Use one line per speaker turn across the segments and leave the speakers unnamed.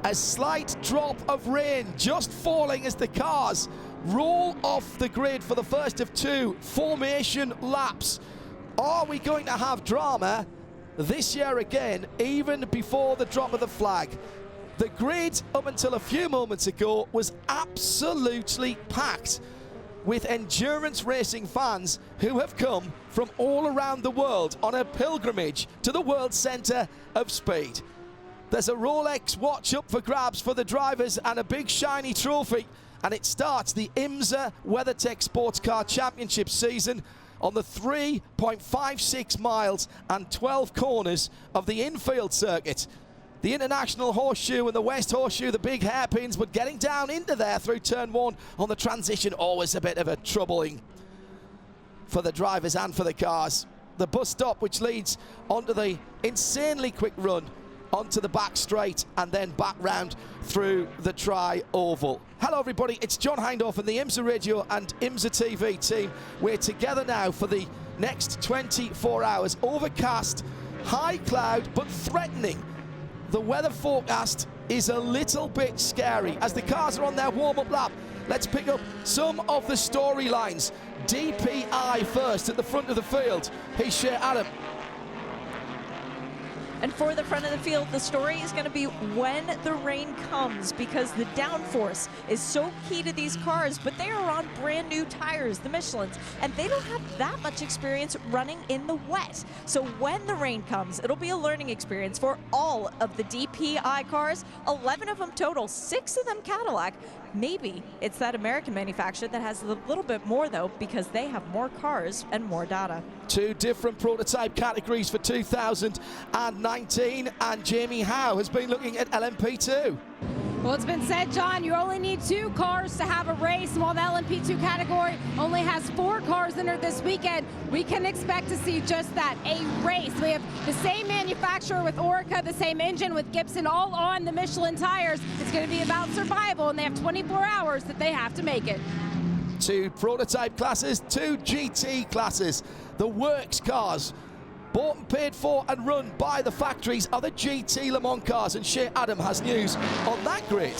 A slight drop of rain just falling as the cars roll off the grid for the first of two formation laps. Are we going to have drama this year again, even before the drop of the flag? The grid up until a few moments ago was absolutely packed with endurance racing fans who have come from all around the world on a pilgrimage to the world centre of speed. There's a Rolex watch up for grabs for the drivers and a big shiny trophy, and it starts the IMSA WeatherTech SportsCar Championship season on the 3.56 miles and 12 corners of the infield circuit. The International Horseshoe and the West Horseshoe, the big hairpins, but getting down into there through turn one on the transition, always a bit of a troubling for the drivers and for the cars. The bus stop, which leads onto the insanely quick run onto the back straight and then back round through the tri-oval. Hello everybody, it's John Hindhaugh and the IMSA Radio and IMSA TV team. We're together now for the next 24 hours. Overcast, high cloud, but threatening. The weather forecast is a little bit scary. As the cars are on their warm-up lap, let's pick up some of the storylines. DPI first at the front of the field. Here's Shea Adam.
And for the front of the field, the story is going to be when the rain comes, because the downforce is so key to these cars, but they are on brand new tires, the Michelins, and they don't have that much experience running in the wet. So when the rain comes, it'll be a learning experience for all of the DPI cars, 11 of them total, 6 of them Cadillac. Maybe it's that American manufacturer that has a little bit more, though, because they have more cars and more data.
Two different prototype categories for 2019, and Jamie Howe has been looking at LMP2.
Well, it's been said, John, you only need 2 cars to have a race, and while the LMP2 category only has 4 cars entered this weekend, we can expect to see just that, a race. We have the same manufacturer with Orica, the same engine with Gibson, all on the Michelin tires. It's going to be about survival, and they have 24 hours that they have to make it.
2 prototype classes, 2 GT classes. The works cars, bought and paid for and run by the factories, are the GT Le Mans cars, and Shea Adam has news on that grid.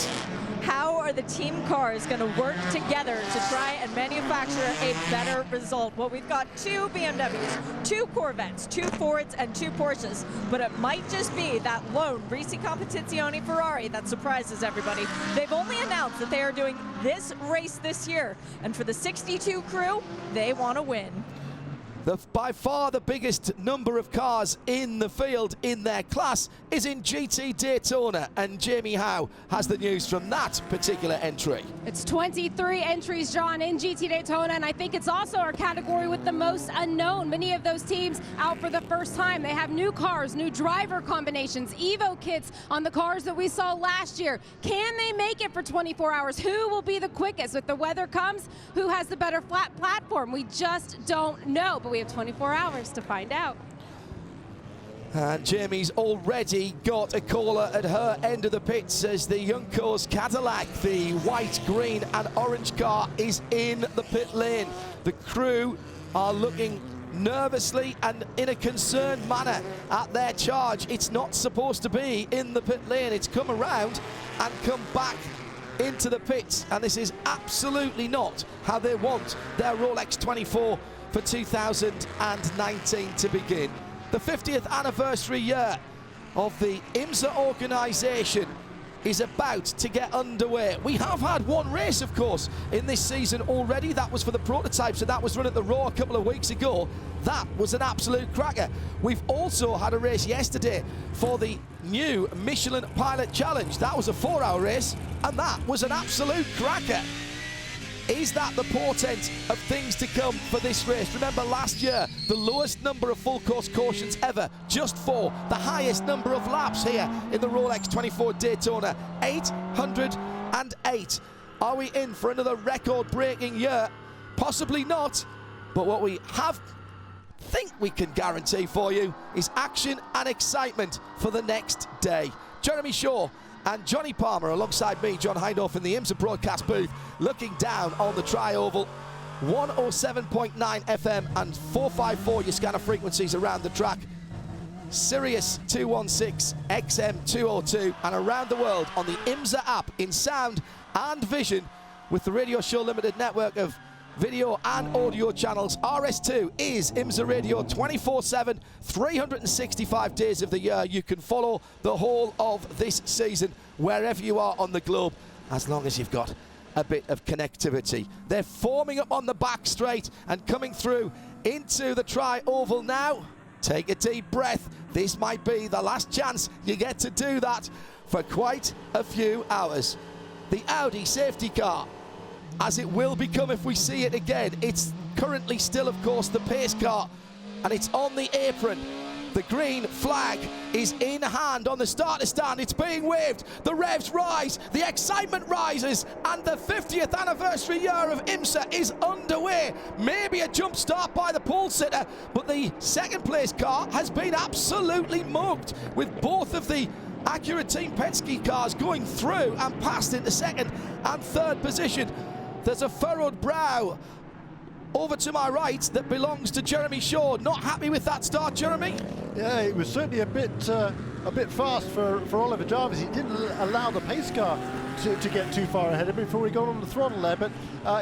How are the team cars going to work together to try and manufacture a better result? Well, we've got 2 BMWs, 2 Corvettes, 2 Fords, and 2 Porsches, but it might just be that lone Risi Competizione Ferrari that surprises everybody. They've only announced that they are doing this race this year, and for the 62 crew, they want to win.
By far the biggest number of cars in the field in their class is in GT Daytona, and Jamie Howe has the news from that particular entry.
It's 23 entries, John, in GT Daytona, and I think it's also our category with the most unknown. Many of those teams out for the first time. They have new cars, new driver combinations, Evo kits on the cars that we saw last year. Can they make it for 24 hours? Who will be the quickest? If the weather comes, who has the better flat platform? We just don't know, but we have 24 hours to find out.
And Jamie's already got a caller at her end of the pits as the Youngco's Cadillac, the white, green and orange car, is in the pit lane. The crew are looking nervously and in a concerned manner at their charge. It's not supposed to be in the pit lane. It's come around and come back into the pits, and this is absolutely not how they want their Rolex 24 for 2019 to begin. The 50th anniversary year of the IMSA organisation is about to get underway. We have had one race, of course, in this season already. That was for the prototypes, and that was run at the Raw a couple of weeks ago. That was an absolute cracker. We've also had a race yesterday for the new Michelin Pilot Challenge. That was a 4-hour race, and that was an absolute cracker. Is that the portent of things to come for this race? Remember last year, the lowest number of full course cautions ever, just 4. The highest number of laps here in the Rolex 24 Daytona, 808. Are we in for another record-breaking year? Possibly not, but what we think we can guarantee for you is action and excitement for the next day. Jeremy Shaw and Johnny Palmer alongside me, John Hindhaugh, in the IMSA broadcast booth, looking down on the tri-oval. 107.9 FM and 454 your scanner frequencies around the track. Sirius 216 XM 202 and around the world on the IMSA app in sound and vision with the Radio Show Limited network of video and audio channels. RS2 is IMSA Radio 24/7, 365 days of the year. You can follow the whole of this season wherever you are on the globe, as long as you've got a bit of connectivity. They're forming up on the back straight and coming through into the tri-oval now. Take a deep breath. This might be the last chance you get to do that for quite a few hours. The Audi safety car, as it will become if we see it again. It's currently still, of course, the pace car, and it's on the apron. The green flag is in hand on the starter stand. It's being waved. The revs rise, the excitement rises, and the 50th anniversary year of IMSA is underway. Maybe a jump start by the pole sitter, but the second place car has been absolutely mugged, with both of the Acura Team Penske cars going through and past into second and third position. There's a furrowed brow over to my right that belongs to Jeremy Shaw. Not happy with that start, Jeremy?
Yeah, it was certainly a bit fast for Oliver Jarvis. He didn't allow the pace car to get too far ahead of him before he got on the throttle there, but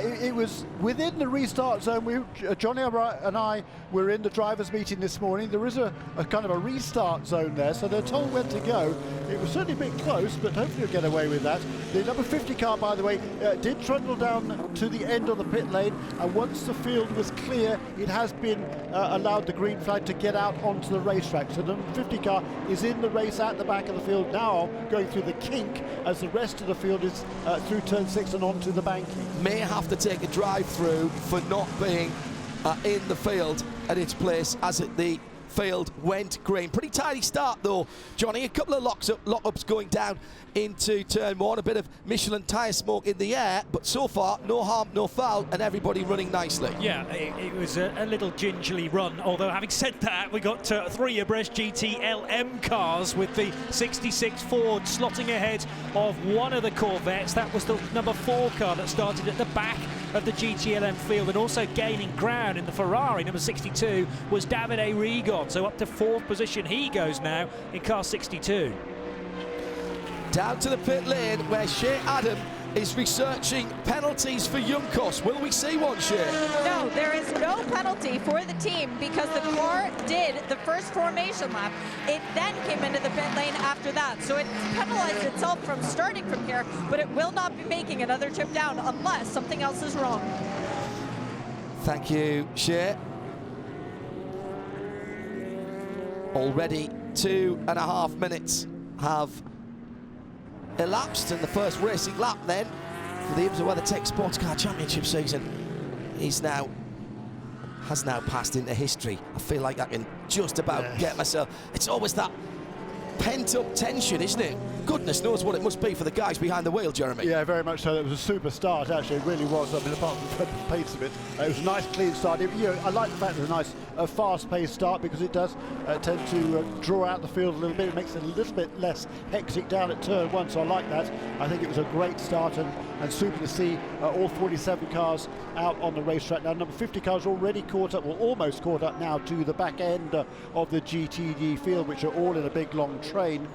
it was within the restart zone. Johnny and I were in the drivers' meeting this morning. There is a kind of a restart zone there, so they're told when to go. It was certainly a bit close, but hopefully you'll get away with that. The number 50 car, by the way, did trundle down to the end of the pit lane, and once the field was clear, it has been allowed the green flag to get out onto the racetrack. So the number 50 car is in the race at the back of the field now, going through the kink as the rest of the field is through turn 6 and onto the banking.
May have to take a drive through for not being in the field at its place as the field went green. Pretty tidy start though, Johnny. A couple of lock-ups going down into turn 1. A bit of Michelin tyre smoke in the air, but so far no harm, no foul, and everybody running nicely.
Yeah, it was a little gingerly run, although having said that, we got 3 abreast GT LM cars with the 66 Ford slotting ahead of one of the Corvettes. That was the number 4 car that started at the back of the GTLM field, and also gaining ground in the Ferrari. Number 62 was Davide Rigon, so up to 4th position he goes now in car 62.
Down to the pit lane where Shea Adam is researching penalties for Juncos. Will we see one, Shea?
No, there is no penalty for the team because the car did the first formation lap. It then came into the pit lane after that. So it penalized itself from starting from here, but it will not be making another trip down unless something else is wrong.
Thank you, Shea. Already 2.5 minutes have elapsed in the first racing lap then for the IMSA WeatherTech SportsCar Championship season. Has now passed into history. I feel like I can just about get myself. It's always that pent-up tension, isn't it? Goodness knows what it must be for the guys behind the wheel, Jeremy.
Yeah, very much so. It was a super start, actually. It really was. I mean, apart from the pace of it, it was a nice, clean start. I like the fact that it's a nice, fast-paced start because it does tend to draw out the field a little bit. It makes it a little bit less hectic down at turn 1, so I like that. I think it was a great start and super to see all 47 cars out on the racetrack. Now, number 50 cars already caught up, well, almost caught up now to the back end of the GTD field, which are all in a big, long train.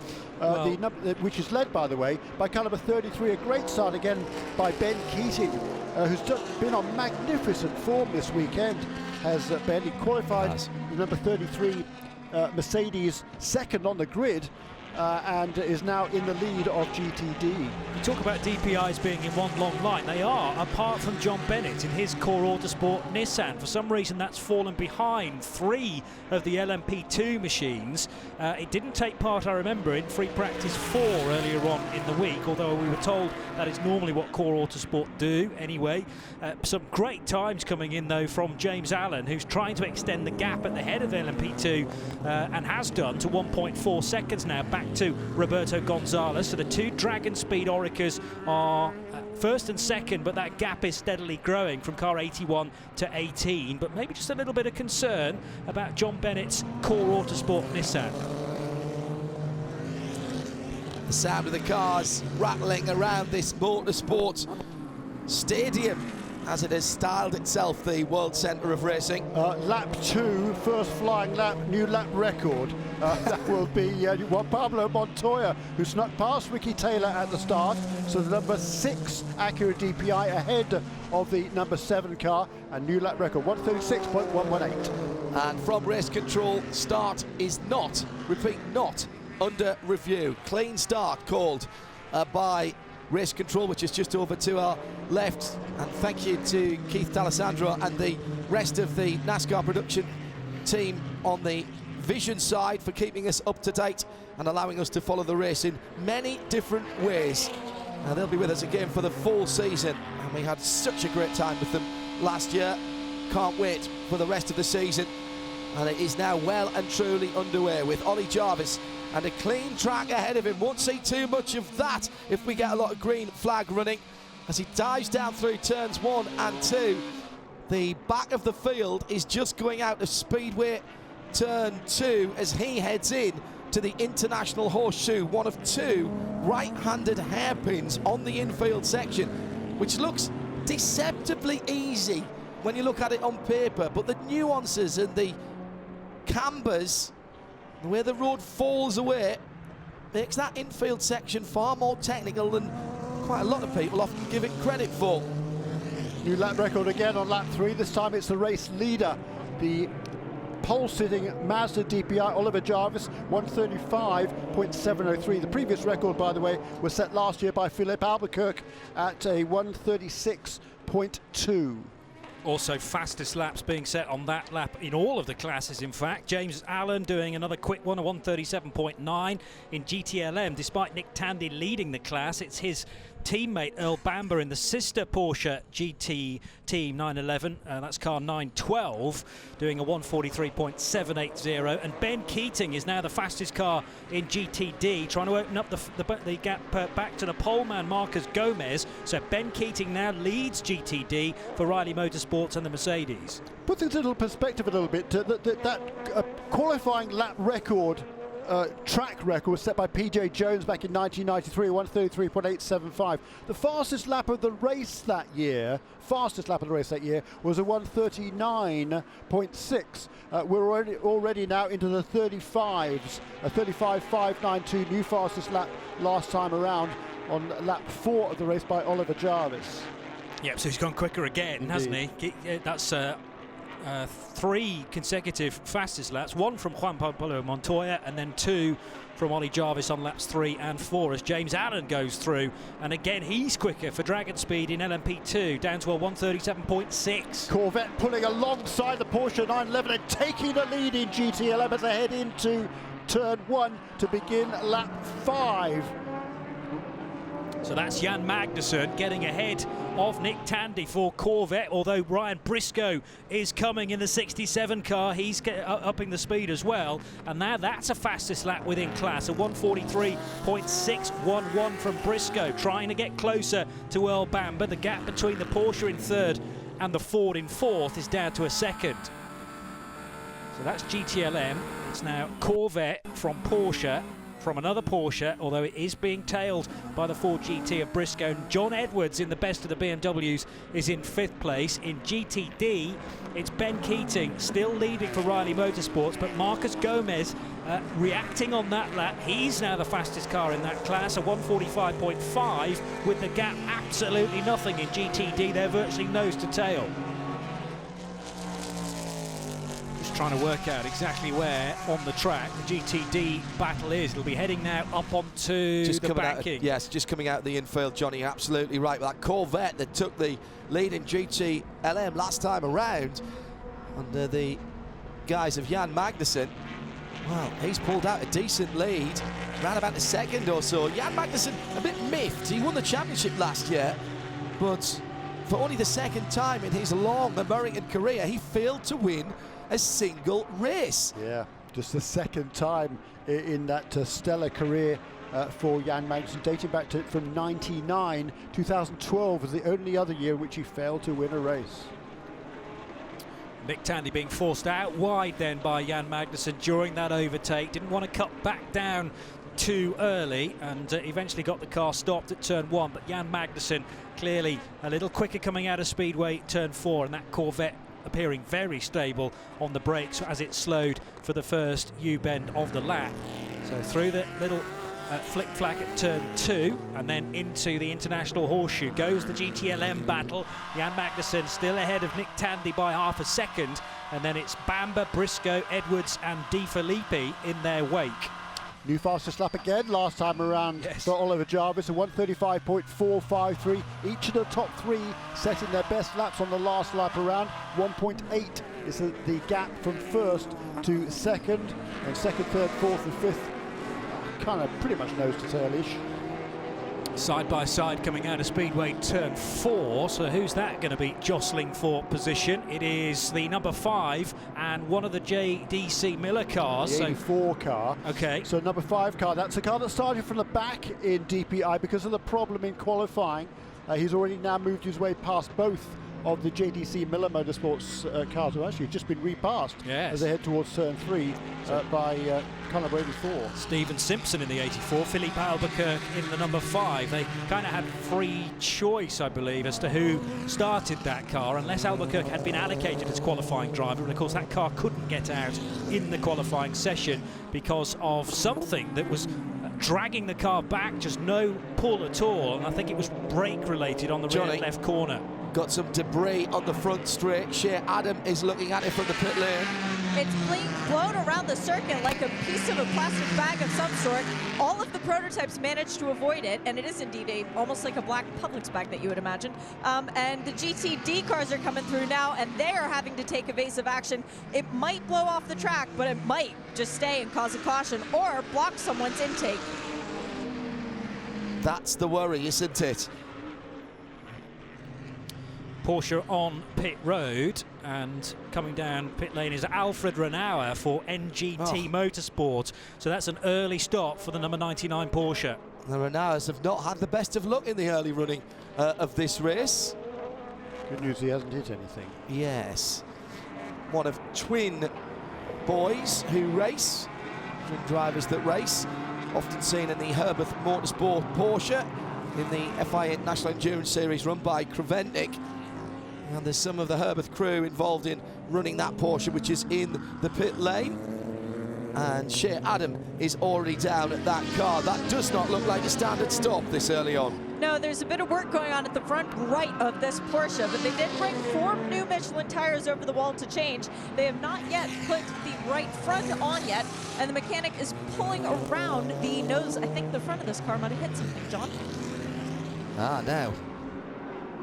Which is led, by the way, by car number 33. A great start again by Ben Keating, who's just been on magnificent form this weekend. Has Ben, he qualified the number 33 Mercedes second on the grid, and is now in the lead of GTD.
You talk about DPIs being in one long line. They are, apart from John Bennett in his core Autosport Nissan. For some reason, that's fallen behind 3 of the LMP2 machines. It didn't take part, I remember, in free practice 4 earlier on in the week, although we were told that is normally what core Autosport do anyway. Some great times coming in, though, from James Allen, who's trying to extend the gap at the head of LMP2 and has done to 1.4 seconds now, back to Roberto Gonzalez. So the 2 Dragon Speed Oricas are first and second, but that gap is steadily growing from car 81 to 18. But maybe just a little bit of concern about John Bennett's core Autosport Nissan.
The sound of the cars rattling around this motorsport stadium as it has styled itself the World Centre of Racing.
Lap 2, first flying lap, new lap record. That will be Pablo Montoya, who snuck past Ricky Taylor at the start. So the number 6 Acura DPI ahead of the number 7 car, and new lap record, 136.118.
And from race control, start is not, repeat, not under review. Clean start called by race control, which is just over to our left. And thank you to Keith D'Alessandro and the rest of the NASCAR production team on the vision side for keeping us up to date and allowing us to follow the race in many different ways. Now they'll be with us again for the full season, and we had such a great time with them last year. Can't wait for the rest of the season, and it is now well and truly underway with Ollie Jarvis and a clean track ahead of him. Won't see too much of that if we get a lot of green flag running as he dives down through turns 1 and 2. The back of the field is just going out of Speedway turn 2 as he heads in to the International Horseshoe, one of 2 right-handed hairpins on the infield section, which looks deceptively easy when you look at it on paper, but the nuances and the cambers, the way the road falls away, makes that infield section far more technical than quite a lot of people often give it credit for.
New lap record again on lap 3. This time it's the race leader, the pole-sitting Mazda DPI, Oliver Jarvis, 135.703. The previous record, by the way, was set last year by Philippe Albuquerque at a 136.2.
Also fastest laps being set on that lap in all of the classes, in fact. James Allen doing another quick one, a 137.9 in GTLM. Despite Nick Tandy leading the class, it's his teammate Earl Bamber in the sister Porsche GT Team 911, that's car 912, doing a 143.780. And Ben Keating is now the fastest car in GTD, trying to open up the gap back to the poleman Marcus Gomez. So Ben Keating now leads GTD for Riley Motorsports and the Mercedes.
Put things into perspective a little bit. That qualifying lap record, track record, was set by PJ Jones back in 1993, 133.875. The fastest lap of the race that year, was a 139.6. We're already now into the 35s, a 35.592, new fastest lap last time around on lap 4 of the race by Oliver Jarvis.
Yep, so he's gone quicker again,
Indeed.
hasn't he? That's 3 consecutive fastest laps, 1 from Juan Pablo Montoya and then 2 from Ollie Jarvis on laps 3 and 4 as James Allen goes through, and again he's quicker for Dragon Speed in LMP2, down to a 137.6.
Corvette pulling alongside the Porsche 911 and taking the lead in GTLM as they head into turn 1 to begin lap 5.
So that's Jan Magnussen getting ahead of Nick Tandy for Corvette, although Ryan Briscoe is coming in the 67 car. He's upping the speed as well, and now that's a fastest lap within class, a 143.611 from Briscoe, trying to get closer to Earl Bamber. The gap between the Porsche in 3rd and the Ford in 4th is down to a 2nd. So that's GTLM. It's now Corvette from Porsche, from another Porsche, although it is being tailed by the Ford GT of Briscoe. And John Edwards in the best of the BMWs is in 5th place. In GTD, it's Ben Keating still leading for Riley Motorsports, but Marcus Gomez reacting on that lap. He's now the fastest car in that class, a 145.5, with the gap absolutely nothing in GTD. They're virtually nose to tail. Trying to work out exactly where on the track the GTD battle is. It'll be heading now up onto the banking.
Yes, just coming out of the infield, Johnny. You're absolutely right. That Corvette that took the lead in GTLM last time around under the guise of Jan Magnussen. Well, he's pulled out a decent lead, around about the 2nd or so. Jan Magnussen a bit miffed. He won the championship last year, but for only the 2nd time in his long American career, he failed to win a single race.
Yeah, just the 2nd time in that stellar career for Jan Magnussen, dating back to from 99. 2012 was the only other year in which he failed to win a race.
Nick Tandy being forced out wide then by Jan Magnussen during that overtake. Didn't want to cut back down too early and eventually got the car stopped at turn 1, but Jan Magnussen clearly a little quicker coming out of Speedway turn 4, and that Corvette appearing very stable on the brakes as it slowed for the first U-bend of the lap. So through the little flick-flack at turn 2, and then into the International Horseshoe goes the GTLM battle. Jan Magnussen still ahead of Nick Tandy by half a second, and then it's Bamber, Briscoe, Edwards and De Filippi in their wake.
New fastest lap again, last time around for Oliver Jarvis, a 1:35.453. Each of the top 3 setting their best laps on the last lap around. 1.8 is the gap from first to second, and second, third, fourth and fifth kind of pretty much nose to tail-ish.
Side by side coming out of Speedway turn 4, so who's that going to be jostling for position? It is the number 5 and one of the JDC Miller cars.
The 84 car.
Okay.
So number 5 car, that's a car that started from the back in DPI because of the problem in qualifying. He's already now moved his way past both of the JDC Miller Motorsports cars, who actually just been repassed as they head towards turn 3 by Conor Brady's 4.
Stephen Simpson in the 84, Philippe Albuquerque in the number 5. They kind of had free choice, I believe, as to who started that car, unless Albuquerque had been allocated as qualifying driver. And of course that car couldn't get out in the qualifying session because of something that was dragging the car back, just no pull at all, and I think it was brake related on the rear left corner.
Got some debris on the front straight. Shea Adam is looking at it from the pit lane.
It's blown around the circuit like a piece of a plastic bag of some sort. All of the prototypes managed to avoid it, and it is indeed almost like a black Publix bag that you would imagine. And the GTD cars are coming through now, and they are having to take evasive action. It might blow off the track, but it might just stay and cause a caution or block someone's intake.
That's the worry, isn't it?
Porsche on pit road, and coming down pit lane is Alfred Renauer for NGT Motorsport. So that's an early stop for the number 99 Porsche.
The Renauers have not had the best of luck in the early running of this race.
Good news, he hasn't hit anything.
Yes. One of twin boys who race, twin drivers that race, often seen in the Herbert Motorsport Porsche in the FIA National Endurance Series run by Kreventic. And there's some of the Herbert crew involved in running that Porsche, which is in the pit lane. And Shea Adam is already down at that car. That does not look like a standard stop this early on.
No, there's a bit of work going on at the front right of this Porsche, but they did bring 4 new Michelin tires over the wall to change. They have not yet put the right front on yet, and the mechanic is pulling around the nose. I think the front of this car might have hit something, John.
Now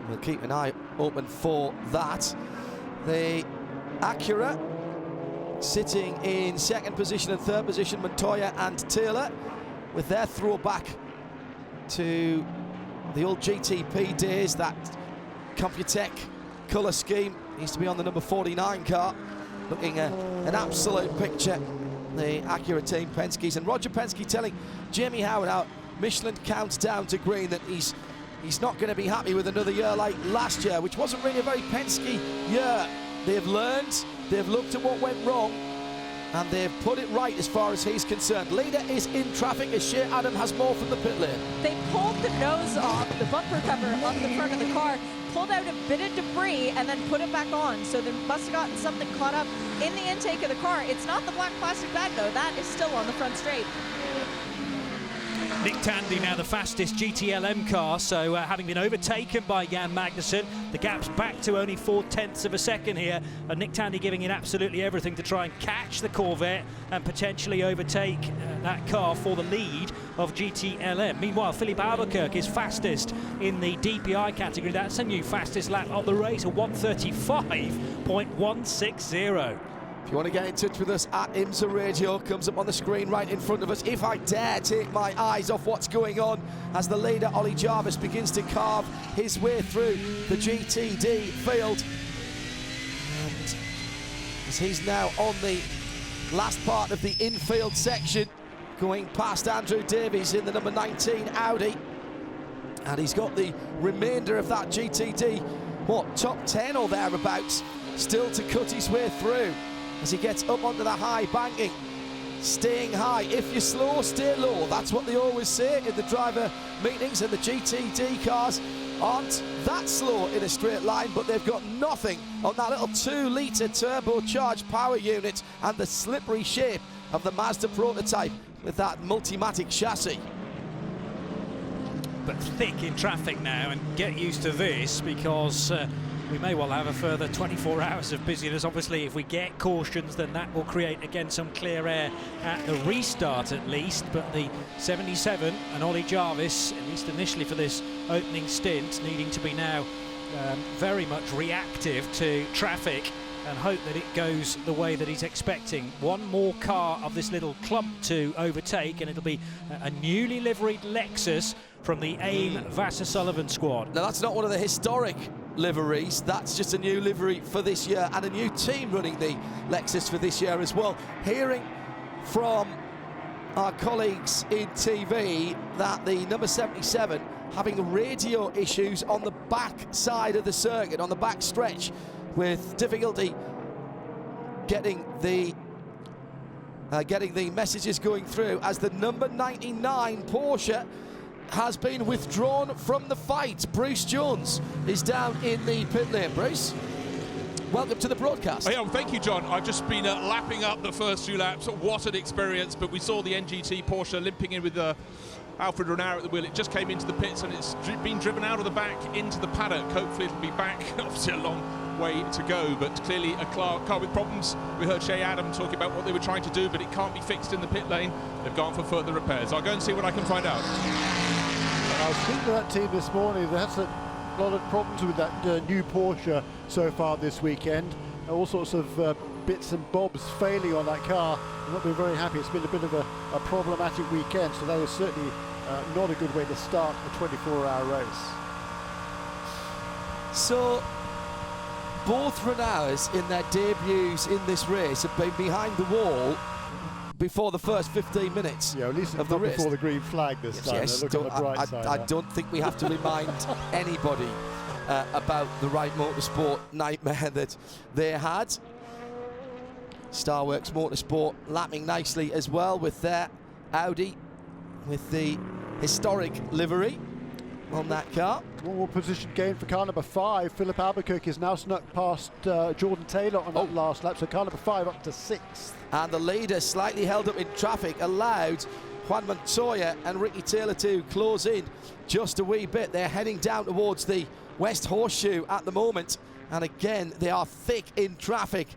we'll keep an eye open for that. The Acura sitting in second position and third position, Montoya and Taylor, with their throwback to the old GTP days. That Computech colour scheme used to be on the number 49 car, looking an absolute picture. The Acura team, Penske's, and Roger Penske telling Jamie Howard how Michelin counts down to green that he's not going to be happy with another year like last year, which wasn't really a very Penske year. They've learned, they've looked at what went wrong, and they've put it right as far as he's concerned. Leader is in traffic as Shea Adam has more from the pit lane.
They pulled the nose off, the bumper cover off the front of the car, pulled out a bit of debris, and then put it back on. So they must have gotten something caught up in the intake of the car. It's not the black plastic bag, though. That is still on the front straight.
Nick Tandy now the fastest GTLM car, so having been overtaken by Jan Magnussen, the gap's back to only 0.4 of a second here, and Nick Tandy giving it absolutely everything to try and catch the Corvette and potentially overtake that car for the lead of GTLM. Meanwhile, Philippe Albuquerque is fastest in the DPI category. That's a new fastest lap of the race, a 1:35.160.
If you want to get in touch with us, at IMSA Radio comes up on the screen right in front of us. If I dare take my eyes off what's going on as the leader, Ollie Jarvis, begins to carve his way through the GTD field. And as he's now on the last part of the infield section, going past Andrew Davies in the number 19 Audi. And he's got the remainder of that GTD, top 10 or thereabouts, still to cut his way through. As he gets up onto the high banking, staying high. If you're slow, stay low. That's what they always say in the driver meetings, and the GTD cars aren't that slow in a straight line, but they've got nothing on that little 2-litre turbocharged power unit and the slippery shape of the Mazda prototype with that Multimatic chassis.
But thick in traffic now, and get used to this, because we may well have a further 24 hours of busyness. Obviously, if we get cautions, then that will create again some clear air at the restart at least. But the 77 and Ollie Jarvis, at least initially for this opening stint, needing to be now very much reactive to traffic and hope that it goes the way that he's expecting. One more car of this little clump to overtake, and it'll be a newly liveried Lexus from the AIM Vassar-Sullivan squad.
Now, that's not one of the historic liveries, that's just a new livery for this year, and a new team running the Lexus for this year as well. Hearing from our colleagues in TV that the number 77 having radio issues on the back side of the circuit, on the back stretch, with difficulty getting the messages going through, as the number 99 Porsche has been withdrawn from the fight. Bruce Jones is down in the pit lane. Bruce, welcome to the broadcast.
Oh, yeah, well, thank you, John. I've just been lapping up the first few laps. What an experience. But we saw the NGT Porsche limping in with Alfred Renard at the wheel. It just came into the pits and it's been driven out of the back into the paddock. Hopefully it'll be back. Obviously a long way to go, but clearly a car with problems. We heard Shea Adam talking about what they were trying to do, but it can't be fixed in the pit lane. They've gone for further repairs. I'll go and see what I can find out.
I was speaking to that team this morning. They had a lot of problems with that new Porsche so far this weekend. All sorts of bits and bobs failing on that car. They've not been very happy. It's been a bit of a problematic weekend, so that was certainly not a good way to start a 24-hour race.
So both Renards in their debuts in this race have been behind the wall before the first 15 minutes.
Yeah, at least
of the race.
Before the green flag this time.
Yes,
Look on the bright side.
I don't think we have to remind anybody about the Wright Motorsport nightmare that they had. Starworks Motorsport lapping nicely as well with their Audi, with the historic livery on that car.
One more position gain for car number 5. Philip Albuquerque is now snuck past Jordan Taylor on that last lap, so car number 5 up to 6th.
And the leader, slightly held up in traffic, allowed Juan Montoya and Ricky Taylor to close in just a wee bit. They're heading down towards the West Horseshoe at the moment, and again they are thick in traffic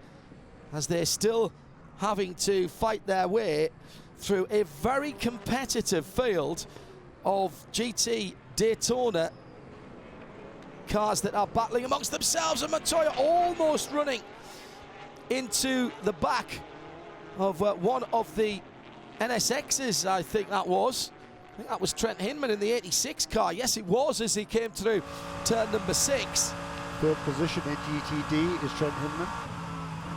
as they're still having to fight their way through a very competitive field of GT Daytona cars that are battling amongst themselves, and Montoya almost running into the back of one of the NSXs, I think that was. I think that was Trent Hinman in the 86 car. Yes, it was, as he came through turn number 6.
Third position in GTD is Trent Hinman.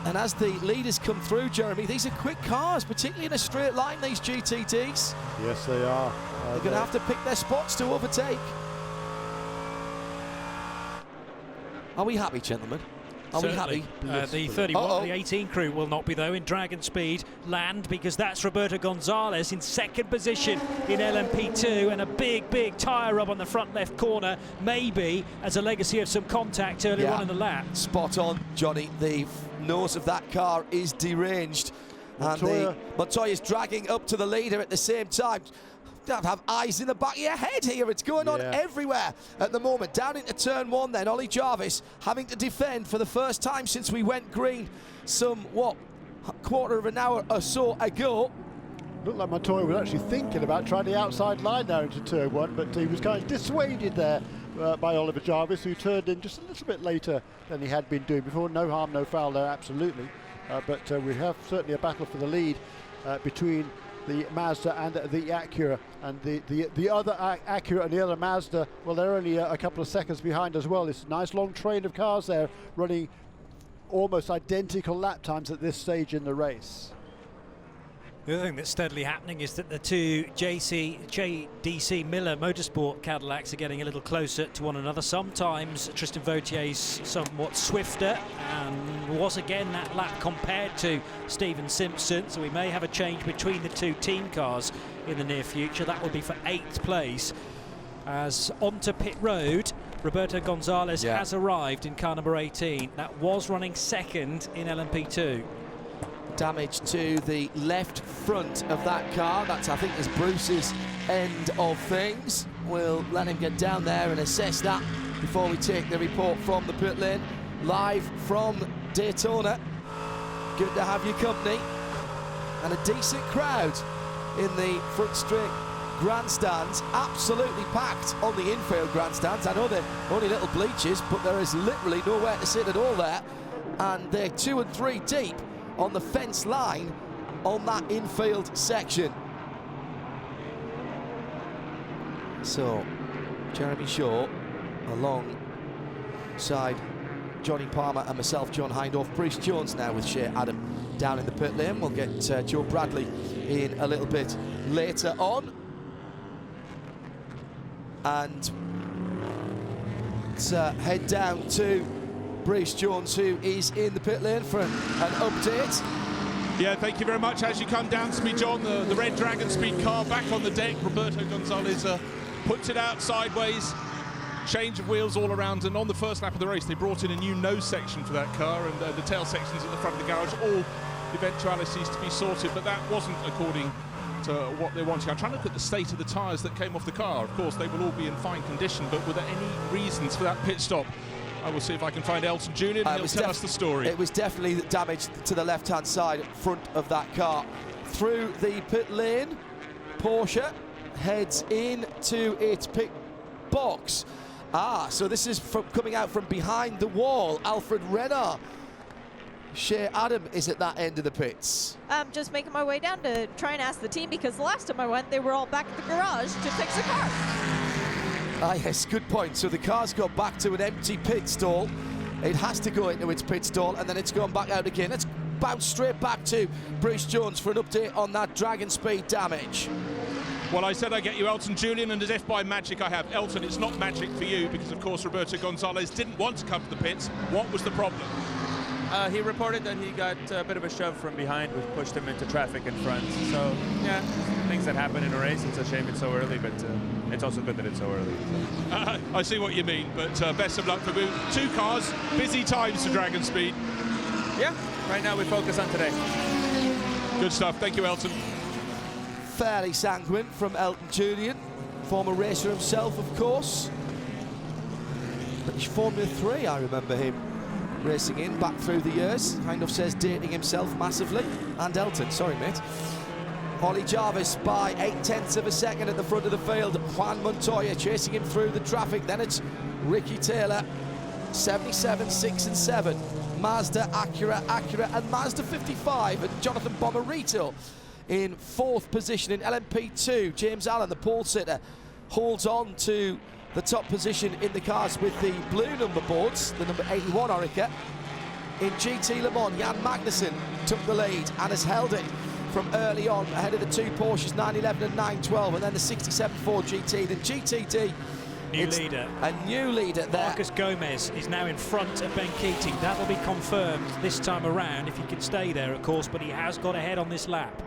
And as the leaders come through, Jeremy, these are quick cars, particularly in a straight line, these GTDs.
Yes, they are.
They're going to have to pick their spots to overtake. Are we happy, gentlemen? Are
Certainly.
we happy?
The 31, the 18 crew will not be, though, in Dragon Speed land, because that's Roberto Gonzalez in second position in LMP2, and a big tyre rub on the front left corner, maybe as a legacy of some contact earlier on in the lap. Spot on, Johnny. The nose of that car is deranged, and Montoya's dragging up to the leader at the same time. You have eyes in the back of your head here. It's going on everywhere at the moment. Down into turn 1 then, Ollie Jarvis having to defend for the first time since we went green some, quarter of an hour or so ago.
Looked like Montoya was actually thinking about trying the outside line now into turn 1, but he was kind of dissuaded there by Oliver Jarvis, who turned in just a little bit later than he had been doing before. No harm, no foul there, absolutely. But we have certainly a battle for the lead between the Mazda and the Acura, and the other Acura and the other Mazda, well, they're only a couple of seconds behind as well. It's a nice long train of cars there running almost identical lap times at this stage in the race.
The other thing that's steadily happening is that the two JDC Miller Motorsport Cadillacs are getting a little closer to one another. Sometimes Tristan Vautier's somewhat swifter and was again that lap compared to Stephen Simpson, so we may have a change between the two team cars in the near future. That will be for 8th place. as onto pit road, Roberto Gonzalez has arrived in car number 18. That was running second in LMP2.
Damage to the left front of that car. That's, I think, is Bruce's end of things. We'll let him get down there and assess that before we take the report from the pit lane. Live from Daytona. Good to have your company. And a decent crowd in the front straight grandstands, absolutely packed on the infield grandstands. I know they're only little bleachers, but there is literally nowhere to sit at all there, and they're 2 and 3 deep on the fence line on that infield section. So Jeremy Shaw alongside Johnny Palmer and myself, John Hindhaugh. Bruce Jones now with Shea Adam down in the pit lane. We'll get Joe Bradley in a little bit later on. And let's head down to Bruce Jones, who is in the pit lane for an update.
Yeah, thank you very much. As you come down to me, John, the Red Dragon Speed car back on the deck. Roberto Gonzalez puts it out sideways. Change of wheels all around, and on the first lap of the race they brought in a new nose section for that car, and the tail sections at the front of the garage, all eventualities to be sorted, but that wasn't according to what they wanted. I'm trying to look at the state of the tyres that came off the car. Of course, they will all be in fine condition, but were there any reasons for that pit stop? I will see if I can find Elton Julian, and he'll tell us the story.
It was definitely damage to the left-hand side front of that car. Through the pit lane, Porsche heads into its pit box. So this is coming out from behind the wall. Alfred Renner. Shea Adam is at that end of the pits.
I'm just making my way down to try and ask the team, because the last time I went, they were all back at the garage to fix the car.
Yes, good point. So the car's got back to an empty pit stall. It has to go into its pit stall, and then it's gone back out again. Let's bounce straight back to Bruce Jones for an update on that Dragon Speed damage.
Well, I said I'd get you Elton Julian, and as if by magic I have. Elton, it's not magic for you, because of course Roberto Gonzalez didn't want to come to the pits. What was the problem?
He reported that he got a bit of a shove from behind, which pushed him into traffic in front. So, yeah, things that happen in a race. It's a shame it's so early, but it's also good that it's so early. So.
I see what you mean, but best of luck for you. 2 cars, busy times for Dragon Speed.
Yeah, right now we focus on today.
Good stuff. Thank you, Elton.
Fairly sanguine from Elton Julian, former racer himself, of course. British Formula 3, I remember him racing in back through the years. Hindhaugh says dating himself massively. And Elton, sorry mate. Ollie Jarvis by 0.8 of a second at the front of the field. Juan Montoya chasing him through the traffic. Then it's Ricky Taylor, 77, 6 and 7. Mazda, Acura and Mazda 55. And Jonathan Bomarito in 4th position in LMP2. James Allen, the pole sitter, holds on to the top position in the cars with the blue number boards, the number 81 Orica. In GT Le Mans, Jan Magnussen took the lead and has held it from early on ahead of the 2 Porsches, 911 and 912, and then the 67 Ford GT. The GTD, a new leader there.
Marcus Gomez is now in front of Ben Keating. That will be confirmed this time around if he can stay there, of course, but he has got ahead on this lap.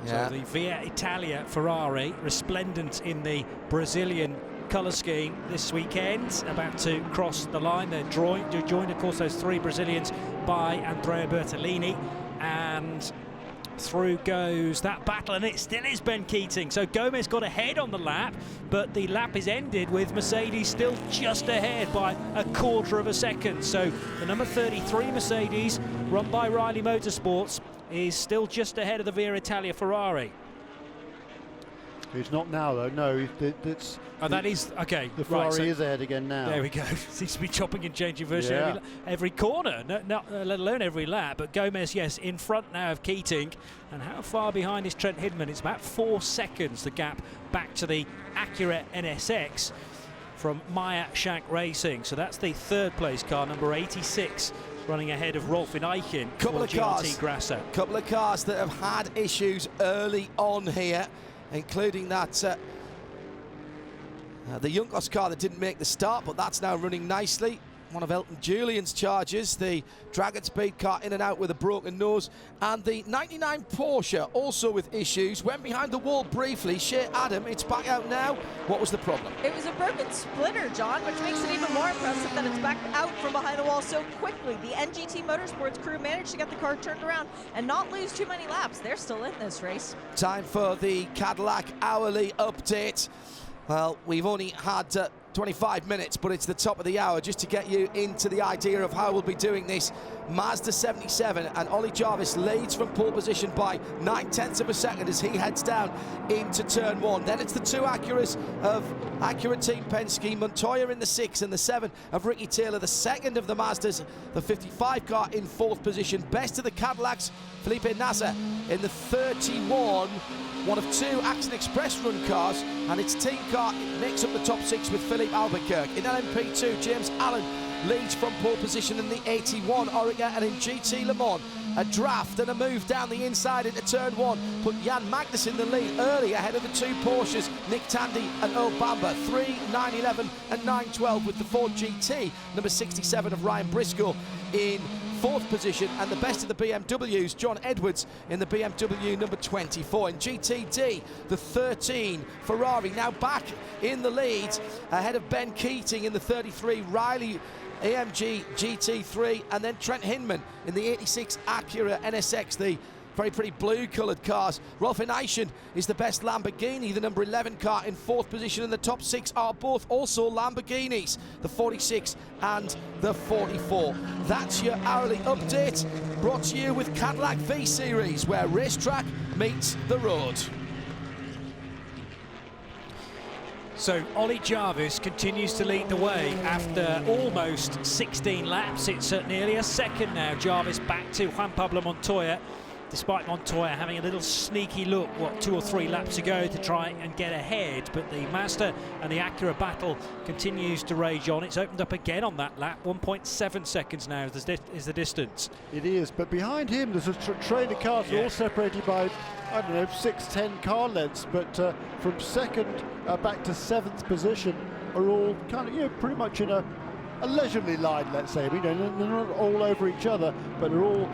Yeah.
So the Via Italia Ferrari, resplendent in the Brazilian colour scheme this weekend, about to cross the line. They're joined, of course, those 3 Brazilians by Andrea Bertolini, and through goes that battle, and it still is Ben Keating. So Gomez got ahead on the lap, but the lap is ended with Mercedes still just ahead by 1/4 of a second. So the number 33 Mercedes, run by Riley Motorsports, is still just ahead of the Via Italia Ferrari.
He's not now, though. No, it's.
That is okay.
The Ferrari
right, so
is ahead again now.
There we go. Seems to be chopping and changing virtually every corner, not let alone every lap. But Gomez, yes, in front now of Keating. And how far behind is Trent Hidman? It's about 4 seconds, the gap back to the Acura NSX from Maya Shank Racing. So that's the 3rd place car, number 86. Running ahead of Rolf in Eichen.
Couple of cars that have had issues early on here, including that the Junkos car that didn't make the start, but that's now running nicely. one of Elton Julian's charges, the Dragon Speed car in and out with a broken nose, and the 99 Porsche also with issues. Went behind the wall briefly. Shea Adam, it's back out now. What was the problem?
It was a broken splitter, John, which makes it even more impressive that it's back out from behind the wall so quickly. The NGT Motorsports crew managed to get the car turned around and not lose too many laps. They're still in this race.
Time for the Cadillac hourly update. Well, we've only had 25 minutes, but it's the top of the hour just to get you into the idea of how we'll be doing this. Mazda 77 and Ollie Jarvis leads from pole position by 0.9 of a second as he heads down into turn 1. Then it's the two Acuras of Acura Team Penske, Montoya in the 6 and the 7 of Ricky Taylor, the second of the Mazdas, the 55 car in 4th position. Best of the Cadillacs, Felipe Nasser in the 31. One of two Action Express run cars, and its team car makes up the top 6 with Philippe Albuquerque. In LMP2, James Allen leads from pole position in the 81 Oreca, and in GT Le Mans, a draft and a move down the inside into turn 1 put Jan Magnus in the lead early ahead of the two Porsches, Nick Tandy and Earl Bamber. 3, 911 and 912 with the Ford GT, number 67 of Ryan Briscoe in 4th position, and the best of the BMWs, John Edwards in the BMW number 24. In GTD, the 13 Ferrari now back in the lead ahead of Ben Keating in the 33 Riley AMG GT3, and then Trent Hinman in the 86 Acura NSX, the very pretty blue coloured cars. Rolf Eneischen is the best Lamborghini, the number 11 car in 4th position, and the top 6 are both also Lamborghinis, the 46 and the 44. That's your hourly update, brought to you with Cadillac V-Series, where racetrack meets the road.
So Ollie Jarvis continues to lead the way after almost 16 laps. It's nearly a second now. Jarvis back to Juan Pablo Montoya, despite Montoya having a little sneaky look, 2 or 3 laps ago to try and get ahead. But the Mazda and the Acura battle continues to rage on. It's opened up again on that lap. 1.7 seconds now is the distance.
It is, but behind him there's a train of cars all separated by, I don't know, 6-10 car lengths, but from 2nd back to 7th position are all kind of, pretty much in a leisurely line, let's say. They're not all over each other, but they're all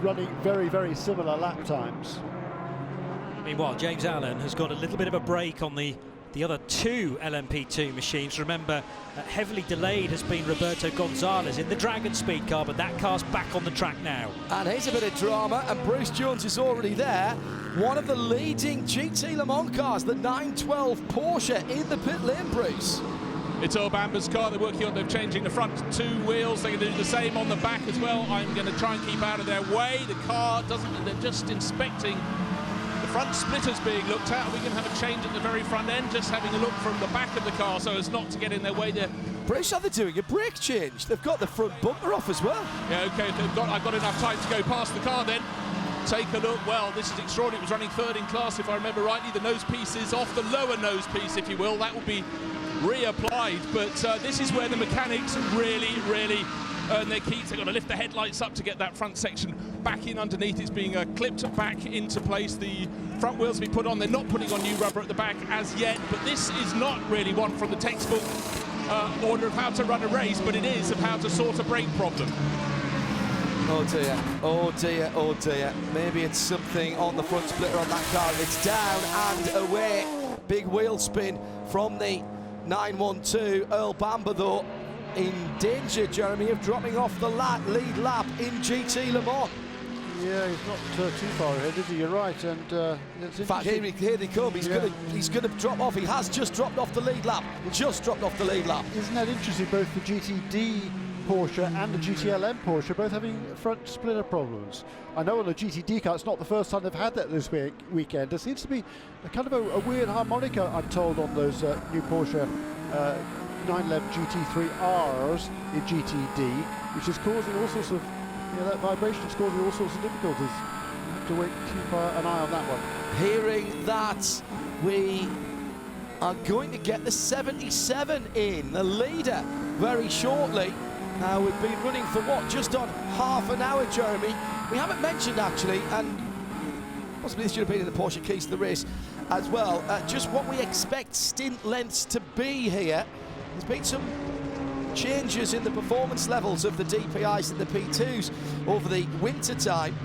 running very, very similar lap times.
Meanwhile, James Allen has got a little bit of a break on the other two LMP2 machines. Remember, heavily delayed has been Roberto Gonzalez in the Dragon Speed car, but that car's back on the track now.
And here's a bit of drama, and Bruce Jones is already there. One of the leading GT Le Mans cars, the 912 Porsche, in the pit lane, Bruce.
It's Earl Bamber's car they're working on. They're changing the front 2 wheels. They're going to do the same on the back as well. I'm going to try and keep out of their way. The car doesn't, they're just inspecting the front splitters being looked at. We're going to have a change at the very front end, just having a look from the back of the car so as not to get in their way there.
Bruce, are they doing a brake change? They've got the front bumper off as well.
Yeah, okay, I've got enough time to go past the car then. Take a look. Well, this is extraordinary. It was running 3rd in class, if I remember rightly. The nose piece is off, the lower nose piece, if you will. That will be reapplied, but this is where the mechanics really earn their keys. They've got to lift the headlights up to get that front section back in underneath. It's being clipped back into place. The front wheels have been put on. They're not putting on new rubber at the back as yet, but this is not really one from the textbook order of how to run a race, but it is of how to sort a brake problem.
Oh dear, oh dear, oh dear. Maybe it's something on the front splitter on that car. It's down and away. Big wheel spin from the 912. Earl Bamber, though, in danger, Jeremy, of dropping off the lead lap in GT Le Mans.
Yeah, he's not too far ahead, is he? You're right, and it's
in fact, here they come. He's going to drop off. He has just dropped off the lead lap. Just dropped off the lead lap.
Isn't that interesting? Both the GTD Porsche and the GTLM Porsche both having front splitter problems. I know on the GTD car, it's not the first time they've had that this weekend. There seems to be a kind of a weird harmonica, I'm told, on those new Porsche 911 GT3Rs in GTD, which is causing all sorts of, that vibration is causing all sorts of difficulties. You have to keep an eye on that one.
Hearing that, we are going to get the 77 in, the leader, very shortly. Now, we've been running for just on half an hour, Jeremy. We haven't mentioned, actually, and possibly this should have been in the Porsche keys to the race as well, just what we expect stint lengths to be here. There's been some changes in the performance levels of the DPIs and the P2s over the winter time.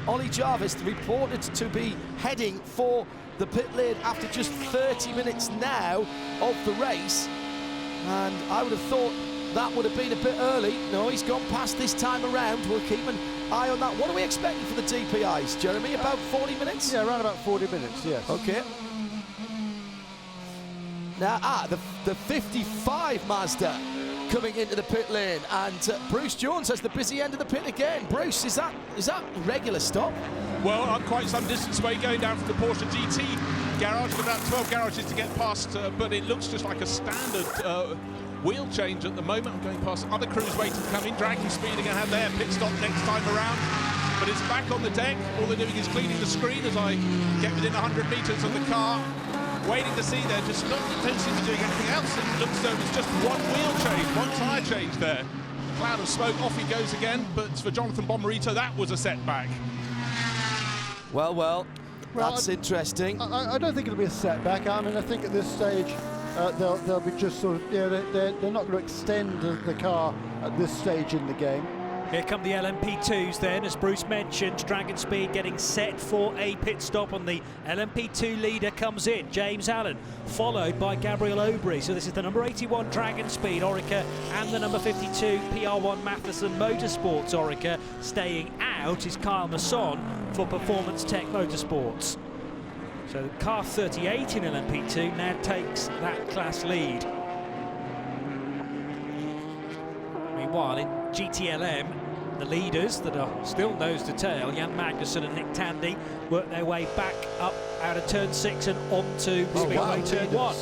Ollie Jarvis reported to be heading for the pit lane after just 30 minutes now of the race, and I would have thought that would have been a bit early. No, he's gone past this time around. We'll keep an eye on that. What are we expecting for the DPIs, Jeremy? About 40 minutes?
Yeah, around about 40 minutes, yes.
Okay. Now, the 55 Mazda coming into the pit lane, and Bruce Jones has the busy end of the pit again. Bruce, is that regular stop?
Well, I'm quite some distance away going down from the Porsche GT garage, about 12 garages to get past, but it looks just like a standard wheel change at the moment. I'm going past other crews waiting to come in. Dragon Speed are going to have their pit stop next time around, but it's back on the deck. All they're doing is cleaning the screen as I get within 100 metres of the car. Waiting to see, they're just don't seem to be doing anything else. It looks as though it's just one wheel change, one tyre change there. Cloud of smoke, off he goes again, but for Jonathan Bomarito, that was a setback.
Well, that's interesting.
I don't think it'll be a setback. I mean, I think at this stage they'll be just sort of, they're not going to extend the car at this stage in the game.
Here come the LMP2s then, as Bruce mentioned. Dragon Speed getting set for a pit stop, and the LMP2 leader comes in, James Allen, followed by Gabriel Aubry. So this is the number 81 Dragon Speed Orica and the number 52 PR1 Matheson Motorsports Orica. Staying out is Kyle Masson for Performance Tech Motorsports. So car 38 in LMP2 now takes that class lead. Meanwhile, in GTLM, the leaders that are still nose to tail, Jan Magnussen and Nick Tandy, work their way back up out of turn 6 and onto Speedway turn 1.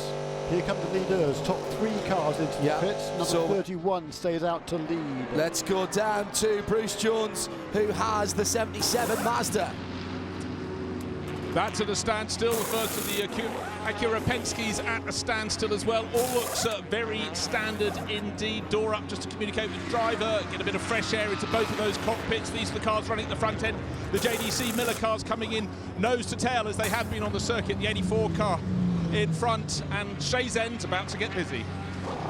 Here come the leaders, top 3 cars into the pits. Number 31 stays out to lead.
Let's go down to Bruce Jones, who has the 77 Mazda.
That's at a standstill. The first of the Acura Penske's at a standstill as well. All looks very standard indeed. Door up just to communicate with the driver, get a bit of fresh air into both of those cockpits. These are the cars running at the front end. The JDC Miller cars coming in nose to tail as they have been on the circuit. The 84 car in front, and Shazen's about to get busy.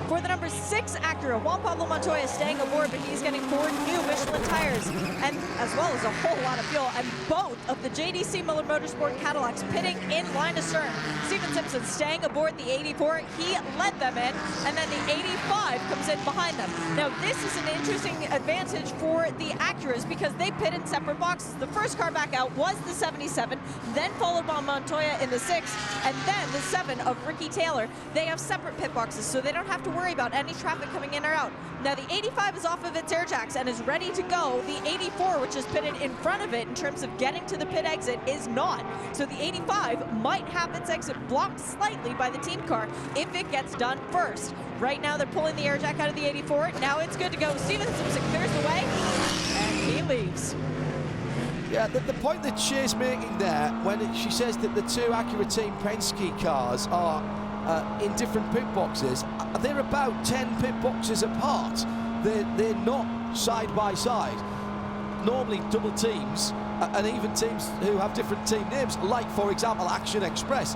For the number 6 Acura, Juan Pablo Montoya staying aboard, but he's getting 4 new Michelin tires, and as well as a whole lot of fuel, and both of the JDC Miller Motorsport Cadillacs pitting in line astern. Steven Simpson staying aboard the 84, he led them in, and then the 85 comes in behind them. Now this is an interesting advantage for the Acuras because they pit in separate boxes. The first car back out was the 77, then followed by Montoya in the 6, and then the 7 of Ricky Taylor. They have separate pit boxes, so they don't have to worry about any traffic coming in or out. Now the 85 is off of its air jacks and is ready to go. The 84, which is pitted in front of it in terms of getting to the pit exit, is not. So the 85 might have its exit blocked slightly by the team car if it gets done first. Right now they're pulling the air jack out of the 84. Now it's good to go. Steven Simpson clears the way and he leaves.
Yeah, the point that she's making there, when she says that the 2 Acura Team Penske cars are in different pit boxes, they're about 10 pit boxes apart. They're not side by side. Normally double teams, and even teams who have different team names, like for example Action Express,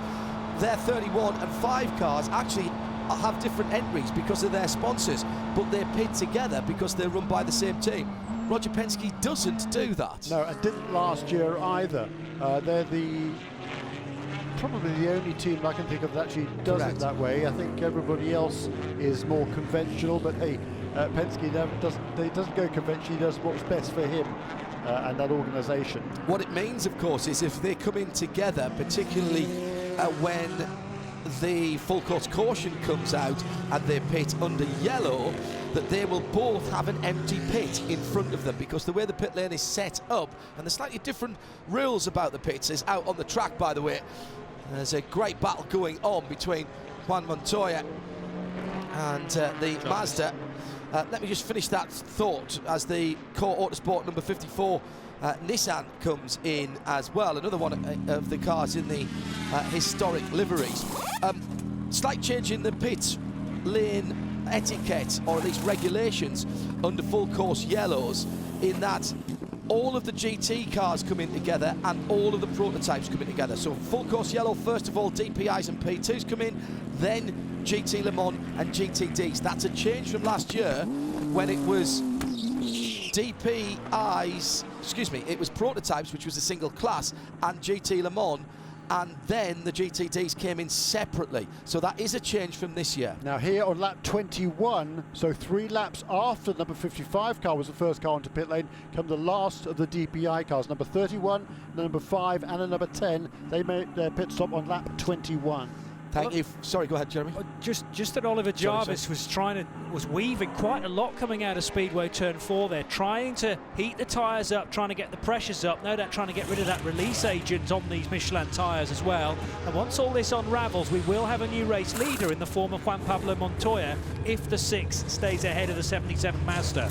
their 31 and 5 cars actually have different entries because of their sponsors, but they're pit together because they're run by the same team. Roger Penske doesn't do that.
No, and didn't last year either. They're probably the only team I can think of that actually does it that way. I think everybody else is more conventional, but hey, Penske doesn't go conventional. He does what's best for him and that organisation.
What it means, of course, is if they come in together, particularly when the full course caution comes out and they pit under yellow, that they will both have an empty pit in front of them, because the way the pit lane is set up, and the slightly different rules about the pits is out on the track, by the way. There's a great battle going on between Juan Montoya and the Mazda. Let me just finish that thought as the Core Autosport number 54 Nissan comes in as well, another one of the cars in the historic liveries. Slight change in the pit lane etiquette, or at least regulations, under full course yellows, in that all of the GT cars come in together and all of the prototypes come in together. So full course yellow, first of all, DPIs and P2s come in, then GT Le Mans and GTDs. That's a change from last year when it was DPIs, excuse me, it was prototypes, which was a single class, and GT Le Mans, and then the GTDs came in separately. So that is a change from this year.
Now here on lap 21, so 3 laps after the number 55 car was the first car onto pit lane, come the last of the DPI cars. Number 31, the number 5 and the number 10, they made their pit stop on lap 21.
Thank you. Sorry, go ahead, Jeremy.
Just that Oliver Jarvis was weaving quite a lot coming out of Speedway turn 4 there, trying to heat the tyres up, trying to get the pressures up, no doubt trying to get rid of that release agent on these Michelin tyres as well. And once all this unravels, we will have a new race leader in the form of Juan Pablo Montoya if the 6 stays ahead of the 77 Mazda.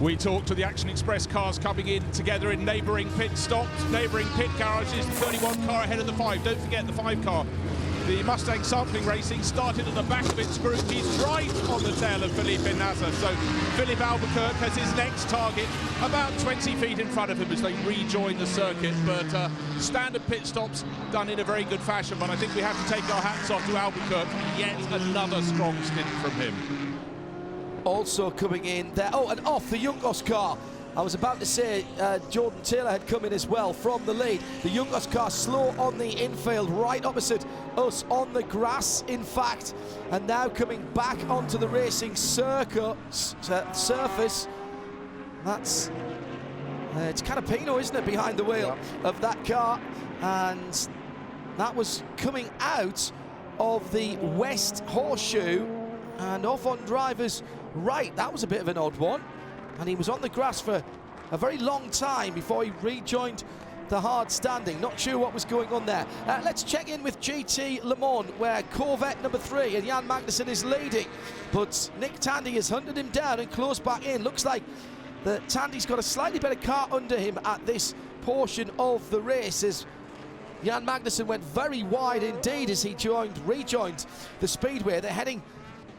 We talked to the Action Express cars coming in together in neighbouring pit stops, neighbouring pit garages. The 31 car ahead of the 5. Don't forget the 5 car. The Mustang Sampling Racing started at the back of its group. He's right on the tail of Felipe Nasr. So Philippe Albuquerque has his next target about 20 feet in front of him as they rejoin the circuit. But standard pit stops done in a very good fashion. But I think we have to take our hats off to Albuquerque. Yet another strong stint from him.
Also coming in there, oh, and off the Juncos car. I was about to say Jordan Taylor had come in as well from the lead. The Juncos car slow on the infield, right opposite us on the grass, in fact. And now coming back onto the racing surface. That's, it's Canapino, isn't it, behind the wheel of that car. And that was coming out of the West Horseshoe and off on driver's right. That was a bit of an odd one. And he was on the grass for a very long time before he rejoined the hard standing. Not sure what was going on there. Let's check in with GT Le Mans, where Corvette number 3 and Jan Magnussen is leading. But Nick Tandy has hunted him down and closed back in. Looks like that Tandy's got a slightly better car under him at this portion of the race, as Jan Magnussen went very wide indeed as he rejoined the Speedway. They're heading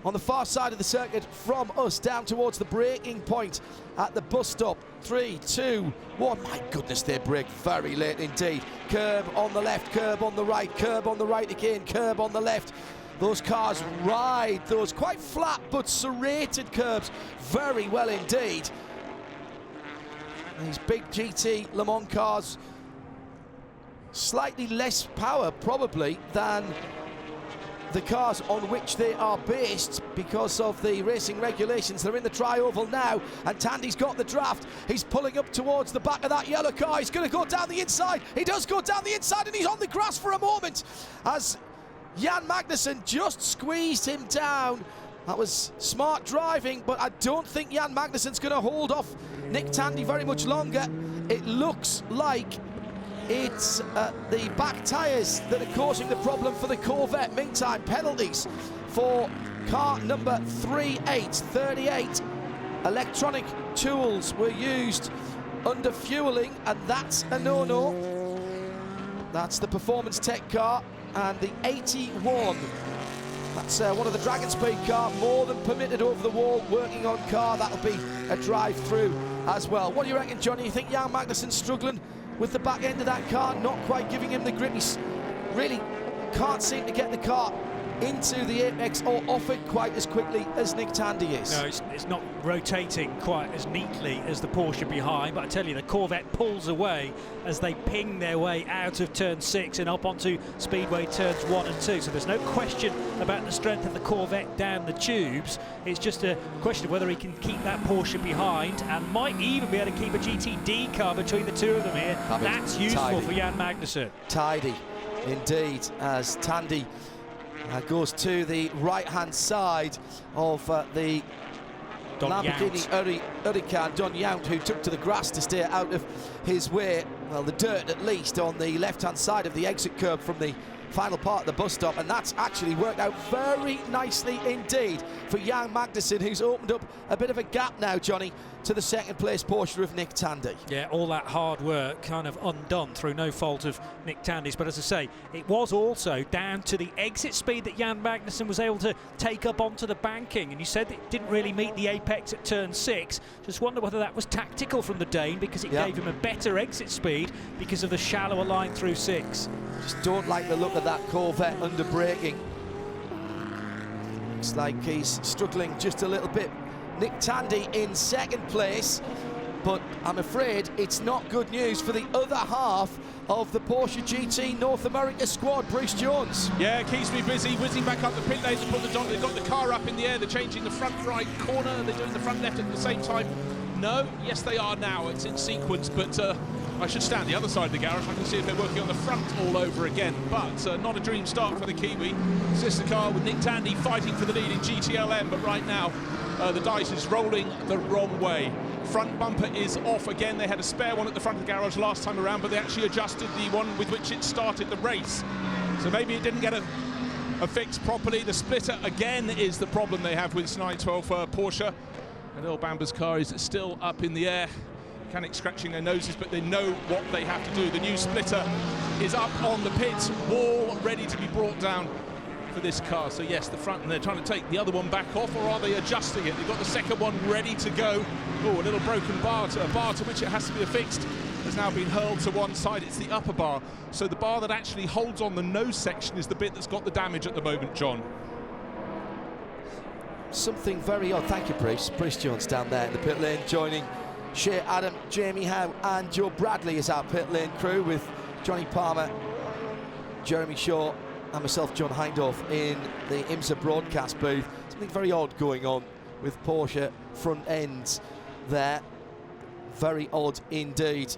on the far side of the circuit from us down towards the braking point at the bus stop. 3, 2, 1. My goodness, they brake very late indeed. Curb on the left, curb on the right, curb on the right again, curb on the left. Those cars ride those quite flat but serrated curbs very well indeed. These big GT Le Mans cars, slightly less power probably than the cars on which they are based because of the racing regulations. They're in the tri-oval now, and Tandy's got the draft. He's pulling up towards the back of that yellow car. He's going to go down the inside. He does go down the inside, and he's on the grass for a moment as Jan Magnussen just squeezed him down. That was smart driving, but I don't think Jan Magnussen's going to hold off Nick Tandy very much longer. It looks like it's the back tyres that are causing the problem for the Corvette. Meantime, penalties for car number 38. Electronic tools were used under fueling, and that's a no-no. That's the Performance Tech car, and the 81. That's one of the Dragon Speed car, more than permitted over the wall, working on car. That'll be a drive-through as well. What do you reckon, Johnny? You think Jan Magnussen's struggling with the back end of that car, not quite giving him the grip? He really can't seem to get the car into the apex or off it quite as quickly as Nick Tandy is.
No, it's not rotating quite as neatly as the Porsche behind, but I tell you, the Corvette pulls away as they ping their way out of turn 6 and up onto Speedway turns 1 and 2. So there's no question about the strength of the Corvette down the tubes. It's just a question of whether he can keep that Porsche behind, and might even be able to keep a GTD car between the two of them here. That's useful for Jan Magnussen.
Tidy indeed, as Tandy goes to the right-hand side of the Lamborghini Huracan. Don Yount, who took to the grass to stay out of his way, well, the dirt at least, on the left-hand side of the exit curb from the final part of the bus stop, and that's actually worked out very nicely indeed for Jan Magnussen, who's opened up a bit of a gap now, Johnny, to the second place Porsche of Nick Tandy.
Yeah, all that hard work kind of undone through no fault of Nick Tandy's, but as I say, it was also down to the exit speed that Jan Magnussen was able to take up onto the banking, and you said it didn't really meet the apex at turn 6. Just wonder whether that was tactical from the Dane, because it gave him a better exit speed because of the shallower line through 6.
Just don't like the look of that Corvette under braking. Looks like he's struggling just a little bit. Nick Tandy in second place, but I'm afraid it's not good news for the other half of the Porsche GT North America squad. Bruce Jones.
Yeah, keeps me busy, whizzing back up the pit lane to put they've got the car up in the air, they're changing the front right corner, and they're doing the front left at the same time. No, yes they are now, it's in sequence, but I should stand the other side of the garage. I can see if they're working on the front all over again, but not a dream start for the Kiwi. Sister car with Nick Tandy fighting for the lead in GTLM, but right now the dice is rolling the wrong way. Front bumper is off again. They had a spare one at the front of the garage last time around, but they actually adjusted the one with which it started the race. So maybe it didn't get a fix properly. The splitter again is the problem they have with 912 Porsche. And Earl Bamber's car is still up in the air. Mechanics scratching their noses, but they know what they have to do. The new splitter is up on the pit wall, ready to be brought down for this car. So yes, the front, and they're trying to take the other one back off, or are they adjusting it? They've got the second one ready to go. Oh, a little broken bar to which it has to be affixed has now been hurled to one side. It's the upper bar. So the bar that actually holds on the nose section is the bit that's got the damage at the moment, John.
Something very odd. Thank you, Bruce. Bruce Jones down there in the pit lane, joining Shea Adam, Jamie Howe and Joe Bradley as our pit lane crew, with Johnny Palmer, Jeremy Shaw and myself, John Hindorf, in the IMSA broadcast booth. Something very odd going on with Porsche front ends there. Very odd indeed.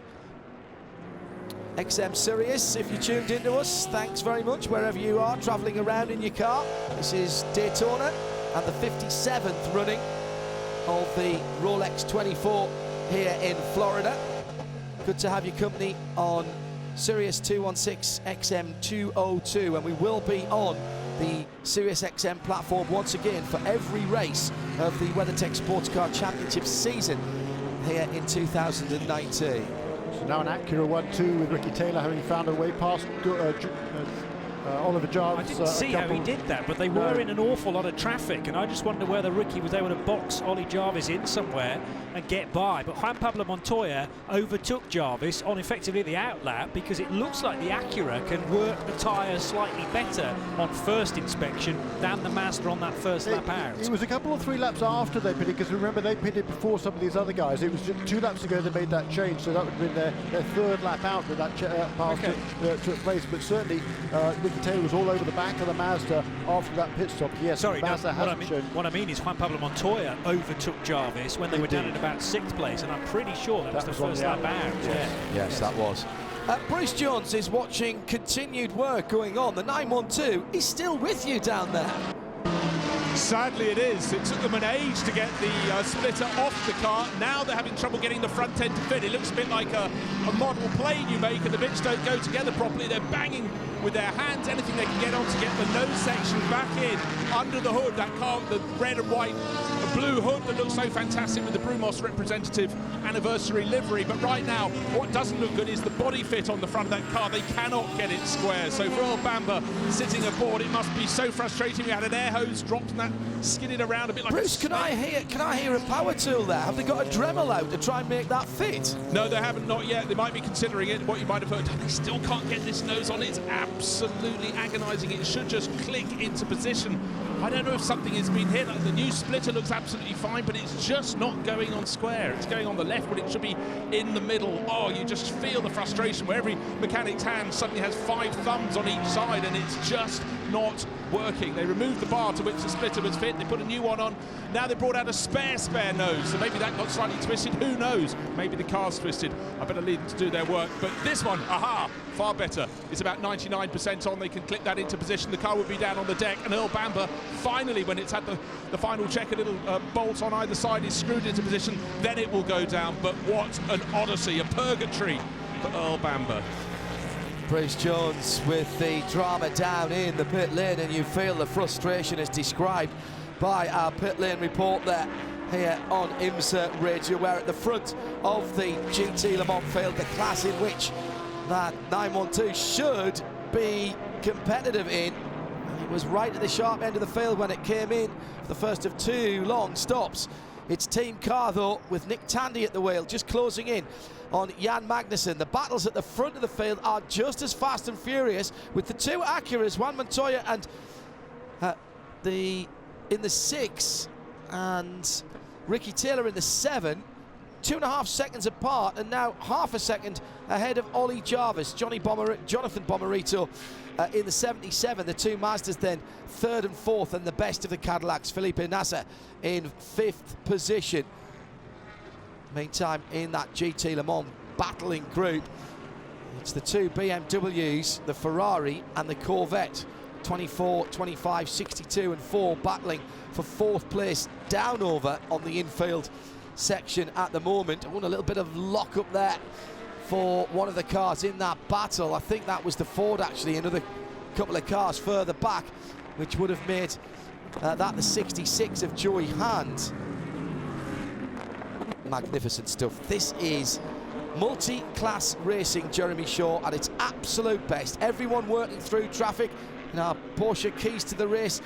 XM Sirius, if you tuned into us, thanks very much wherever you are travelling around in your car. This is Daytona and the 57th running of the Rolex 24 here in Florida. Good to have your company on Sirius 216 XM 202, and we will be on the Sirius XM platform once again for every race of the WeatherTech SportsCar Championship season here in 2019.
So now an Acura 1-2 with Ricky Taylor having found a way past Oliver Jarvis.
I didn't see how he did that, but they were in an awful lot of traffic, and I just wonder whether Ricky was able to box Ollie Jarvis in somewhere and get by. But Juan Pablo Montoya overtook Jarvis on effectively the outlap, because it looks like the Acura can work the tyres slightly better on first inspection than the Mazda on that first lap out.
It was a couple of 3 laps after they pitted, because remember they pitted before some of these other guys. It was just 2 laps ago they made that change, so that would have been their 3rd lap out that pass took place. But certainly Ricky Taylor was all over the back of the Mazda after that pit stop. Yes,
sorry, no,
Mazda
what I mean is Juan Pablo Montoya overtook Jarvis when they were down at about 6th place, and I'm pretty sure that was the first lap out.
Yes, that was. Bruce Jones is watching continued work going on. The 912 is still with you down there.
Sadly it is. It took them an age to get the splitter off the car. Now they're having trouble getting the front end to fit. It looks a bit like a model plane you make and the bits don't go together properly. They're banging with their hands, anything they can get on to get the nose section back in under the hood. That car, the red and white, the blue hood that looks so fantastic with the Brumos representative anniversary livery. But right now, what doesn't look good is the body fit on the front of that car. They cannot get it square. So for Earl Bamber sitting aboard, it must be so frustrating. We had an air hose dropped and that skidded around a bit like
Bruce, can I hear a power tool there? Have they got a Dremel out to try and make that fit?
No, they haven't, not yet. They might be considering it. What you might have heard, they still can't get this nose on. It's absolutely agonising. It should just click into position. I don't know if something has been hit. The new splitter looks absolutely fine, but it's just not going on square. It's going on the left when it should be in the middle. Oh, you just feel the frustration where every mechanic's hand suddenly has 5 thumbs on each side, and it's just not working. They removed the bar to which the splitter was fit. They put a new one on. Now they brought out a spare nose, so maybe that got slightly twisted. Who knows? Maybe the car's twisted. I better leave them to do their work. But this one, aha, far better. It's about 99% on. They can click that into position. The car will be down on the deck, and Earl Bamber finally, when it's had the final check, a little bolt on either side is screwed into position, then it will go down. But what an odyssey, a purgatory for Earl Bamber.
Bruce Jones with the drama down in the pit lane, and you feel the frustration as described by our pit lane report there here on IMSA Radio. We're at the front of the GT Le Mans field, the class in which that 912 should be competitive in. It was right at the sharp end of the field when it came in for the first of 2 long stops. It's team car though, with Nick Tandy at the wheel, just closing in on Jan Magnussen. The battles at the front of the field are just as fast and furious, with the 2 Acuras, Juan Montoya and the in the 6 and Ricky Taylor in the 7. 2.5 seconds apart, and now half a second ahead of Ollie Jarvis. Jonathan Bomarito in the 77. The two Mazdas then 3rd and 4th, and the best of the Cadillacs, Felipe Nasser, in 5th position. Meantime, in that GT Le Mans battling group, it's the two BMWs, the Ferrari and the Corvette. 24, 25, 62 and 4 battling for 4th place down over on the infield section at the moment. I want a little bit of lock up there for one of the cars in that battle. I think that was the Ford, actually, another couple of cars further back, which would have made that the 66 of Joey Hand. Magnificent stuff. This is multi-class racing, Jeremy Shaw, at its absolute best. Everyone working through traffic. In our Porsche keys to the race,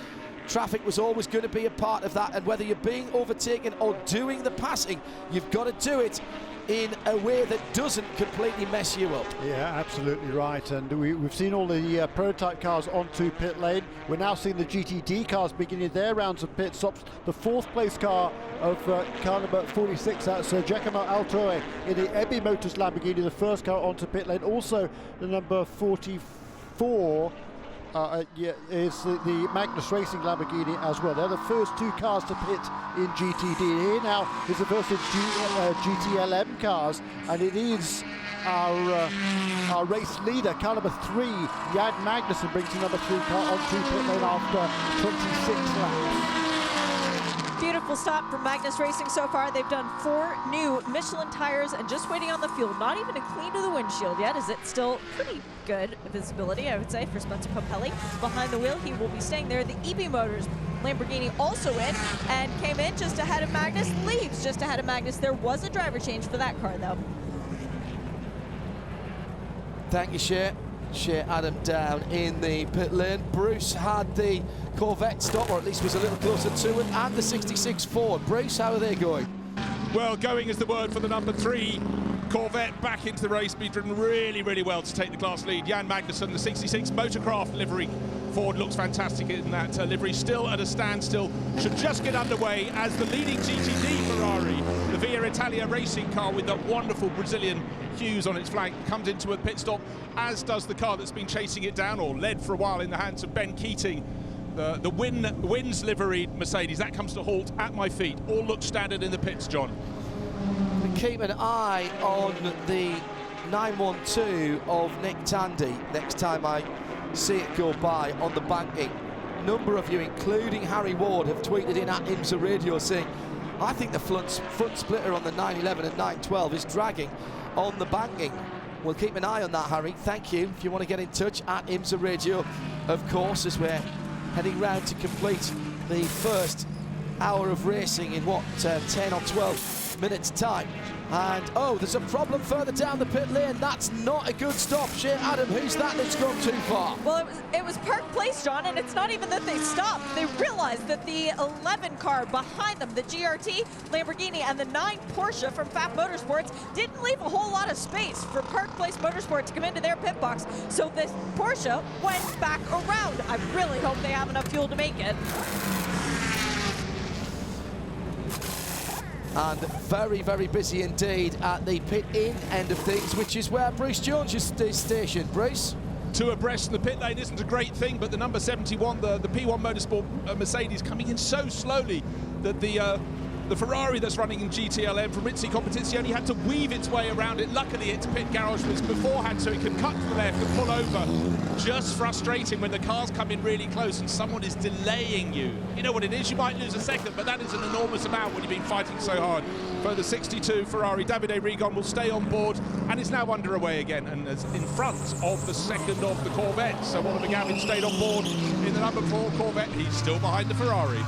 traffic was always going to be a part of that, and whether you're being overtaken or doing the passing, you've got to do it in a way that doesn't completely mess you up. Yeah, absolutely right. And we've seen all the prototype cars onto pit lane. We're now seeing the GTD cars beginning their rounds of pit stops. The 4th place car of car number 46, that's Giacomo Altroe in the Ebby Motors Lamborghini, the first car onto pit lane. Also the number 44 is the Magnus Racing Lamborghini as well. They're the first 2 cars to pit in GTD. Here now is the first of GTLM cars, and it is our race leader, car number 3, Jan Magnussen, brings the number 3 car onto pit lane after 26 laps.
Beautiful stop from Magnus Racing so far. They've done 4 new Michelin tires and just waiting on the fuel. Not even a clean to the windshield yet, as it's still pretty good visibility, I would say, for Spencer Popelli. Behind the wheel, he will be staying there. The EB Motors Lamborghini also in and came in just ahead of Magnus, leaves just ahead of Magnus. There was a driver change for that car, though.
Thank you, Shea. Shea Adam down in the pit lane. Bruce had the Corvette stop, or at least was a little closer to it, and the 66 Ford. Bruce, how are they going?
Well, going is the word for the number 3 Corvette back into the race. Been driven really, really well to take the class lead. Jan Magnussen, the 66 Motorcraft livery. Ford looks fantastic in that livery. Still at a standstill. Should just get underway as the leading GTD Ferrari, the Via Italia racing car with that wonderful Brazilian hues on its flank, comes into a pit stop, as does the car that's been chasing it down, or led for a while, in the hands of Ben Keating. The Wins liveried Mercedes, that comes to halt at my feet. All look standard in the pits, John.
We keep an eye on the 912 of Nick Tandy next time I see it go by on the banking. Number of you, including Harry Ward, have tweeted in at IMSA Radio saying, I think the front splitter on the 911 and 912 is dragging on the banking. We'll keep an eye on that, Harry. Thank you. If you want to get in touch, at IMSA Radio, of course, as we're heading round to complete the first hour of racing in, 10 or 12 minutes time. And, oh, there's a problem further down the pit lane. That's not a good stop. Shea Adam, who's that that's gone too far?
Well, it was Park Place, John, and it's not even that they stopped. They realized that the 11 car behind them, the GRT Lamborghini and the 9 Porsche from FAP Motorsports, didn't leave a whole lot of space for Park Place Motorsport to come into their pit box. So this Porsche went back around. I really hope they have enough fuel to make it.
And very, very busy indeed at the pit-in end of things, which is where Bruce Jones is stationed. Bruce?
2 abreast in the pit lane isn't a great thing, but the number 71, the P1 Motorsport Mercedes, coming in so slowly that the Ferrari that's running in GTLM from Rizzi Competizione only had to weave its way around it. Luckily, its pit garage was beforehand, so it could cut to the left and pull over. Just frustrating when the cars come in really close and someone is delaying you. You know what it is, you might lose a second, but that is an enormous amount when you've been fighting so hard. For the 62 Ferrari, Davide Rigon will stay on board and is now underway again, and is in front of the second of the Corvette. So Oliver Gavin stayed on board in the number 4 Corvette. He's still behind the Ferrari.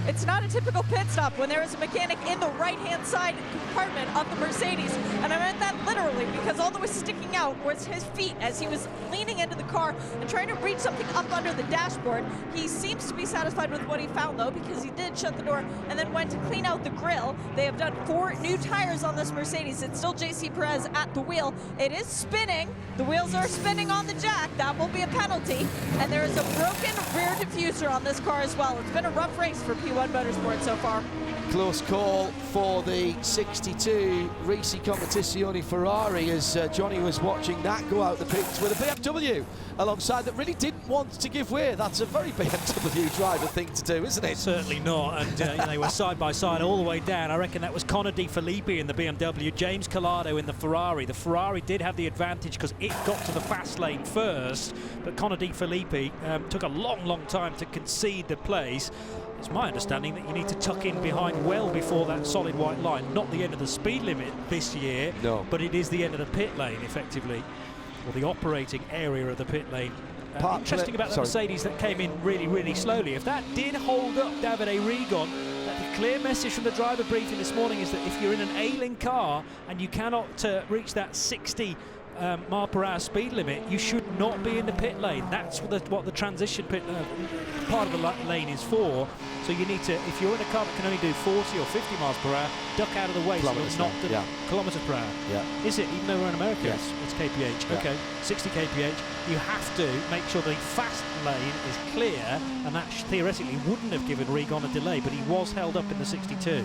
It's not a typical pit stop when there is a mechanic in the right-hand side compartment of the Mercedes. And I meant that literally, because all that was sticking out was his feet as he was leaning into the car and trying to reach something up under the dashboard. He seems to be satisfied with what he found, though, because he did shut the door and then went to clean out the grill. They have done 4 new tires on this Mercedes. It's still JC Perez at the wheel. It is spinning. The wheels are spinning on the jack. That will be a penalty. And there is a broken rear diffuser on this car as well. It's been a rough race for P1 Motorsport so far.
Close call for the 62 Risi Competizione Ferrari as Johnny was watching that go out the pits with a BMW alongside that really didn't want to give way. That's a very BMW driver thing to do, isn't it?
Certainly not, and they were side by side all the way down. I reckon that was Connor De Filippi in the BMW, James Collado in the Ferrari. The Ferrari did have the advantage because it got to the fast lane first, but Connor De Filippi took a long time to concede the place. It's my understanding that you need to tuck in behind well before that solid white line. Not the end of the speed limit this year,
no,
but it is the end of the pit lane, effectively, or the operating area of the pit lane. Interesting about the Mercedes that came in really slowly. If that did hold up Davide Rigon, the clear message from the driver briefing this morning is that if you're in an ailing car and you cannot reach that 60 mile per hour speed limit, you should not be in the pit lane. That's what the transition pit part of the lane is for. So you need to, if you're in a car that can only do 40 or 50 miles per hour, duck out of the way.
Kilometers,
so not kilometers per hour.
Yeah.
Is it? Even though we're in America,
yes,
it's kph.
Yeah.
Okay, 60 kph. You have to make sure the fast lane is clear, and that theoretically wouldn't have given Rigon a delay, but he was held up in the 62.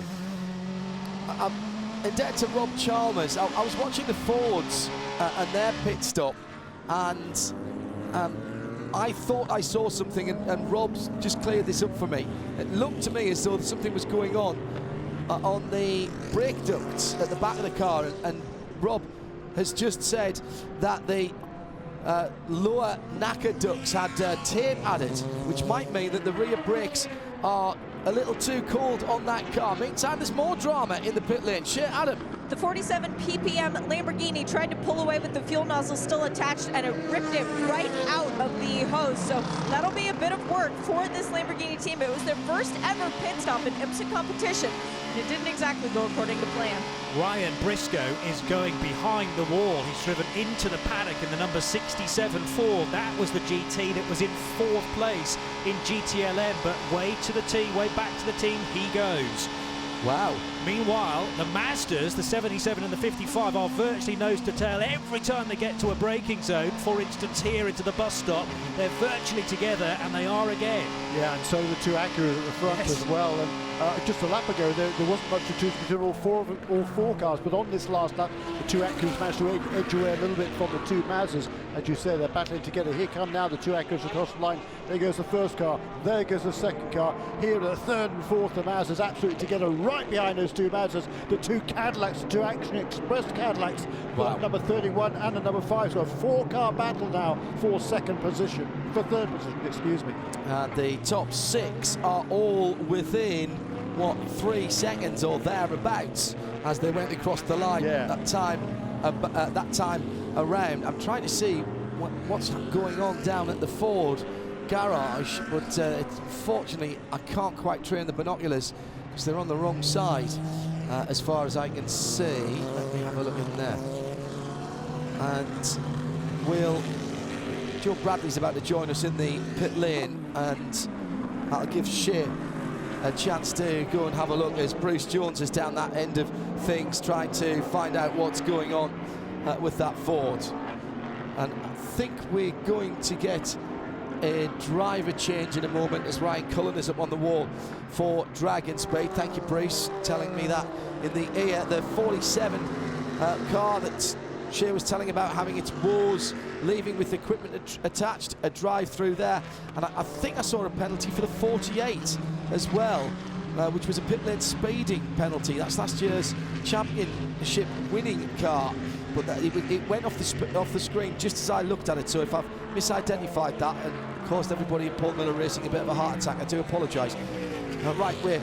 Indebted to Rob Chalmers. I was watching the Fords and their pit stop, and I thought I saw something, and Rob's just cleared this up for me. It looked to me as though something was going on the brake ducts at the back of the car, and Rob has just said that the lower knacker ducts had tape added, which might mean that the rear brakes are a little too cold on that car. Meantime, there's more drama in the pit lane. Adam.
The 47 ppm Lamborghini tried to pull away with the fuel nozzle still attached, and it ripped it right out of the hose. So that'll be a bit of work for this Lamborghini team. It was their first ever pit stop in IMSA competition, and it didn't exactly go according to plan.
Ryan Briscoe is going behind the wall. He's driven into the paddock in the number 67 Ford. That was the GT that was in 4th place in GTLM, but way back to the team he goes.
Wow.
Meanwhile, the Mazdas, the 77 and the 55, are virtually nose to tail every time they get to a braking zone. For instance, here into the bus stop, they're virtually together, and they are again.
Yeah, and so the 2 Acuras at the front as well. And just a lap ago, there wasn't much to choose between all four cars, but on this last lap, the 2 Acuras managed to edge away a little bit from the 2 Mazdas. As you say, they're battling together. Here come now the 2 Acuras across the line. There goes the first car. There goes the second car. Here the 3rd and 4th, the Mazdas absolutely together right behind those 2 Mazdas. The 2 Cadillacs, the 2 Action Express Cadillacs,
wow,
number 31 and the number 5. So a 4-car battle now for 2nd position, for 3rd position, excuse me.
The top 6 are all within 3 seconds or thereabouts as they went across the line.
Yeah.
that time around. I'm trying to see what's going on down at the Ford garage, but fortunately I can't quite train the binoculars because they're on the wrong side as far as I can see. Let me have a look in there. And Joe Bradley's about to join us in the pit lane, and that'll give Shea a chance to go and have a look as Bruce Jones is down that end of things trying to find out what's going on with that Ford. And I think we're going to get a driver change in a moment as Ryan Cullen is up on the wall for Dragon Speed. Thank you, Bruce, telling me that in the ear. The 47 car that Shea was telling about having its woes, leaving with equipment attached, a drive-through there. And I think I saw a penalty for the 48 as well, which was a pit lane speeding penalty. That's last year's championship winning car, but it went off the screen just as I looked at it. So if I've misidentified that and caused everybody in Paul Miller Racing a bit of a heart attack, I do apologise. Right, we're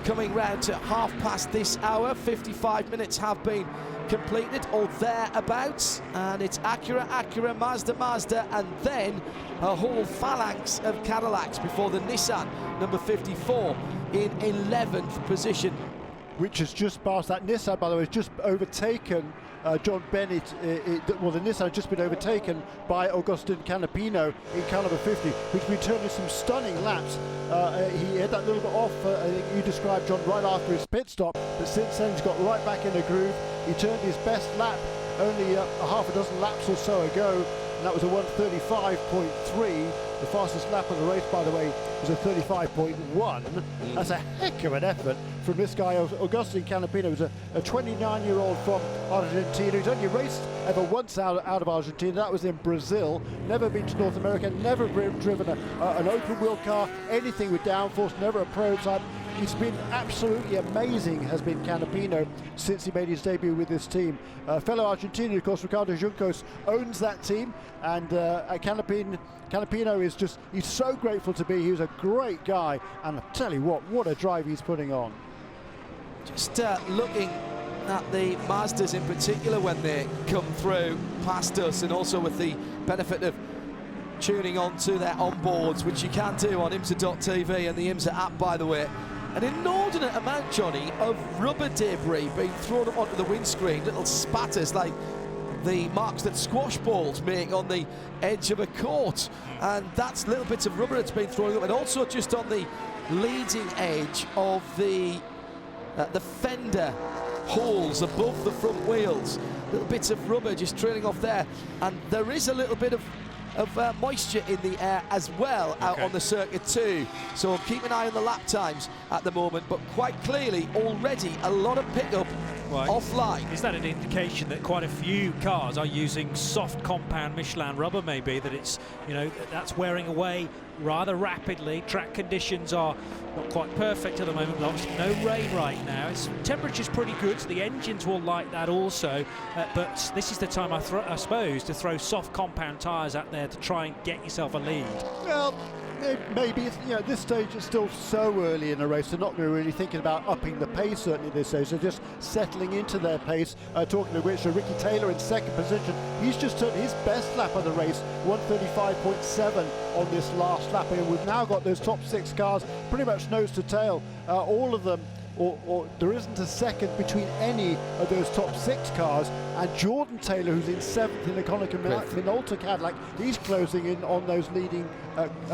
coming round to 1/2 this hour. 55 minutes have been completed or thereabouts, and it's Acura, Mazda, and then a whole phalanx of Cadillacs before the Nissan number 54 in 11th position.
Which has just passed that Nissan, by the way, has just overtaken John Bennett. Well, the Nissan has just been overtaken by Agustin Canapino in car number 50, who's been turning some stunning laps. He had that little bit off, I think you described, John, right after his pit stop, but since then he's got right back in the groove. He turned his best lap only a half a dozen laps or so ago, and that was a 1:35.3. The fastest lap of the race, by the way, was a 35.1. That's a heck of an effort from this guy, Agustin Canapino, who's a 29-year-old from Argentina. He's only raced ever once out of Argentina. That was in Brazil. Never been to North America, never driven an open-wheel car, anything with downforce, never a prototype. He's been absolutely amazing, has been Canapino, since he made his debut with this team. Fellow Argentinian, of course, Ricardo Juncos owns that team, and Canapino is just, he's so grateful to be. He was a great guy, and I'll tell you what a drive he's putting on.
Just looking at the Mazdas in particular when they come through past us, and also with the benefit of tuning on to their onboards, which you can do on IMSA.tv and the IMSA app, by the way. An inordinate amount, Johnny, of rubber debris being thrown up onto the windscreen, little spatters like the marks that squash balls make on the edge of a court, and that's little bits of rubber that's been thrown up, and also just on the leading edge of the fender holes above the front wheels, little bits of rubber just trailing off there, and there is a little bit of moisture in the air as well out on the circuit too, so keep an eye on the lap times at the moment, but quite clearly already a lot of pickup offline.
Is that an indication that quite a few cars are using soft compound Michelin rubber, maybe, that it's, you know, that's wearing away rather rapidly? Track conditions are not quite perfect at the moment, but obviously no rain right now. Temperature's pretty good, so the engines will like that also, but this is the time, I suppose, to throw soft compound tyres out there to try and get yourself a lead. Well,
maybe, you know, at this stage it's still so early in the race, they're not really thinking about upping the pace certainly this stage, they're just settling into their pace. Talking of which, Ricky Taylor in second position, he's just turned his best lap of the race, 1:35.7 on this last lap, and we've now got those top 6 cars pretty much nose to tail, all of them, or there isn't a second between any of those top 6 cars, and Jordan Taylor, who's in 7th in the Konica Minolta Cadillac, he's closing in on those leading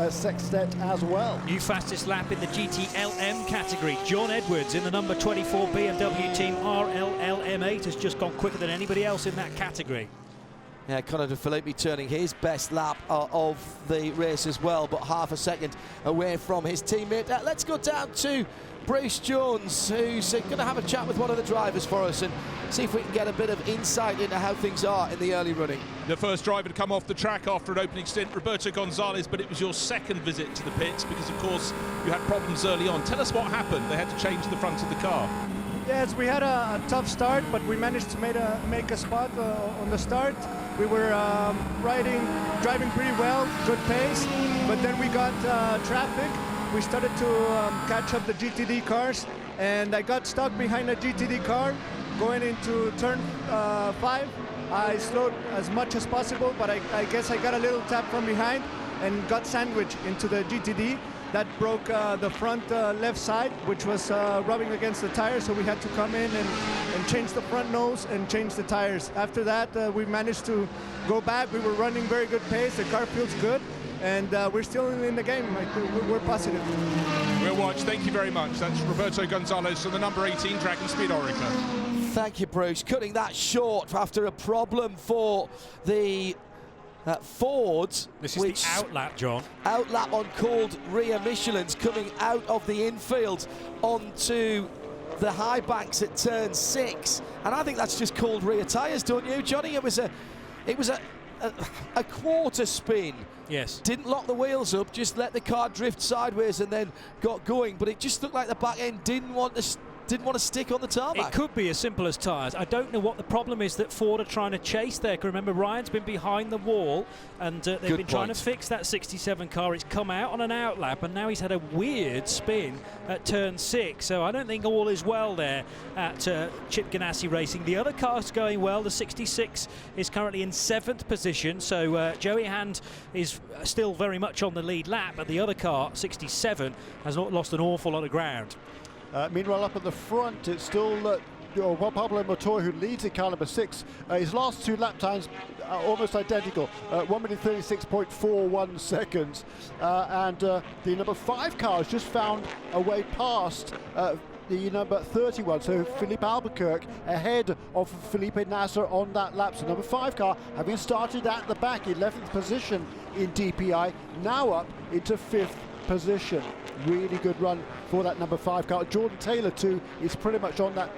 sextet as well.
New fastest lap in the GTLM category, John Edwards in the number 24 BMW team RLLM8 has just gone quicker than anybody else in that category.
Yeah, Conor De Filippi turning his best lap of the race as well, but half a second away from his teammate. Let's go down to Bruce Jones, who's going to have a chat with one of the drivers for us and see if we can get a bit of insight into how things are in the early running.
The first driver to come off the track after an opening stint, Roberto Gonzalez, but it was your second visit to the pits because, of course, you had problems early on. Tell us what happened. They had to change the front of the car.
Yes, we had a tough start, but we managed to make a spot on the start. We were driving pretty well, good pace, but then we got traffic. We started to catch up the GTD cars, and I got stuck behind a GTD car going into turn 5. I slowed as much as possible, but I guess I got a little tap from behind and got sandwiched into the GTD. That broke the front left side, which was rubbing against the tires, so we had to come in and change the front nose and change the tires. After that, we managed to go back. We were running very good pace. The car feels good, and we're still in the game. We're positive.
We'll watch. Thank you very much. That's Roberto Gonzalez from the number 18 Dragon Speed Orica.
Thank you, Bruce. Cutting that short after a problem for the Ford.
This is the outlap, John.
Outlap on cold rear Michelins coming out of the infield onto the high banks at turn 6, and I think that's just cold rear tyres, don't you, Johnny? It was a quarter spin.
Yes. Didn't
lock the wheels up, just let the car drift sideways and then got going, but it just looked like the back end didn't want to didn't want to stick on the tarmac.
It could be as simple as tyres. I don't know what the problem is that Ford are trying to chase there. Because remember, Ryan's been behind the wall, and they've been trying to fix that 67 car. It's come out on an outlap, and now he's had a weird spin at turn 6. So I don't think all is well there at Chip Ganassi Racing. The other car's going well. The 66 is currently in 7th position. So Joey Hand is still very much on the lead lap, but the other car, 67, has not lost an awful lot of ground.
Meanwhile, up at the front, it's still Juan Pablo Montoya who leads in car number 6. His last 2 lap times are almost identical, 1 minute 36.41 seconds. And the number 5 car has just found a way past the number 31, so Philippe Albuquerque ahead of Felipe Nasser on that lap. So number 5 car, having started at the back, 11th position in DPI, now up into 5th position. Really good run for that number 5 car. Jordan Taylor too is pretty much on that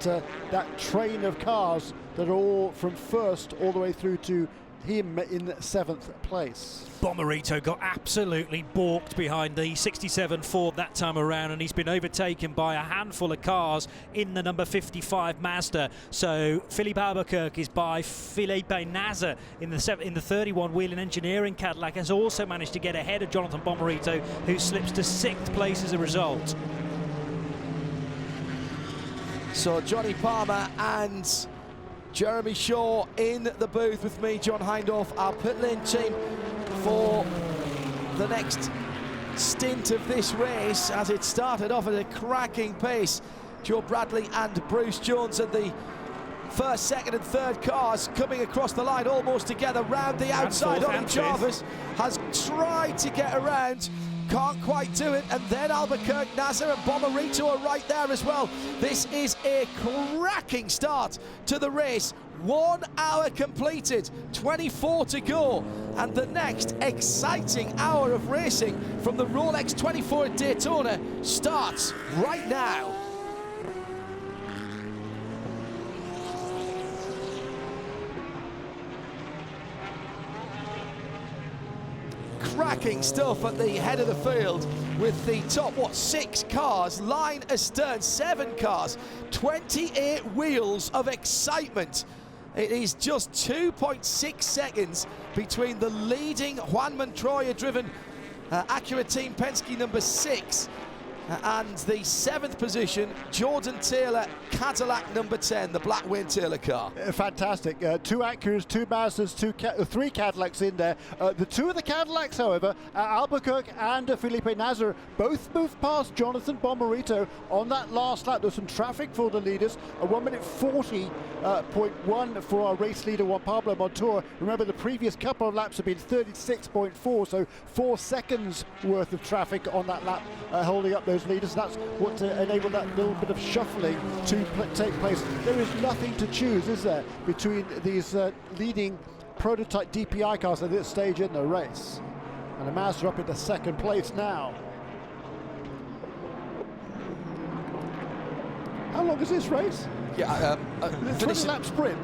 that train of cars that are all from 1st all the way through to him in 7th place.
Bomarito got absolutely balked behind the 67 Ford that time around, and he's been overtaken by a handful of cars in the number 55 Mazda. So Philippe Albuquerque is by Felipe Nasser in the 31 Whelen Engineering Cadillac, has also managed to get ahead of Jonathan Bomarito, who slips to 6th place as a result.
So Johnny Palmer and Jeremy Shaw in the booth with me, John Hindhaugh, our pit lane team for the next stint of this race, as it started off at a cracking pace. Joe Bradley and Bruce Jones at the 1st, 2nd and 3rd cars coming across the line almost together round the outside. Ollie Jarvis has tried to get around, can't quite do it, and then Albuquerque, Nasser and Bomarito are right there as well. This is a cracking start to the race. 1 hour completed, 24 to go, and the next exciting hour of racing from the Rolex 24 at Daytona starts right now. Cracking stuff at the head of the field with the top, 6 cars, line astern, 7 cars, 28 wheels of excitement. It is just 2.6 seconds between the leading Juan Montoya-driven Acura Team Penske number 6 and the 7th position, Jordan Taylor, Cadillac number 10, the black Wayne Taylor car.
Fantastic. 2 Acuras, 2 Mazdas, 3 Cadillacs in there. The 2 of the Cadillacs, however, Albuquerque and Felipe Nasser, both moved past Jonathan Bomarito on that last lap. There's some traffic for the leaders. 1 minute 40.1 for our race leader, Juan Pablo Montoya. Remember, the previous couple of laps have been 36.4, so 4 seconds worth of traffic on that lap, holding up those leaders. That's what enabled that little bit of shuffling to take place. There is nothing to choose, is there, between these leading prototype DPI cars at this stage in the race. And the Mazda up into 2nd place now. How long is this race?
Yeah,
20-lap sprint.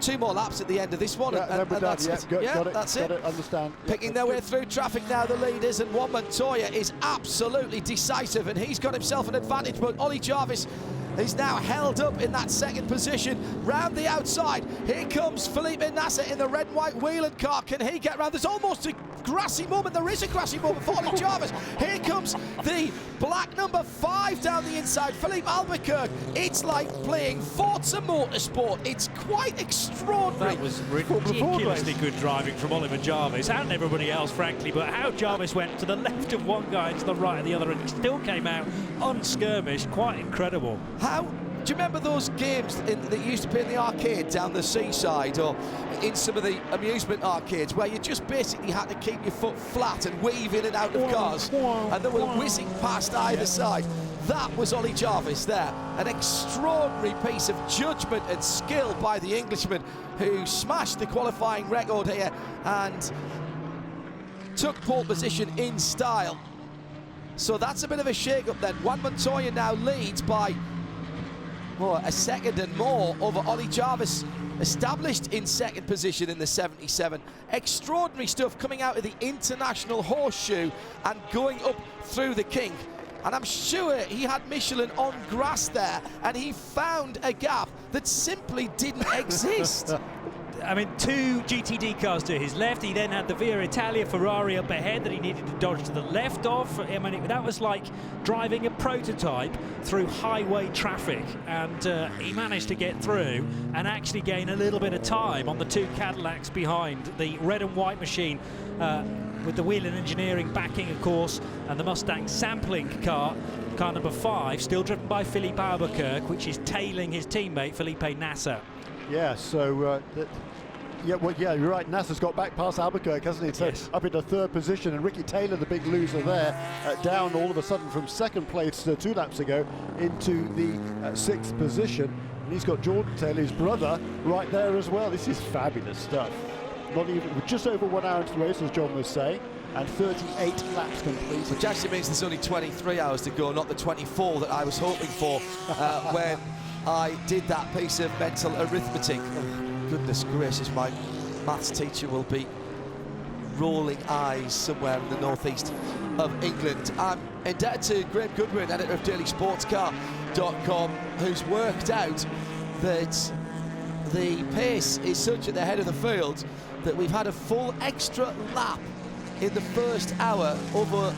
2 more laps at the end of this one, and that's it. That's it.
Understand.
Picking their way through traffic now, the leaders, and Juan Montoya is absolutely decisive, and he's got himself an advantage, but Ollie Jarvis is now held up in that 2nd position. Round the outside, here comes Felipe Nasser in the red and white Whelen car. Can he get round? There's almost a grassy moment. There is a grassy moment for Ollie Jarvis. Here comes the black number 5 down the inside, Philippe Albuquerque. It's like playing Forza Motorsport. It's quite extraordinary.
That was ridiculously good driving from Oliver Jarvis and everybody else, frankly, but how Jarvis went to the left of one guy and to the right of the other, and he still came out unskirmished. Quite incredible.
How do you remember those games that used to play in the arcade down the seaside or in some of the amusement arcades where you just basically had to keep your foot flat and weave in and out of cars and they were whizzing past either side? That was Ollie Jarvis there. An extraordinary piece of judgment and skill by the Englishman, who smashed the qualifying record here and took pole position in style. So that's a bit of a shake-up then. Juan Montoya now leads by a second and more over Ollie Jarvis, established in 2nd position in the 77. Extraordinary stuff coming out of the International Horseshoe and going up through the kink. And I'm sure he had Michelin on grass there, and he found a gap that simply didn't exist.
I mean, 2 GTD cars to his left. He then had the Via Italia Ferrari up ahead that he needed to dodge to the left of. I mean, that was like driving a prototype through highway traffic. And he managed to get through and actually gain a little bit of time on the 2 Cadillacs behind. The red and white machine with the Wheel and Engineering backing, of course, and the Mustang sampling car number 5, still driven by Philippe Albuquerque, which is tailing his teammate Felipe Nasser.
Yeah, so you're right. Nasser's got back past Albuquerque, hasn't he? So
yes.
Up into 3rd position, and Ricky Taylor, the big loser there, down all of a sudden from 2nd place 2 laps ago into the 6th position. And he's got Jordan Taylor, his brother, right there as well. This is fabulous stuff. Not even just over 1 hour into the race, as John was saying, and 38 laps complete.
Which actually means there's only 23 hours to go, not the 24 that I was hoping for when I did that piece of mental arithmetic. Oh, goodness gracious, my maths teacher will be rolling eyes somewhere in the northeast of England. I'm indebted to Graham Goodwin, editor of DailySportsCar.com, who's worked out that the pace is such at the head of the field that we've had a full extra lap in the first hour over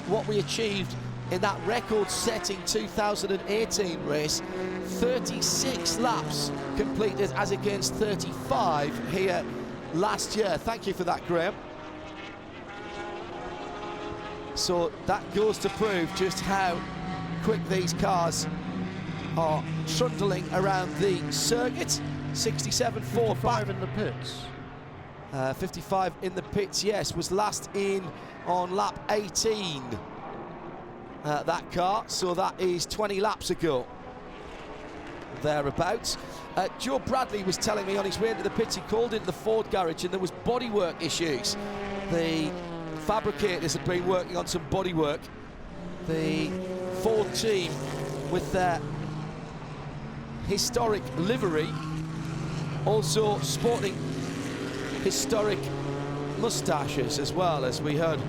what we achieved in that record-setting 2018 race. 36 laps completed as against 35 here last year. Thank you for that, Graham. So that goes to prove just how quick these cars are trundling around the circuit. 67.4 back
in the pits.
55 in the pits, yes, was last in on lap 18, that car, so that is 20 laps ago, thereabouts. Joe Bradley was telling me on his way into the pits, he called into the Ford garage and there was bodywork issues. The fabricators had been working on some bodywork. The Ford team, with their historic livery, also sporting historic moustaches as well, as we heard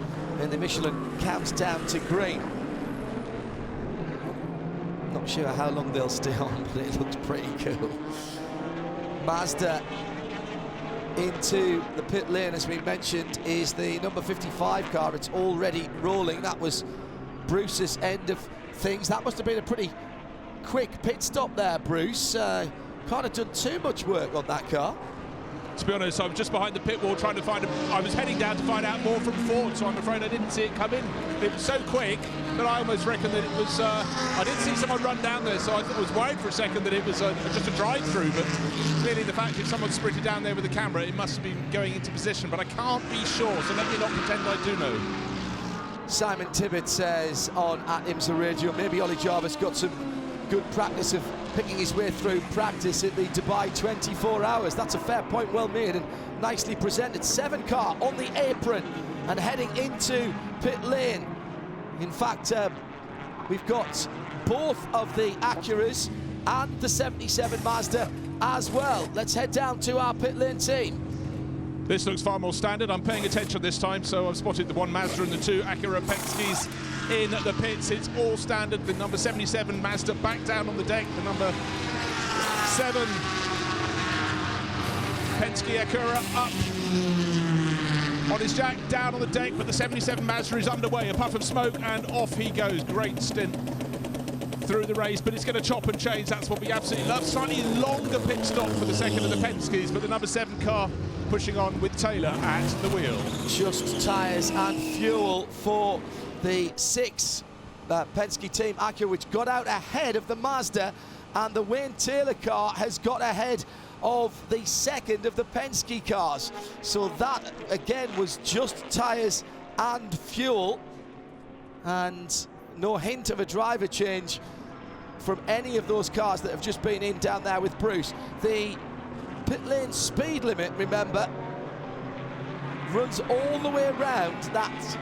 in the Michelin countdown to green. Not sure how long they'll stay on, but it looks pretty cool. Mazda into the pit lane, as we mentioned, is the number 55 car. It's already rolling. That was Bruce's end of things. That must have been a pretty quick pit stop there, Bruce. Can't have done too much work on that car.
To be honest, I was just behind the pit wall trying to find I was heading down to find out more from Ford, so I'm afraid I didn't see it come in. It was so quick that I almost reckon that it was, I didn't see someone run down there, so I was worried for a second that it was just a drive-through, but clearly the fact if someone sprinted down there with the camera, it must have been going into position, but I can't be sure, so let me not pretend I do know.
Simon Tibbett says on At IMSA Radio, maybe Ollie Jarvis got some good practice of picking his way through practice at the Dubai 24 hours. That's a fair point, well made and nicely presented. 7 car on the apron and heading into pit lane. In fact, we've got both of the Acuras and the 77 Mazda as well. Let's head down to our pit lane team.
This looks far more standard. I'm paying attention this time, so I've spotted the 1 Mazda and the 2 Acura Penskes in the pits. It's all standard. The number 77 Mazda back down on the deck. The number 7 Penske Acura up on his jack, down on the deck, but the 77 Mazda is underway. A puff of smoke and off he goes. Great stint through the race, but it's going to chop and change. That's what we absolutely love. Slightly longer pit stop for the second of the Penskes, but the number 7 car pushing on with Taylor at the wheel.
Just tyres and fuel for the 6 Penske team Acura, which got out ahead of the Mazda, and the Wayne Taylor car has got ahead of the 2nd of the Penske cars. So that again was just tyres and fuel, and no hint of a driver change from any of those cars that have just been in down there with Bruce. The pit lane speed limit, remember, runs all the way around that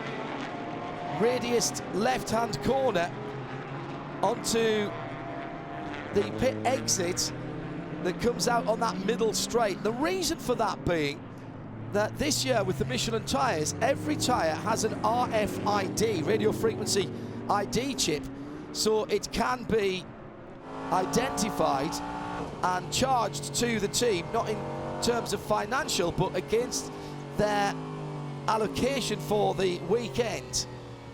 radiused left-hand corner onto the pit exit that comes out on that middle straight. The reason for that being that this year with the Michelin tyres, every tyre has an RFID, radio frequency ID chip, so it can be identified and charged to the team, not in terms of financial, but against their allocation for the weekend.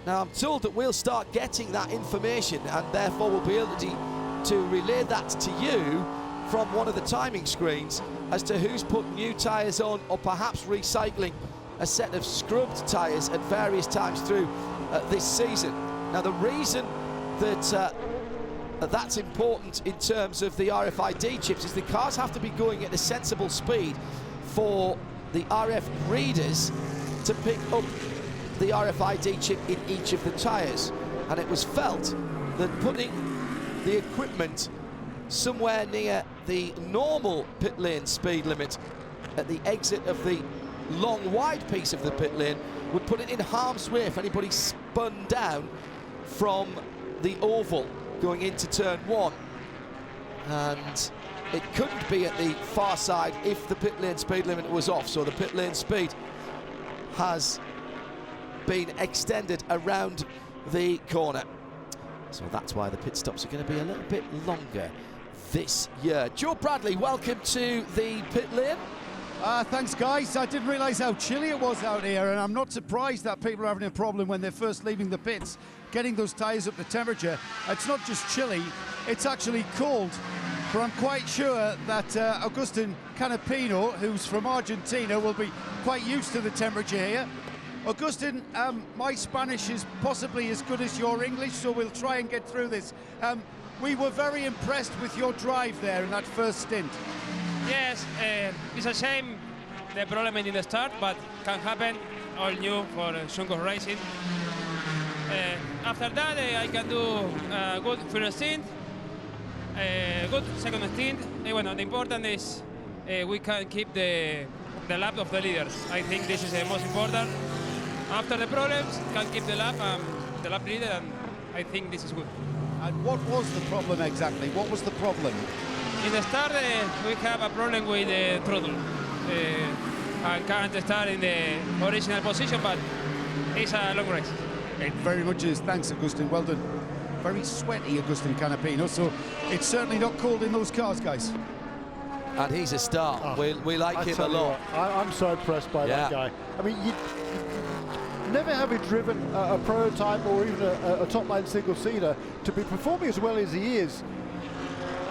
Now, I'm told that we'll start getting that information, and therefore we'll be able to relay that to you from one of the timing screens as to who's put new tyres on, or perhaps recycling a set of scrubbed tyres at various times through this season. Now, the reason that that's important in terms of the RFID chips is the cars have to be going at a sensible speed for the RF readers to pick up the RFID chip in each of the tyres, and it was felt that putting the equipment somewhere near the normal pit lane speed limit at the exit of the long wide piece of the pit lane would put it in harm's way if anybody spun down from the oval going into turn 1, and it couldn't be at the far side if the pit lane speed limit was off. So the pit lane speed has been extended around the corner, so that's why the pit stops are going to be a little bit longer this year. Joe Bradley, welcome to the pit lane.
Thanks, guys. I didn't realise how chilly it was out here, and I'm not surprised that people are having a problem when they're first leaving the pits, getting those tyres up to temperature. It's not just chilly, it's actually cold. But I'm quite sure that Agustin Canapino, who's from Argentina, will be quite used to the temperature here. Agustin, my Spanish is possibly as good as your English, so we'll try and get through this. We were very impressed with your drive there in that first stint.
Yes, it's a shame the problem in the start, but can happen, all new for Shunko Racing. After that, I can do good first stint, good second stint. Bueno, the important is we can keep the lap of the leaders. I think this is the most important. After the problems, can keep the lap leader, and I think this is good.
And what was the problem exactly? What was the problem?
In the start, we have a problem with the throttle. I can't start in the original position, but it's a long race.
It very much is. Thanks, Agustin. Well done. Very sweaty, Agustin Canapino, so it's certainly not cold in those cars, guys.
And he's a star.
Oh,
we like him a lot.
I'm so impressed by that guy. I mean, never having driven a prototype or even a top-line single-seater to be performing as well as he is,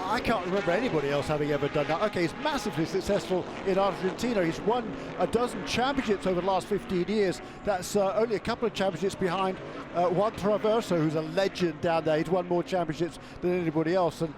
I can't remember anybody else having ever done that. Okay, he's massively successful in Argentina. He's won a dozen championships over the last 15 years. That's only a couple of championships behind Juan Traverso, who's a legend down there. He's won more championships than anybody else. And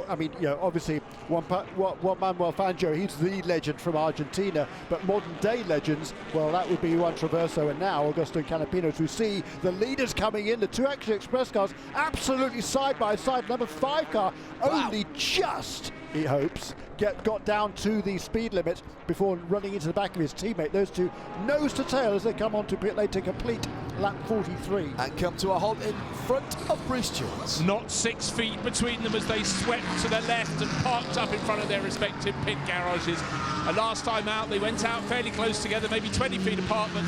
I mean, you know, obviously Juan Manuel Fangio, he's the legend from Argentina. But modern day legends, well, that would be Juan Traverso and now Agustin Canapino. As we see the leaders coming in, the two Action Express cars absolutely side by side. Number 5 car only just, he hopes, got down to the speed limit before running into the back of his teammate. Those two nose to tail as they come onto pit lane to complete lap 43.
And come to a halt in front of Bruce Jones.
Not 6 feet between them as they swept to the left and parked up in front of their respective pit garages. And last time out, they went out fairly close together, maybe 20 feet apart, but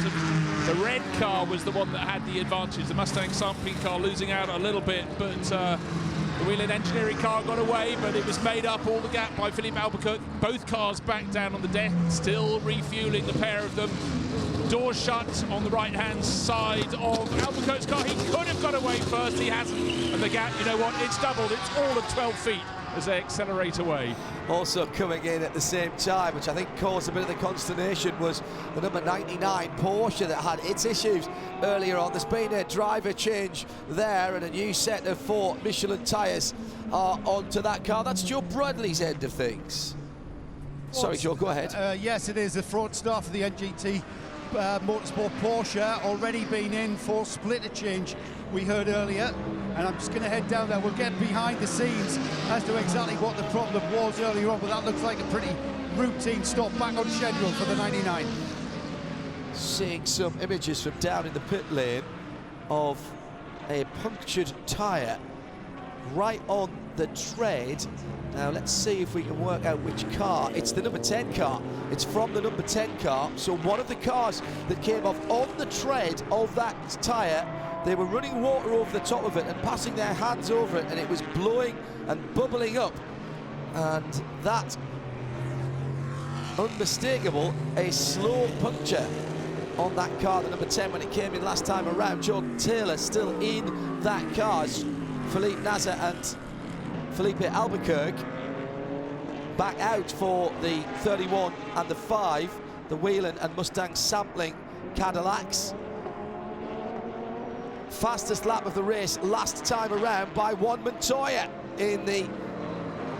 the red car was the one that had the advantage. The Mustang Sampling car losing out a little bit, but the Wheel-In Engineering car got away, but it was made up all the gap by Philippe Albuquerque. Both cars back down on the deck, still refueling the pair of them. Doors shut on the right-hand side of Albuquerque's car. He could have got away first, he hasn't. And the gap, you know what, it's doubled. It's all of 12 feet as they accelerate away.
Also coming in at the same time, which I think caused a bit of the consternation, was the number 99 Porsche that had its issues earlier on. There's been a driver change there, and a new set of 4 Michelin tyres are onto that car. That's Joe Bradley's end of things. Sorry, Joe, go ahead.
Yes, it is. The front start for the NGT Motorsport Porsche already been in for splitter change, we heard earlier. And I'm just going to head down there. We'll get behind the scenes as to exactly what the problem was earlier on, but that looks like a pretty routine stop back on schedule for the 99.
Seeing some images from down in the pit lane of a punctured tyre right on the tread. Now let's see if we can work out which car. It's the number 10 car. It's from the number 10 car. So one of the cars that came off on the tread of that tyre They were running water over the top of it and passing their hands over it, and it was blowing and bubbling up. And that, unmistakable, a slow puncture on that car, the number 10, when it came in last time around. Jordan Taylor still in that car. Philippe Nasser and Felipe Albuquerque back out for the 31 and the 5, the Whelen and Mustang sampling Cadillacs. Fastest lap of the race last time around by Juan Montoya in the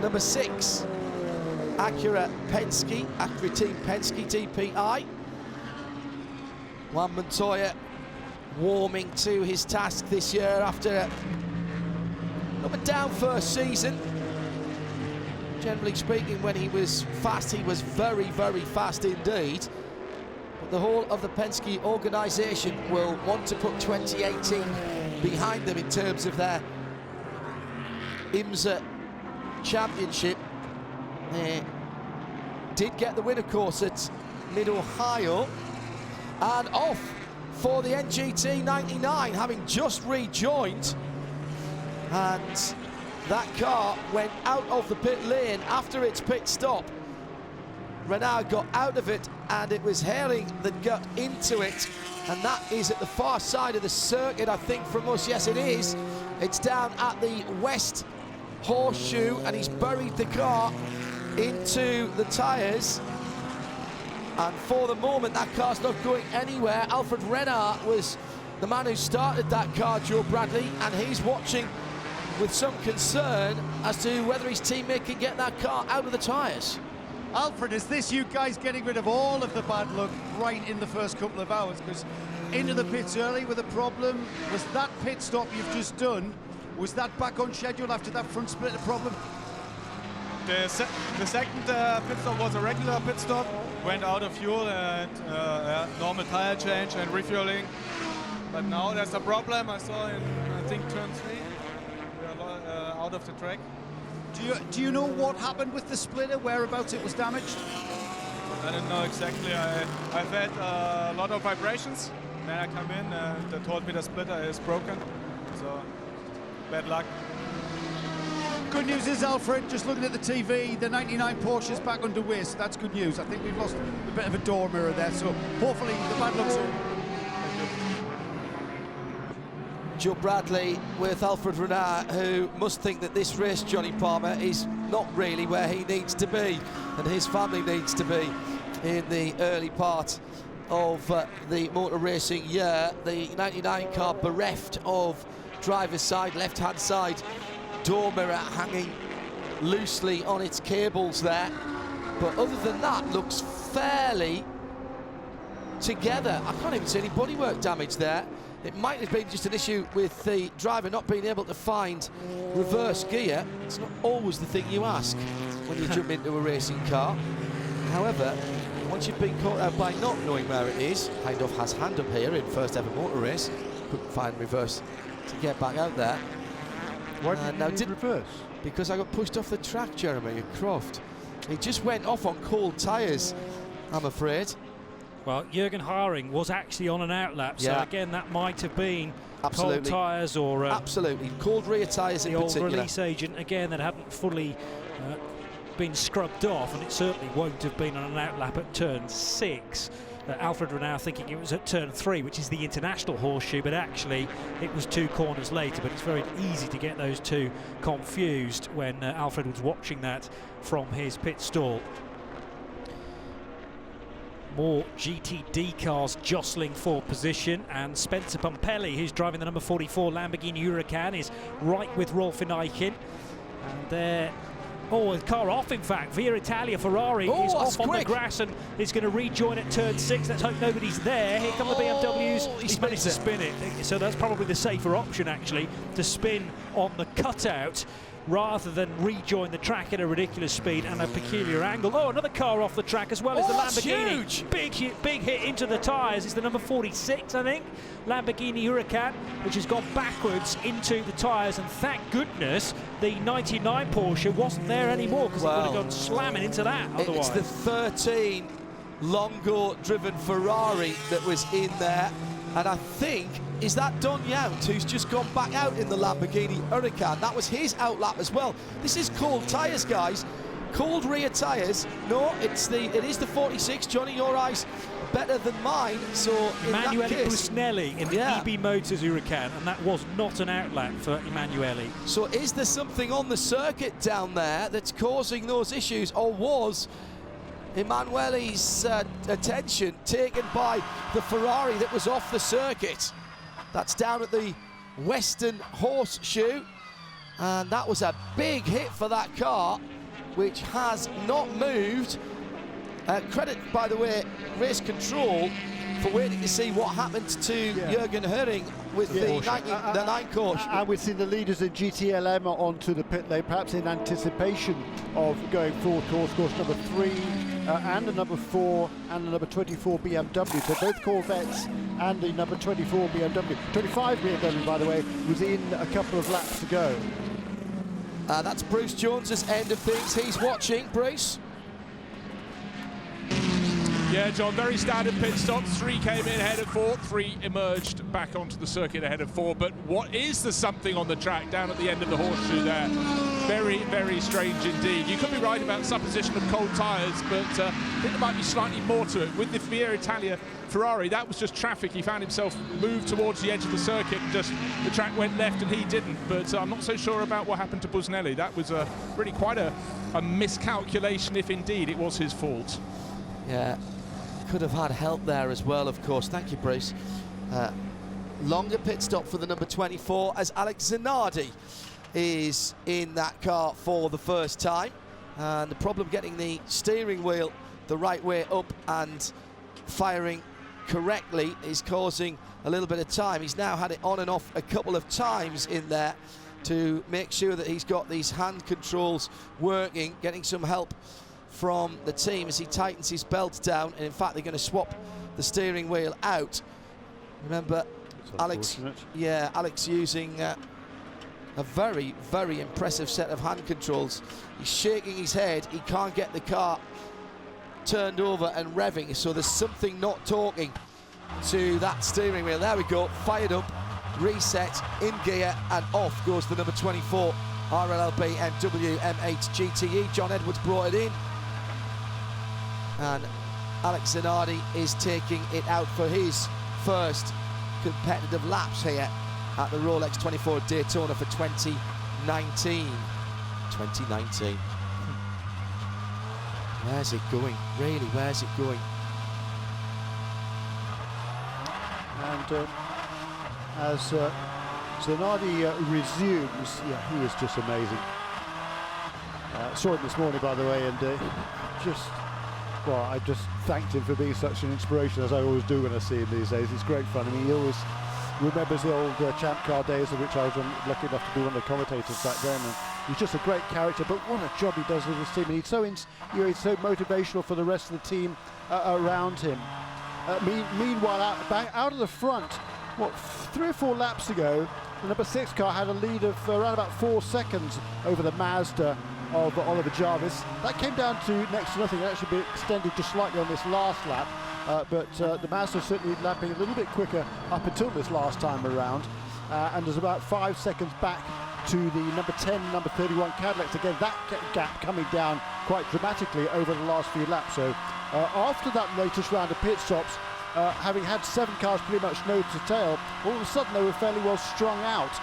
number 6 Acura Team Penske DPI. Juan Montoya warming to his task this year after a down first season. Generally speaking, when he was fast, he was very, very fast indeed. But the whole of the Penske organisation will want to put 2018 behind them in terms of their IMSA Championship. They did get the win, of course, at Mid-Ohio. And off for the NGT 99, having just rejoined. And that car went out of the pit lane after its pit stop. Renault got out of it, and it was Herring that got into it. And that is at the far side of the circuit, I think, from us. Yes, it is. It's down at the West Horseshoe, and he's buried the car into the tyres. And for the moment, that car's not going anywhere. Alfred Renard was the man who started that car, Joe Bradley, and he's watching with some concern as to whether his teammate can get that car out of the tyres.
Alfred, is this you guys getting rid of all of the bad luck right in the first couple of hours? Because into the pits early with a problem. Was that pit stop you've just done, was that back on schedule after that front split a problem?
The second pit stop was a regular pit stop, went out of fuel and normal tire change and refueling. But now there's a problem. I saw in, I think, turn 3, we are out of the track.
Do you know what happened with the splitter, whereabouts it was damaged?
I don't know exactly. I've had a lot of vibrations. Then I come in and they told me the splitter is broken. So, bad luck.
Good news is, Alfred, just looking at the TV, the 99 Porsche is back underway, so that's good news. I think we've lost a bit of a door mirror there, so hopefully the bad luck's over.
Joe Bradley with Alfred Renard, who must think that this race, Johnny Palmer, is not really where he needs to be and his family needs to be in the early part of the motor racing year. The 99 car bereft of driver's side, left-hand side door mirror hanging loosely on its cables there, but other than that, looks fairly together. I can't even see any bodywork damage there. It might have been just an issue with the driver not being able to find reverse gear. It's not always the thing you ask when you jump into a racing car. However, once you've been caught out by not knowing where it is, Hindhoff has hand up here in first ever motor race, couldn't find reverse to get back out there.
Why did you reverse?
Because I got pushed off the track, Jeremy, at Croft. He just went off on cold tyres, I'm afraid.
Well, Jürgen Haring was actually on an outlap, so again, that might have been cold tyres or...
absolutely, cold rear tyres in particular.
The old release agent, again, that hadn't fully been scrubbed off, and it certainly won't have been on an outlap at turn 6. Alfred Renard thinking it was at turn 3, which is the international horseshoe, but actually it was 2 corners later. But it's very easy to get those two confused when Alfred was watching that from his pit stall. More GTD cars jostling for position, and Spencer Pumpelly, who's driving the number 44 Lamborghini Huracan, is right with Rolf Ineichen. And there, the car off, in fact. Via Italia Ferrari is off on the grass and is going to rejoin at turn 6. Let's hope nobody's there. Here come the BMWs. He's managed to spin it. So that's probably the safer option, actually, to spin on the cutout rather than rejoin the track at a ridiculous speed and a peculiar angle. Oh, another car off the track as well as the Lamborghini.
Huge.
Big hit into the tyres. It's the number 46, I think. Lamborghini Huracan, which has gone backwards into the tyres, and thank goodness the 99 Porsche wasn't there anymore, because it would have gone slamming into that otherwise.
It's the 13 Longo driven Ferrari that was in there. And I think, is that Don Yount, who's just gone back out in the Lamborghini Huracan? That was his outlap as well. This is cold tyres, guys. Cold rear tyres. No, it is the 46. Johnny, your eyes better than mine. So in
Emanuele
that case,
Busnelli in the EB Motors Huracan, and that was not an outlap for Emanuele.
So is there something on the circuit down there that's causing those issues, or was Emanuele's attention taken by the Ferrari that was off the circuit? That's down at the Western Horseshoe, and that was a big hit for that car, which has not moved. Credit, by the way, race control for waiting to see what happened to Jürgen Höring with the 9 caution.
And we've seen the leaders in GTLM onto the pit lane, perhaps in anticipation of going forward towards course number 3 and the number 4 and the number 24 BMW. So both Corvettes and the number 24 BMW. 25 BMW, by the way, was in a couple of laps to go.
That's Bruce Jones's end of things. He's watching. Bruce?
Yeah, John, very standard pit stops. 3 came in ahead of 4, 3 emerged back onto the circuit ahead of 4. But what is the something on the track down at the end of the horseshoe there? Very, very strange indeed. You could be right about supposition of cold tyres, but I think there might be slightly more to it. With the Fiera Italia Ferrari, that was just traffic. He found himself moved towards the edge of the circuit, and just the track went left and he didn't. But I'm not so sure about what happened to Busnelli. That was really quite a miscalculation, if indeed it was his fault.
Yeah. Could have had help there as well, of course. Thank you, Bruce. Longer pit stop for the number 24 as Alex Zanardi is in that car for the first time. And the problem getting the steering wheel the right way up and firing correctly is causing a little bit of time. He's now had it on and off a couple of times in there to make sure that he's got these hand controls working, getting some help from the team as he tightens his belt down, and in fact they're going to swap the steering wheel out. Remember, Alex using a very, very impressive set of hand controls. He's shaking his head, he can't get the car turned over and revving, so there's something not talking to that steering wheel. There we go, fired up, reset, in gear, and off goes the number 24 RLLB MW M8 GTE. John Edwards brought it in, and Alex Zanardi is taking it out for his first competitive laps here at the Rolex 24 at Daytona for 2019. Where's it going? Really, where's it going?
And as Zanardi resumes, he is just amazing. Saw him this morning, by the way, and I just thanked him for being such an inspiration, as I always do when I see him these days. It's great fun. I mean, he always remembers the old Champ Car days, of which I was lucky enough to be one of the commentators back then. And he's just a great character, but what a job he does with his team. And he's so he's so motivational for the rest of the team around him. Meanwhile, out of the front, 3 or 4 laps ago, the number 6 car had a lead of around about 4 seconds over the Mazda of Oliver Jarvis. That came down to next to nothing. It actually been extended just slightly on this last lap, but the Mazda certainly lapping a little bit quicker up until this last time around, and there's about 5 seconds back to the number 10, number 31 Cadillacs. Again, that gap coming down quite dramatically over the last few laps. So after that latest round of pit stops, having had 7 cars pretty much nose to tail, all of a sudden they were fairly well strung out.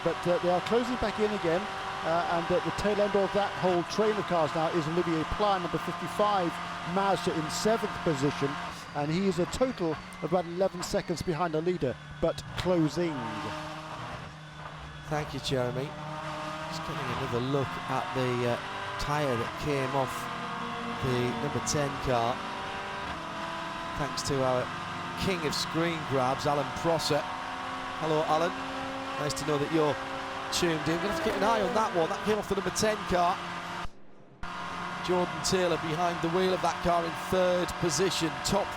But they are closing back in again, and at the tail end of that whole train of cars now is Olivier Pla, number 55 Mazda, in 7th position, and he is a total of about 11 seconds behind the leader, but closing.
Thank you, Jeremy. Just getting another look at the tyre that came off the number 10 car. Thanks to our king of screen grabs, Alan Prosser. Hello, Alan. Nice to know that you're tuned in. We're going to have to keep an eye on that one. That came off the number 10 car. Jordan Taylor behind the wheel of that car in 3rd position. Top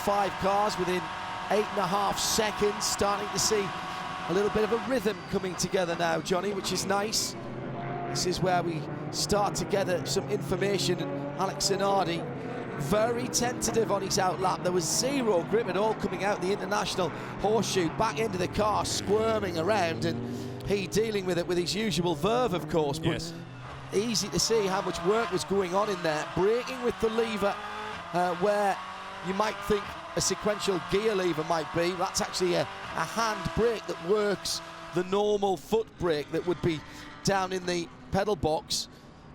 5 cars within 8.5 seconds. Starting to see a little bit of a rhythm coming together now, Johnny, which is nice. This is where we start to gather some information, and Alex Zanardi very tentative on his out lap. There was zero grip at all coming out the international horseshoe, back into the car, squirming around, and he dealing with it with his usual verve, of course. But
yes.
Easy to see how much work was going on in there. Braking with the lever where you might think a sequential gear lever might be. That's actually a hand brake that works the normal foot brake that would be down in the pedal box.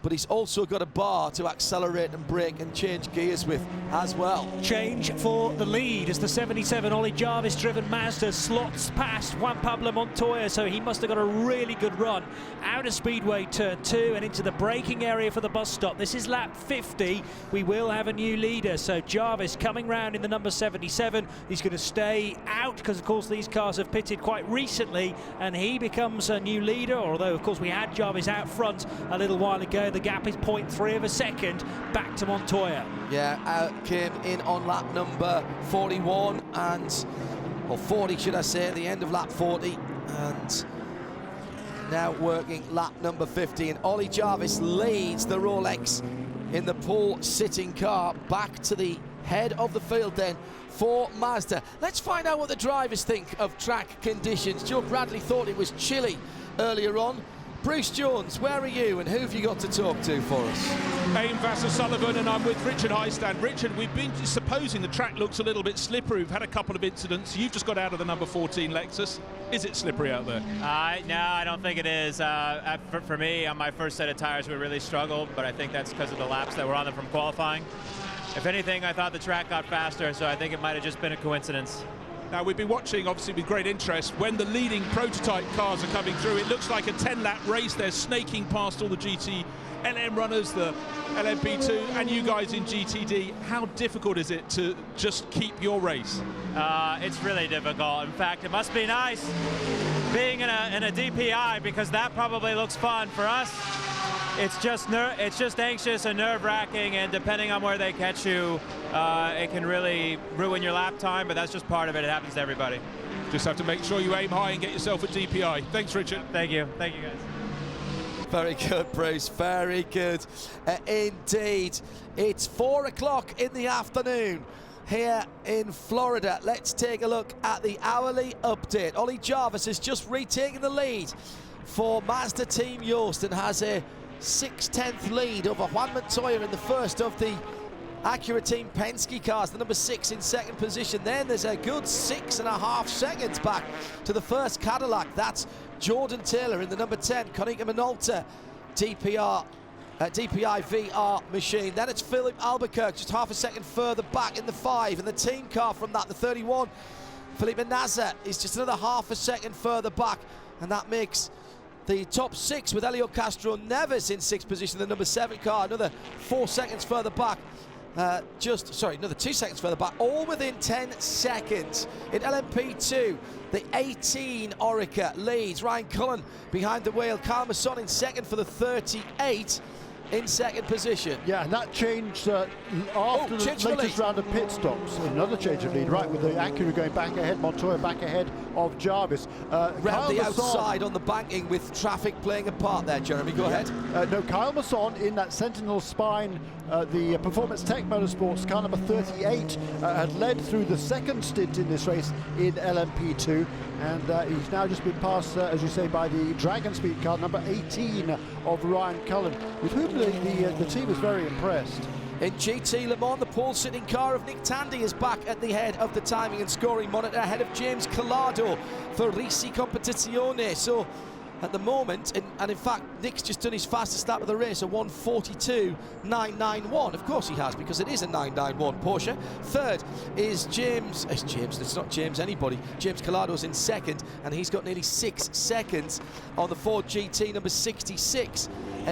But he's also got a bar to accelerate and brake and change gears with as well.
Change for the lead as the 77 Ollie Jarvis driven Mazda slots past Juan Pablo Montoya, so he must have got a really good run out of Speedway turn 2 and into the braking area for the bus stop. This is lap 50. We will have a new leader, so Jarvis coming round in the number 77. He's going to stay out because of course these cars have pitted quite recently, and he becomes a new leader, although of course we had Jarvis out front a little while ago. The gap is 0.3 of a second back to Montoya.
Yeah, came in on lap number 41 or 40 should I say, at the end of lap 40, and now working lap number 50. And Ollie Jarvis leads the Rolex in the pole sitting car back to the head of the field then for Mazda. Let's find out what the drivers think of track conditions. Joe Bradley thought it was chilly earlier on. Bruce Jones, where are you and who have you got to talk to for us?
Aim Vassar-Sullivan, and I'm with Richard Highstand. Richard, we've been supposing the track looks a little bit slippery. We've had a couple of incidents. You've just got out of the number 14 Lexus. Is it slippery out there?
No, I don't think it is. For me, on my first set of tires, we really struggled, but I think that's because of the laps that were on them from qualifying. If anything, I thought the track got faster, so I think it might have just been a coincidence.
Now, we've been watching, obviously, with great interest, when the leading prototype cars are coming through. It looks like a 10-lap race. They're snaking past all the GT LM runners, the LMP2, and you guys in GTD. How difficult is it to just keep your race?
It's really difficult. In fact, it must be nice being in a DPI, because that probably looks fun. For us, it's just anxious and nerve-wracking, and depending on where they catch you, it can really ruin your lap time, but that's just part of it. It happens to everybody.
Just have to make sure you aim high and get yourself a DPI. Thanks, Richard.
Thank you. Thank you, guys.
Very good, Bruce. Very good indeed. It's 4 o'clock in the afternoon here in Florida. Let's take a look at the hourly update. Ollie Jarvis has just retaken the lead for Mazda Team Yost and has a 6/10 lead over Juan Montoya in the first of the Acura Team Penske cars, the number 6 in second position. Then there's a good 6.5 seconds back to the first Cadillac. That's Jordan Taylor in the number 10, Konica Minolta DPI VR machine. Then it's Philip Albuquerque just half a second further back in the 5, and the team car from that, the 31, Felipe Nasr, is just another half a second further back, and that makes the top 6 with Helio Castro Neves in 6th position, the number 7 car, another 4 seconds further back. Another 2 seconds further back, all within 10 seconds. In LMP2, the 18 Orica leads. Ryan Cullen behind the wheel. Kyle Masson in second for the 38 in second position.
Yeah, and that changed after the latest round of pit stops. Another change of lead, right, with the Acura going back ahead, Montoya back ahead of Jarvis.
Round the outside on the banking with traffic playing a part there, Jeremy, go ahead.
No, Kyle Masson in that Sentinel Spine, the Performance Tech Motorsports car number 38, had led through the second stint in this race in LMP2, and he's now just been passed, as you say, by the Dragon Speed car number 18 of Ryan Cullen, with whom the team is very impressed.
In GT Le Mans, the pole-sitting car of Nick Tandy is back at the head of the timing and scoring monitor, ahead of James Collado for Risi Competizione. So at the moment, and in fact, Nick's just done his fastest lap of the race, a 1:42.991. Of course he has, because it is a 991 Porsche. Third is James. It's not James anybody. James Collado's in second, and he's got nearly 6 seconds on the Ford GT number 66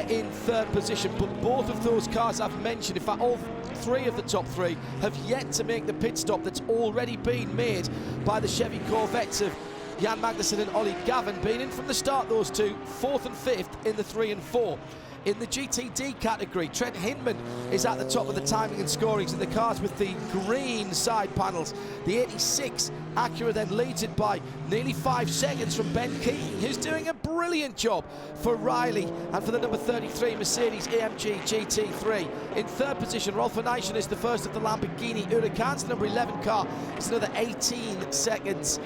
in third position. But both of those cars I've mentioned, in fact, all 3 of the top 3 have yet to make the pit stop that's already been made by the Chevy Corvettes of Jan Magnussen and Ollie Gavin, being in from the start, those two, 4th and 5th in the 3 and 4. In the GTD category, Trent Hinman is at the top of the timing and scorings in the cars with the green side panels. The 86 Acura then leads it by nearly 5 seconds from Ben Keating, who's doing a brilliant job for Riley and for the number 33 Mercedes AMG GT3. In third position, Rolf Nijssen is the first of the Lamborghini Huracans. The number 11 car is another 18 seconds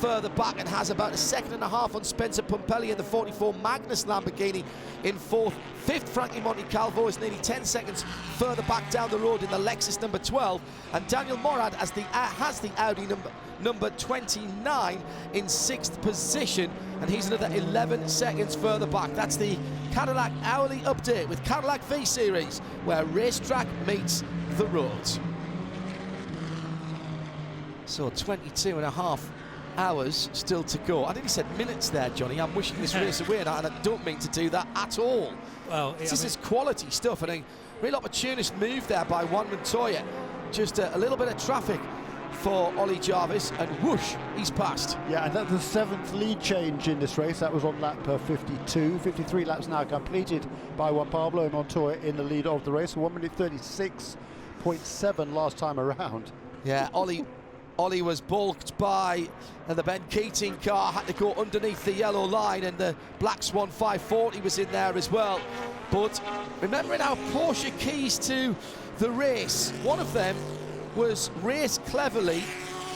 further back and has about 1.5 seconds on Spencer Pumpelly in the 44 Magnus Lamborghini in fourth. Fifth, Frankie Montecalvo is nearly 10 seconds further back down the road in the Lexus number 12, and Daniel Morad has the Audi number 29 in sixth position, and he's another 11 seconds further back. That's the Cadillac hourly update with Cadillac V-Series, where racetrack meets the road. So 22.5 hours still to go. I nearly said minutes there, Johnny. I'm wishing this race away, and I don't mean to do that at all. Well, this is quality stuff, and a real opportunist move there by Juan Montoya. Just a little bit of traffic for Ollie Jarvis, and whoosh, he's passed. Yeah, and that's the 7th lead change in this race. That was on lap 52. 53 laps now completed by Juan Pablo Montoya in the lead of the race. 1 minute 36.7 last time around. Yeah, Ollie was balked by the Ben Keating car, had to go underneath the yellow line, and the Black Swan 540 was in there as well. But remembering our Porsche keys to the race, one of them was race cleverly,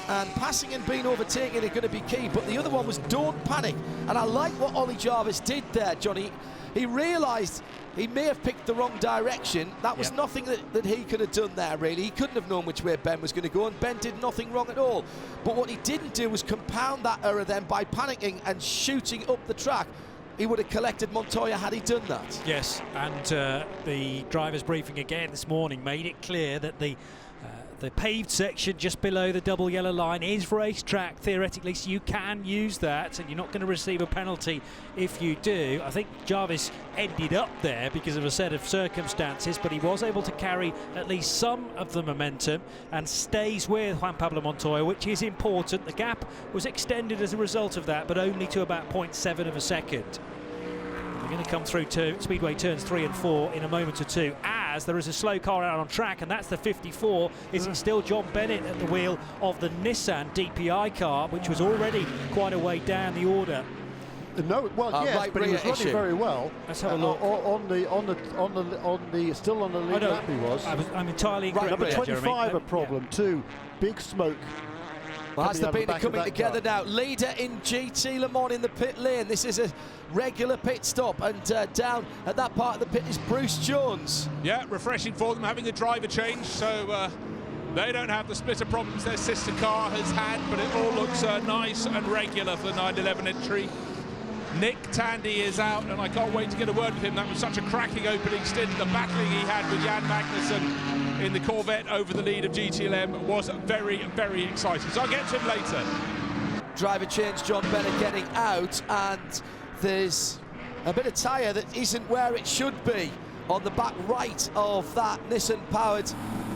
and passing and being overtaken are going to be key, but the other one was don't panic. And I like what Ollie Jarvis did there, Johnny. He realised he may have picked the wrong direction. That was nothing that he could have done there, really. He couldn't have known which way Ben was going to go, and Ben did nothing wrong at all. But what he didn't do was compound that error then by panicking and shooting up the track. He would have collected Montoya had he done that. Yes, and the driver's briefing again this morning made it clear that the paved section just below the double yellow line is racetrack theoretically, so you can use that, and you're not going to receive a penalty if you do. I think Jarvis ended up there because of a set of circumstances, but he was able to carry at least some of the momentum and stays with Juan Pablo Montoya, which is important. The gap was extended as a result of that, but only to about 0.7 of a second. We're going to come through to Speedway turns 3 and 4 in a moment or two, as there is a slow car out on track, and that's the 54. Is it still John Bennett at the wheel of the Nissan DPI car, which was already quite a way down the order? No, well, yes, right, but he was running very well. Let's have a look. Still on the lead lap he was. I'm entirely incorrect. Number 25 a problem too. Big smoke. Well, that's the Beaner coming together now. Leader in GT Le Mans in the pit lane. This is a regular pit stop, and down at that part of the pit is Bruce Jones. Yeah, refreshing for them, having a driver change, so they don't have the splitter problems their sister car has had, but it all looks nice and regular for the 911 entry. Nick Tandy is out, and I can't wait to get a word with him. That was such a cracking opening stint. The battling he had with Jan Magnussen in the Corvette over the lead of GTLM was very, very exciting. So I'll get to him later. Driver change, John Bennett getting out, and there's a bit of tyre that isn't where it should be on the back right of that Nissan-powered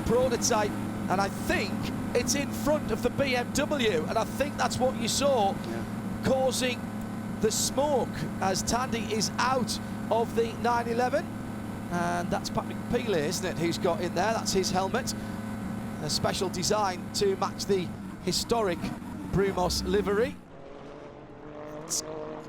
prototype, and I think it's in front of the BMW, and I think that's what you saw causing the smoke as Tandy is out of the 911. And that's Patrick Peele, isn't it, who's got in there? That's his helmet. A special design to match the historic Brumos livery. Let's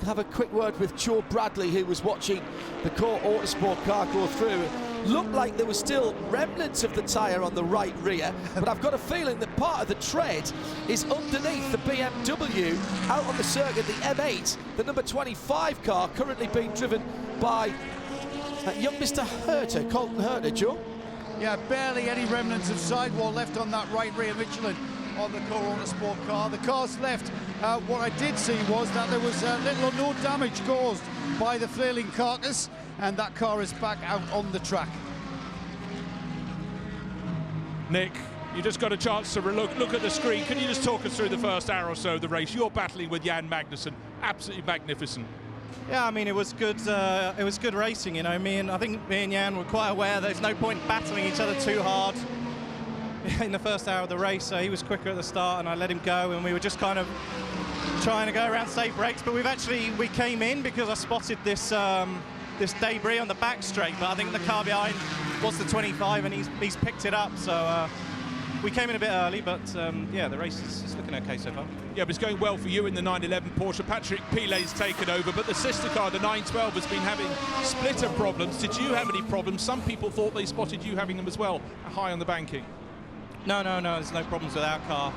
have a quick word with Joe Bradley, who was watching the Core Autosport car go through. Looked like there were still remnants of the tyre on the right rear, but I've got a feeling that part of the tread is underneath the BMW out on the circuit, the M8, the number 25 car, currently being driven by young Mr. Herter, Colton Herter, Joe. Yeah, barely any remnants of sidewall left on that right rear Michelin on the Core Autosport car. The car's left. What I did see was that there was little or no damage caused by the flailing carcass, and that car is back out on the track. Nick, you just got a chance to look at the screen. Can you just talk us through the first hour or so of the race? You're battling with Jan Magnussen. Absolutely magnificent.
Yeah, I mean, it was good racing, you know. I think me and Jan were quite aware there's no point battling each other too hard in the first hour of the race. So he was quicker at the start, and I let him go, and we were just kind of trying to go around safe brakes. But we came in because I spotted this this debris on the back straight, but I think the car behind was the 25 and he's picked it up. So we came in a bit early, but yeah, the race is looking okay so far.
Yeah, but it's going well for you in the 911 Porsche. Patrick Pilet's taken over, but the sister car, the 912, has been having splitter problems. Did you have any problems? Some people thought they spotted you having them as well, high on the banking.
No, there's no problems with our car.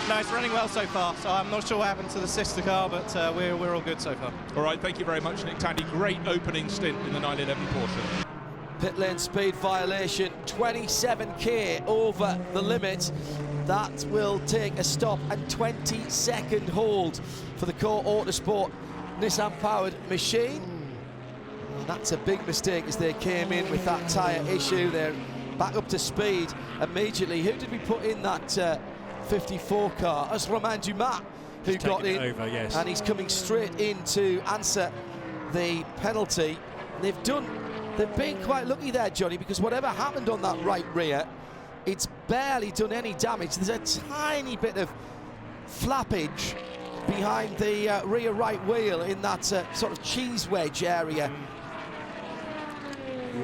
No, it's running well so far, so I'm not sure what happened to the sister car, but we're all good so far.
All right, thank you very much, Nick Tandy. Great opening stint in the 911 Porsche.
Pit lane speed violation, 27k over the limit. That will take a stop and 20-second hold for the Core Autosport Nissan-powered machine. And that's a big mistake as they came in with that tyre issue. They're back up to speed immediately. Who did we put in that 54 car? That's Romain Dumas who got in,
over, yes.
And he's coming straight in to answer the penalty. They've been quite lucky there, Johnny, because whatever happened on that right rear, it's barely done any damage. There's a tiny bit of flappage behind the rear right wheel in that sort of cheese wedge area.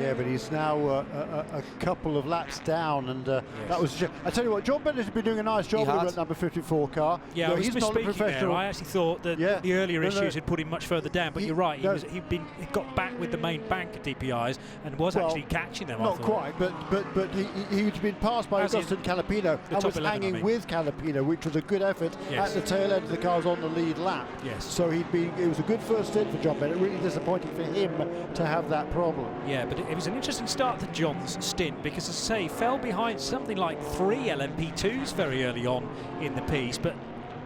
Yeah, but he's now a couple of laps down, and that was. I tell you what, John Bennett has been doing a nice job with that number 54 car.
Yeah,
he's not a professional.
There. I actually thought that the earlier issues had put him much further down, but you're right. He got back with the main bank of DPIs and was actually catching them.
Not quite, but he'd been passed by Augustin Calapino and was hanging with Calapino, which was a good effort at the tail end of the cars on the lead lap.
Yes.
So it was a good first stint for John Bennett. Really disappointing for him to have that problem.
Yeah, but it was an interesting start to John's stint because, as I say, he fell behind something like 3 LMP2s very early on in the piece, but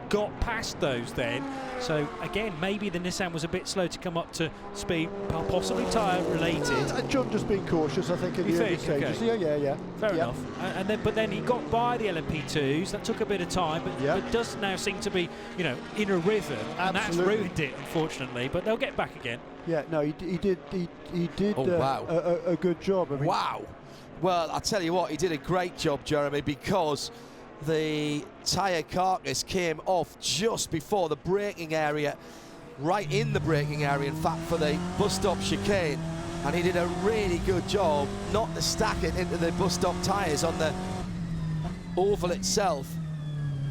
got past those then. So again, maybe the Nissan was a bit slow to come up to speed, possibly tyre related.
John just being cautious, I think, in the early stages.
Okay.
Yeah.
Fair enough. But then he got by the LMP2s. That took a bit of time, but does now seem to be, in a rhythm, and that's ruined it, unfortunately. But they'll get back again.
Yeah, no, he did a good job. I mean,
wow. Well, I'll tell you what, he did a great job, Jeremy, because the tyre carcass came off just before the braking area, right in the braking area, in fact, for the bus stop chicane. And he did a really good job not to stack it into the bus stop tyres on the oval itself.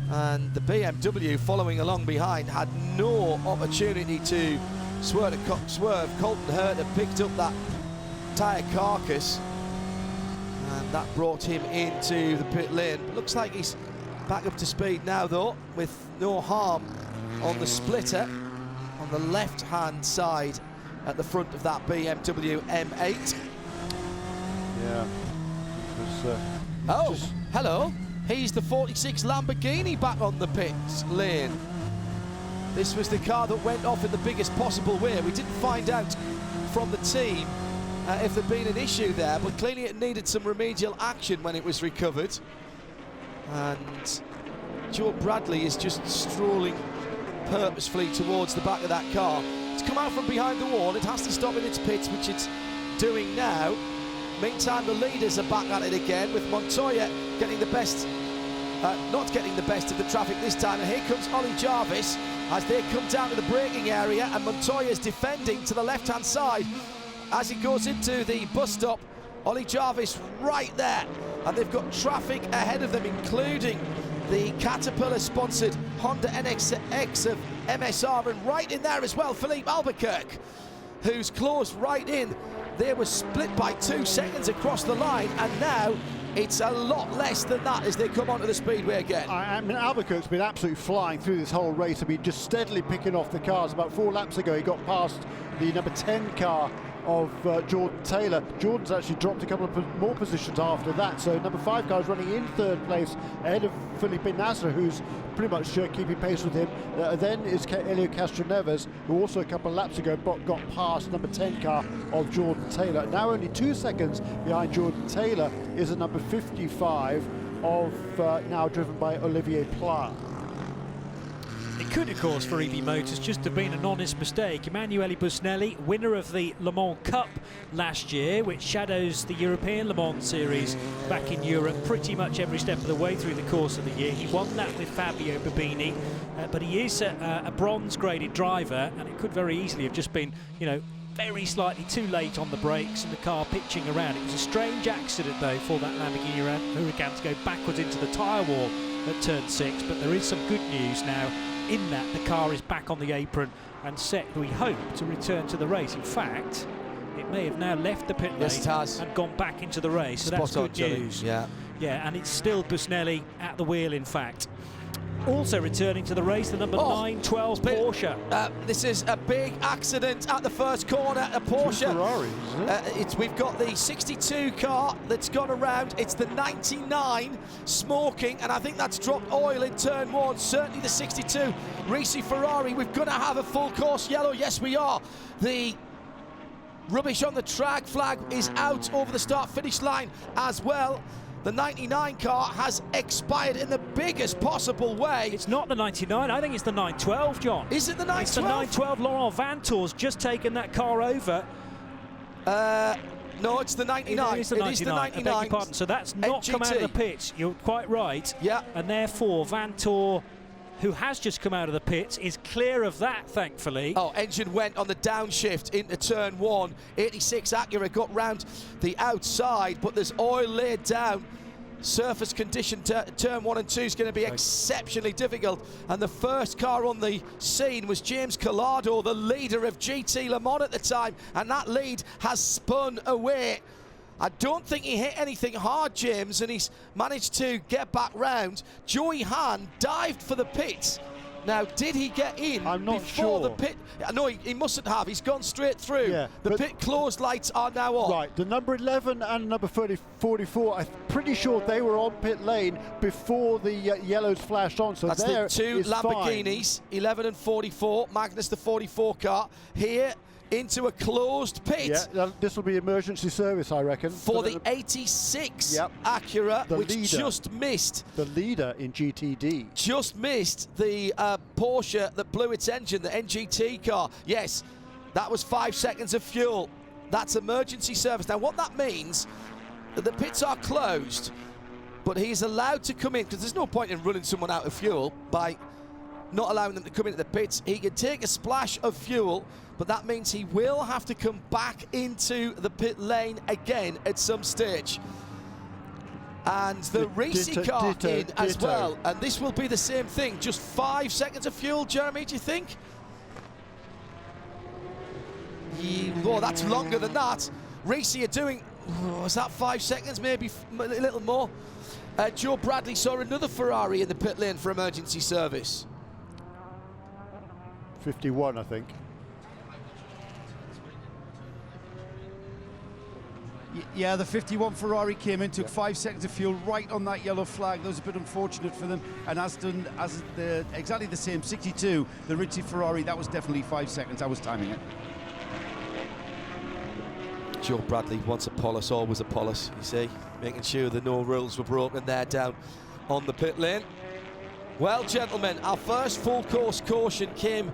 And the BMW following along behind had no opportunity to swerve. Colton Herter picked up that tyre carcass, and that brought him into the pit lane. But looks like he's back up to speed now, though, with no harm on the splitter on the left-hand side at the front of that BMW M8.
Yeah.
Hello. He's the 46 Lamborghini back on the pit lane. This was the car that went off in the biggest possible way. We didn't find out from the team if there'd been an issue there, but clearly it needed some remedial action when it was recovered. And Joe Bradley is just strolling purposefully towards the back of that car. It's come out from behind the wall. It has to stop in its pits, which it's doing now. Meantime, the leaders are back at it again, with Montoya getting the best, not getting the best of the traffic this time. And here comes Ollie Jarvis as they come down to the braking area, and Montoya's defending to the left-hand side as he goes into the bus stop. Ollie Jarvis right there, and they've got traffic ahead of them, including the Caterpillar-sponsored Honda NXX of MSR, and right in there as well, Philippe Albuquerque, who's closed right in. They were split by 2 seconds across the line, and now it's a lot less than that as they come onto the speedway again.
I mean, Albuquerque's been absolutely flying through this whole race. I mean, just steadily picking off the cars. About 4 laps ago, he got past the number 10 car of Jordan Taylor. Jordan's actually dropped a couple of more positions after that, so number 5 car is running in 3rd place ahead of Felipe Nasser, who's pretty much keeping pace with him. Then is Elio Castroneves, who also a couple of laps ago got past number 10 car of Jordan Taylor. Now only 2 seconds behind Jordan Taylor is a number 55 of now driven by Olivier Pla.
It could, of course, for EV Motors just have been an honest mistake. Emanuele Busnelli, winner of the Le Mans Cup last year, which shadows the European Le Mans Series back in Europe pretty much every step of the way through the course of the year. He won that with Fabio Babini, but he is a bronze-graded driver, and it could very easily have just been, very slightly too late on the brakes and the car pitching around. It was a strange accident though for that Lamborghini Huracan to go backwards into the tyre wall at turn 6, but there is some good news now in that the car is back on the apron and set, we hope, to return to the race. In fact, it may have now left the pit lane and gone back into the race, so that's good news.
Yeah,
and it's still Busnelli at the wheel, in fact. Also returning to the race, the number 912 Porsche.
This is a big accident at the first corner. A Porsche.
Ferraris, isn't it?
We've got the 62 car that's gone around. It's the 99 smoking, and I think that's dropped oil in turn 1. Certainly the 62 Risi Ferrari. We're going to have a full course yellow. Yes, we are. The rubbish on the track flag is out over the start-finish line as well. The 99 car has expired in the biggest possible way.
It's not the 99, I think it's the 912, John.
Is it the 912?
It's the 912. Laurent Vantour's just taken that car over.
No, it's the 99.
It is the 99.
It is the 99.
I beg your pardon. So that's not come out of the pits. You're quite right.
Yeah.
And therefore, Vantour, who has just come out of the pits, is clear of that, thankfully.
Oh, engine went on the downshift into turn 1. 86 Acura got round the outside, but there's oil laid down. Surface condition turn 1 and 2 is going to be exceptionally difficult. And the first car on the scene was James Collado, the leader of GT Le Mans at the time. And that lead has spun away. I don't think he hit anything hard, James, and he's managed to get back round. Joey Hahn dived for the pits. Now, did he get in before the pit? No, he mustn't have. He's gone straight through.
Yeah,
the pit closed lights are now on.
Right, the number 11 and number 44, I'm pretty sure they were on pit lane before the yellows flashed on. So
that's the two Lamborghinis, 11 and 44. Magnus, the 44 car, here into a closed pit.
Yeah, this will be emergency service, I reckon.
For the 86 Acura, which just missed.
The leader in GTD.
Just missed the Porsche that blew its engine, the NGT car. Yes, that was 5 seconds of fuel. That's emergency service. Now, what that means, the pits are closed, but he's allowed to come in, because there's no point in running someone out of fuel by not allowing them to come into the pits. He can take a splash of fuel, but that means he will have to come back into the pit lane again at some stage. And the Risi car in as well, and this will be the same thing. Just 5 seconds of fuel, Jeremy, do you think? Oh, that's longer than that. Risi are doing, was that 5 seconds, maybe a little more? Joe Bradley saw another Ferrari in the pit lane for emergency service.
51, I think.
Yeah, the 51 Ferrari came in, took 5 seconds of fuel right on that yellow flag. That was a bit unfortunate for them. And as exactly the same 62, the Risi Ferrari, that was definitely 5 seconds. I was timing it.
Joe Bradley, once a Polis, always a Polis, you see, making sure that no rules were broken there down on the pit lane. Well, gentlemen, our first full course caution came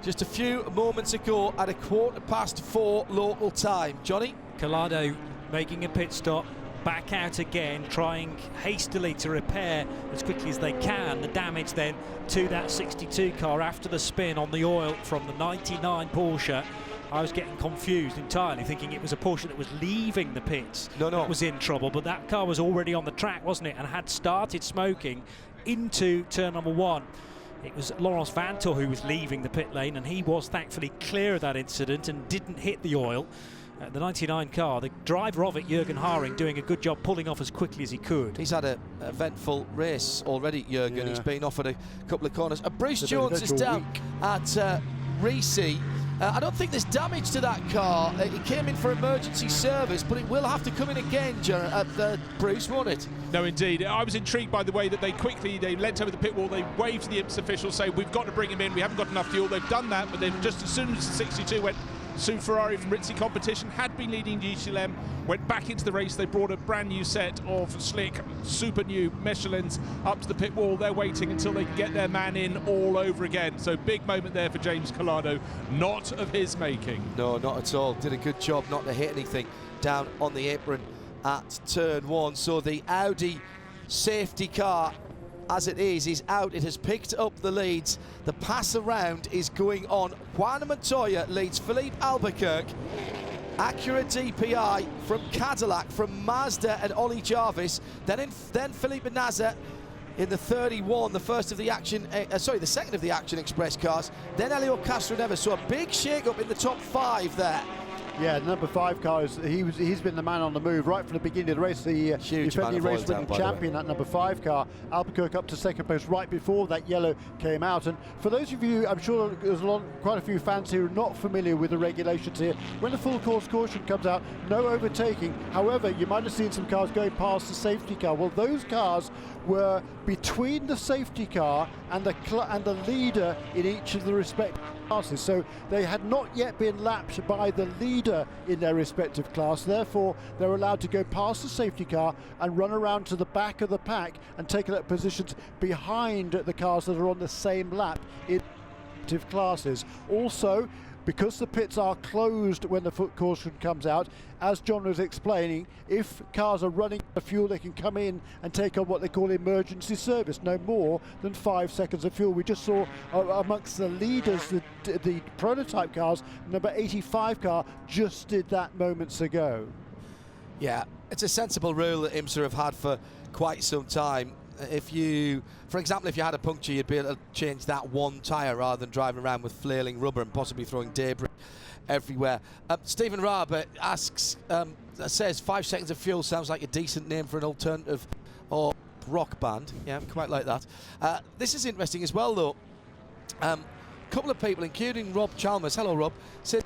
just a few moments ago at 4:15 local time. Johnny?
Collado making a pit stop, back out again, trying hastily to repair as quickly as they can the damage then to that 62 car after the spin on the oil from the 99 Porsche. I was getting confused entirely, thinking it was a Porsche that was leaving the pits that was in trouble, but that car was already on the track, wasn't it, and had started smoking into turn number 1. It was Laurent Vantour who was leaving the pit lane, and he was thankfully clear of that incident and didn't hit the oil. The 99 car, the driver of it, Jürgen Haring, doing a good job pulling off as quickly as he could.
He's had an eventful race already, Jürgen. Yeah. He's been offered a couple of corners. Bruce Jones is down at Risi. I don't think there's damage to that car. It came in for emergency service, but it will have to come in again, Bruce, won't it?
No, indeed. I was intrigued by the way that they leant over the pit wall, they waved to the IMSA officials, saying, we've got to bring him in, we haven't got enough fuel. They've done that, but then just as soon as the 62 went, soon Ferrari from Risi competition, had been leading GTLM, went back into the race. They brought a brand new set of slick, super new Michelins up to the pit wall. They're waiting until they can get their man in all over again. So big moment there for James Collado, not of his making.
No, not at all. Did a good job not to hit anything down on the apron at turn 1. So the Audi safety car as it is out. It has picked up the leads. The pass around is going on. Juan Montoya leads Philippe Albuquerque. Accurate DPI from Cadillac, from Mazda and Ollie Jarvis. Then Philippe Nasser in the 31, the first of the action, the second of the Action Express cars. Then Elio Castroneves. So a big shake-up in the top 5 there.
Yeah, number 5 car, he's been the man on the move right from the beginning of the race. The defending race winning champion, that number 5 car. Albuquerque up to second place right before that yellow came out. And for those of you, I'm sure there's quite a few fans here who are not familiar with the regulations here. When the full course caution comes out, no overtaking. However, you might have seen some cars going past the safety car. Well, those cars were between the safety car and the leader in each of the respective classes. So they had not yet been lapped by the leader in their respective class. Therefore, they're allowed to go past the safety car and run around to the back of the pack and take up positions behind the cars that are on the same lap in respective classes. Also, because the pits are closed when the foot caution comes out, as John was explaining, if cars are running out of fuel, they can come in and take on what they call emergency service, no more than 5 seconds of fuel. We just saw amongst the leaders, the prototype cars, number 85 car just did that moments ago.
Yeah, it's a sensible rule that IMSA have had for quite some time. If you, for example, if you had a puncture, you'd be able to change that one tyre rather than driving around with flailing rubber and possibly throwing debris everywhere. Stephen Raber asks, says 5 seconds of fuel sounds like a decent name for an alternative or rock band. Yeah, quite like that. This is interesting as well, though. A couple of people, including Rob Chalmers, hello Rob, said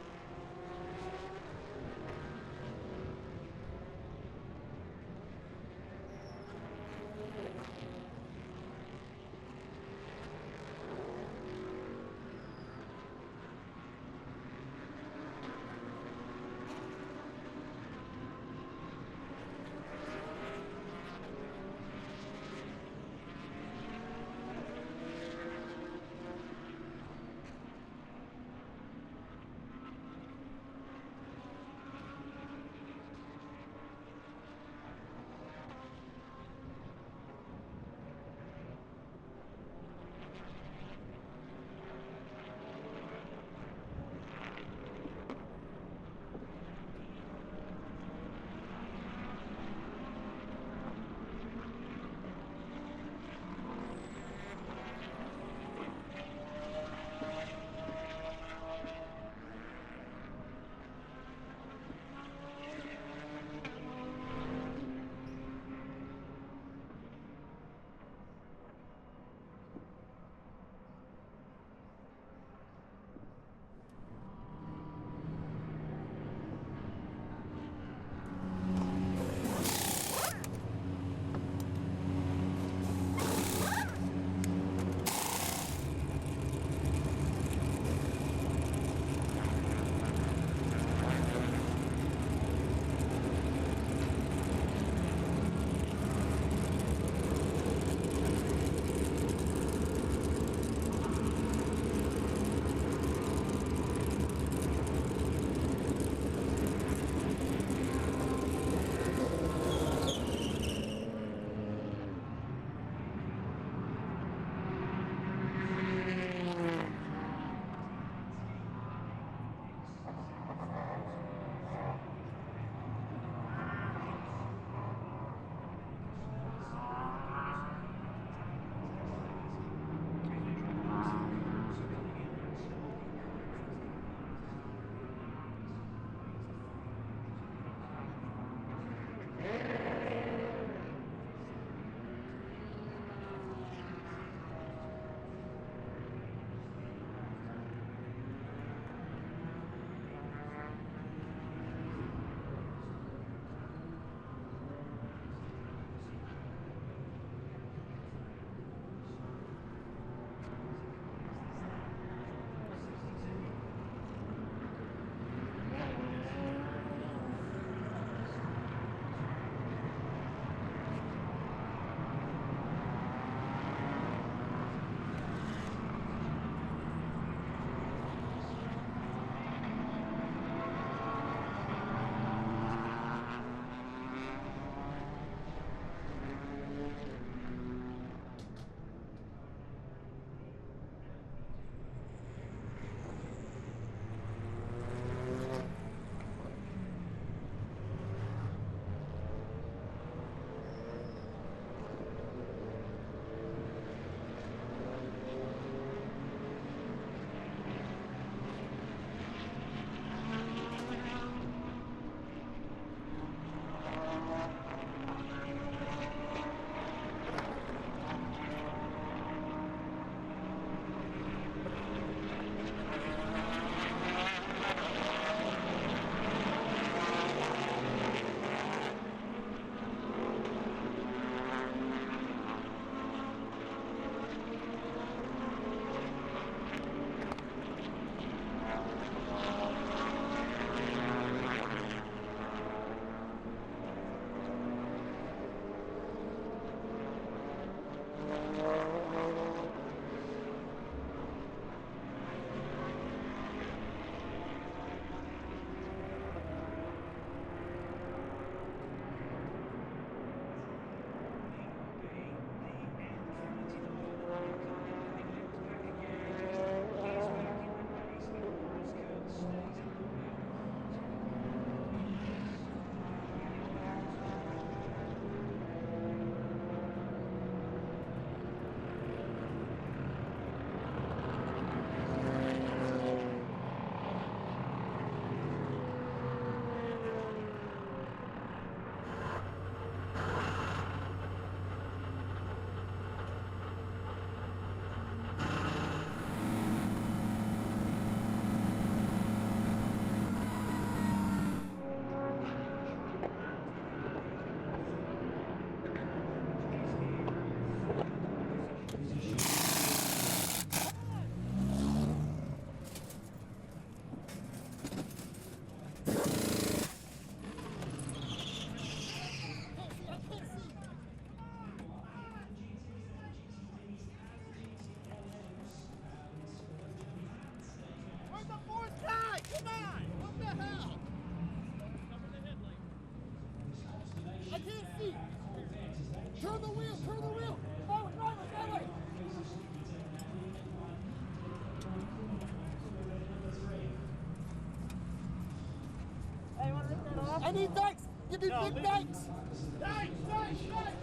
speed. Turn the wheel, turn the wheel. Forward, driver, that way. Hey, you want to rip that off? I need thanks. Give me big thanks. Thanks, thanks, thanks.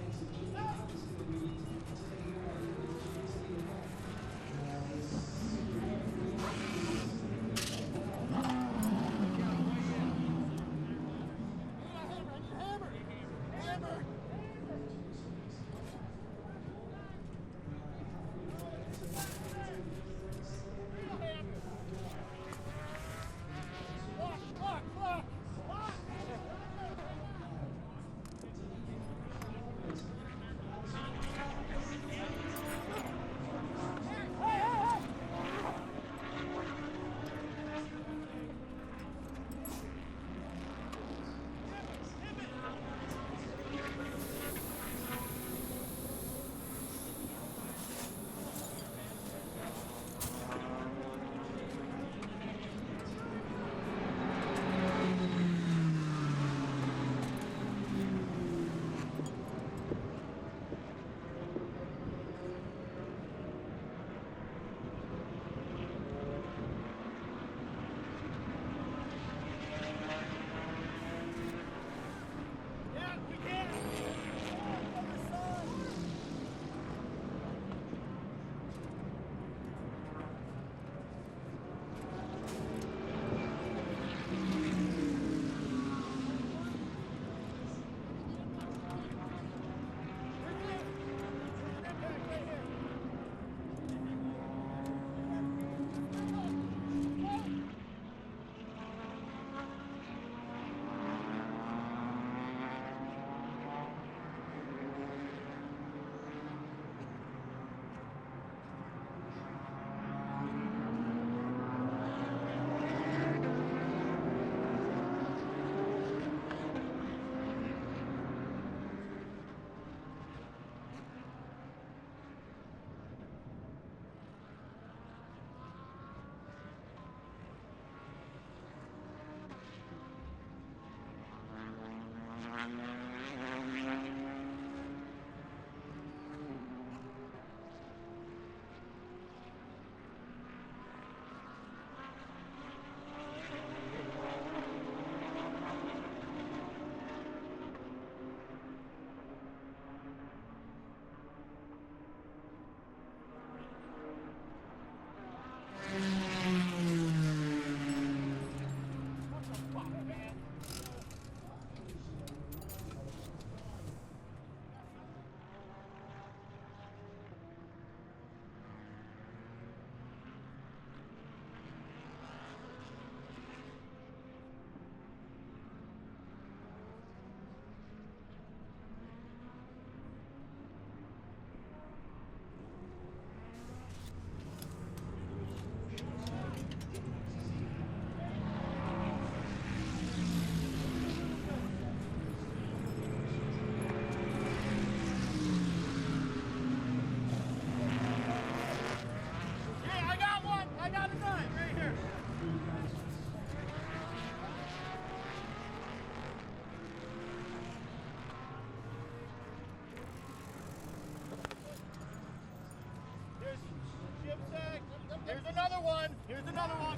Here's another one. Here's another one.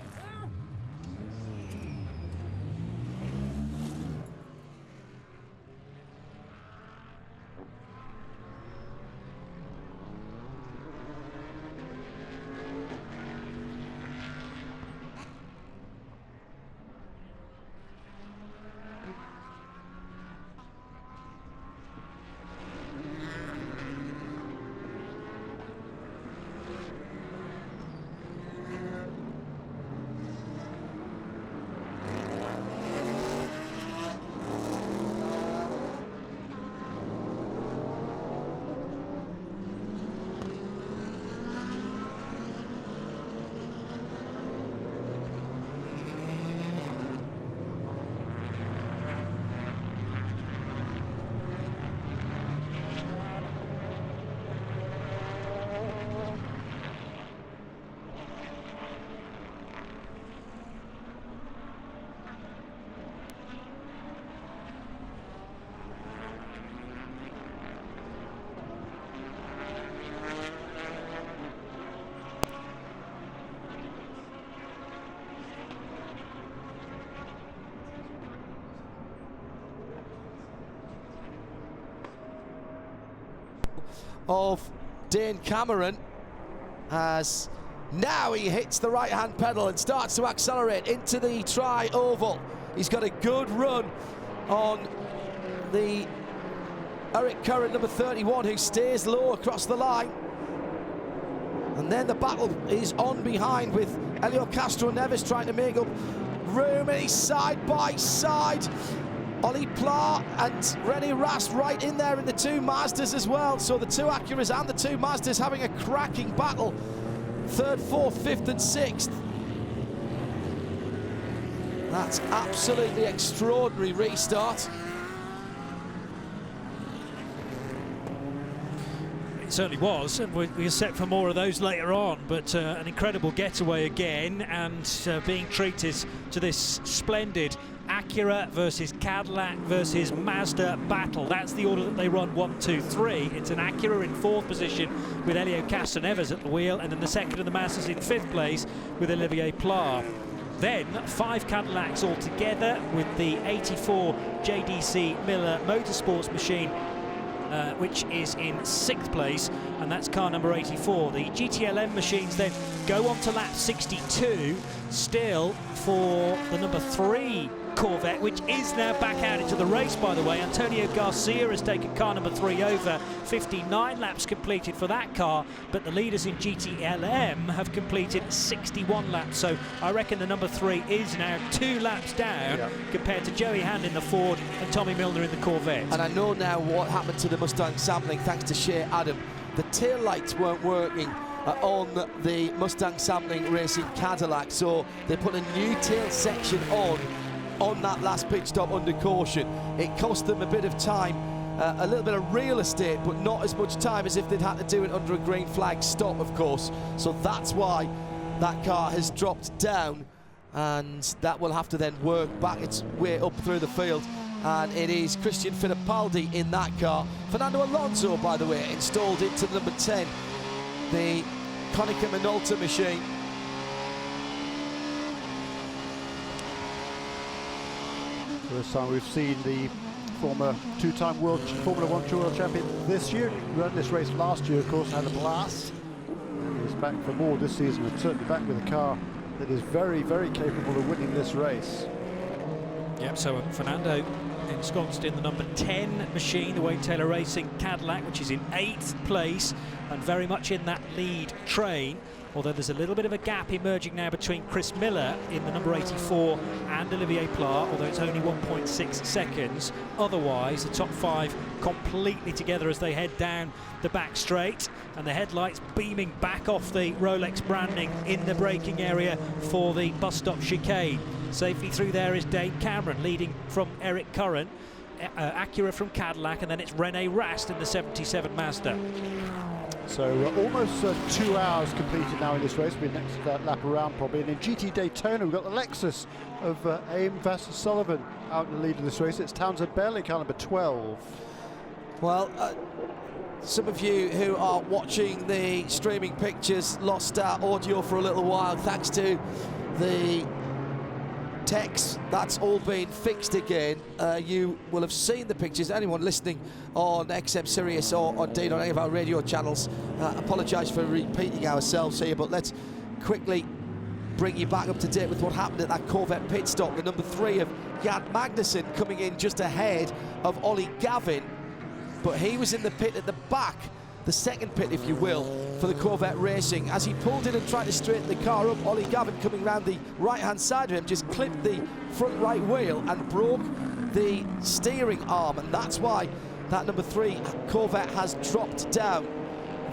of Dane Cameron, as now he hits the right-hand pedal and starts to accelerate into the tri-oval. He's got a good run on the Eric Curran, number 31, who stays low across the line. And then the battle is on behind with Helio Castro Neves trying to make up room, and he's side by side. Ollie Pla and René Rast right in there in the two Mazdas as well. So the two Acuras and the two Mazdas having a cracking battle. Third, fourth, fifth and sixth. That's absolutely extraordinary restart.
It certainly was, and we're set for more of those later on, but an incredible getaway again, and being treated to this splendid Acura versus Cadillac versus Mazda battle. That's the order that they run 1, 2, 3. It's an Acura in 4th position with Helio Castroneves at the wheel, and then the second of the Mazdas in 5th place with Olivier Pla. Then 5 Cadillacs altogether with the 84 JDC Miller Motorsports machine, which is in 6th place, and that's car number 84. The GTLM machines then go on to lap 62, still for the number 3 Corvette, which is now back out into the race, by the way. Antonio Garcia has taken car number 3 over. 59 laps completed for that car, but the leaders in GTLM have completed 61 laps, so I reckon the number 3 is now 2 laps down compared to Joey Hand in the Ford and Tommy Milner in the Corvette.
And I know now what happened to the Mustang sampling thanks to Shea Adam. The tail lights weren't working on the Mustang sampling racing Cadillac, so they put a new tail section on that last pit stop under caution. It cost them a bit of time, a little bit of real estate, but not as much time as if they'd had to do it under a green flag stop, of course. So that's why that car has dropped down, and that will have to then work back its way up through the field. And it is Christian Fittipaldi in that car. Fernando Alonso, by the way, installed into the number 10, the Konica Minolta machine.
First time we've seen the former two-time Formula 1 World Champion this year. He ran this race last year, of course, had a blast. He's back for more this season, and certainly back with a car that is very, very capable of winning this race.
Yep, so Fernando ensconced in the number 10 machine, the Wayne Taylor Racing Cadillac, which is in 8th place and very much in that lead train. Although there's a little bit of a gap emerging now between Chris Miller in the number 84 and Olivier Pla, although it's only 1.6 seconds. Otherwise, the top 5 completely together as they head down the back straight, and the headlights beaming back off the Rolex branding in the braking area for the bus stop chicane. Safely through there is Dane Cameron, leading from Eric Curran, Acura from Cadillac, and then it's René Rast in the 77 Mazda.
So almost 2 hours completed now in this race. We'll be next lap around probably. And in GT Daytona, we've got the Lexus of Aim Vass Sullivan out in the lead of this race. It's Townsend Bell in car number 12.
Well, some of you who are watching the streaming pictures lost our audio for a little while thanks to the text. That's all been fixed again. You will have seen the pictures. Anyone listening on XM Sirius or on Dean on any of our radio channels, apologise for repeating ourselves here, but let's quickly bring you back up to date with what happened at that Corvette pit stop. The number 3 of Jan Magnussen coming in just ahead of Ollie Gavin, but he was in the pit at the back, the second pit, if you will, for the Corvette Racing. As he pulled in and tried to straighten the car up, Ollie Gavin, coming round the right-hand side of him, just clipped the front right wheel and broke the steering arm, and that's why that number 3 Corvette has dropped down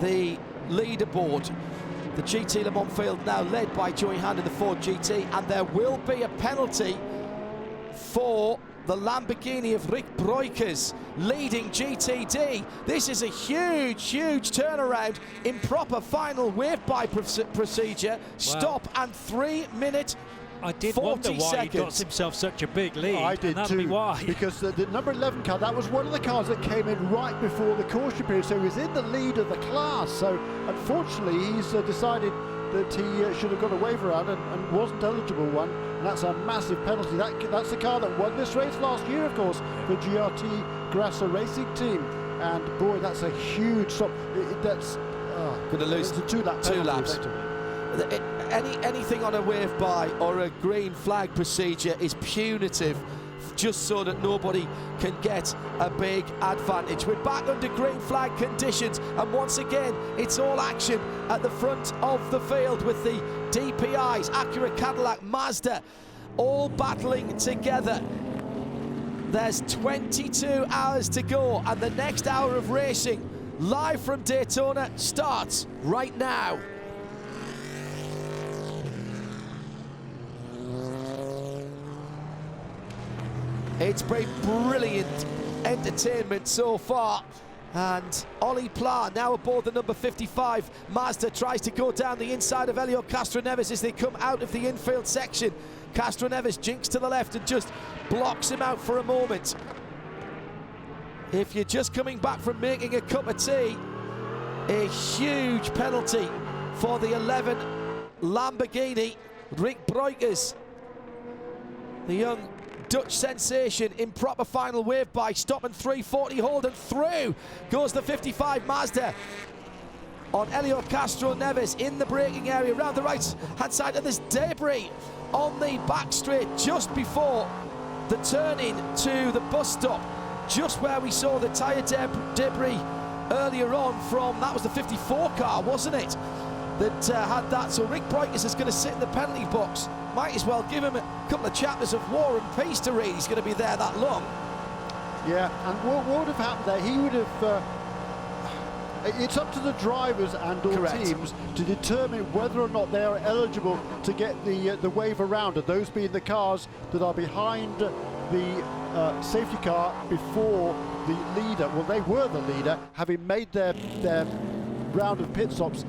the leaderboard. The GT Le Mans field now led by Joey Hand in the Ford GT, and there will be a penalty for the Lamborghini of Rick Breukers leading GTD. This is a huge, huge turnaround. Improper final wave-by procedure. Wow. Stop and 3 minute
I did
40
wonder why
seconds.
he got himself such a big lead.
I did
and
too.
Be why.
Because the number 11 car, that was one of the cars that came in right before the caution period, so he was in the lead of the class. So unfortunately, he's decided that he should have got a waiver out and wasn't eligible one. And that's a massive penalty. That's the car that won this race last year, of course, the GRT Grasser Racing Team. and boy, that's a huge stop. That's
going to lose
the 2 lap penalty,
2 laps. Anything on a wave by or a green flag procedure is punitive, just so that nobody can get a big advantage. We're back under green flag conditions, and once again it's all action at the front of the field with the DPIs, Acura, Cadillac, Mazda, all battling together. There's 22 hours to go, and the next hour of racing live from Daytona starts right now. It's been brilliant entertainment so far, and Ollie Pla now aboard the number 55 Mazda tries to go down the inside of Elio Castroneves as they come out of the infield section. Castroneves jinks to the left and just blocks him out for a moment. If you're just coming back from making a cup of tea, a huge penalty for the 11 Lamborghini. Rick Breukers, the young Dutch sensation, in proper final wave by, stopping 340 hold, and through goes the 55 Mazda on Elio Castroneves in the braking area around the right hand side, and there's debris on the back straight just before the turn in to the bus stop, just where we saw the tyre debris earlier on from, that was the 54 car, wasn't it, that had that. So Rick Breukers is going to sit in the penalty box. Might as well give him a couple of chapters of War and Peace to read. He's going to be there that long.
Yeah, and what would have happened there, he would have... it's up to the drivers and all teams to determine whether or not they are eligible to get the wave around, and those being the cars that are behind the safety car before the leader. Well, they were the leader, having made their round of pit stops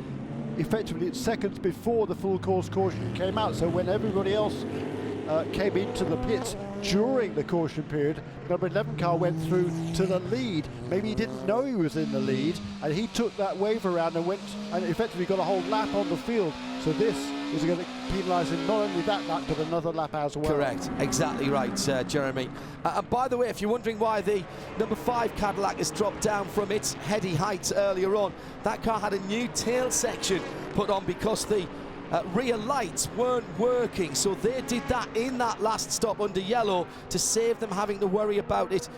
effectively seconds before the full course caution came out. So when everybody else came into the pits during the caution period, number 11 car went through to the lead. Maybe he didn't know he was in the lead, and he took that wave around and went and effectively got a whole lap on the field. So this is going to penalise him not only that lap but another lap as well.
Correct, exactly right, Jeremy. And by the way, if you're wondering why the number 5 Cadillac has dropped down from its heady heights earlier on, that car had a new tail section put on because the rear lights weren't working, so they did that in that last stop under yellow to save them having to worry about it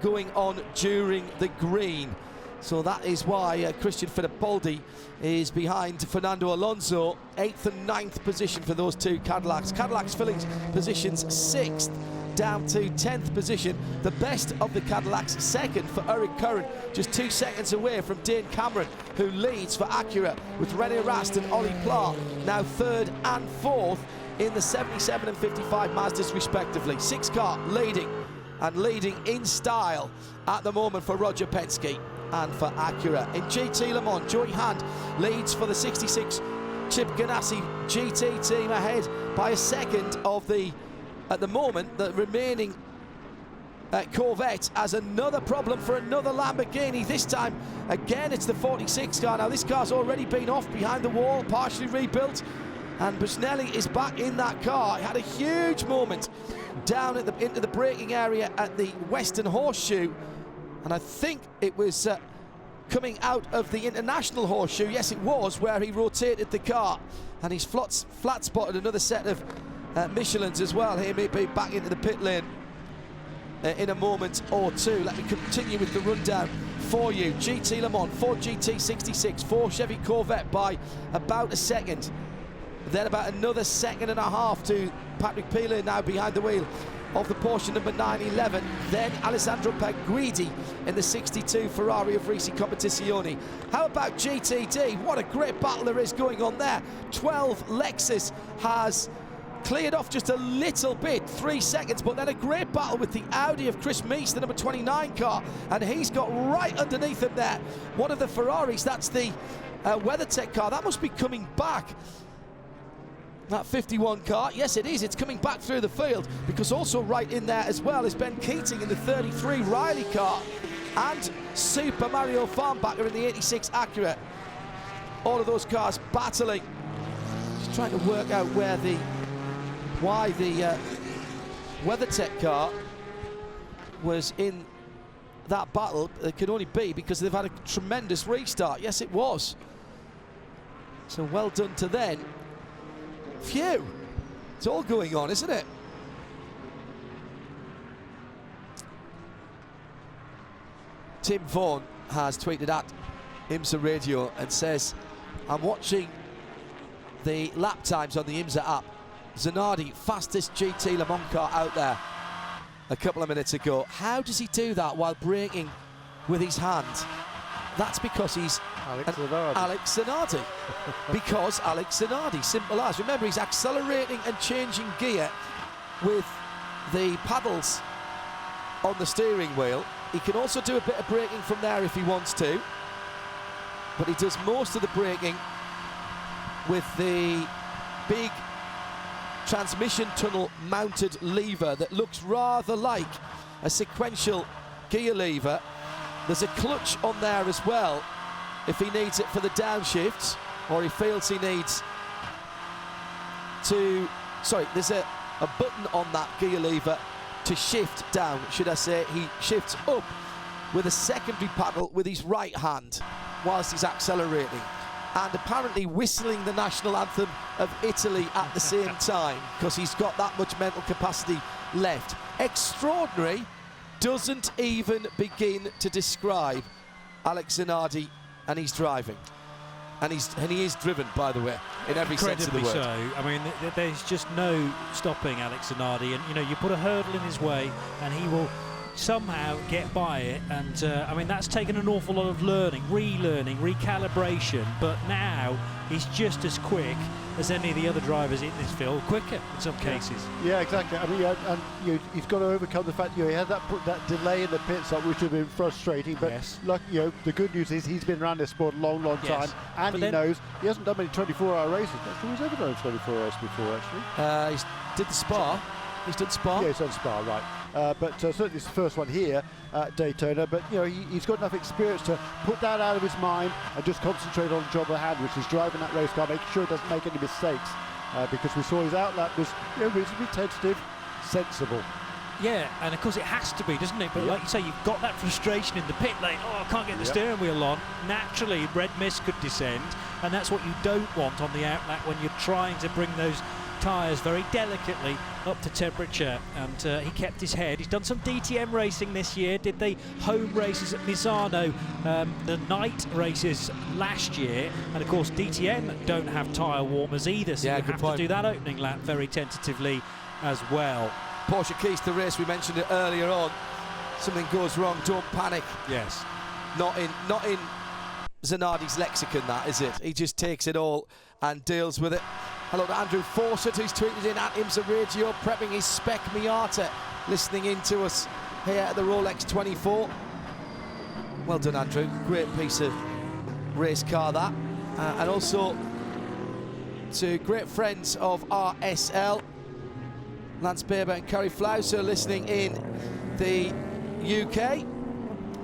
going on during the green. So that is why Christian Fittipaldi is behind Fernando Alonso, 8th and 9th position for those two Cadillacs. Cadillacs filling positions 6th down to 10th position. The best of the Cadillacs, 2nd for Eric Curran, just 2 seconds away from Dane Cameron, who leads for Acura, with René Rast and Ollie Pla now 3rd and 4th in the 77 and 55 Mazdas respectively. 6 car leading, and leading in style at the moment for Roger Penske and for Acura. In GT Le Mans, Joey Hand leads for the 66 Chip Ganassi GT team, ahead by a second of the, at the moment, the remaining Corvette, as another problem for another Lamborghini. This time again it's the 46 car. Now this car's already been off behind the wall, partially rebuilt, and Bushnelli is back in that car. He had a huge moment down at into the braking area at the Western Horseshoe, and I think it was coming out of the International Horseshoe, yes it was, where he rotated the car, and he's flat spotted another set of Michelins as well. He may be back into the pit lane in a moment or two. Let me continue with the rundown for you. GT Le Mans, Ford GT66, 4 Chevy Corvette by about a second, then about another second and a half to Patrick Pielé now behind the wheel of the Porsche number 911, then Alessandro Paguidi in the 62 Ferrari of Risi Competizione. How about GTD? What a great battle there is going on there. 12 Lexus has cleared off just a little bit, 3 seconds, but then a great battle with the Audi of Chris Meese, the number 29 car, and he's got right underneath him there one of the Ferraris. That's the WeatherTech car. That must be coming back, that 51 car. Yes it is, it's coming back through the field, because also right in there as well is Ben Keating in the 33 Riley car, and Super Mario Farnbacher in the 86 Acura. All of those cars battling, just trying to work out why the WeatherTech car was in that battle could only be because they've had a tremendous restart. Yes, it was. So well done to them. Phew. It's all going on, isn't it? Tim Vaughan has tweeted at IMSA Radio and says, I'm watching the lap times on the IMSA app. Zanardi, fastest GT Le Mans car out there a couple of minutes ago. How does he do that while braking with his hand? That's because he's Alex Zanardi. Because Alex Zanardi, simple as. Remember, he's accelerating and changing gear with the paddles on the steering wheel. He can also do a bit of braking from there if he wants to, but he does most of the braking with the big transmission tunnel mounted lever that looks rather like a sequential gear lever. There's a clutch on there as well if he needs it for the downshifts, or he feels he needs to, there's a button on that gear lever to shift down, should I say. He shifts up with a secondary paddle with his right hand whilst he's accelerating, and apparently whistling the national anthem of Italy at the same time, because he's got that much mental capacity left. Extraordinary doesn't even begin to describe Alex Zanardi and his driving. And he is driven, by the way, in every sense of the word.
So. I mean, there's just no stopping Alex Zanardi, and you know, you put a hurdle in his way and he will somehow get by it. And I mean, that's taken an awful lot of learning, relearning, recalibration, but now he's just as quick as any of the other drivers in this field, quicker in some cases.
Yeah, exactly. I mean, he's got to overcome the fact he had that delay in the pit stop, which would have been frustrating. But look, the good news is he's been around this sport a long time, and he knows he hasn't done many 24-hour races. He's ever done a 24-hour race before, actually.
He did the Spa. He's done Spa.
Yeah, he's done Spa, right. But certainly it's the first one here at Daytona. But you know, he's got enough experience to put that out of his mind and just concentrate on the job at hand, which is driving that race car, making sure he doesn't make any mistakes. Because we saw his outlap was reasonably tentative, sensible.
Yeah, and of course it has to be, doesn't it? But like you say, you've got that frustration in the pit lane. Oh, I can't get the steering wheel on. Naturally, red mist could descend, and that's what you don't want on the outlap when you're trying to bring those tyres very delicately up to temperature. And he kept his head. He's done some DTM racing this year, did the home races at Misano, the night races last year, and of course DTM don't have tyre warmers either, so you have to do that opening lap very tentatively as well.
Porsche keys to the race, we mentioned it earlier on. Something goes wrong, don't panic.
Yes.
Not in Zanardi's lexicon, that is it. He just takes it all and deals with it. Hello to Andrew Fawcett, who's tweeted in at IMSA Radio, prepping his Spec Miata, listening in to us here at the Rolex 24. Well done, Andrew. Great piece of race car, that. And also to great friends of RSL, Lance Baber and Kerry Flauser, listening in the UK,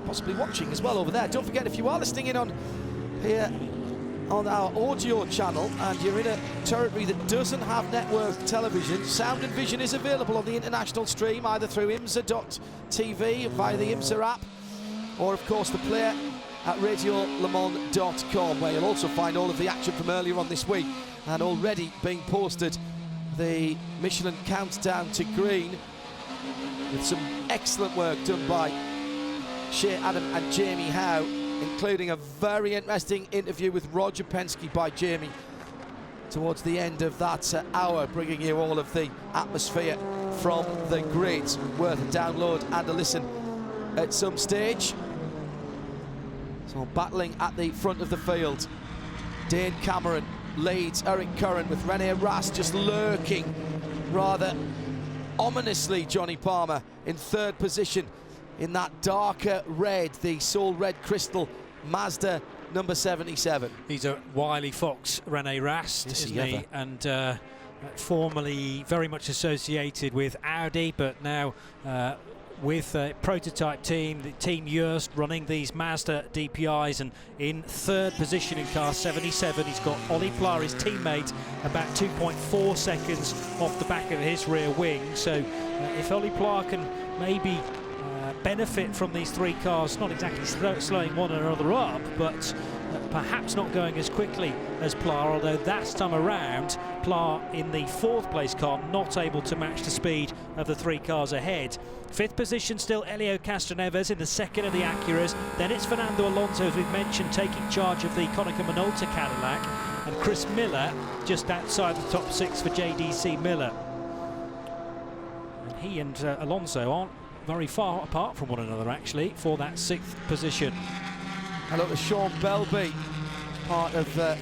possibly watching as well over there. Don't forget, if you are listening in on here on our audio channel and you're in a territory that doesn't have network television, Sound and Vision is available on the international stream, either through IMSA.tv, via the IMSA app, or of course the player at radiolemans.com, where you'll also find all of the action from earlier on this week, and already being posted the Michelin Countdown to Green, with some excellent work done by Shea Adam and Jamie Howe, including a very interesting interview with Roger Penske by Jamie towards the end of that hour, bringing you all of the atmosphere from the grid. Worth a download and a listen at some stage. So battling at the front of the field, Dane Cameron leads Eric Curran, with Rene Rast just lurking rather ominously, Johnny Palmer, in third position in that darker red, the Soul Red Crystal Mazda number 77.
He's a wily fox, Rene Rast, isn't he? And formerly very much associated with Audi, but now with a prototype team, the Team Joest, running these Mazda DPIs, and in third position in car 77. He's got Ollie Pla, his teammate, about 2.4 seconds off the back of his rear wing. So if Ollie Pla can maybe benefit from these three cars not exactly slowing one another up, but perhaps not going as quickly as Pla, although that time around Pla in the 4th place car not able to match the speed of the 3 cars ahead. 5th position still Helio Castroneves in the 2nd of the Acuras, then it's Fernando Alonso, as we've mentioned, taking charge of the Konica Minolta Cadillac, and Chris Miller just outside the top 6 for JDC Miller. And he and Alonso aren't very far apart from one another actually for that 6th position.
Hello to Sean Belby, part of the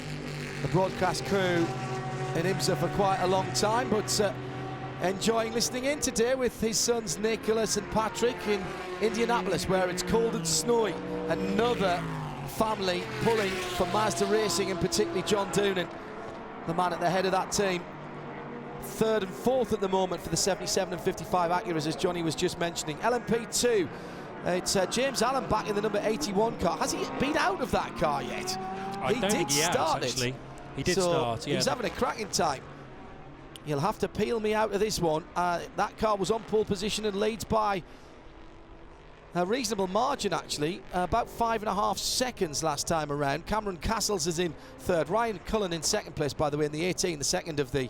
broadcast crew in IMSA for quite a long time, but enjoying listening in today with his sons Nicholas and Patrick in Indianapolis, where it's cold and snowy. Another family pulling for Mazda Racing, and particularly John Doonan, the man at the head of that team. 3rd and 4th at the moment for the 77 and 55 Acuras, as Johnny was just mentioning. LMP2, it's James Allen back in the number 81 car. Has he been out of that car yet?
I don't think he has, actually. He did start, yeah.
He's having a cracking time. You'll have to peel me out of this one. That car was on pole position and leads by a reasonable margin, actually. About 5.5 seconds last time around. Cameron Castles is in 3rd. Ryan Cullen in 2nd place, by the way, in the 18, the 2nd of the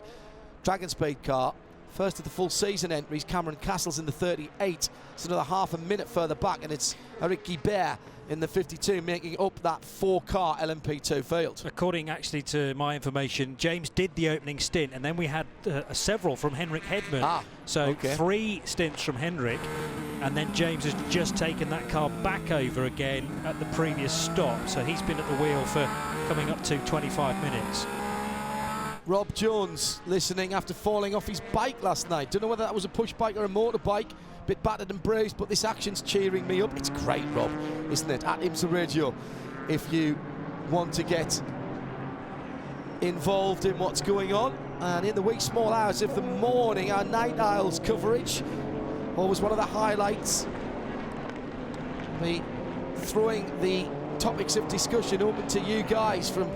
Dragon Speed car. 1st of the full season entries, Cameron Castles in the 38. It's another half a minute further back, and it's Eric Guibert in the 52 making up that 4-car LMP2 field.
According actually to my information, James did the opening stint, and then we had several from Henrik Hedman. So 3 stints from Henrik, and then James has just taken that car back over again at the previous stop. So he's been at the wheel for coming up to 25 minutes.
Rob Jones listening after falling off his bike last night. Don't know whether that was a push bike or a motorbike. Bit battered and bruised, but this action's cheering me up. It's great, Rob, isn't it? At IMSA Radio, if you want to get involved in what's going on. And in the wee small hours of the morning, our Night Isles coverage, always one of the highlights. Me throwing the topics of discussion open to you guys from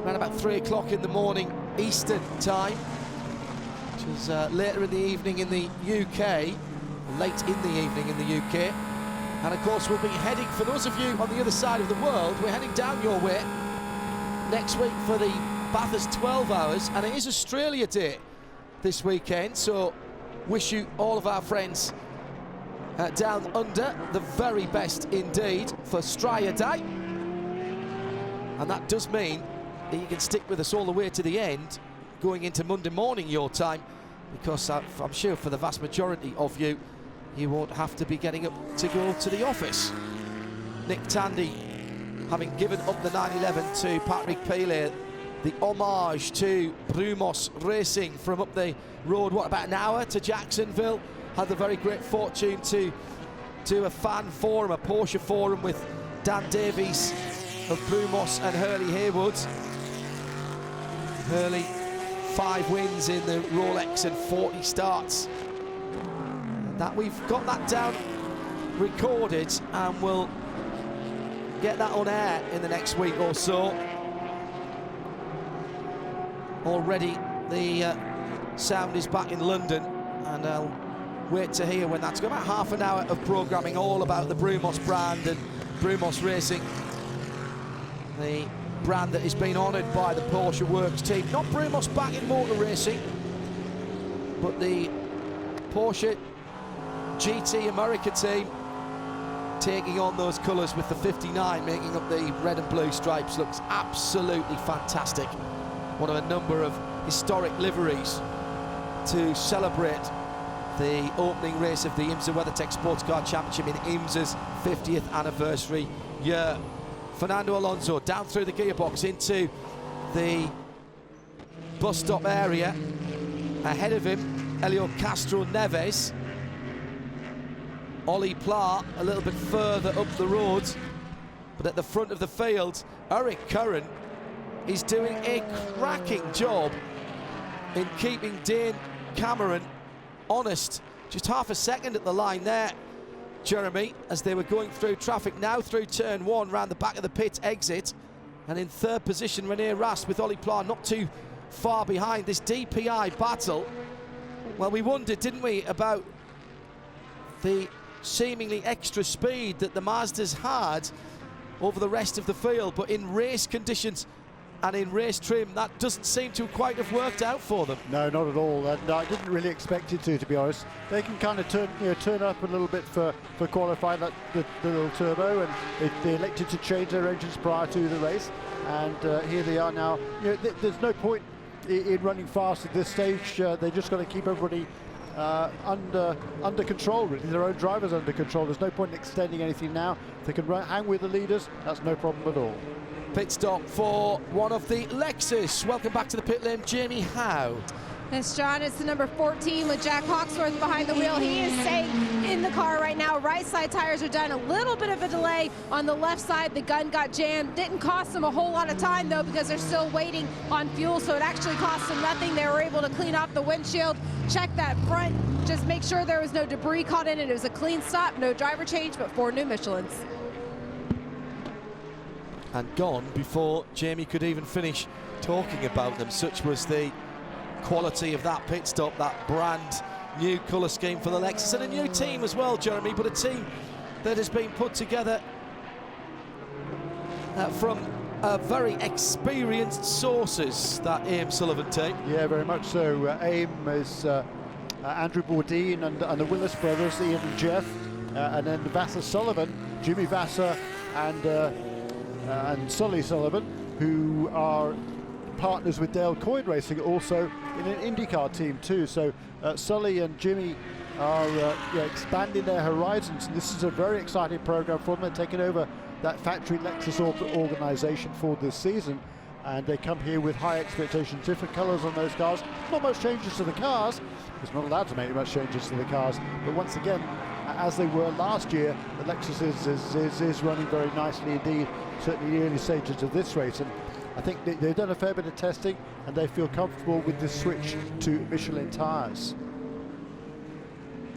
around about 3 o'clock in the morning Eastern time, which is later in the evening in the UK, late in the evening in the UK. And of course we'll be heading, for those of you on the other side of the world, we're heading down your way next week for the Bathurst 12 hours, and it is Australia Day this weekend, so wish you, all of our friends down under, the very best indeed for Straya Day. And that does mean that you can stick with us all the way to the end, going into Monday morning your time, because I'm sure for the vast majority of you, you won't have to be getting up to go to the office. Nick Tandy, having given up the 911 to Patrick Pele, the homage to Brumos Racing from up the road, what, about an hour to Jacksonville, had the very great fortune to do a fan forum, a Porsche forum with Dan Davies of Brumos and Hurley Haywood. Hurley, 5 wins in the Rolex and 40 starts. That we've got that down recorded, and we'll get that on air in the next week or so. Already the sound is back in London, and I'll wait to hear when that's got about half an hour of programming all about the Brumos brand and Brumos Racing, the brand that has been honoured by the Porsche Works team. Not Brumos back in motor racing, but the Porsche GT America team taking on those colours with the 59 making up the red and blue stripes. Looks absolutely fantastic. One of a number of historic liveries to celebrate the opening race of the IMSA WeatherTech SportsCar Championship in IMSA's 50th anniversary year. Fernando Alonso down through the gearbox into the bus stop area. Ahead of him, Helio Castroneves. Ollie Pla a little bit further up the road, but at the front of the field, Eric Curran is doing a cracking job in keeping Dane Cameron honest. Just half a second at the line there, Jeremy, as they were going through traffic, now through turn 1 round the back of the pit exit. And in 3rd position, Rene Rast with Ollie Pla not too far behind. This DPI battle, well, we wondered, didn't we, about the seemingly extra speed that the Mazdas had over the rest of the field, but in race conditions and in race trim, that doesn't seem to quite have worked out for them.
No, not at all. And I didn't really expect it to be honest. They can kind of turn up a little bit for qualifying, that the little turbo, and they elected to change their engines prior to the race. And here they are now. There's no point in running fast at this stage. They just got to keep everybody under control, really. Their own drivers under control. There's no point in extending anything now. If they can hang with the leaders, that's no problem at all.
Pit stop for one of the Lexus. Welcome back to the pit lane, Jamie Howe.
Yes, John, it's the number 14 with Jack Hawksworth behind the wheel. He is staying in the car right now. Right side tires are done. A little bit of a delay on the left side. The gun got jammed. Didn't cost them a whole lot of time, though, because they're still waiting on fuel, so it actually cost them nothing. They were able to clean off the windshield, check that front, just make sure there was no debris caught in it. It was a clean stop, no driver change, but 4 new Michelins.
And gone before Jamie could even finish talking about them. Such was the quality of that pit stop, that brand new colour scheme for the Lexus, and a new team as well, Jeremy, but a team that has been put together from very experienced sources, that AIM Sullivan team.
Yeah, very much so. AIM is Andrew Bourdin and the Willis brothers, Ian and Jeff, and then Vassar Sullivan, Jimmy Vassar and Sully Sullivan, who are partners with Dale Coyne Racing, also in an IndyCar team too. So Sully and Jimmy are expanding their horizons, and this is a very exciting program for them. They're taking over that factory Lexus organisation for this season, and they come here with high expectations, different colours on those cars. Not much changes to the cars. It's not allowed to make much changes to the cars, but once again, as they were last year, the Lexus is running very nicely indeed, certainly in the early stages of this race. And I think they've done a fair bit of testing, and they feel comfortable with this switch to Michelin tyres.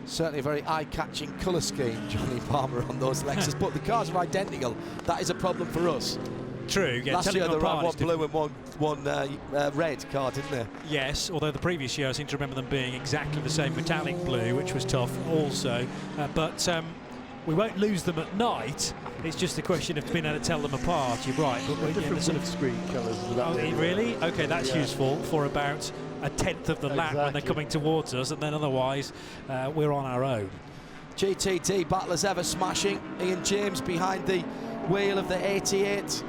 Certainly a very eye-catching colour scheme, Johnny Palmer, on those Lexus, but the cars are identical. That is a problem for us.
True. Yeah,
last year they ran one blue and one red car, didn't they?
Yes, although the previous year I seem to remember them being exactly the same metallic blue, which was tough also. But we won't lose them at night. It's just a question of being able to tell them apart. You're right. But
different sort of screen colours.
Really? Okay, that's useful for about a tenth of the lap when they're coming towards us, and then otherwise we're on our own.
GTD battle as ever, smashing. Ian James behind the wheel of the 88.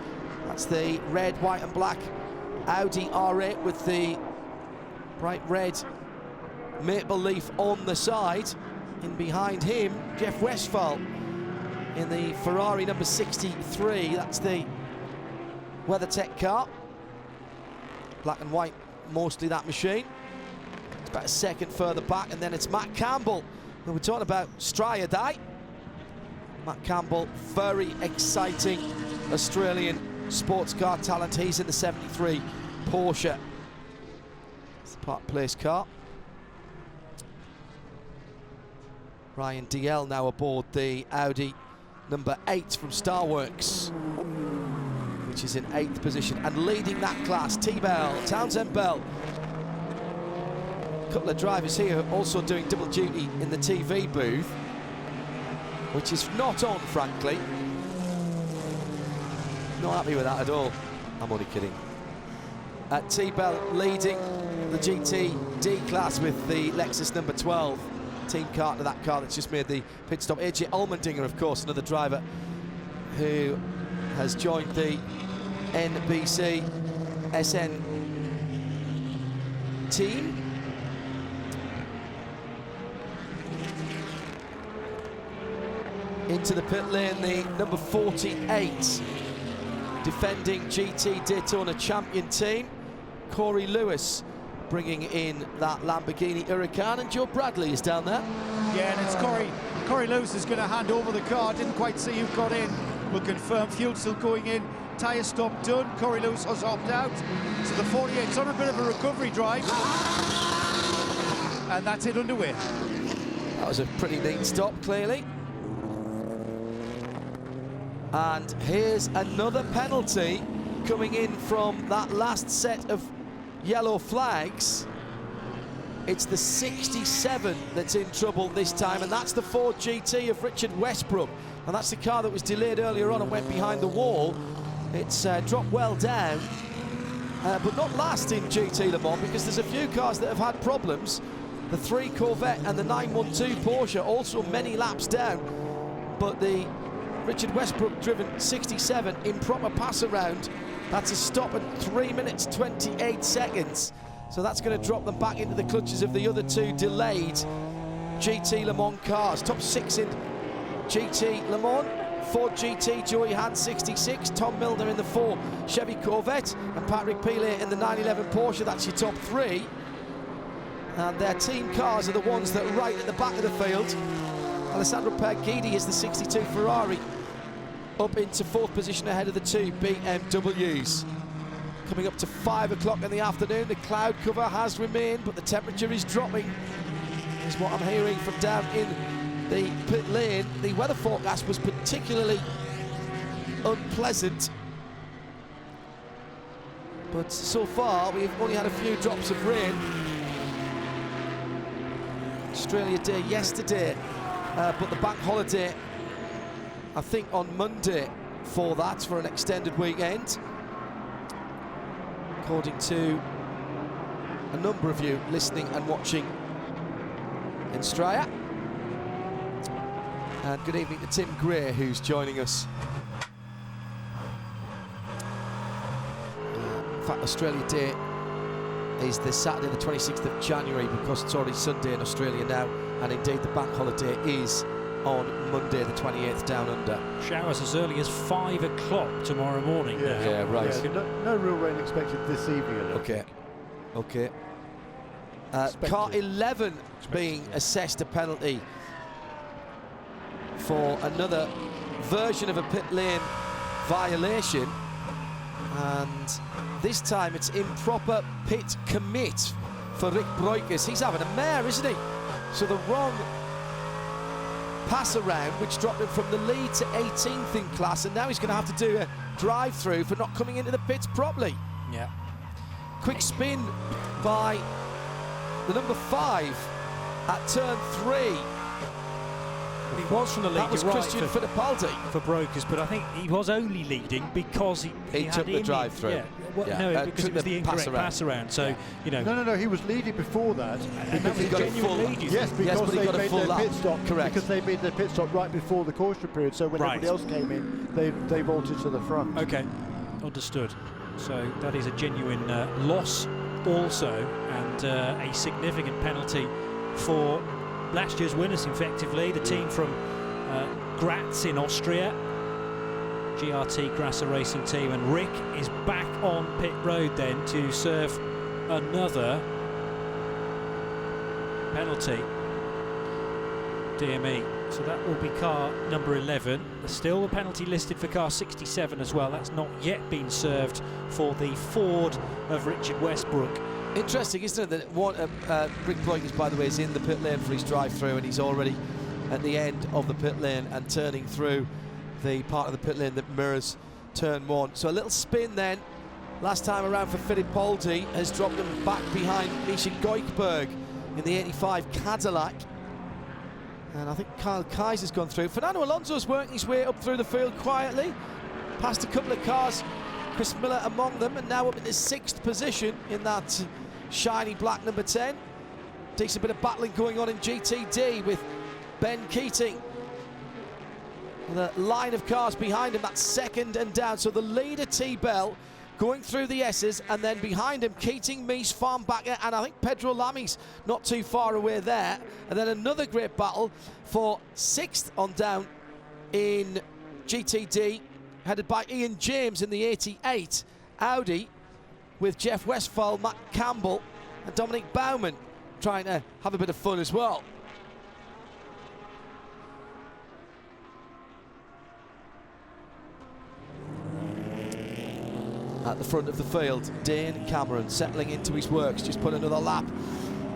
That's the red, white and black Audi R8 with the bright red maple leaf on the side. In behind him, Jeff Westphal in the Ferrari number 63. That's the WeatherTech car. Black and white, mostly that machine. It's about a second further back, and then it's Matt Campbell. We're talking about Straya Day. Matt Campbell, very exciting Australian sports car talent. He's in the 73 Porsche. It's the Park Place car. Ryan DL now aboard the Audi number 8 from Starworks, which is in 8th position, and leading that class, T-Bell, Townsend Bell. A couple of drivers here also doing double duty in the TV booth, which is not on, frankly. Not happy with that at all. I'm only kidding. T-Bell leading the GTD class with the Lexus number 12. Team car to that car that's just made the pit stop. AJ Allmendinger, of course, another driver who has joined the NBC SN team. Into the pit lane, the number 48, defending GT Daytona champion team, Corey Lewis, bringing in that Lamborghini Huracan, and Joe Bradley is down there.
Yeah, and it's Corey Lewis is going to hand over the car. Didn't quite see who got in. We'll confirm fuel still going in. Tyre stop done. Corey Lewis has opted out. So the 48's on a bit of a recovery drive. And that's it underway.
That was a pretty neat stop, clearly. And here's another penalty coming in from that last set of yellow flags. It's the 67 that's in trouble this time, and that's the Ford GT of Richard Westbrook. And that's the car that was delayed earlier on and went behind the wall. It's dropped well down, but not last in GT Le Mans, because there's a few cars that have had problems. The 3 Corvette and the 912 Porsche also many laps down, but the Richard Westbrook driven 67 improper pass around, that's a stop at 3 minutes 28 seconds. So that's going to drop them back into the clutches of the other 2 delayed GT Le Mans cars. Top 6 in GT Le Mans, Ford GT, Joey Hand 66, Tom Milner in the 4 Chevy Corvette, and Patrick Pilet in the 911 Porsche. That's your top 3. And their team cars are the ones that are right at the back of the field. Alessandro Perguidi is the 62 Ferrari, up into 4th position ahead of the 2 BMWs. Coming up to 5 o'clock in the afternoon, the cloud cover has remained, but the temperature is dropping, is what I'm hearing from down in the pit lane. The weather forecast was particularly unpleasant, but so far we've only had a few drops of rain. Australia Day yesterday, but the bank holiday, I think, on Monday for that, for an extended weekend, according to a number of you listening and watching in Straya. And good evening to Tim Gray, who's joining us. In fact, Australia Day is the Saturday the 26th of January, because it's already Sunday in Australia now, and indeed the bank holiday is on Monday the 28th down under.
Showers as early as 5 o'clock tomorrow morning.
Yeah, right.
Yeah, no real rain expected this evening.
Okay. Car 11 being assessed a penalty for another version of a pit lane violation, and this time it's improper pit commit for Rick Breukers. He's having a mare, isn't he? So the wrong pass around, which dropped him from the lead to 18th in class, and now he's going to have to do a drive-through for not coming into the pits properly.
Yeah.
Quick spin by the number 5 at turn 3.
He was from the lead.
That was Christian Fittipaldi
for Breukers, but I think he was only leading because he
took the drive-through.
Yeah. Well, no, because it was the incorrect pass around. So, you know.
No, he was leading before that.
Because he got a full lead.
Yes, because they made their pit stop.
Correct.
Because they made their pit stop right before the caution period. So when everybody else came in, they vaulted to the front.
Okay, understood. So that is a genuine loss also, and a significant penalty for last year's winners, effectively, the team from Graz in Austria, GRT Grasser Racing Team, and Rick is back on pit road then to serve another penalty. Dear me. So that will be car number 11. There's still a penalty listed for car 67 as well. That's not yet been served for the Ford of Richard Westbrook.
Interesting, isn't it, that Rick Breukers, by the way, is in the pit lane for his drive-through, and he's already at the end of the pit lane and turning through the part of the pit lane that mirrors turn 1. So a little spin then, last time around for Fittipaldi, has dropped him back behind Misha Goikberg in the 85 Cadillac. And I think Kyle Kaiser's gone through. Fernando Alonso's working his way up through the field quietly, past a couple of cars, Chris Miller among them, and now up in the 6th position in that shiny black number 10. Decent bit of battling going on in GTD with Ben Keating. The line of cars behind him, that's 2nd and down. So the leader, T-Bell, going through the S's, and then behind him, Keating, Mies, Farnbacher, and I think Pedro Lami's not too far away there. And then another great battle for 6th on down in GTD, headed by Ian James in the 88 Audi, with Jeff Westphal, Matt Campbell, and Dominic Baumann trying to have a bit of fun as well. At the front of the field, Dane Cameron settling into his works, just put another lap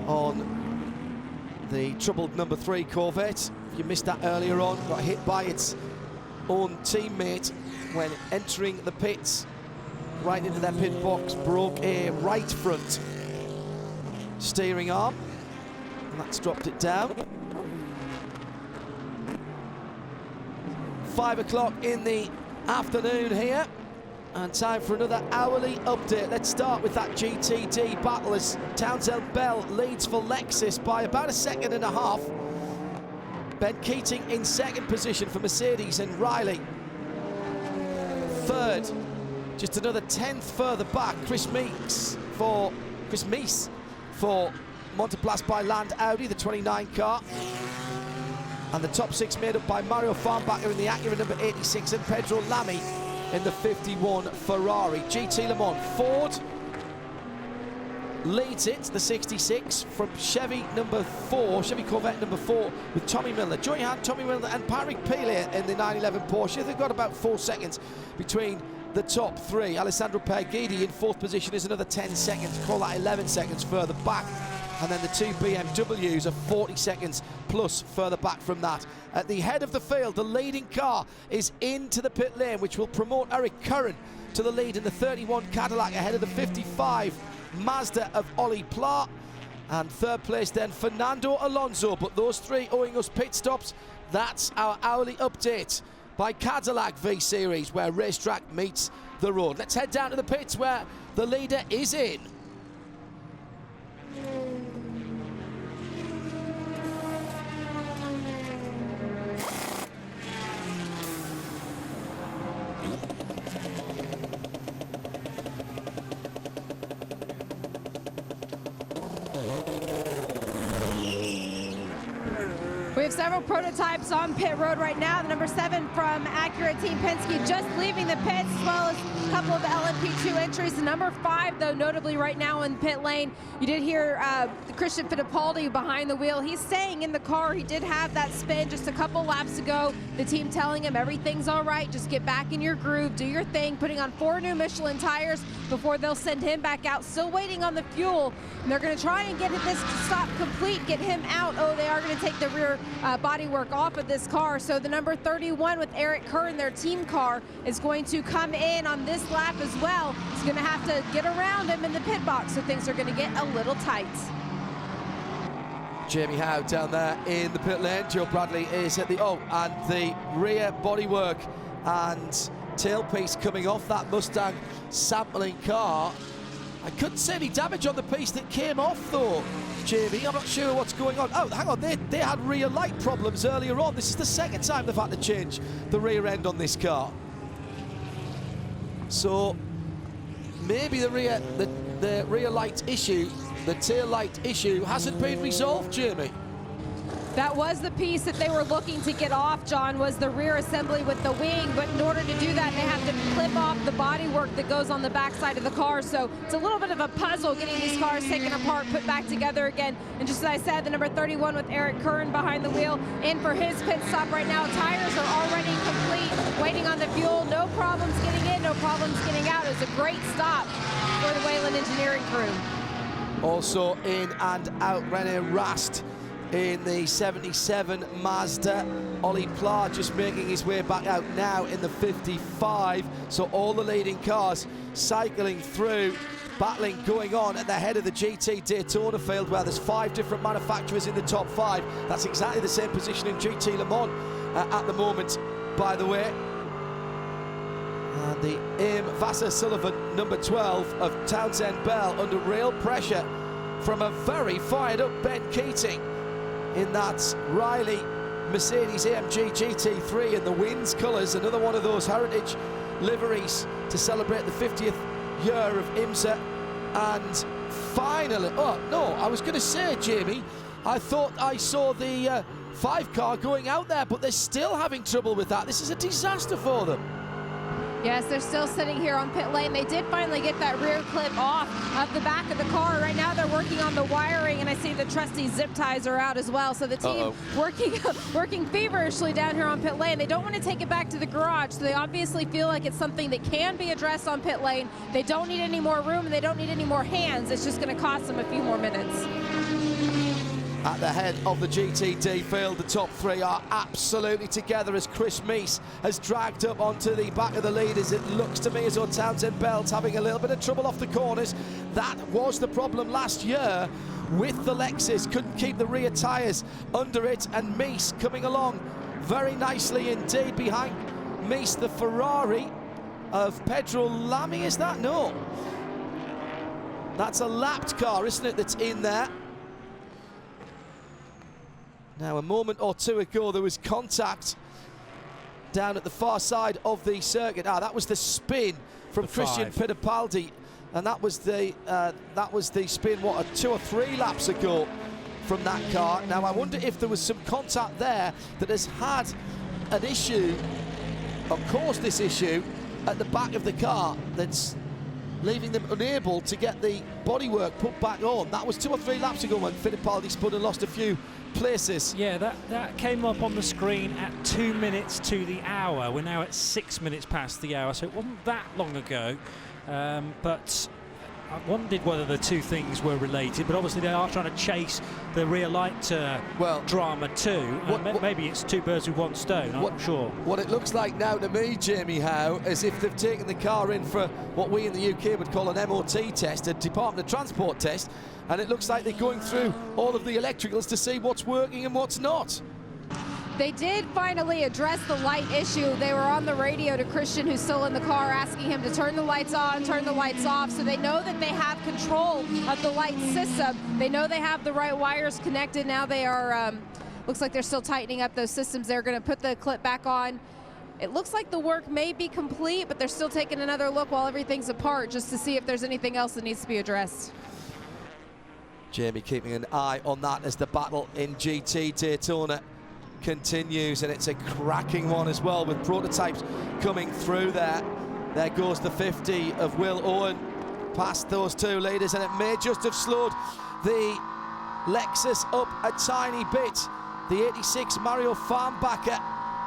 on the troubled number 3 Corvette. If you missed that earlier on, got hit by its own teammate when entering the pits, right into their pit box, broke a right front steering arm. That's dropped it down. 5 o'clock in the afternoon here, and time for another hourly update. Let's start with that GTD battle as Townsend Bell leads for Lexus by about 1.5 seconds. Ben Keating in second position for Mercedes, and Riley third, just another 10th further back. Chris Meese for Monteplas by Land Audi, the 29 car. And the top 6 made up by Mario Farnbacher in the Acura number 86 and Pedro Lamy in the 51 Ferrari. GT Le Mans, Ford leads it, the 66, from Chevy Corvette number 4 with Tommy Miller. Joey Hahn, Tommy Miller and Patrick Pilet in the 911 Porsche. They've got about 4 seconds between the top 3. Alessandro Perguidi in 4th position is another 10 seconds, call that 11 seconds further back. And then the 2 BMWs are 40 seconds plus further back from that. At the head of the field, the leading car is into the pit lane, which will promote Eric Curran to the lead in the 31 Cadillac ahead of the 55 Mazda of Ollie Pla. And third place then Fernando Alonso. But those 3 owing us pit stops. That's our hourly update by Cadillac V-Series, where racetrack meets the road. Let's head down to the pits where the leader is in.
We have several prototypes on pit road right now. The number 7 from Acura Team Penske just leaving the pits, as well as a couple of LMP2 entries. The number 5, though, notably right now in pit lane. You did hear Christian Fittipaldi behind the wheel. He's staying in the car. He did have that spin just a couple laps ago. The team telling him everything's all right. Just get back in your groove, do your thing, putting on 4 new Michelin tires before they'll send him back out. Still waiting on the fuel. And they're going to try and get this stop complete, get him out. Oh, they are going to take the rear bodywork off of this car. So the number 31 with Eric Curran, their team car, is going to come in on this lap as well. He's going to have to get around him in the pit box, so things are going to get a little tight.
Jamie Howe down there in the pit lane. Joe Bradley is at the and the rear bodywork and tailpiece coming off that Mustang sampling car. I couldn't see any damage on the piece that came off though, Jamie. I'm not sure what's going on. Oh, hang on, they had rear light problems earlier on. This is the second time they've had to change the rear end on this car. So maybe the rear light issue, the tail light issue, hasn't been resolved, Jamie.
That was the piece that they were looking to get off, John, was the rear assembly with the wing. But in order to do that, they have to clip off the bodywork that goes on the backside of the car. So it's a little bit of a puzzle getting these cars taken apart, put back together again. And just as I said, the number 31 with Eric Curran behind the wheel in for his pit stop right now. Tires are already complete, waiting on the fuel. No problems getting in, no problems getting out. It was a great stop for the Wayland Engineering crew.
Also in and out, Rene Rast in the 77 Mazda. Ollie Pla just making his way back out now in the 55. So all the leading cars cycling through, battling going on at the head of the GT Daytona field, where there's 5 different manufacturers in the top 5. That's exactly the same position in GT Le Mans at the moment, by the way. And the Aim Vassar-Sullivan, number 12 of Townsend Bell, under real pressure from a very fired up Ben Keating in that Riley Mercedes AMG GT3 in the Wins colours, another one of those heritage liveries to celebrate the 50th year of IMSA. And finally, oh no, I was going to say, Jamie, I thought I saw the 5 car going out there, but they're still having trouble with that. This is a disaster for them.
Yes, they're still sitting here on pit lane. They did finally get that rear clip off of the back of the car. Right now they're working on the wiring, and I see the trusty zip ties are out as well. So the team working feverishly down here on pit lane. They don't want to take it back to the garage, so they obviously feel like it's something that can be addressed on pit lane. They don't need any more room, and they don't need any more hands. It's just going to cost them a few more minutes.
At the head of the GTD field, the top 3 are absolutely together as Chris Meese has dragged up onto the back of the leaders. It looks to me as though Townsend Bell's having a little bit of trouble off the corners. That was the problem last year with the Lexus, couldn't keep the rear tyres under it, and Mees coming along very nicely indeed behind Mees, the Ferrari of Pedro Lamy, is that? No. That's a lapped car, isn't it, that's in there? Now, a moment or two ago, there was contact down at the far side of the circuit. That was the spin from Christian Fittipaldi, and that was the spin, what, 2 or 3 laps ago from that car. Now, I wonder if there was some contact there that has had an issue, or caused this issue, at the back of the car that's leaving them unable to get the bodywork put back on. That was 2 or 3 laps ago when Fittipaldi spun and lost a few places.
Yeah, that came up on the screen at 2 minutes to the hour. We're now at 6 minutes past the hour, so it wasn't that long ago. But I wondered whether the two things were related, but obviously they are trying to chase the rear light drama too. Maybe it's two birds with one stone, I'm not sure.
What it looks like now to me, Jamie Howe, is if they've taken the car in for what we in the UK would call an MOT test, a Department of Transport test, and it looks like they're going through all of the electricals to see what's working and what's not.
They did finally address the light issue. They were on the radio to Christian, who's still in the car, asking him to turn the lights on, turn the lights off, so they know that they have control of the light system. They know they have the right wires connected. Now they are, looks like they're still tightening up those systems. They're going to put the clip back on. It looks like the work may be complete, but they're still taking another look while everything's apart just to see if there's anything else that needs to be addressed.
Jamie keeping an eye on that as the battle in GT Daytona continues, and it's a cracking one as well, with prototypes coming through there. There goes the 50 of Will Owen past those two leaders, and it may just have slowed the Lexus up a tiny bit. The 86 Mario Farnbacher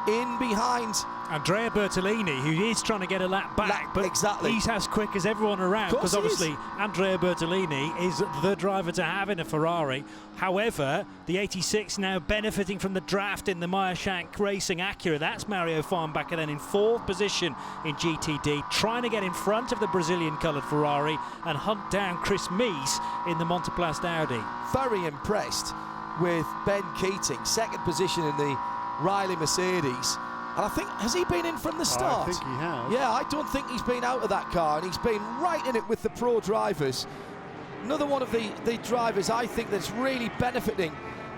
in behind
Andrea Bertolini, who is trying to get a lap back, but he's as quick as everyone around, because obviously Andrea Bertolini is the driver to have in a Ferrari. However, the 86 now benefiting from the draft in the Meyer-Shank Racing Acura. That's Mario Farnbacher then in 4th position in GTD, trying to get in front of the Brazilian-coloured Ferrari and hunt down Chris Mees in the Monteplast Audi.
Very impressed with Ben Keating, 2nd position in the Riley Mercedes. And I think, has he been in from the start?
I think he has.
Yeah, I don't think he's been out of that car, and he's been right in it with the pro drivers. Another one of the drivers I think that's really benefiting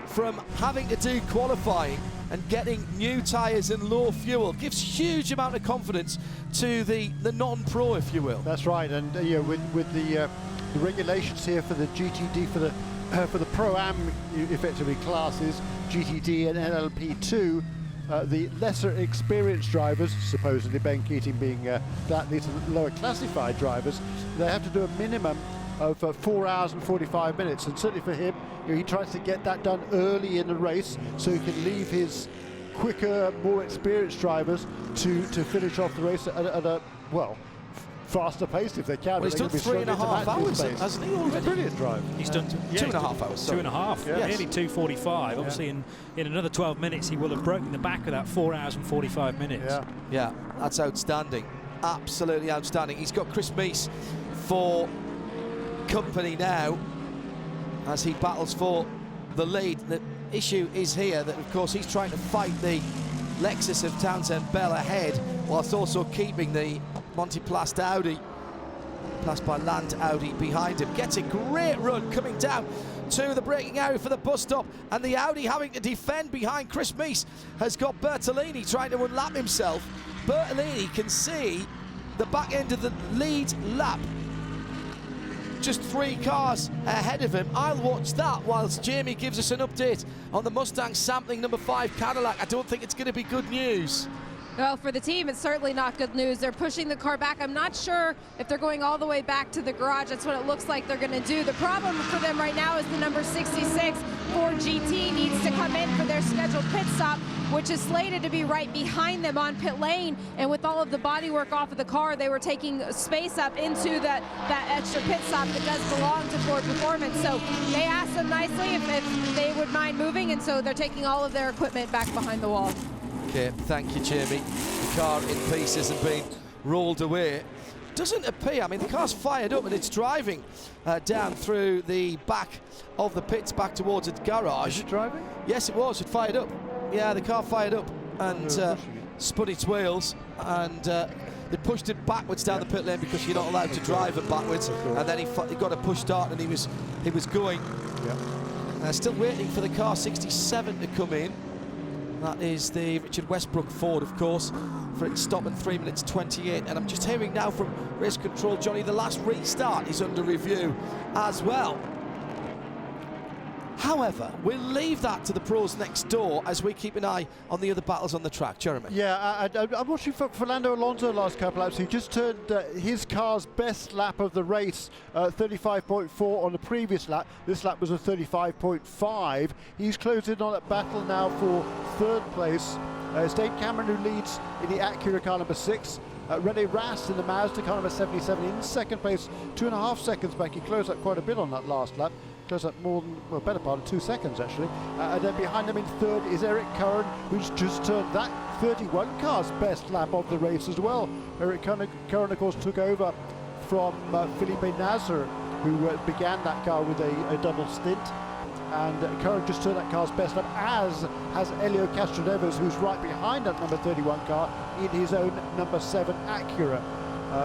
from having to do qualifying and getting new tyres and low fuel. Gives huge amount of confidence to the non-pro, if you will.
That's right, and with the regulations here for the GTD, for the Pro-Am effectively classes, GTD and LLP2, the lesser experienced drivers, supposedly Ben Keating being these are the lower classified drivers, they have to do a minimum of 4 hours and 45 minutes, and certainly for him, he tries to get that done early in the race so he can leave his quicker, more experienced drivers to finish off the race at a faster pace if they can.
Well, he's done 3.5 hours, hasn't he, already?
It's a brilliant drive.
He's done
2.5 hours.
2.5,
yes.
Nearly 2:45. Obviously, in another 12 minutes, he will have broken the back of that 4 hours and 45 minutes.
Yeah, that's outstanding. Absolutely outstanding. He's got Chris Mees for company now as he battles for the lead. The issue is here that, of course, he's trying to fight the Lexus of Townsend Bell ahead, whilst also keeping the Monteplast Audi, passed by Land Audi behind him. Gets a great run coming down to the braking area for the bus stop, and the Audi having to defend behind Chris Mees has got Bertolini trying to unlap himself. Bertolini can see the back end of the lead lap, just 3 cars ahead of him. I'll watch that whilst Jamie gives us an update on the Mustang sampling number 5 Cadillac. I don't think it's going to be good news.
Well, for the team, it's certainly not good news. They're pushing the car back. I'm not sure if they're going all the way back to the garage. That's what it looks like they're going to do. The problem for them right now is the number 66 Ford GT needs to come in for their scheduled pit stop, which is slated to be right behind them on pit lane. And with all of the bodywork off of the car, they were taking space up into that extra pit stop that does belong to Ford Performance. So they asked them nicely if they would mind moving, and so they're taking all of their equipment back behind the wall.
Okay, thank you, Jamie. The car in pieces and being rolled away doesn't appear, I mean, the car's fired up and it's driving down through the back of the pits back towards its garage.
Is it driving?
Yes, it was. It fired up. Yeah, the car fired up and spun its wheels, and they pushed it backwards down the pit lane because you're not allowed to drive it backwards. And then he got a push start and he was going. Still waiting for the car 67 to come in. That is the Richard Westbrook Ford, of course, for its stop in 3 minutes 28. And I'm just hearing now from race control, Johnny, the last restart is under review as well. However, we'll leave that to the pros next door as we keep an eye on the other battles on the track. Jeremy?
Yeah, I'm watching Fernando Alonso the last couple laps. He just turned his car's best lap of the race, 35.4 on the previous lap. This lap was a 35.5. He's closed in on that battle now for third place. It's Dave Cameron who leads in the Acura car number 6. René Rast in the Mazda car number 77 in second place, 2.5 seconds back. He closed up quite a bit on that last lap. Close up more than, well, better part of 2 seconds actually. And then behind him in third is Eric Curran, who's just turned that 31 car's best lap of the race as well. Eric Curran of course took over from Felipe Nasr, who began that car with a double stint. And Curran just turned that car's best lap, as has Helio Castroneves, who's right behind that number 31 car in his own number 7 Acura.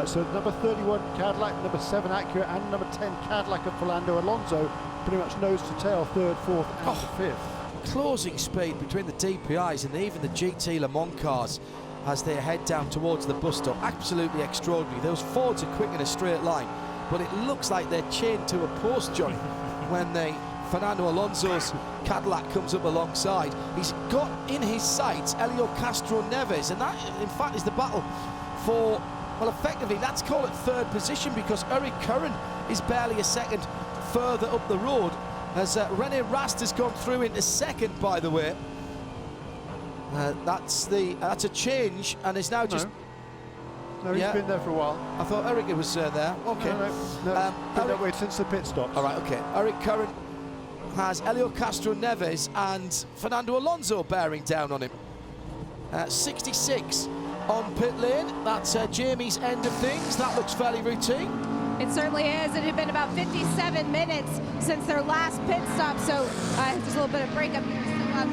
So number 31 Cadillac, number 7 Acura, and number 10 Cadillac of Fernando Alonso, pretty much nose to tail, third, fourth, and fifth.
Closing speed between the DPIs and even the GT Le Mans cars as they head down towards the bus stop. Absolutely extraordinary. Those Fords are quick in a straight line, but it looks like they're chained to a post, Johnny, when Fernando Alonso's Cadillac comes up alongside. He's got in his sights Helio Castroneves, and that, in fact, is the battle for, well, effectively, let's call it third position, because Eric Curran is barely a second further up the road, as René Rast has gone through into second, by the way. That's a change, and is now just...
No, he's been there for a while.
I thought Eric was there. Okay.
No, been that way since the pit stop.
All right, okay. Eric Curran has Helio Castroneves and Fernando Alonso bearing down on him. 66 on pit lane. That's Jamie's end of things. That looks fairly routine.
It certainly is. It had been about 57 minutes since their last pit stop, so just a little bit of breakup here.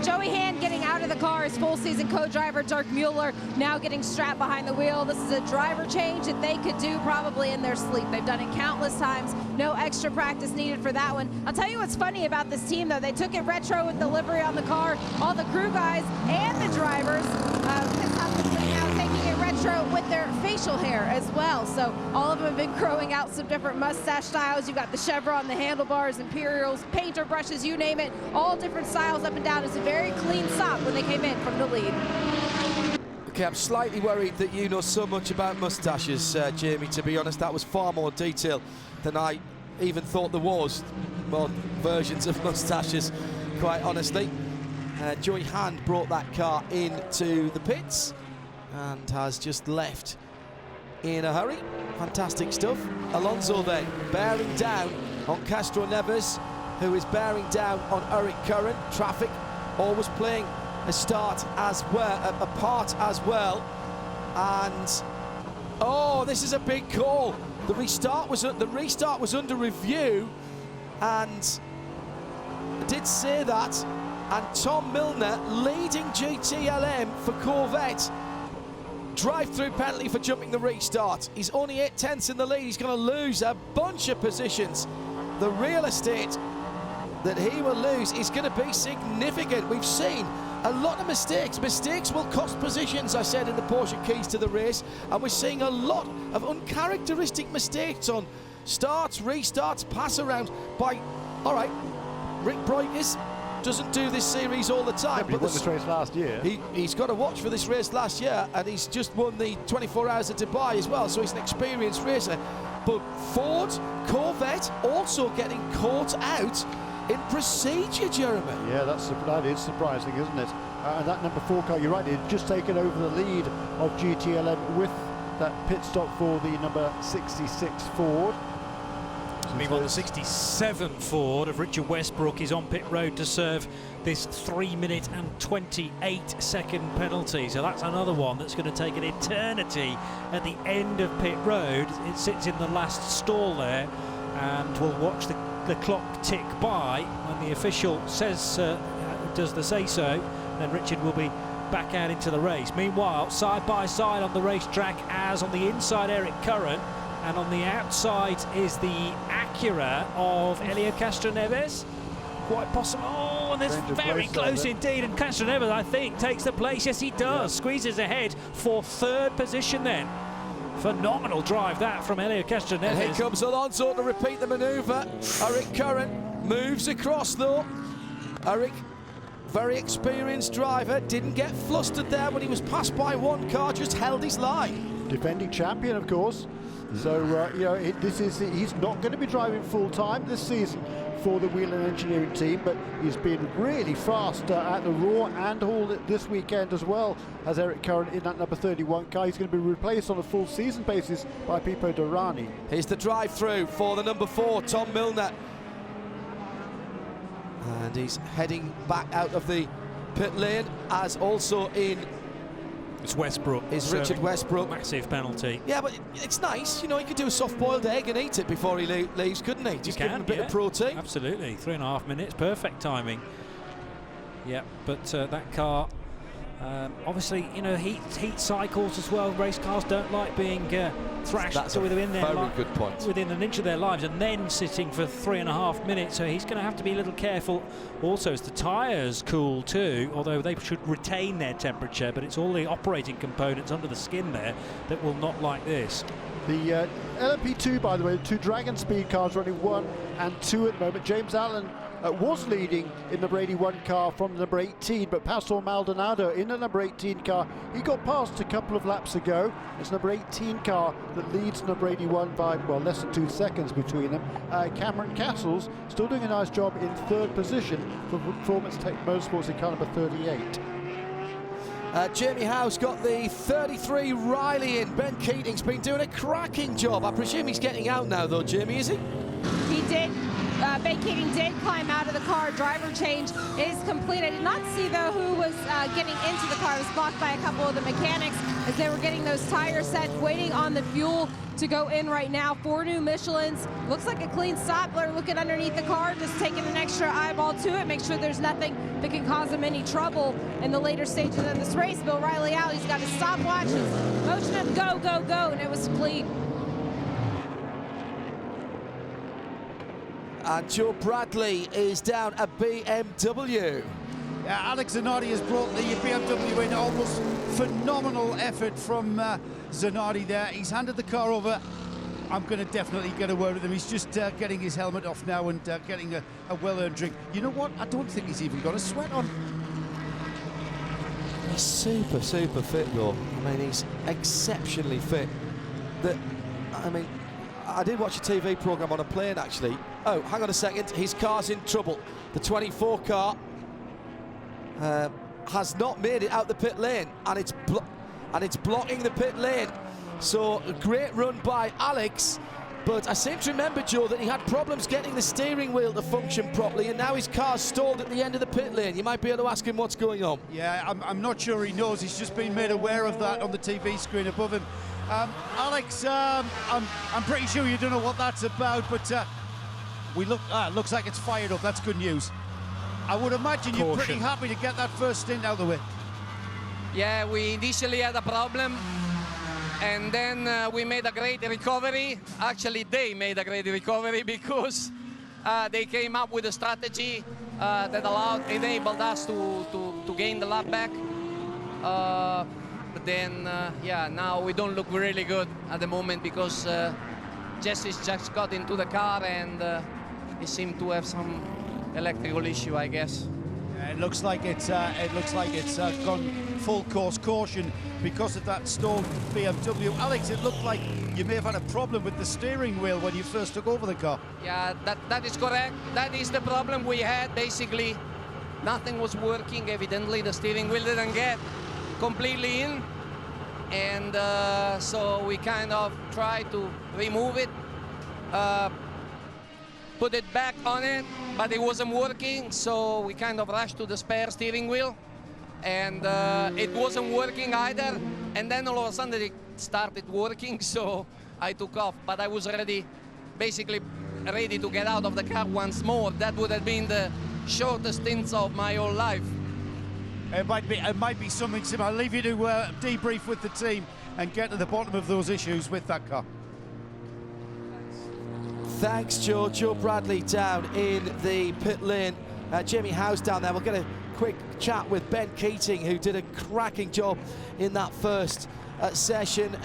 Joey Hand getting out of the car, his full season co-driver Dirk Mueller now getting strapped behind the wheel. This is a driver change that they could do probably in their sleep. They've done it countless times. No extra practice needed for that one. I'll tell you what's funny about this team, though. They took it retro with the livery on the car. All the crew guys and the drivers now taking it retro with their facial hair as well. So all of them have been growing out some different mustache styles. You've got the chevron, the handlebars, imperials, painter brushes, you name it. All different styles up and down. It's a very clean stop when they came in from the lead.
Okay, I'm slightly worried that you know so much about mustaches, Jamie, to be honest. That was far more detail than I even thought there was. More versions of mustaches, quite honestly. Joey Hand brought that car into the pits and has just left in a hurry. Fantastic stuff. Alonso then bearing down on Castroneves, who is bearing down on Eric Curran. Traffic always playing a part as well. And oh, this is a big call. The restart was under review, and I did say that. And Tom Milner leading GTLM for Corvette. Drive-through penalty for jumping the restart. He's only 8/10 in the lead. He's going to lose a bunch of positions. The real estate that he will lose is going to be significant. We've seen a lot of mistakes. Mistakes will cost positions, I said in the Porsche Keys to the Race, and we're seeing a lot of uncharacteristic mistakes on starts, restarts, pass around by, all right, Rick Breukers doesn't do this series all the time.
But he won this race last year.
He's got to watch for this race last year, and he's just won the 24 Hours of Dubai as well, so he's an experienced racer. But Ford, Corvette also getting caught out in procedure, Jeremy.
Yeah, that is surprising, isn't it? And that number 4 car, you're right, it had just taken over the lead of GTLM with that pit stop for the number 66 Ford.
Meanwhile, the 67 Ford of Richard Westbrook is on pit road to serve this 3-minute and 28-second penalty. So that's another one that's going to take an eternity at the end of pit road. It sits in the last stall there, and we'll watch the clock tick by. When the official says does the say-so, then Richard will be back out into the race. Meanwhile, side by side on the racetrack, as on the inside Eric Curran, and on the outside is the Acura of Helio Castroneves. Quite possible. Oh, and it's very close indeed. And Castroneves, I think, takes the place. Yes, he does. Squeezes ahead for third position then. Phenomenal drive that from Helio Castroneves.
And here comes Alonso to repeat the manoeuvre. Eric Curran moves across though. Eric, very experienced driver, didn't get flustered there when he was passed by one car, just held his line.
Defending champion, of course. So, you know, he's not going to be driving full-time this season for the Whelen Engineering team, but he's been really fast at the Raw and Hall this weekend as well as Eric Curran in that number 31 car. He's going to be replaced on a full season basis by Pipo Derani.
Here's the drive-through for the number 4, Tom Milner. And he's heading back out of the pit lane, as also in...
It's Westbrook.
Is Richard Westbrook.
Massive penalty.
Yeah, but it's nice. You know, he could do a soft-boiled egg and eat it before he leaves, couldn't he? Just give him a bit of protein.
Absolutely. 3.5 minutes. Perfect timing. Yeah, but that car... obviously, you know, heat cycles as well. Race cars don't like being thrashed within their
good point.
Within an inch of their lives, and then sitting for 3.5 minutes. So he's going to have to be a little careful. Also, as the tyres cool too, although they should retain their temperature, but it's all the operating components under the skin there that will not like this.
The LMP2, by the way, 2 Dragon Speed cars running 1 and 2 at the moment. James Allen was leading in the Brady 1 car from number 18, but Pastor Maldonado in the number 18 car, he got past a couple of laps ago. It's number 18 car that leads number 81 by, well, less than 2 seconds between them. Cameron Castles still doing a nice job in 3rd position for Performance Tech Motorsports in car number 38.
Jamie Howe's got the 33 Riley in. Ben Keating's been doing a cracking job. I presume he's getting out now though, Jamie, is he?
He did. Ben Keating did climb out of the car. Driver change is complete. I did not see, though, who was getting into the car. It was blocked by a couple of the mechanics as they were getting those tires set, waiting on the fuel to go in right now. 4 new Michelins. Looks like a clean stop. They're looking underneath the car, just taking an extra eyeball to it, make sure there's nothing that can cause them any trouble in the later stages of this race. Bill Riley out. He's got his stopwatch. He's motioning him, go, go, go, and it was clean.
And Joe Bradley is down a BMW.
Yeah, Alex Zanardi has brought the BMW in. Almost phenomenal effort from Zanardi there. He's handed the car over. I'm going to definitely get a word with him. He's just getting his helmet off now and getting a well-earned drink. You know what? I don't think he's even got a sweat on.
He's super, super fit, though. I mean, he's exceptionally fit. I did watch a TV programme on a plane, actually. Oh, hang on a second. His car's in trouble. The 24 car has not made it out the pit lane, and it's blocking the pit lane. So a great run by Alex. But I seem to remember, Joe, that he had problems getting the steering wheel to function properly, and now his car's stalled at the end of the pit lane. You might be able to ask him what's going on.
Yeah, I'm not sure he knows. He's just been made aware of that on the TV screen above him. Alex, I'm pretty sure you don't know what that's about, but looks like it's fired up. That's good news. I would imagine you're pretty happy to get that first stint out of the way.
Yeah, we initially had a problem, and then we made a great recovery. Actually, they made a great recovery because they came up with a strategy that enabled us to gain the lap back. But then, yeah, now we don't look really good at the moment because Jesse's just got into the car and he seemed to have some electrical issue, I guess.
Yeah, it looks like it's gone full course caution because of that stalled BMW. Alex, it looked like you may have had a problem with the steering wheel when you first took over the car.
Yeah, that is correct. That is the problem we had. Basically, nothing was working. Evidently, the steering wheel didn't get completely in, and so we kind of tried to remove it. put it back on it, but it wasn't working, so we kind of rushed to the spare steering wheel, and it wasn't working either, and then all of a sudden it started working, so I took off, but I was basically ready to get out of the car once more. That would have been the shortest stints of my whole life.
It might be something similar. I'll leave you to debrief with the team and get to the bottom of those issues with that car.
Thanks, Joe. Joe Bradley down in the pit lane. Jamie Howe's down there. We'll get a quick chat with Ben Keating, who did a cracking job in that first session.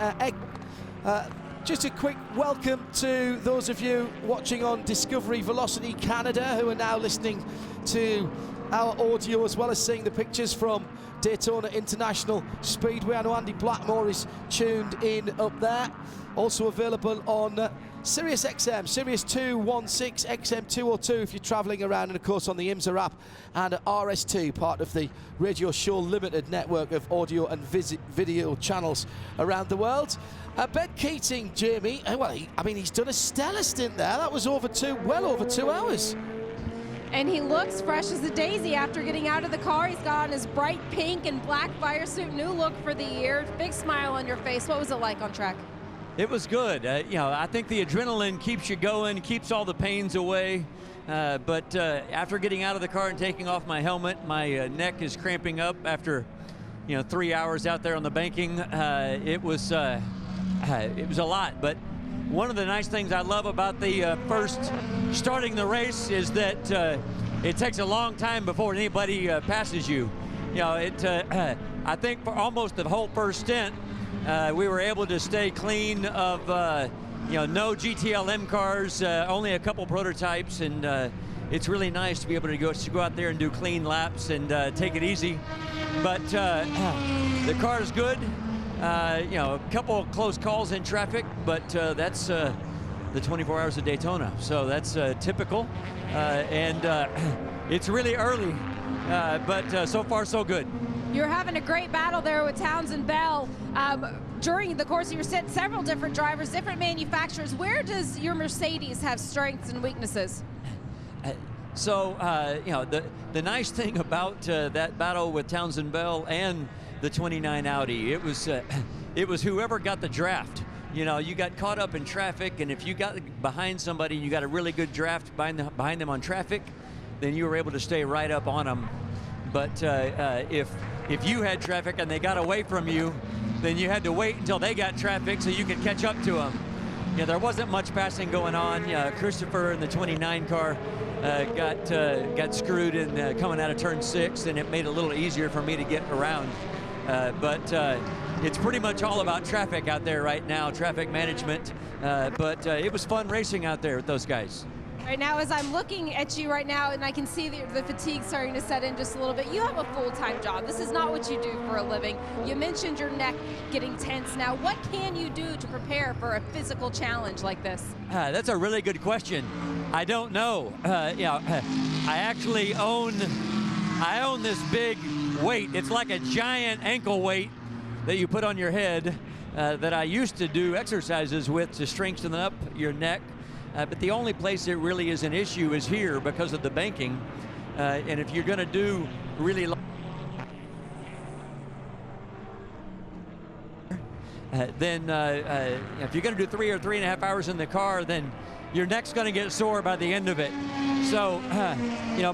Just a quick welcome to those of you watching on Discovery Velocity Canada, who are now listening to our audio as well as seeing the pictures from Daytona International Speedway. I know Andy Blackmore is tuned in up there. Also available on Sirius XM, Sirius 216, XM 202 if you're travelling around, and of course on the IMSA app and RS2, part of the Radio Show Limited network of audio and video channels around the world. Ben Keating, Jamie, well, he's done a stellar stint there. That was well over 2 hours.
And he looks fresh as a daisy after getting out of the car. He's got on his bright pink and black fire suit, new look for the year. Big smile on your face. What was it like on track?
It was good. I think the adrenaline keeps you going, keeps all the pains away. But after getting out of the car and taking off my helmet, my neck is cramping up after 3 hours out there on the banking. It was a lot. But one of the nice things I love about the first starting the race is that it takes a long time before anybody passes you. I think for almost the whole first stint, we were able to stay clean of no GTLM cars, only a couple prototypes, and it's really nice to be able to go out there and do clean laps and take it easy. But the car is good. A couple of close calls in traffic, but that's the 24 hours of Daytona, so that's typical. It's really early, but so far so good.
You're having a great battle there with Townsend Bell. During the course of your stint, several different drivers, different manufacturers. Where does your Mercedes have strengths and weaknesses?
The nice thing about that battle with Townsend Bell and the 29 Audi, it was whoever got the draft. You got caught up in traffic, and if you got behind somebody and you got a really good draft behind them on traffic, then you were able to stay right up on them. But if you had traffic and they got away from you, then you had to wait until they got traffic so you could catch up to them. There wasn't much passing going on. Christopher in the 29 car got screwed in coming out of turn 6, and it made it a little easier for me to get around. But it's pretty much all about traffic out there right now, traffic management. But it was fun racing out there with those guys.
Right now, as I'm looking at you right now, and I can see the fatigue starting to set in just a little bit, you have a full-time job. This is not what you do for a living. You mentioned your neck getting tense. Now, what can you do to prepare for a physical challenge like this?
That's a really good question. I don't know. I actually own this big weight. It's like a giant ankle weight that you put on your head that I used to do exercises with to strengthen up your neck. But the only place it really is an issue is here because of the banking. And if you're going to do really then if you're going to do 3 or 3.5 hours in the car, then your neck's going to get sore by the end of it. So,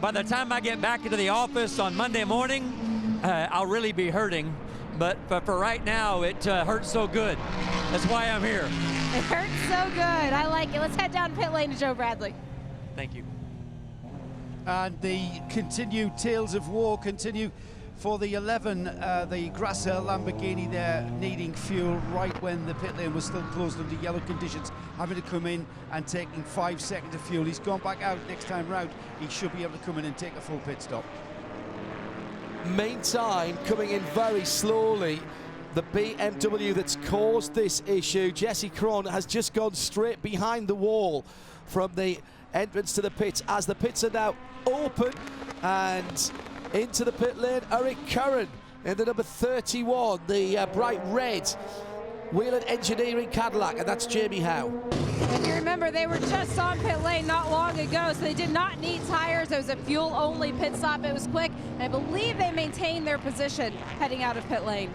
by the time I get back into the office on Monday morning, I'll really be hurting. But for right now, it hurts so good. That's why I'm here.
It hurts so good. I like it. Let's head down pit lane to Joe Bradley.
Thank you.
And the continued tales of war continue for the 11, the Grasser Lamborghini there, needing fuel right when the pit lane was still closed under yellow conditions, having to come in and taking 5 seconds of fuel. He's gone back out next time round. He should be able to come in and take a full pit stop.
Meantime, coming in very slowly, the BMW that's caused this issue, Jesse Krohn, has just gone straight behind the wall from the entrance to the pits as the pits are now open, and into the pit lane, Eric Curran in the number 31, the bright red Whelen Engineering Cadillac, and that's Jamie Howe.
If you remember remember, they were just on pit lane not long ago, so they did not need tires. It was a fuel-only pit stop. It was quick, and I believe they maintained their position heading out of pit lane.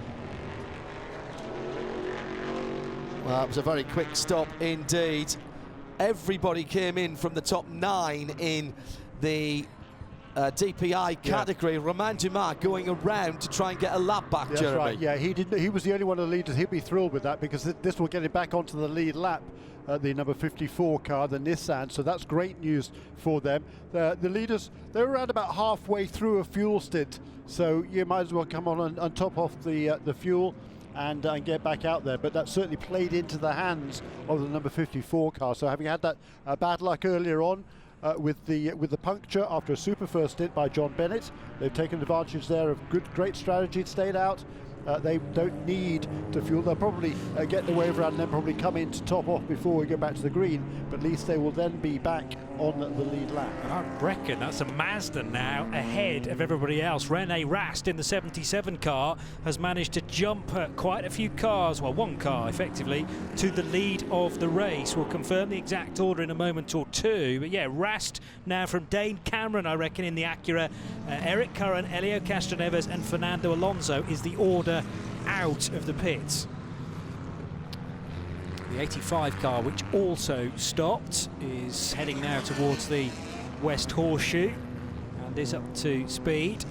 Well, it was a very quick stop indeed. Everybody came in from the top 9 in the DPI category. Romain Dumas going around to try and get a lap back,
That's
Jeremy.
right. Yeah, he was the only one of the leaders. He'll be thrilled with that because this will get him back onto the lead lap. The number 54 car, the Nissan, so that's great news for them. The leaders, they're around about halfway through a fuel stint, so you might as well come on and top off the fuel and get back out there. But that certainly played into the hands of the number 54 car. So having had that bad luck earlier on with the puncture after a super first stint by John Bennett, they've taken advantage there of great strategy, stayed out. They don't need to fuel. They'll probably get the wave around and then probably come in to top off before we go back to the green, but at least they will then be back on the lead lap.
I reckon that's a Mazda now ahead of everybody else. René Rast in the 77 car has managed to jump quite a few cars, well, one car effectively, to the lead of the race. We'll confirm the exact order in a moment or two, but yeah, Rast now from Dane Cameron, I reckon, in the Acura. Eric Curran, Elio Castroneves and Fernando Alonso is the order out of the pits. The 85 car, which also stopped, is heading now towards the West Horseshoe and is up to speed,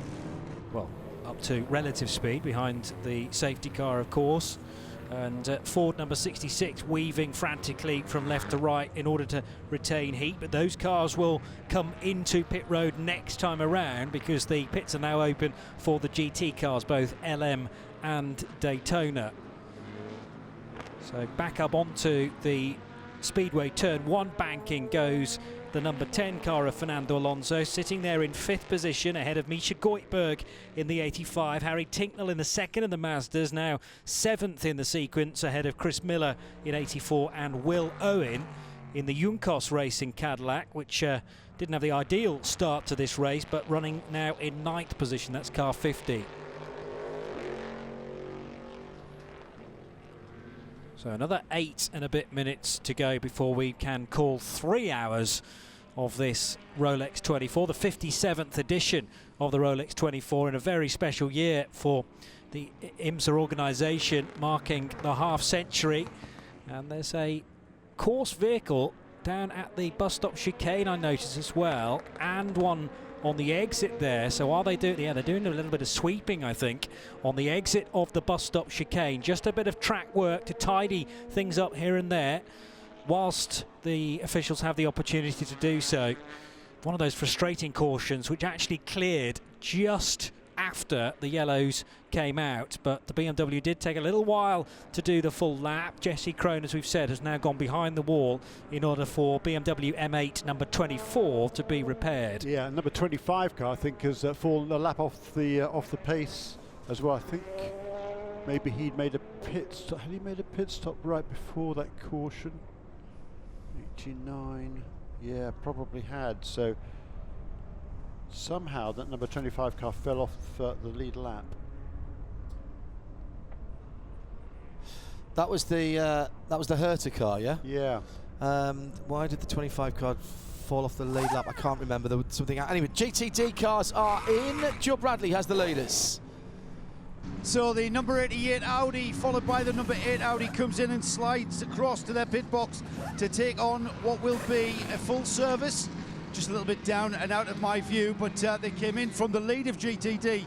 well, up to relative speed behind the safety car, of course. And Ford number 66 weaving frantically from left to right in order to retain heat, but those cars will come into pit road next time around because the pits are now open for the GT cars, both LM and Daytona. So back up onto the Speedway turn 1 banking goes the number 10 car of Fernando Alonso, sitting there in 5th position ahead of Misha Goikhberg in the 85. Harry Tinknell in the 2nd in the Mazdas, now 7th in the sequence ahead of Chris Miller in 84 and Will Owen in the Junkos Racing Cadillac, which didn't have the ideal start to this race, but running now in 9th position. That's car 50. So another 8 and a bit minutes to go before we can call 3 hours of this Rolex 24, the 57th edition of the Rolex 24, in a very special year for the IMSA organisation, marking the half century. And there's a course vehicle down at the bus stop chicane, I notice as well, and one on the exit there. So are they doing, yeah, they're doing a little bit of sweeping, I think, on the exit of the bus stop chicane. Just a bit of track work to tidy things up here and there, whilst the officials have the opportunity to do so. One of those frustrating cautions which actually cleared just after the yellows came out, but the BMW did take a little while to do the full lap. Jesse Krohn, as we've said, has now gone behind the wall in order for BMW M8 number 24 to be repaired.
Yeah, number 25 car, I think, has fallen a lap off the pace as well. I think maybe he'd made a pit stop. Had he made a pit stop right before that caution? 89, yeah, probably had. So somehow that number 25 car fell off the lead lap.
That was the Herta car, yeah?
Yeah.
Why did the 25 car fall off the lead lap? I can't remember. There was something. Anyway, GTD cars are in. Joe Bradley has the leaders.
So the number 88 Audi, followed by the number 8 Audi, comes in and slides across to their pit box to take on what will be a full service. Just a little bit down and out of my view, but they came in from the lead of GTD.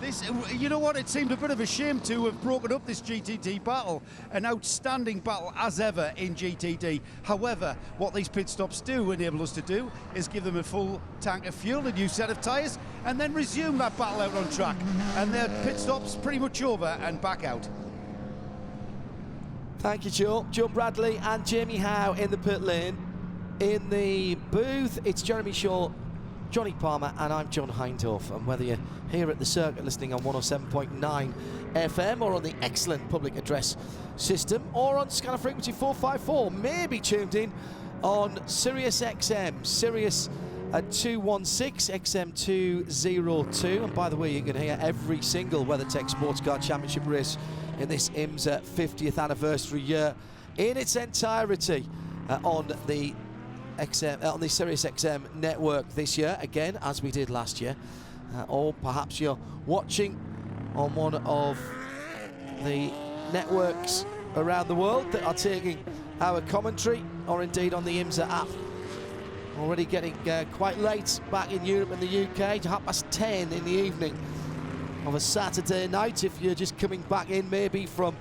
This, you know what, it seemed a bit of a shame to have broken up this GTD battle. An outstanding battle as ever in GTD. However, what these pit stops do enable us to do is give them a full tank of fuel, a new set of tyres, and then resume that battle out on track. And their pit stop's pretty much over and back out.
Thank you, Joe. Joe Bradley and Jamie Howe in the pit lane. In the booth, it's Jeremy Shaw, Johnny Palmer, and I'm John Hindhaugh. And whether you're here at the circuit listening on 107.9 FM or on the excellent public address system or on scanner frequency 454, maybe tuned in on Sirius XM, Sirius 216, XM 202. And by the way, you can hear every single WeatherTech SportsCar Championship race in this IMSA 50th anniversary year in its entirety on the Sirius XM network this year, again, as we did last year. Or perhaps you're watching on one of the networks around the world that are taking our commentary, or indeed on the IMSA app. Already getting quite late back in Europe and the UK, to 10:30 in the evening of a Saturday night. If you're just coming back in maybe from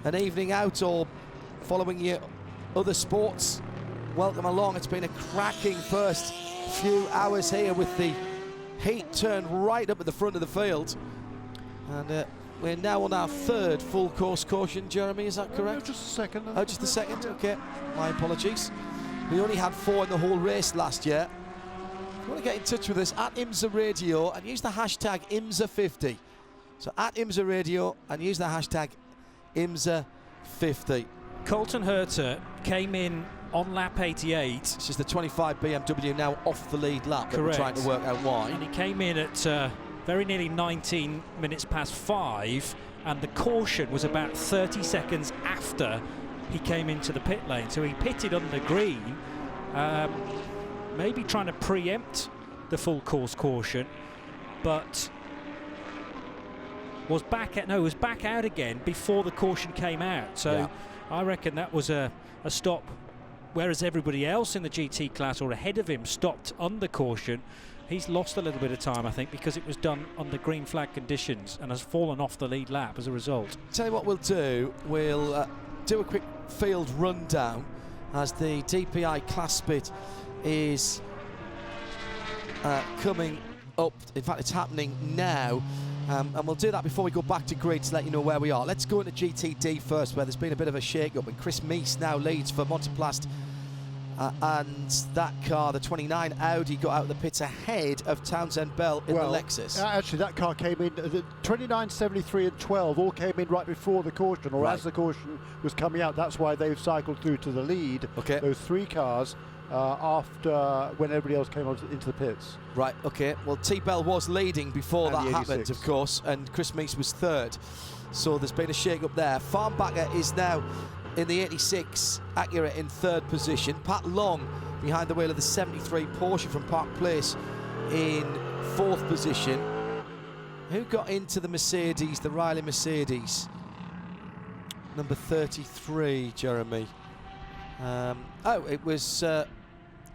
an evening out or following your other sports, welcome along. It's been a cracking first few hours here with the heat turned right up at the front of the field. And we're now on our third full course caution, Jeremy, is that correct?
Just a second.
Oh, just a second, okay. My apologies. We only had 4 in the whole race last year. If you want to get in touch with us, at IMSA Radio, and use the hashtag IMSA50. So at IMSA Radio, and use the hashtag IMSA50.
Colton Herter came in on lap 88.
This is the 25 BMW now off the lead lap.
Correct.
We're trying to work out why.
And he came in at very nearly 19 minutes past 5, and the caution was about 30 seconds after he came into the pit lane. So he pitted on the green, maybe trying to preempt the full course caution, but was back out again before the caution came out. So yeah. I reckon that was a stop, whereas everybody else in the GT class or ahead of him stopped under caution. He's lost a little bit of time, I think, because it was done under green flag conditions and has fallen off the lead lap as a result.
Tell you what we'll do, we'll do a quick field rundown as the DPI class split is coming up. In fact, it's happening now. And we'll do that before we go back to grid to let you know where we are. Let's go into GTD first, where there's been a bit of a shake-up, and Chris Meese now leads for Monteplast. And that car, the 29 Audi, got out of the pits ahead of Townsend Bell in the Lexus.
Actually, that car came in, the 29, 73 and 12 all came in right before the caution, or as the caution was coming out. That's why they've cycled through to the lead.
Okay.
Those 3 cars after when everybody else came into the pits.
Right, okay. Well, T-Bell was leading before
And
that
the
happened,
86.
of course, and Chris Meese was 3rd. So there's been a shake-up there. Farnbacher is now in the 86 Acura in 3rd position. Pat Long behind the wheel of the 73 Porsche from Park Place in 4th position. Who got into the Mercedes, the Riley Mercedes? Number 33, Jeremy. It was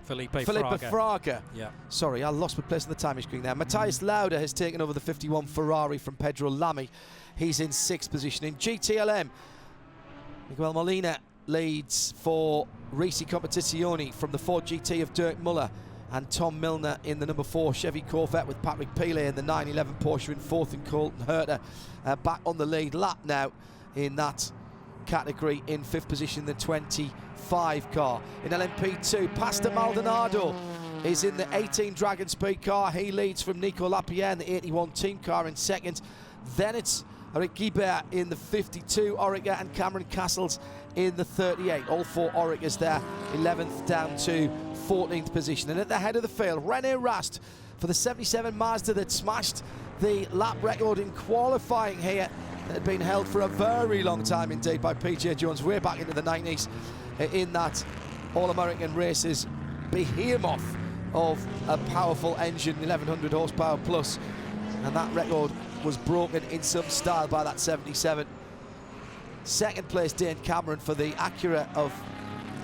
Felipe
Fraga.
Yeah.
Sorry, I lost my place on the timing screen there. Matthias Lauda has taken over the 51 Ferrari from Pedro Lamy. He's in 6th position. In GTLM, Miguel Molina leads for Risi Competizione from the Ford GT of Dirk Muller, and Tom Milner in the number 4 Chevy Corvette with Patrick Pile in the 911 Porsche in 4th, and Colton Herter back on the lead lap now in that category in 5th position, the 25 car. In LMP2, Pastor Maldonado is in the 18 Dragon Speed car. He leads from Nico Lapierre in the 81 team car in 2nd. Then it's Eric Guibert in the 52 Orica, and Cameron Castles in the 38. All 4 Oricas there, 11th down to 14th position. And at the head of the field, René Rast for the 77 Mazda that smashed the lap record in qualifying here. That had been held for a very long time indeed by PJ Jones, way back into the 90s in that All-American Races behemoth of a powerful engine, 1100 horsepower plus. And that record was broken in some style by that 77. 2nd place, Dane Cameron for the Acura of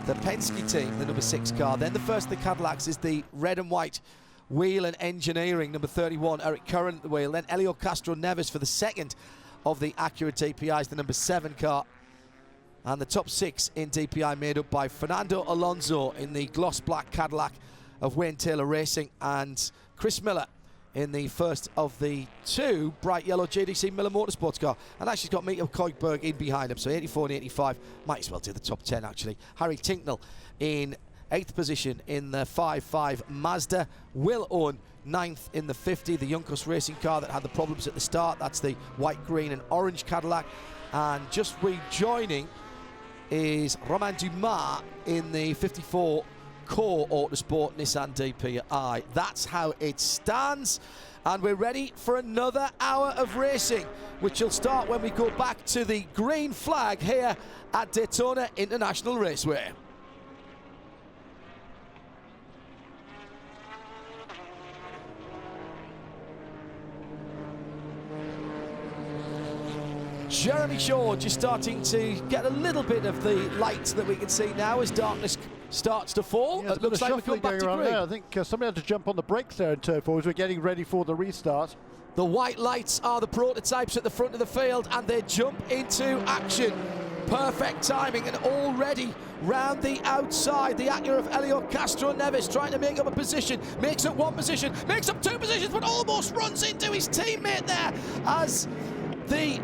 the Penske team, the number 6 car. Then the first of the Cadillacs is the red and white Wheel and Engineering, number 31, Eric Curran at the wheel. Then Elio Castro Neves for the 2nd of the Acura DPIs, the number 7 car. And the top 6 in DPI made up by Fernando Alonso in the gloss black Cadillac of Wayne Taylor Racing, and Chris Miller in the first of the 2 bright yellow JDC Miller Motorsports car. And actually he's got Mika Koigberg in behind him, so 84 and 85 might as well do the top 10 actually. Harry Tinknell in 8th position in the 5.5 Mazda. Will Owen 9th in the 50, the Juncos Racing car that had the problems at the start. That's the white, green and orange Cadillac. And just rejoining is Romain Dumas in the 54 Core Autosport Nissan DPI. That's how it stands, and we're ready for another hour of racing, which will start when we go back to the green flag here at Daytona International Raceway. Jeremy Shaw just starting to get a little bit of the light that we can see now as darkness starts to fall.
Yeah,
it looks like we come back to green.
I think somebody had to jump on the brakes there in turn 4 as we're getting ready for the restart.
The white lights are the prototypes at the front of the field, and they jump into action. Perfect timing, and already round the outside, the Acura of Elio Castro Neves trying to make up a position, makes up one position, makes up two positions, but almost runs into his teammate there as the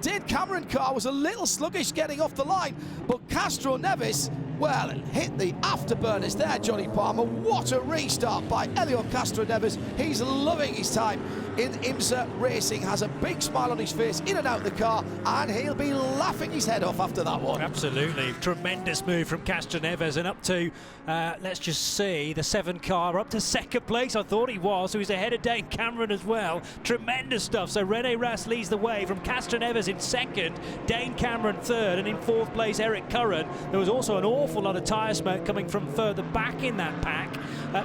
Dane Cameron car was a little sluggish getting off the line, but Castro Neves, well, hit the afterburners there, Johnny Palmer. What a restart by Elio Castro Neves. He's loving his time in IMSA racing, has a big smile on his face, in and out the car, and he'll be laughing his head off after that one.
Absolutely. Tremendous move from Castro Neves, and up to, let's just see, the 7 car up to second place. I thought he was, so he's ahead of Dane Cameron as well. Tremendous stuff. So René Rast leads the way from Castro Neves in second, Dane Cameron third, and in fourth place Eric Curran. There was also an awful lot of tyre smoke coming from further back in that pack,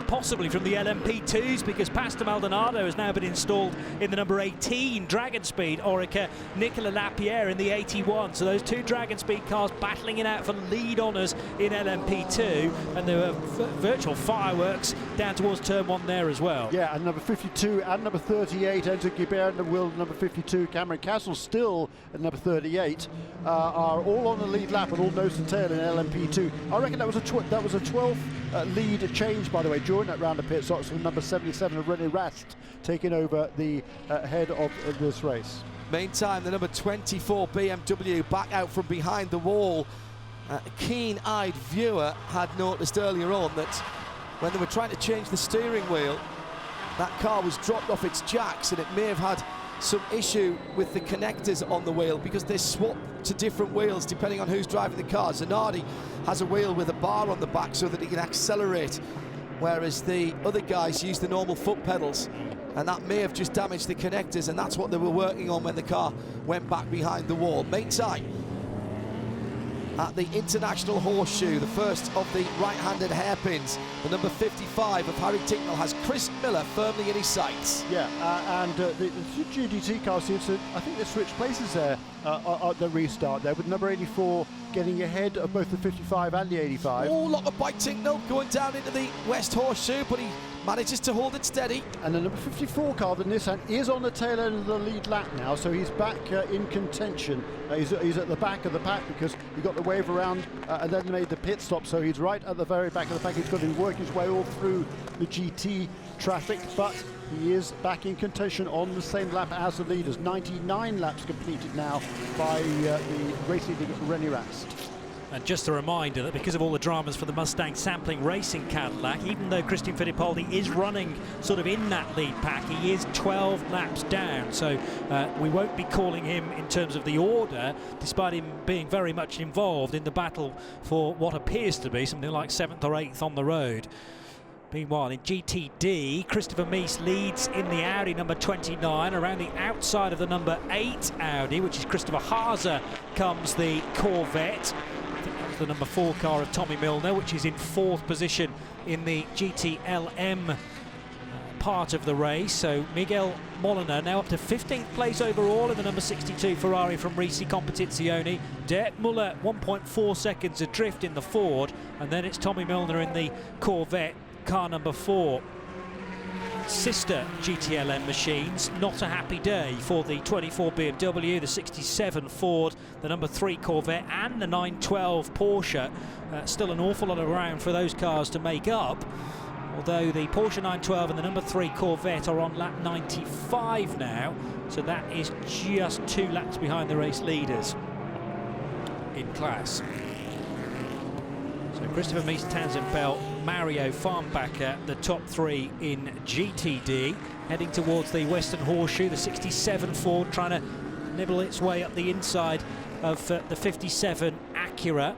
possibly from the LMP2s, because Pastor Maldonado has now been installed in the number 18 Dragon Speed Orica, Nicola Lapierre in the 81. So those 2 Dragon Speed cars battling it out for lead honours in LMP2, and there were virtual fireworks down towards turn 1 there as well.
Yeah, and number 52 and number 38 enter Guibert, and the will number 52 Cameron Castle still at number 38 are all on the lead lap and all nose to tail in LMP2. I reckon that was a 12th lead change, by the way, during that round of pit stops, from number 77 of René Rast taking over the head of this race.
Meantime, the number 24 BMW back out from behind the wall. A keen-eyed viewer had noticed earlier on that when they were trying to change the steering wheel, that car was dropped off its jacks, and it may have had some issue with the connectors on the wheel because they swap to different wheels depending on who's driving the car. Zanardi has a wheel with a bar on the back so that he can accelerate, whereas the other guys use the normal foot pedals, and that may have just damaged the connectors, and that's what they were working on when the car went back behind the wall. Meantime, at the International Horseshoe, the first of the right-handed hairpins, the number 55 of Harry Ticknell has Chris Miller firmly in his sights.
Yeah, and the GDT car seems to, I think they switched places there at the restart there, with number 84 getting ahead of both the 55 and the 85.
Oh, lock up by Ticknell going down into the West Horseshoe, but he manages to hold it steady.
And the number 54 car, the Nissan, is on the tail end of the lead lap now, so he's back in contention. He's at the back of the pack because he got the wave around and then made the pit stop, so he's right at the very back of the pack. He's got to work his way all through the GT traffic, but he is back in contention on the same lap as the leaders. 99 laps completed now by the race leader René Rast.
And just a reminder that because of all the dramas for the Mustang Sampling Racing Cadillac, even though Christian Fittipaldi is running sort of in that lead pack, he is 12 laps down. So we won't be calling him in terms of the order, despite him being very much involved in the battle for what appears to be something like 7th or 8th on the road. Meanwhile, in GTD, Christopher Mies leads in the Audi number 29. Around the outside of the number 8 Audi, which is Christopher Haase, comes the Corvette. I think that was the number 4 car of Tommy Milner, which is in 4th position in the GTLM part of the race. So Miguel Molina now up to 15th place overall in the number 62 Ferrari from Risi Competizione. Dirk Muller 1.4 seconds adrift in the Ford, and then it's Tommy Milner in the Corvette, car number 4. Sister GTLM machines, not a happy day for the 24 BMW, the 67 Ford, the number 3 Corvette and the 912 Porsche. Still an awful lot of ground for those cars to make up, although the Porsche 912 and the number 3 Corvette are on lap 95 now, so that is just 2 laps behind the race leaders in class. So Christopher Mies, Townsend Bell, Mario Farnbacher, the top 3 in GTD, heading towards the Western Horseshoe. The 67 Ford trying to nibble its way up the inside of the 57 Acura.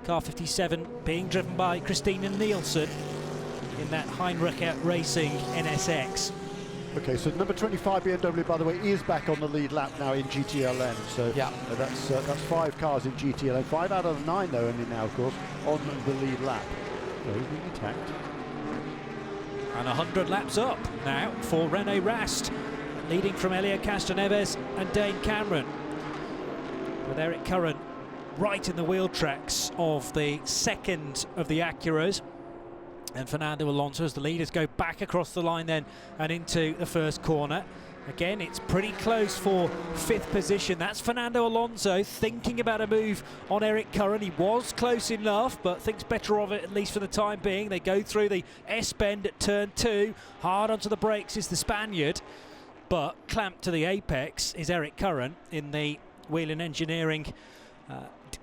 Car 57 being driven by Christina Nielsen in that Heinrich Racing NSX.
Okay, so number 25 BMW, by the way, is back on the lead lap now in GTLM. So yeah, that's 5 cars in GTLM. 5 out of the 9, though, only now, of course, on the lead lap. So he's being attacked.
And 100 laps up now for René Rast, leading from Elio Castroneves and Dane Cameron. with Eric Curran right in the wheel tracks of the second of the Acuras. And Fernando Alonso, as the leaders go back across the line then and into the first corner. Again, it's pretty close for 5th position. That's Fernando Alonso thinking about a move on Eric Curran. He was close enough, but thinks better of it, at least for the time being. They go through the S-bend at turn 2. Hard onto the brakes is the Spaniard, but clamped to the apex is Eric Curran in the Whelen Engineering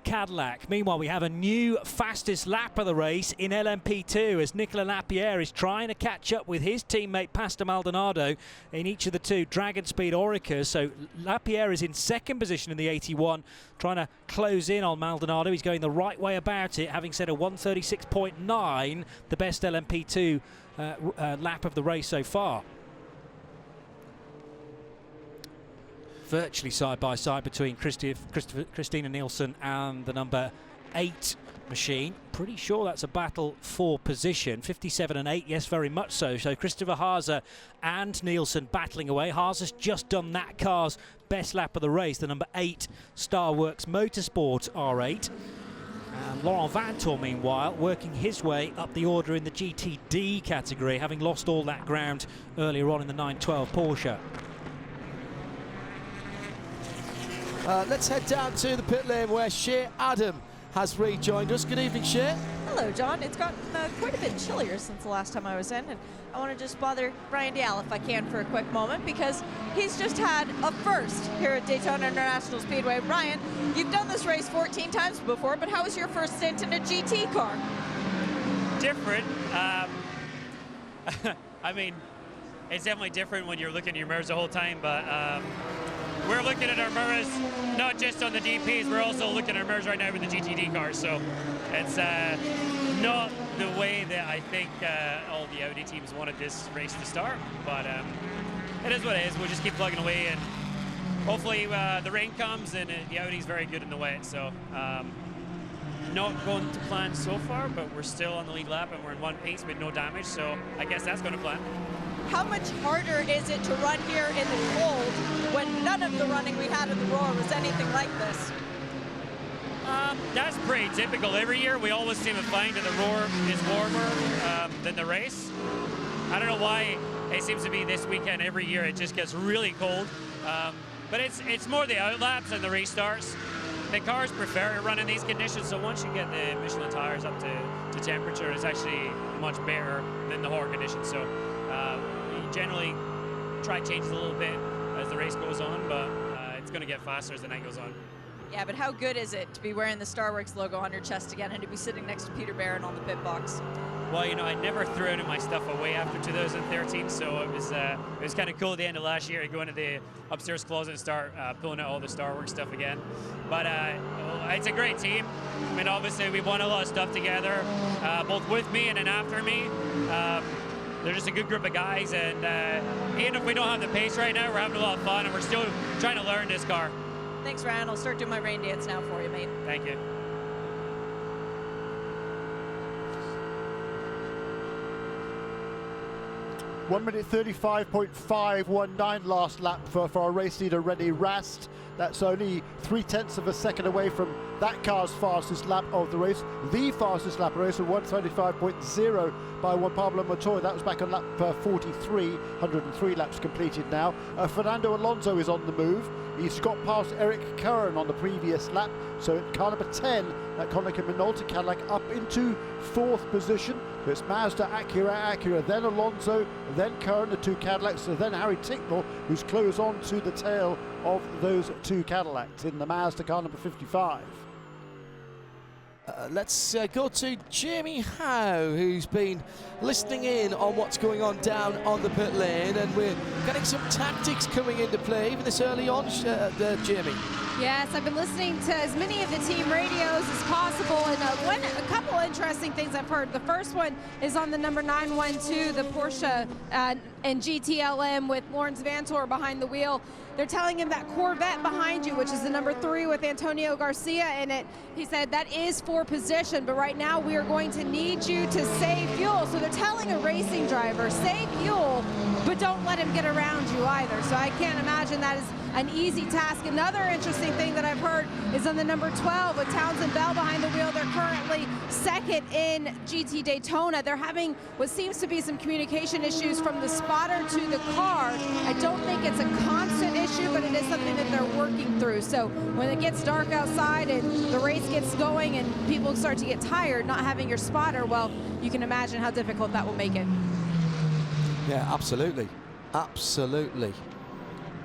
Cadillac. Meanwhile, we have a new fastest lap of the race in LMP2 as Nicolas Lapierre is trying to catch up with his teammate Pastor Maldonado in each of the 2 Dragon Speed Orecas. So Lapierre is in 2nd position in the 81, trying to close in on Maldonado. He's going the right way about it, having set a 1:36.9, the best LMP2 lap of the race so far. Virtually side by side between Christina Nielsen and the number 8 machine. Pretty sure that's a battle for position. 57 and 8, yes, very much so. So Christopher Haase and Nielsen battling away. Haase's just done that car's best lap of the race, the number 8 Starworks Motorsport R8. And Laurent Vantor, meanwhile, working his way up the order in the GTD category, having lost all that ground earlier on in the 912 Porsche.
Let's head down to the pit lane where Shea Adam has rejoined us. Good evening, Shea.
Hello, John. It's gotten quite a bit chillier since the last time I was in, and I want to just bother Brian Dial if I can for a quick moment, because he's just had a first here at Daytona International Speedway. Brian, you've done this race 14 times before, but how was your first stint in a GT car?
Different. I mean, it's definitely different when you're looking at your mirrors the whole time, but we're looking at our mirrors not just on the DPs, we're also looking at our mirrors right now with the GTD cars, so it's not the way that I think all the Audi teams wanted this race to start, but it is what it is. We'll just keep plugging away, and hopefully the rain comes and the Audi's very good in the wet, so not going to plan so far, but we're still on the lead lap and we're in 1 pace with no damage, so I guess that's going to plan.
How much harder is it to run here in the cold when none of the running we had in the Roar was anything like this?
That's pretty typical. Every year we always seem to find that the Roar is warmer than the race. I don't know why it seems to be this weekend every year it just gets really cold. But it's more the outlaps and the restarts. The cars prefer to run in these conditions, so once you get the Michelin tires up to temperature, it's actually much better than the hard conditions. So you generally track changes a little bit as the race goes on, but it's going to get faster as the night goes on.
Yeah, but how good is it to be wearing the Starworks logo on your chest again and to be sitting next to Peter Barron on the pit box?
Well, you know, I never threw any of my stuff away after 2013, so it was kind of cool at the end of last year to go into the upstairs closet and start pulling out all the Starworks stuff again. But it's a great team. I mean, obviously we won a lot of stuff together, both with me and then after me. They're just a good group of guys, and even if we don't have the pace right now, we're having a lot of fun, and we're still trying to learn this car.
Thanks, Ryan. I'll start doing my rain dance now for you, mate.
Thank you.
One minute 35.519 last lap for our race leader, René Rast. That's only 0.3 of a second away from that car's fastest lap of the race. The fastest lap of the race, 135.0 by Juan Pablo Montoya. That was back on lap 43, 103 laps completed now. Fernando Alonso is on the move. He's got past Eric Curran on the previous lap. So at car number 10, that Konica Minolta Cadillac up into 4th position. So it's Mazda, Acura, then Alonso, then Curran, the 2 Cadillacs, and then Harry Ticknell, who's close on to the tail of those 2 Cadillacs in the Mazda car number 55.
Let's go to Jamie Howe, who's been listening in on what's going on down on the pit lane, and we're getting some tactics coming into play even this early on, Jamie.
Yes, I've been listening to as many of the team radios as possible, and a couple interesting things I've heard. The first one is on the number 912, the Porsche and GTLM with Lawrence Vantor behind the wheel. They're telling him that Corvette behind you, which is the number 3 with Antonio Garcia in it, he said that is for position, but right now we are going to need you to save fuel. So they're telling a racing driver, save fuel but don't let him get around you either. So I can't imagine that is an easy task. Another interesting thing that I've heard is on the number 12 with Townsend Bell behind the wheel. They're currently second in GT Daytona. They're having what seems to be some communication issues from the spotter to the car. I don't think it's a constant issue, but it is something that they're working through. So when it gets dark outside and the race gets going and people start to get tired, not having your spotter, well, you can imagine how difficult that will make it.
Yeah, absolutely. Absolutely.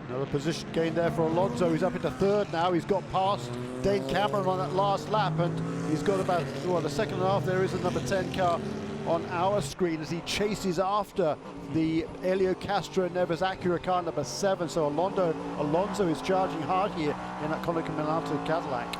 Another position gain there for Alonso. He's up into third now. He's got past Dane Cameron on that last lap, and he's got about, well, a second and a half. There is a number 10 car on our screen as he chases after the Helio Castro Neves Acura car number 7. So Alonso is charging hard here in that Konica Minolta Cadillac.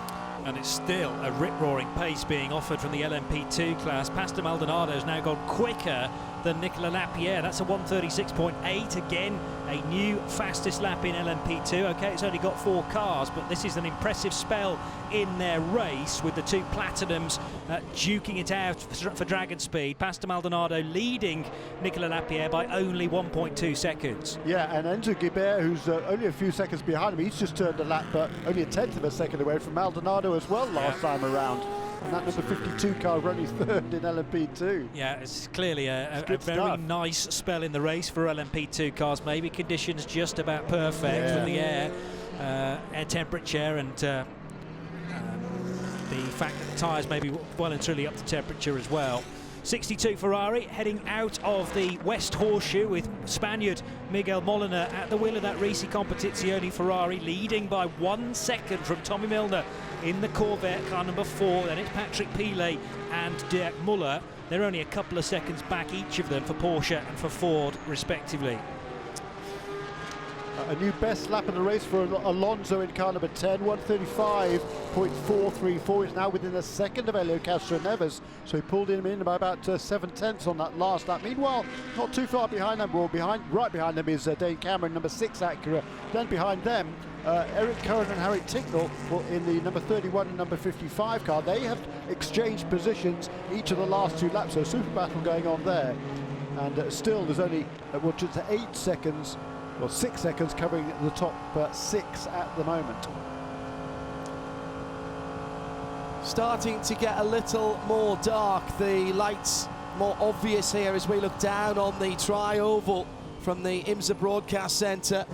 And it's still a rip-roaring pace being offered from the LMP2 class. Pastor Maldonado has now gone quicker than Nicolas Lapierre. That's a 1:36.8. Again, a new fastest lap in LMP2. Okay, it's only got 4 cars, but this is an impressive spell in their race with the 2 Platinums duking it out for Dragon Speed. Pastor Maldonado leading Nicolas Lapierre by only 1.2 seconds.
Yeah, and Enzo Guibert, who's only a few seconds behind him, he's just turned a lap, but only a 1/10 of a second away from Maldonado as well last time around. And that number 52 car running third in LMP2.
Yeah, it's clearly a very nice spell in the race for LMP2 cars. Maybe conditions just about perfect for the air temperature, and the fact that the tyres may be well and truly up to temperature as well. 62 Ferrari heading out of the West Horseshoe with Spaniard Miguel Molina at the wheel of that Risi Competizione Ferrari, leading by 1 second from Tommy Milner in the Corvette car number 4. Then it's Patrick Pilet and Dirk Muller. They're only a couple of seconds back, each of them, for Porsche and for Ford respectively.
A new best lap in the race for Alonso in car number 10, 1:35.434. He's now within a second of Helio Castro Neves, so he pulled him in by about 7/10 on that last lap. Meanwhile, not too far behind them, right behind them is Dane Cameron, number 6 Acura. Then behind them, Eric Curran and Harry Ticknell in the number 31 and number 55 car. They have exchanged positions each of the last 2 laps, so a super battle going on there. And still, there's only just 8 seconds. Well, 6 seconds covering the top 6 at the moment.
Starting to get a little more dark. The lights more obvious here as we look down on the tri-oval from the IMSA Broadcast Centre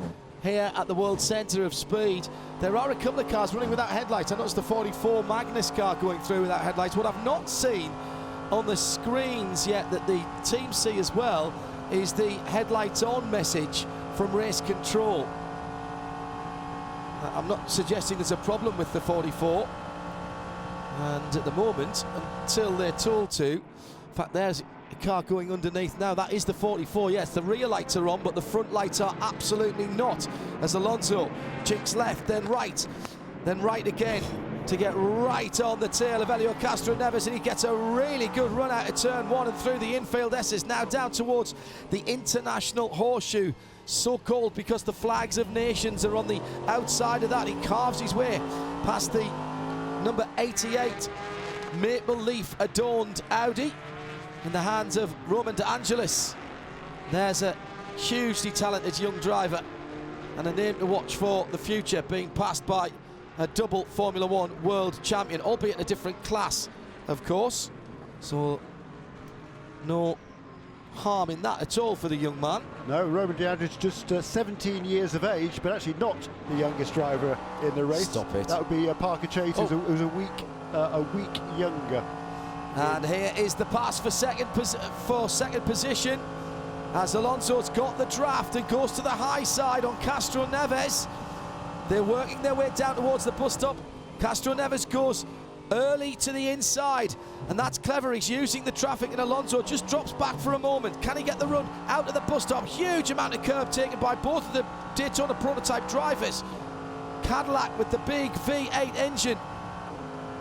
here at the World Centre of Speed. There are a couple of cars running without headlights. I noticed the 44 Magnus car going through without headlights. What I've not seen on the screens yet that the teams see as well is the headlights on message from race control. I'm not suggesting there's a problem with the 44, and at the moment, until they're told to, in fact there's a car going underneath now, that is the 44. Yes, the rear lights are on, but the front lights are absolutely not, as Alonso jinks left, then right again to get right on the tail of Helio Castro Neves, and he gets a really good run out of turn 1 and through the infield S's, now down towards the International Horseshoe, so called because the flags of nations are on the outside of that. He carves his way past the number 88 maple leaf adorned Audi in the hands of Roman De Angelis. There's a hugely talented young driver and a name to watch for the future, being passed by a double Formula 1 world champion, albeit in a different class, of course. So no harm in that at all for the young man.
No, Roman De Angelis just 17 years of age, but actually not the youngest driver in the race.
Stop it.
That would be Parker Chase, who's a week younger.
And here is the pass for second position, as Alonso's got the draft and goes to the high side on Castro Neves. They're working their way down towards the bus stop. Castro Neves goes early to the inside, and that's clever. He's using the traffic, and Alonso just drops back for a moment. Can he get the run out of the bus stop? Huge amount of curb taken by both of the Daytona prototype drivers. Cadillac with the big V8 engine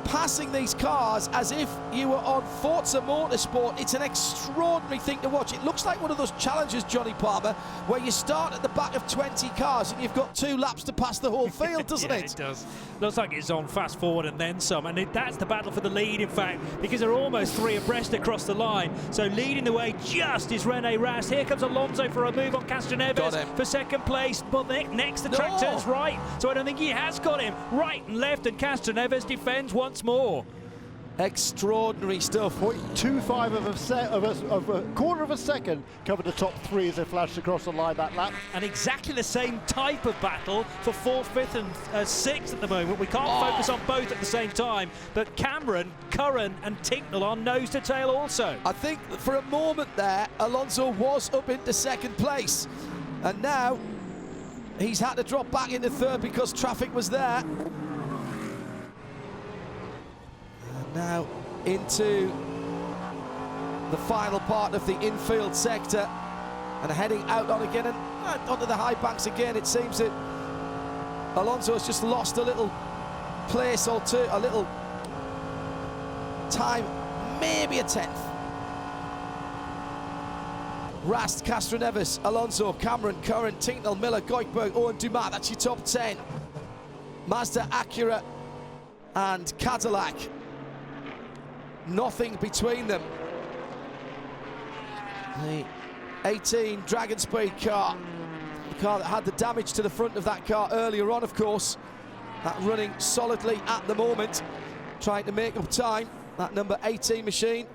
passing these cars as if you were on Forza Motorsport. It's an extraordinary thing to watch. It looks like one of those challenges, Johnny Palmer, where you start at the back of 20 cars and you've got 2 laps to pass the whole field, doesn't it?
It does. Looks like it's on fast forward and then some, and that's the battle for the lead, in fact, because they're almost 3 abreast across the line. So leading the way just is Rene Rast. Here comes Alonso for a move on Castroneves for second place, but next the track turns right, so I don't think he has got him. Right and left, and Castroneves defends once more.
Extraordinary stuff.
0.25 of a quarter of a second covered the top 3 as they flashed across the line that lap.
And exactly the same type of battle for 4th, 5th and 6th at the moment. We can't focus on both at the same time, but Cameron, Curran and Tinknell are nose to tail also.
I think for a moment there, Alonso was up into second place, and now he's had to drop back into 3rd because traffic was there. Now into the final part of the infield sector and heading out on again and onto the high banks again. It seems that Alonso has just lost a little place or two, a little time, maybe a 10th. Rast, Castroneves, Alonso, Cameron, Curran, Tinknell, Miller, Goikhberg, Owen Dumas. That's your top 10. Mazda, Acura and Cadillac. Nothing between them. The 18 Dragon Speed car, the car that had the damage to the front of that car earlier on, of course, that running solidly at the moment, trying to make up time, that number 18 machine.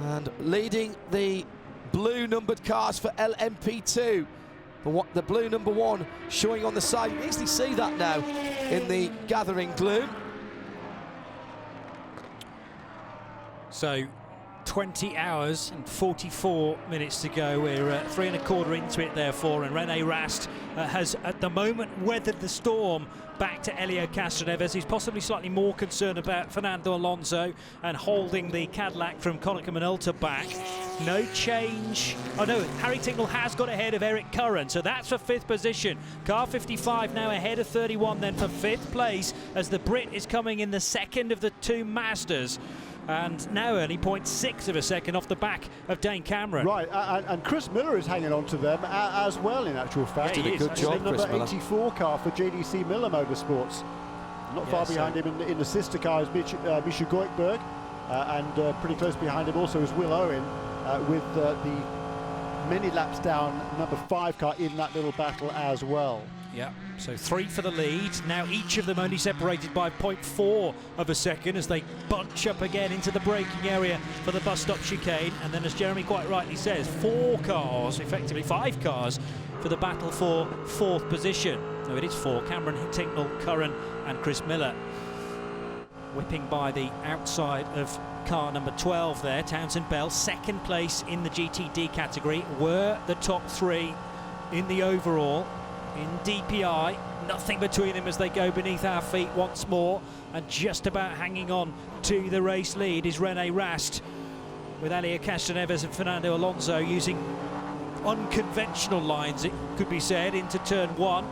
And leading the blue numbered cars for LMP2. But what the blue number 1 showing on the side, you can easily see that now in the gathering gloom.
So 20 hours and 44 minutes to go. We're 3 1/4 into it, therefore, and Rene Rast has at the moment weathered the storm back to Helio Castroneves. He's possibly slightly more concerned about Fernando Alonso and holding the Cadillac from Konica Minolta back. No change. Oh no, Harry Tinknell has got ahead of Eric Curran, so that's for 5th position. Car 55 now ahead of 31 then for 5th place, as the Brit is coming in the 2nd of the 2 Mazdas. And now only 0.6 of a second off the back of Dane Cameron.
Right, and Chris Miller is hanging on to them as well, in actual fact.
Yeah, he
did a good job,
Chris
number 84 car for JDC Miller Motorsports. Not far behind him in the sister car is Misha Goikhberg, and pretty close behind him also is Will Owen, with the many laps down number 5 car in that little battle as well.
Yeah, so 3 for the lead. Now each of them only separated by 0.4 of a second as they bunch up again into the braking area for the bus stop chicane. And then, as Jeremy quite rightly says, 4 cars, effectively 5 cars, for the battle for 4th position. No, it is 4. Cameron, Tinknell, Curran and Chris Miller. Whipping by the outside of car number 12 there, Townsend Bell, 2nd place in the GTD category, were the top 3 in the overall. In DPI, nothing between them as they go beneath our feet once more, and just about hanging on to the race lead is Rene Rast, with Helio Castroneves and Fernando Alonso using unconventional lines, it could be said, into turn 1,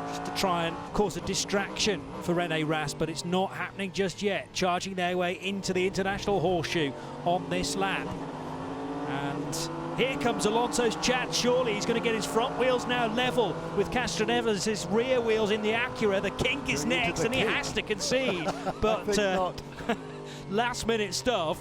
just to try and cause a distraction for Rene Rast, but it's not happening just yet, charging their way into the International Horseshoe on this lap. And here comes Alonso's chance. Surely he's going to get his front wheels now level with Castroneves' rear wheels in the Acura. The kink is next, and he has to concede. But last minute stuff.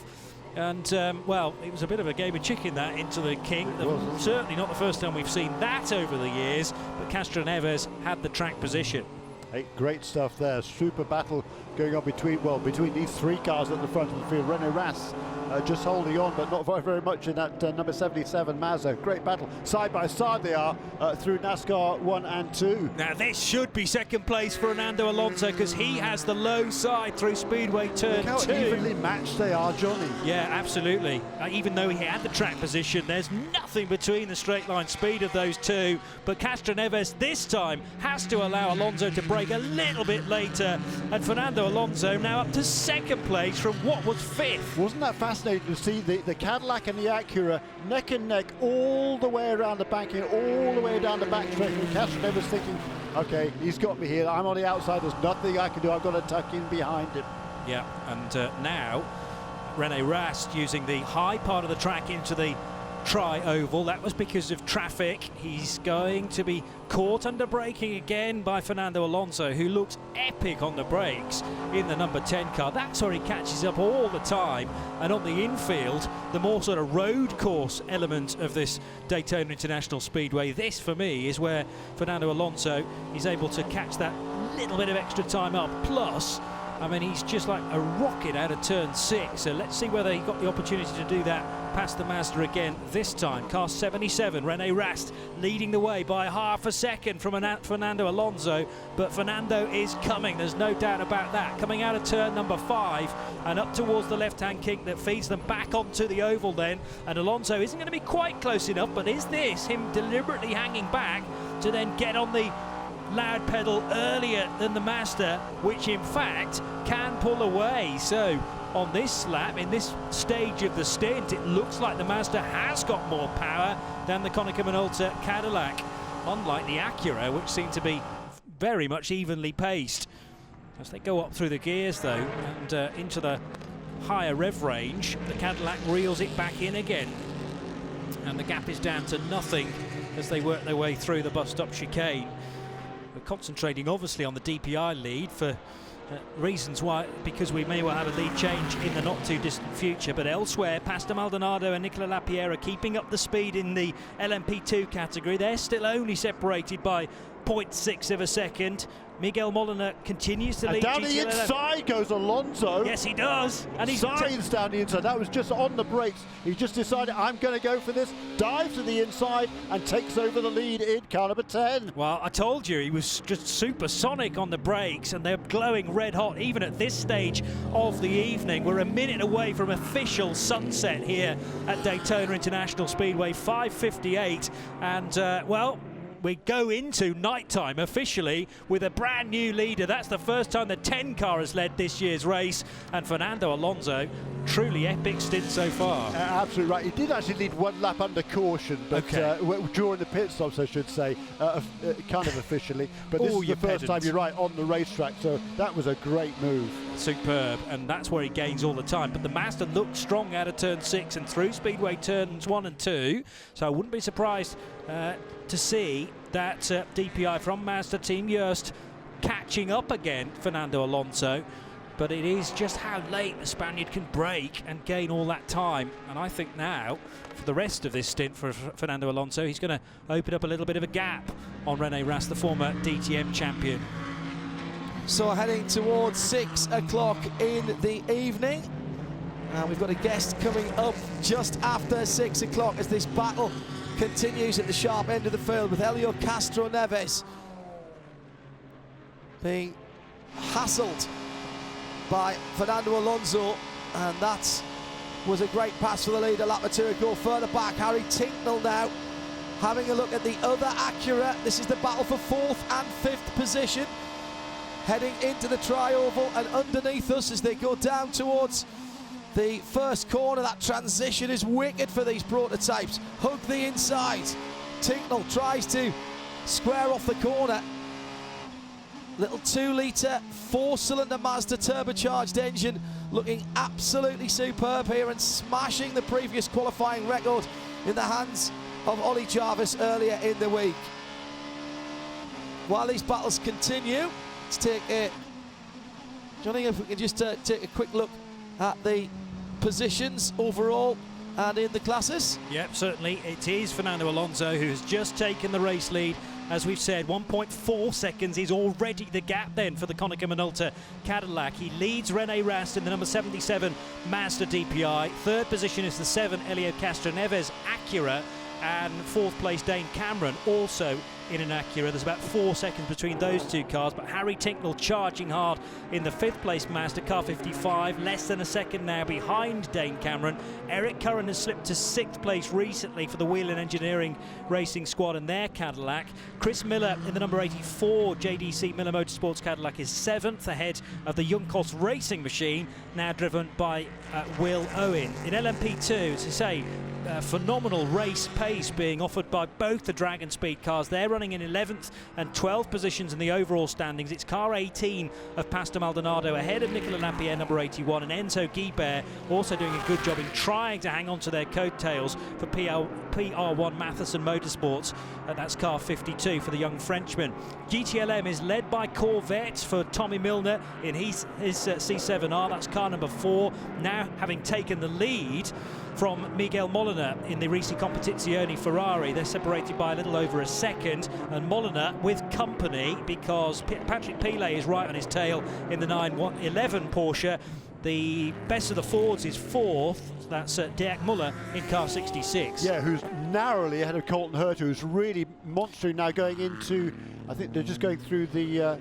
And, well, it was a bit of a game of chicken, that, into the kink. Certainly not the first time we've seen that over the years, but Castroneves had the track position.
Hey, great stuff there. Super battle going on between these 3 cars at the front of the field. Rene Rast just holding on, but not very much in that number 77 Mazda. Great battle. Side by side they are through NASCAR 1 and 2.
Now this should be 2nd place for Fernando Alonso, because he has the low side through Speedway turn 2.
Look how evenly matched they are, Johnny.
Yeah, absolutely. Even though he had the track position, there's nothing between the straight line speed of those 2. But Castroneves this time has to allow Alonso to brake a little bit later, and Fernando Alonso now up to 2nd place from what was 5th.
Wasn't that fast fascinating to see the Cadillac and the Acura neck and neck all the way around the banking, all the way down the backstretch. And Castroneves thinking, okay, he's got me here. I'm on the outside. There's nothing I can do. I've got to tuck in behind him.
Yeah, and now Rene Rast using the high part of the track into the tri-oval. That was because of traffic. He's going to be caught under braking again by Fernando Alonso, who looks epic on the brakes in the number 10 car. That's where he catches up all the time. And on the infield, the more sort of road course element of this Daytona International Speedway, this for me is where Fernando Alonso is able to catch that little bit of extra time up. Plus, I mean, he's just like a rocket out of turn 6. So let's see whether he got the opportunity to do that past the Mazda again this time. Car 77, Rene Rast leading the way by half a second from Fernando Alonso. But Fernando is coming, there's no doubt about that. Coming out of turn number 5 and up towards the left-hand kink that feeds them back onto the oval then. And Alonso isn't going to be quite close enough, but is this him deliberately hanging back to then get on the loud pedal earlier than the Mazda, which in fact can pull away? So on this lap, in this stage of the stint, it looks like the Mazda has got more power than the Konica Minolta Cadillac, unlike the Acura, which seemed to be very much evenly paced. As they go up through the gears though, and into the higher rev range, the Cadillac reels it back in again, and the gap is down to nothing as they work their way through the bus stop chicane. We're concentrating obviously on the DPI lead for reasons why, because we may well have a lead change in the not too distant future, but elsewhere, Pastor Maldonado and Nicola Lapierre are keeping up the speed in the LMP2 category. They're still only separated by 0.6 of a second. Miguel Molina continues to lead.
And down the inside goes Alonso.
Yes, he does. And he's
signs down the inside. That was just on the brakes. He just decided, I'm going to go for this. Dives to the inside and takes over the lead in car number 10.
Well, I told you, he was just supersonic on the brakes, and they're glowing red hot even at this stage of the evening. We're a minute away from official sunset here at Daytona International Speedway, 5:58, and well, we go into nighttime officially with a brand new leader. That's the first time the 10 car has led this year's race, and Fernando Alonso, truly epic stint so far.
Absolutely right. He did actually lead one lap under caution, but during the pit stops, I should say, kind of officially. But this is the first time, you're right, on the racetrack, so that was a great move.
Superb, and that's where he gains all the time. But the Mazda looked strong out of turn 6 and through Speedway turns 1 and 2, so I wouldn't be surprised to see that DPI from Mazda Team Joest catching up again, Fernando Alonso. But it is just how late the Spaniard can brake and gain all that time. And I think now, for the rest of this stint for Fernando Alonso, he's going to open up a little bit of a gap on Rene Rast, the former DTM champion.
So heading towards 6 o'clock in the evening. And we've got a guest coming up just after 6 o'clock as this battle continues at the sharp end of the field, with Helio Castroneves being hassled by Fernando Alonso, and that was a great pass for the leader. Lap or two go further back. Harry Tincknell now having a look at the other Acura. This is the battle for 4th and 5th position, heading into the tri-oval, and underneath us as they go down towards the first corner. That transition is wicked for these prototypes. Hug the inside. Tincknell tries to square off the corner. Little 2-litre 4-cylinder Mazda turbocharged engine looking absolutely superb here and smashing the previous qualifying record in the hands of Ollie Jarvis earlier in the week. While these battles continue, let's take a... Johnny, if we can just take a quick look at the positions overall and in the classes.
Yep, certainly it is Fernando Alonso who has just taken the race lead. As we've said, 1.4 seconds is already the gap then for the Konica Minolta Cadillac. He leads Rene Rast in the number 77 Mazda DPI. 3rd position is the 7 Helio Castroneves Acura, and 4th place Dane Cameron also in an Acura. There's about 4 seconds between those two cars, but Harry Tinknell charging hard in the 5th place Mazda, car 55, less than a second now behind Dane Cameron. Eric Curran has slipped to 6th place recently for the Whelen Engineering Racing Squad and their Cadillac. Chris Miller in the number 84 JDC Miller Motorsports Cadillac is 7th, ahead of the Junkos Racing Machine, now driven by Will Owen. In LMP2, as I say, phenomenal race pace being offered by both the Dragon Speed cars. They're running in 11th and 12th positions in the overall standings. It's car 18 of Pastor Maldonado ahead of Nicola Lampier, number 81, and Enzo Guibert also doing a good job in trying to hang on to their coattails for PR1 Matheson Motorsports. That's car 52 for the young Frenchman. GTLM is led by Corvette for Tommy Milner in his C7R. That's car number 4, now having taken the lead from Miguel Molina in the Risi Competizione Ferrari. They're separated by a little over a second, and Molina with company because Patrick Pilet is right on his tail in the 911 Porsche. The best of the Fords is 4th. That's Dirk Muller in car 66.
Yeah, who's narrowly ahead of Colton Herta, who's really monstering now going into, I think they're just going through the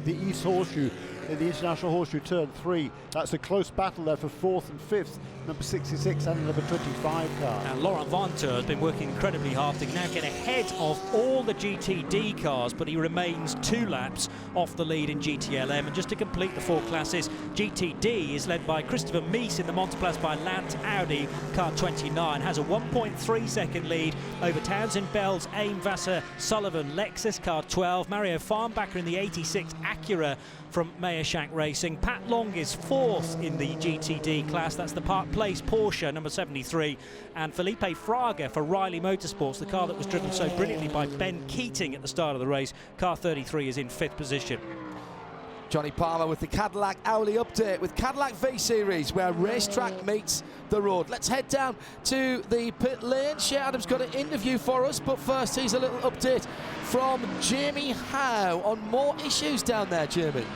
East Horseshoe, in the International Horseshoe turn 3. That's a close battle there for 4th and 5th, number 66 and number 25 car.
And Laurent Vanteur has been working incredibly hard to now get ahead of all the GTD cars, but he remains 2 laps off the lead in GTLM. And just to complete the 4 classes, GTD is led by Christopher Mies in the Montplaisir by Lant Audi, car 29, has a 1.3 second lead over Townsend Bell's Aim Vassar Sullivan Lexus, car 12, Mario Farnbacher in the 86 Acura from Meyershank Racing. Pat Long is 4th in the GTD class. That's the Park Place Porsche, number 73. And Felipe Fraga for Riley Motorsports, the car that was driven so brilliantly by Ben Keating at the start of the race. Car 33 is in 5th position.
Johnny Palmer with the Cadillac hourly update with Cadillac V-Series, where racetrack meets the road. Let's head down to the pit lane. Shea Adams got an interview for us, but first here's a little update from Jamie Howe on more issues down there, Jamie.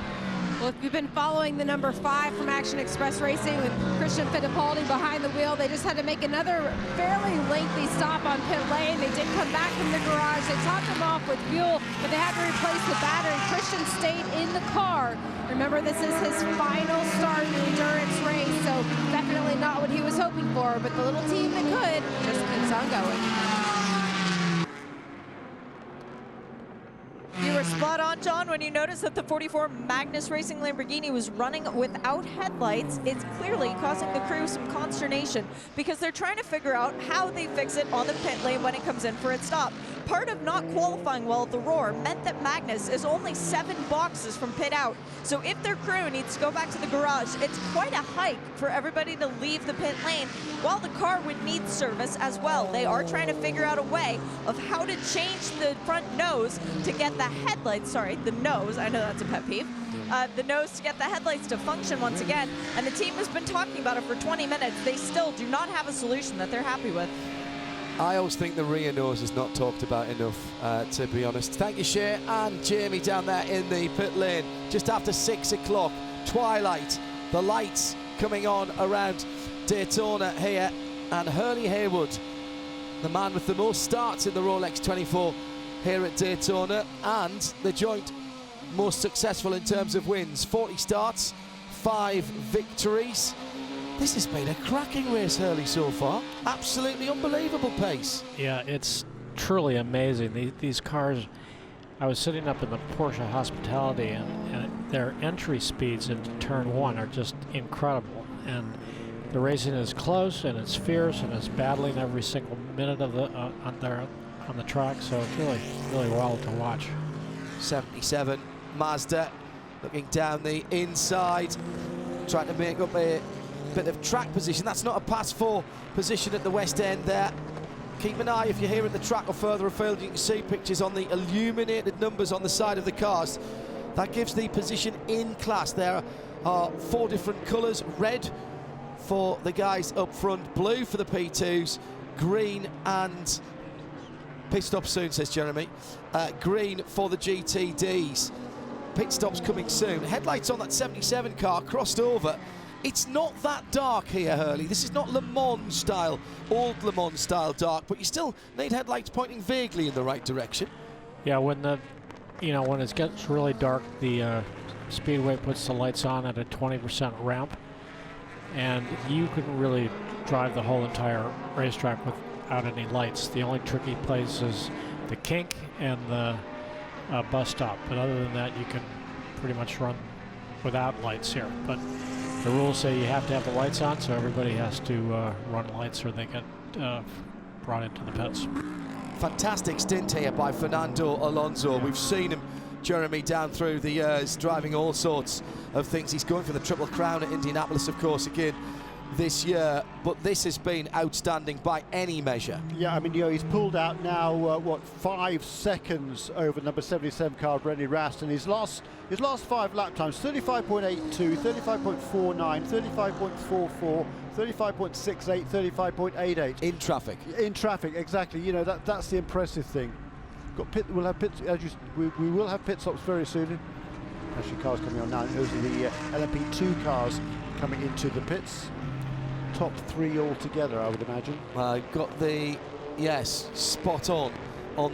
Well, if you've been following the number 5 from Action Express Racing with Christian Fittipaldi behind the wheel, they just had to make another fairly lengthy stop on pit lane. They did come back from the garage. They topped them off with fuel, but they had to replace the battery. Christian stayed in the car. Remember, this is his final start endurance race, so definitely not what he was hoping for, but the little team that could just keeps on going.
You were spot on, John, when you noticed that the 44 Magnus Racing Lamborghini was running without headlights. It's clearly causing the crew some consternation because they're trying to figure out how they fix it on the pit lane when it comes in for its stop. Part of not qualifying well at the Roar meant that Magnus is only 7 boxes from pit out. So if their crew needs to go back to the garage, it's quite a hike for everybody to leave the pit lane, while the car would need service as well. They are trying to figure out a way of how to change the front nose to get the headlights, the nose, I know that's a pet peeve, the nose to get the headlights to function once again, and the team has been talking about it for 20 minutes. They still do not have a solution that they're happy with.
I always think the rear nose is not talked about enough, to be honest. Thank you, Shea and Jamie down there in the pit lane. Just after 6 o'clock, twilight, the lights coming on around Daytona here, and Hurley Haywood, the man with the most starts in the Rolex 24 here at Daytona, and the joint most successful in terms of wins. 40 starts, 5 victories. This has been a cracking race, Hurley, so far. Absolutely unbelievable pace.
Yeah, it's truly amazing. These cars, I was sitting up in the Porsche Hospitality, and their entry speeds into turn 1 are just incredible. And the racing is close, and it's fierce, and it's battling every single minute of the on the track, so it's really well to watch.
77 Mazda looking down the inside, trying to make up a bit of track position. That's not a pass 4 position at the west end there. Keep an eye if you're here at the track or further afield. You can see pictures on the illuminated numbers on the side of the cars. That gives the position in class. There are 4 different colours: red for the guys up front, blue for the P2s, green and pit stop soon, says Jeremy. Green for the GTDs. Pit stops coming soon. Headlights on that 77 car crossed over it's not that dark here, Hurley. This is not Le Mans style, old Le Mans style dark, but you still need headlights pointing vaguely in the right direction.
Yeah, when when it gets really dark, the Speedway puts the lights on at a 20% ramp, and you couldn't really drive the whole entire racetrack without any lights. The only tricky place is the kink and the bus stop, but other than that, you can pretty much run without lights here. But the rules say you have to have the lights on, so everybody has to run lights or they get brought into the pits.
Fantastic stint here by Fernando Alonso. We've seen him, Jeremy, down through the years, driving all sorts of things. He's going for the Triple Crown at Indianapolis, of course, again this year, but this has been outstanding by any measure.
Yeah, I mean, he's pulled out now, 5 seconds over number 77 car, Brenny Rast, and his last 5 lap times, 35.82, 35.49, 35.44, 35.68, 35.88.
In traffic.
In traffic, exactly. You know, that's the impressive thing. We'll have pits, we will have pit stops very soon. Actually, cars coming on now. Those are the LMP2 cars coming into the pits. Top 3 altogether, I would imagine.
Got the, yes, spot on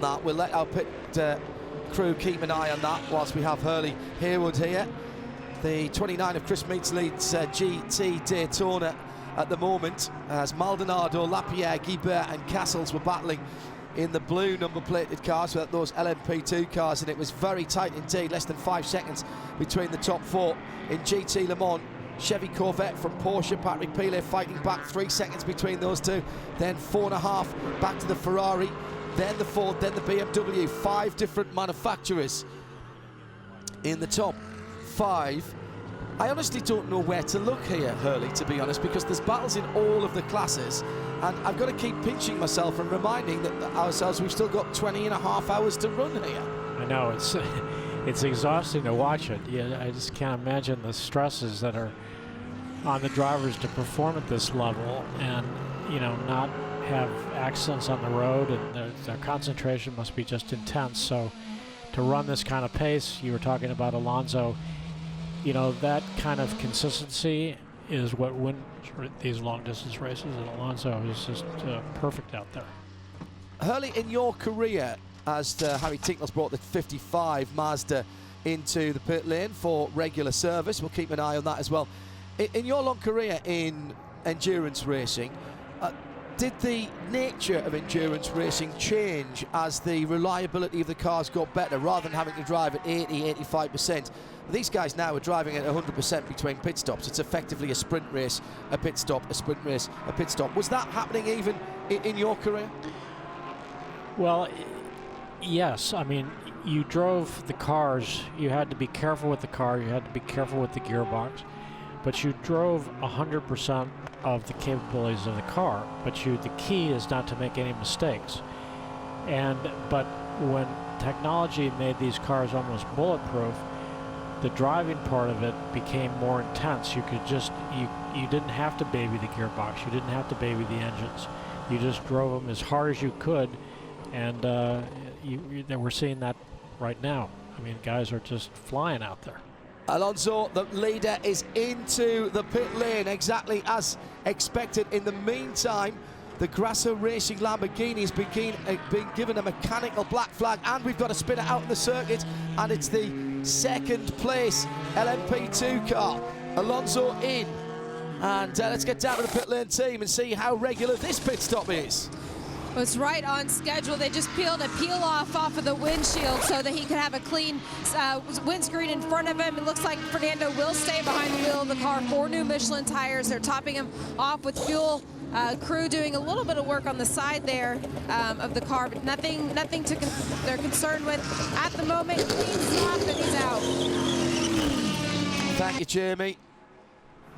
that. We'll let our pit crew keep an eye on that whilst we have Hurley Haywood here. The 29 of Chris Meads leads GT Daytona at the moment, as Maldonado, Lapierre, Guibert and Castles were battling in the blue number-plated cars with those LMP2 cars, and it was very tight indeed, less than 5 seconds between the top 4. In GT Le Mans, Chevy Corvette from Porsche, Patrick Pilet fighting back, 3 seconds between those two, then 4.5 back to the Ferrari, then the Ford, then the BMW. 5 different manufacturers in the top 5. I honestly don't know where to look here, Hurley, to be honest, because there's battles in all of the classes, and I've got to keep pinching myself and reminding ourselves we've still got 20.5 hours to run here.
I know, it's exhausting to watch it. Yeah, I just can't imagine the stresses that are on the drivers to perform at this level and, not have accidents on the road, and their concentration must be just intense. So to run this kind of pace, you were talking about Alonso, that kind of consistency is what wins these long distance races, and Alonso is just perfect out there.
Hurley, in your career, as Harry Tinkler's brought the 55 Mazda into the pit lane for regular service, we'll keep an eye on that as well. In your long career in endurance racing, did the nature of endurance racing change as the reliability of the cars got better, rather than having to drive at 80-85%? These guys now are driving at 100% between pit stops. It's effectively a sprint race, a pit stop, a sprint race, a pit stop. Was that happening even in your career?
Well, yes. I mean, you drove the cars, you had to be careful with the car, you had to be careful with the gearbox, but you drove 100% of the capabilities of the car, but the key is not to make any mistakes. But when technology made these cars almost bulletproof, the driving part of it became more intense. You could just, you didn't have to baby the gearbox, you didn't have to baby the engines. You just drove them as hard as you could, and we're seeing that right now. I mean, guys are just flying out there.
Alonso, the leader, is into the pit lane exactly as expected. In the meantime, the Grasso Racing Lamborghini has been given a mechanical black flag, and we've got a spinner out in the circuit, and it's the second place LMP2 car. Alonso in, and let's get down to the pit lane team and see how regular this pit stop is.
Well, it's right on schedule. They just peeled a peel-off of the windshield so that he could have a clean windscreen in front of him. It looks like Fernando will stay behind the wheel of the car. 4 new Michelin tires. They're topping him off with fuel. Crew doing a little bit of work on the side there of the car, but nothing they're concerned with at the moment. Clean stop, and he's out.
Thank you, Jamie.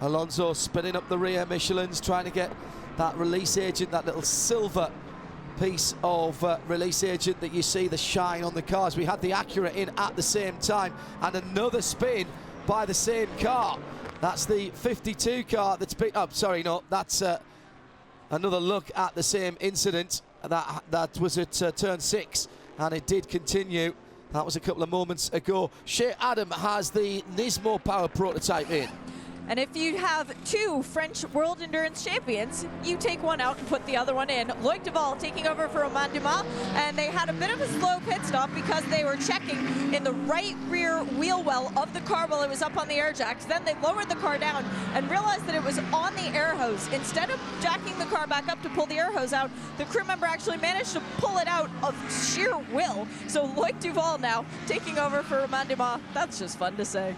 Alonso spinning up the rear Michelins, trying to get that release agent, that little silver piece of release agent that you see the shine on the cars. We had the Acura in at the same time, and another spin by the same car. That's the 52 car that's been up. Sorry, no, that's another look at the same incident. That was at turn 6, and it did continue. That was a couple of moments ago. Shea Adam has the Nismo Power prototype in.
And if you have two French World Endurance Champions, you take one out and put the other one in. Loic Duval taking over for Romain Dumas, and they had a bit of a slow pit stop because they were checking in the right rear wheel well of the car while it was up on the air jacks. Then they lowered the car down and realized that it was on the air hose. Instead of jacking the car back up to pull the air hose out, the crew member actually managed to pull it out of sheer will. So Loic Duval now taking over for Romain Dumas. That's just fun to say.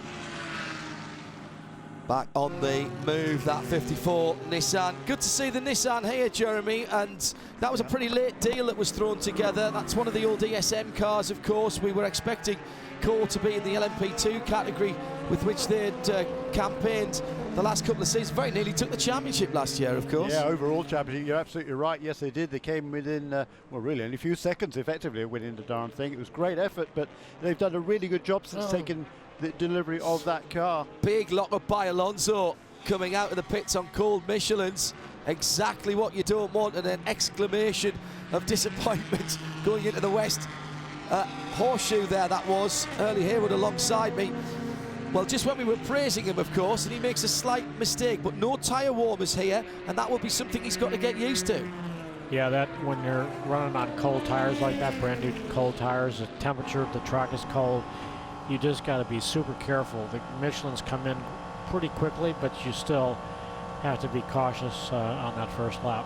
Back on the move, that 54 Nissan. Good to see the Nissan here, Jeremy, and that was a pretty late deal that was thrown together. That's one of the old ESM cars, of course. We were expecting Cole to be in the LMP2 category with which they'd campaigned the last couple of seasons. Very nearly took the championship last year, of course.
Yeah, overall championship, you're absolutely right. Yes, they did. They came within, well, really only a few seconds, effectively, of winning the darn thing. It was great effort, but they've done a really good job since taking the delivery of that car.
Big lock-up by Alonso coming out of the pits on cold Michelins. Exactly what you don't want, and an exclamation of disappointment going into the West. Horseshoe there, that was. Early Hayward alongside me. Well, just when we were praising him, of course, and he makes a slight mistake, but no tyre warmers here, and that will be something he's got to get used to.
Yeah, that when you're running on cold tires like that, brand new cold tires, the temperature of the track is cold, you just got to be super careful. The Michelins come in pretty quickly, but you still have to be cautious on that first lap.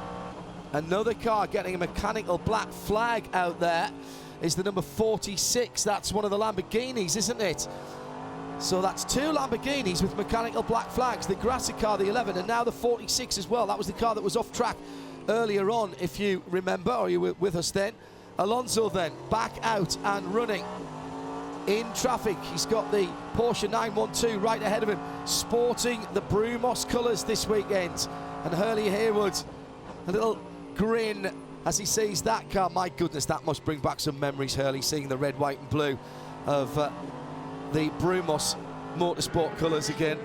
Another car getting a mechanical black flag out there is the number 46. That's one of the Lamborghinis, isn't it? So that's two Lamborghinis with mechanical black flags. The Grassi car, the 11, and now the 46 as well. That was the car that was off track earlier on, if you remember, or you were with us then. Alonso then back out and running in traffic. He's got the Porsche 912 right ahead of him, sporting the Brumos colours this weekend. And Hurley Haywood, a little grin as he sees that car. My goodness, that must bring back some memories, Hurley, seeing the red, white and blue of the Brumos Motorsport colours again.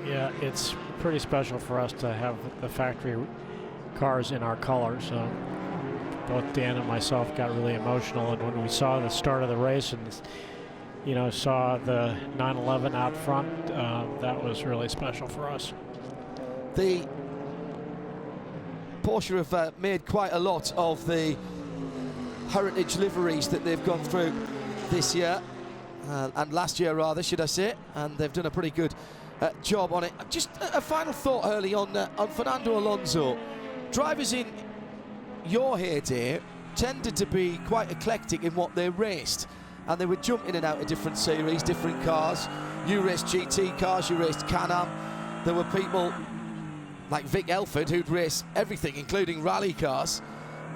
Yeah, it's pretty special for us to have the factory cars in our colors. Both Dan and myself got really emotional, and when we saw the start of the race and saw the 911 out front, that was really special for us.
The Porsche have made quite a lot of the heritage liveries that they've gone through this year, and last year rather, should I say, and they've done a pretty good job on it. Just a final thought early on Fernando Alonso. Drivers in your heyday tended to be quite eclectic in what they raced, and they would jump in and out of different series, different cars. You raced GT cars, you raced Can-Am. There were people like Vic Elford who'd race everything, including rally cars.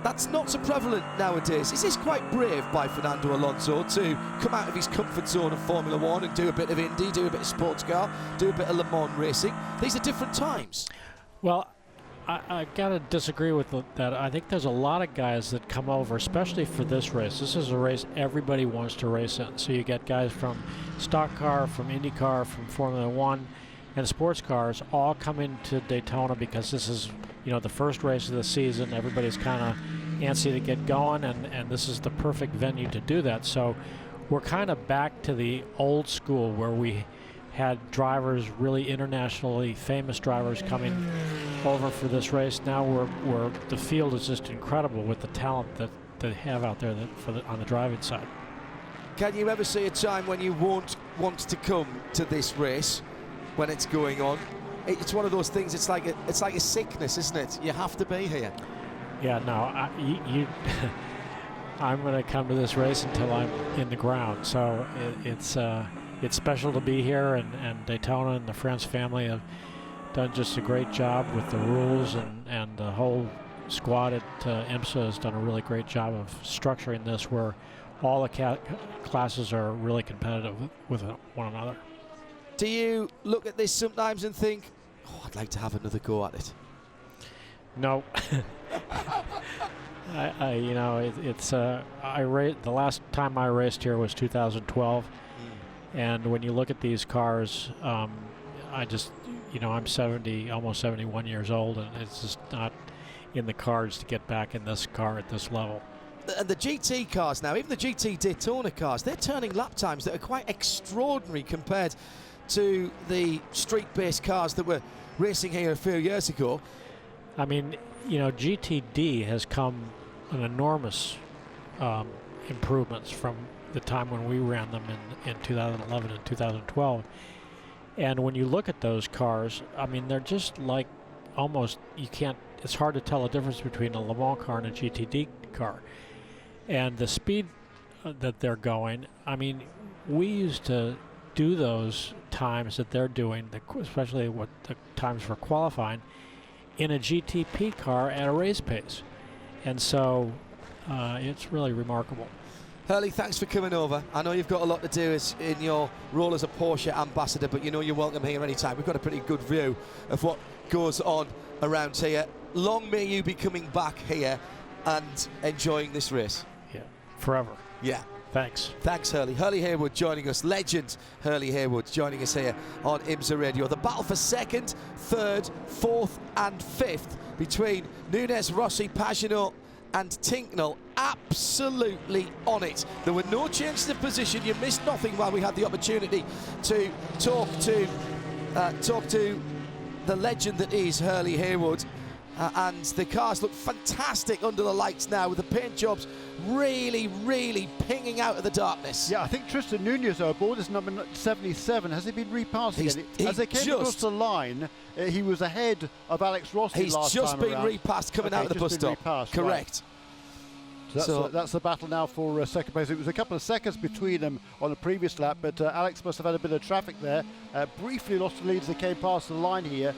That's not so prevalent nowadays. Is this quite brave by Fernando Alonso to come out of his comfort zone of Formula One and do a bit of Indy, do a bit of sports car, do a bit of Le Mans racing? These are different times.
Well, I got to disagree with that. I think there's a lot of guys that come over, especially for this race. This is a race everybody wants to race in. So you get guys from stock car, from IndyCar, from Formula One, and sports cars all come into Daytona because this is, the first race of the season. Everybody's kind of antsy to get going, and this is the perfect venue to do that. So we're kind of back to the old school where we had drivers, really internationally famous drivers, coming over for this race. Now we're the field is just incredible with the talent that they have out there on the driving side.
Can you ever see a time when you won't want to come to this race when it's going on? It's one of those things. It's like a sickness, isn't it? You have to be here.
Yeah, no, I'm going to come to this race until I'm in the ground. So it's special to be here, and Daytona and the France family have done just a great job with the rules, and the whole squad at IMSA has done a really great job of structuring this where all the classes are really competitive with one another.
Do you look at this sometimes and think, I'd like to have another go at it?
No. The last time I raced here was 2012, and when you look at these cars, I'm 70, almost 71 years old, and it's just not in the cards to get back in this car at this level.
And the GT cars now, even the GT Daytona cars, they're turning lap times that are quite extraordinary compared to the street-based cars that were racing here a few years ago.
I mean, you know, GTD has come an enormous improvements from the time when we ran them in 2011 and 2012. And when you look at those cars, I mean, they're just like almost, you can't, it's hard to tell the difference between a Le Mans car and a GTD car. And the speed that they're going, I mean, we used to do those times that they're doing, especially what the times for qualifying, in a GTP car at a race pace. And so it's really remarkable.
Hurley, thanks for coming over. I know you've got a lot to do in your role as a Porsche ambassador, but you know you're welcome here anytime. We've got a pretty good view of what goes on around here. Long may you be coming back here and enjoying this race.
Yeah, forever.
Yeah.
Thanks.
Thanks, Hurley. Hurley Haywood joining us. Legend Hurley Haywood joining us here on IMSA Radio. The battle for second, third, fourth and fifth between Nunes, Rossi, Pagenaud and Tinknell, absolutely on it. There were no changes of position. You missed nothing while we had the opportunity to talk to the legend that is Hurley Haywood. And the cars look fantastic under the lights now, with the paint jobs really, really pinging out of the darkness.
Yeah, I think Tristan Nunez aboard is number 77. Has he been repassed again? As they came across the line, he was ahead of Alex Rossi last time
He's just been repassed coming out of the bus stop. Correct.
Right. So that's the battle now for second place. It was a couple of seconds between them on the previous lap, but Alex must have had a bit of traffic there. Briefly lost the lead as they came past the line here.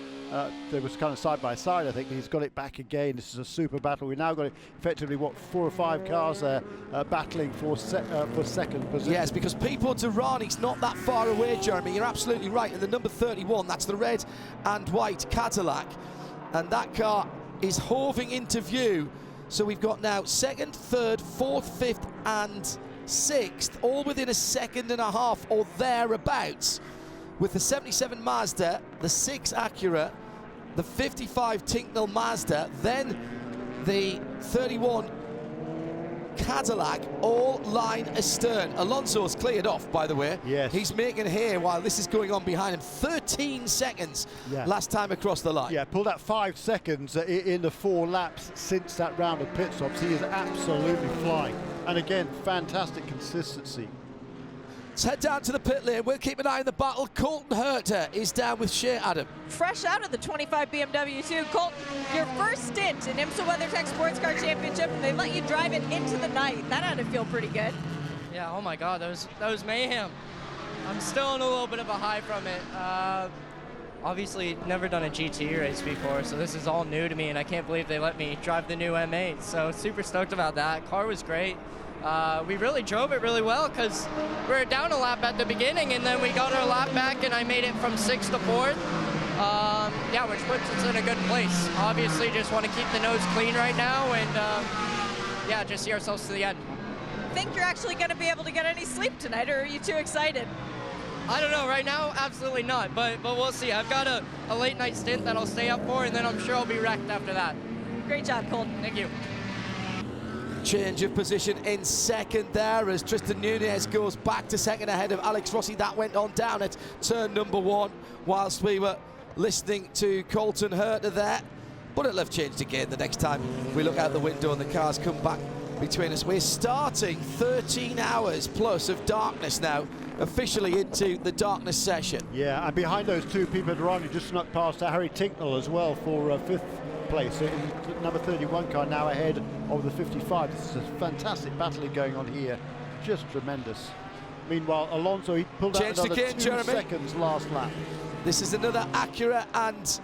They was kind of side by side, I think. He's got it back again. This is a super battle. We've now got effectively, 4 or 5 cars there battling for second position.
Yes, because Pipo Derani's not that far away, Jeremy. You're absolutely right. And the number 31, that's the red and white Cadillac. And that car is hoving into view. So we've got now second, third, fourth, fifth and sixth, all within a second and a half or thereabouts, with the 77 Mazda, the 6 Acura, the 55 Tinknell Mazda, then the 31 Cadillac, all line astern. Alonso's cleared off, by the way.
Yes.
He's making hay while this is going on behind him. 13 seconds last time across the line.
Yeah, pulled out 5 seconds in the 4 laps since that round of pit stops. He is absolutely flying. And again, fantastic consistency.
Let's head down to the pit lane. We'll keep an eye on the battle. Colton Herter is down with Shea Adam.
Fresh out of the 25 BMW too. Colton, your first stint in IMSA WeatherTech SportsCar Championship, and they let you drive it into the night. That had to feel pretty good.
Yeah, oh my God, that was mayhem. I'm still in a little bit of a high from it. Obviously, never done a GT race before, so this is all new to me, and I can't believe they let me drive the new M8. So super stoked about that. Car was great. We really drove it really well because we were down a lap at the beginning, and then we got our lap back, and I made it from 6th to 4th. Yeah, which puts us in a good place. Obviously, just want to keep the nose clean right now, and yeah, just see ourselves to the end.
Think you're actually going to be able to get any sleep tonight, or are you too excited?
I don't know. Right now, absolutely not, but we'll see. I've got a late night stint that I'll stay up for, and then I'm sure I'll be wrecked after that.
Great job, Colton.
Thank you.
Change of position in second there as Tristan Nunez goes back to second ahead of Alex Rossi. That went on down at turn number 1 whilst we were listening to Colton Herter there. But it'll have changed again the next time we look out the window and the cars come back between us. We're starting 13 hours plus of darkness now, officially into the darkness session.
Yeah, and behind those two, Pipo Derani just snuck past Harry Tinknell as well for 5th place. So number 31 car now ahead of the 55. This is a fantastic battling going on here. Just tremendous. Meanwhile, Alonso, he pulled out another 2 seconds last lap.
This is another Acura and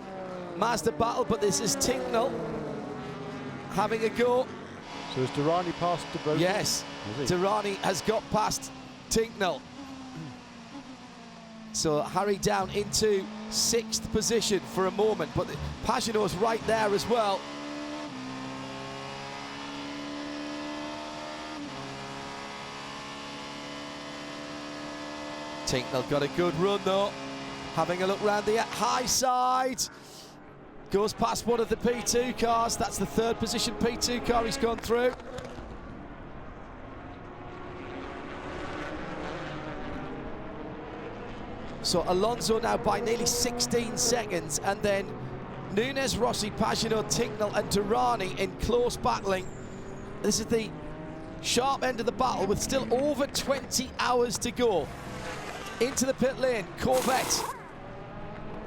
Mazda battle, but this is Tinknell having a go.
So is Derani past the boat?
Yes, Derani has got past Tinknell. So Harry down into 6th position for a moment, but Pagenaud's right there as well. Tinknell got a good run though. Having a look round the high side. Goes past one of the P2 cars. That's the 3rd position P2 car he's gone through. So Alonso now by nearly 16 seconds, and then Nunes, Rossi, Pagano, Tinknell and Durrani in close battling. This is the sharp end of the battle with still over 20 hours to go. Into the pit lane, Corvette.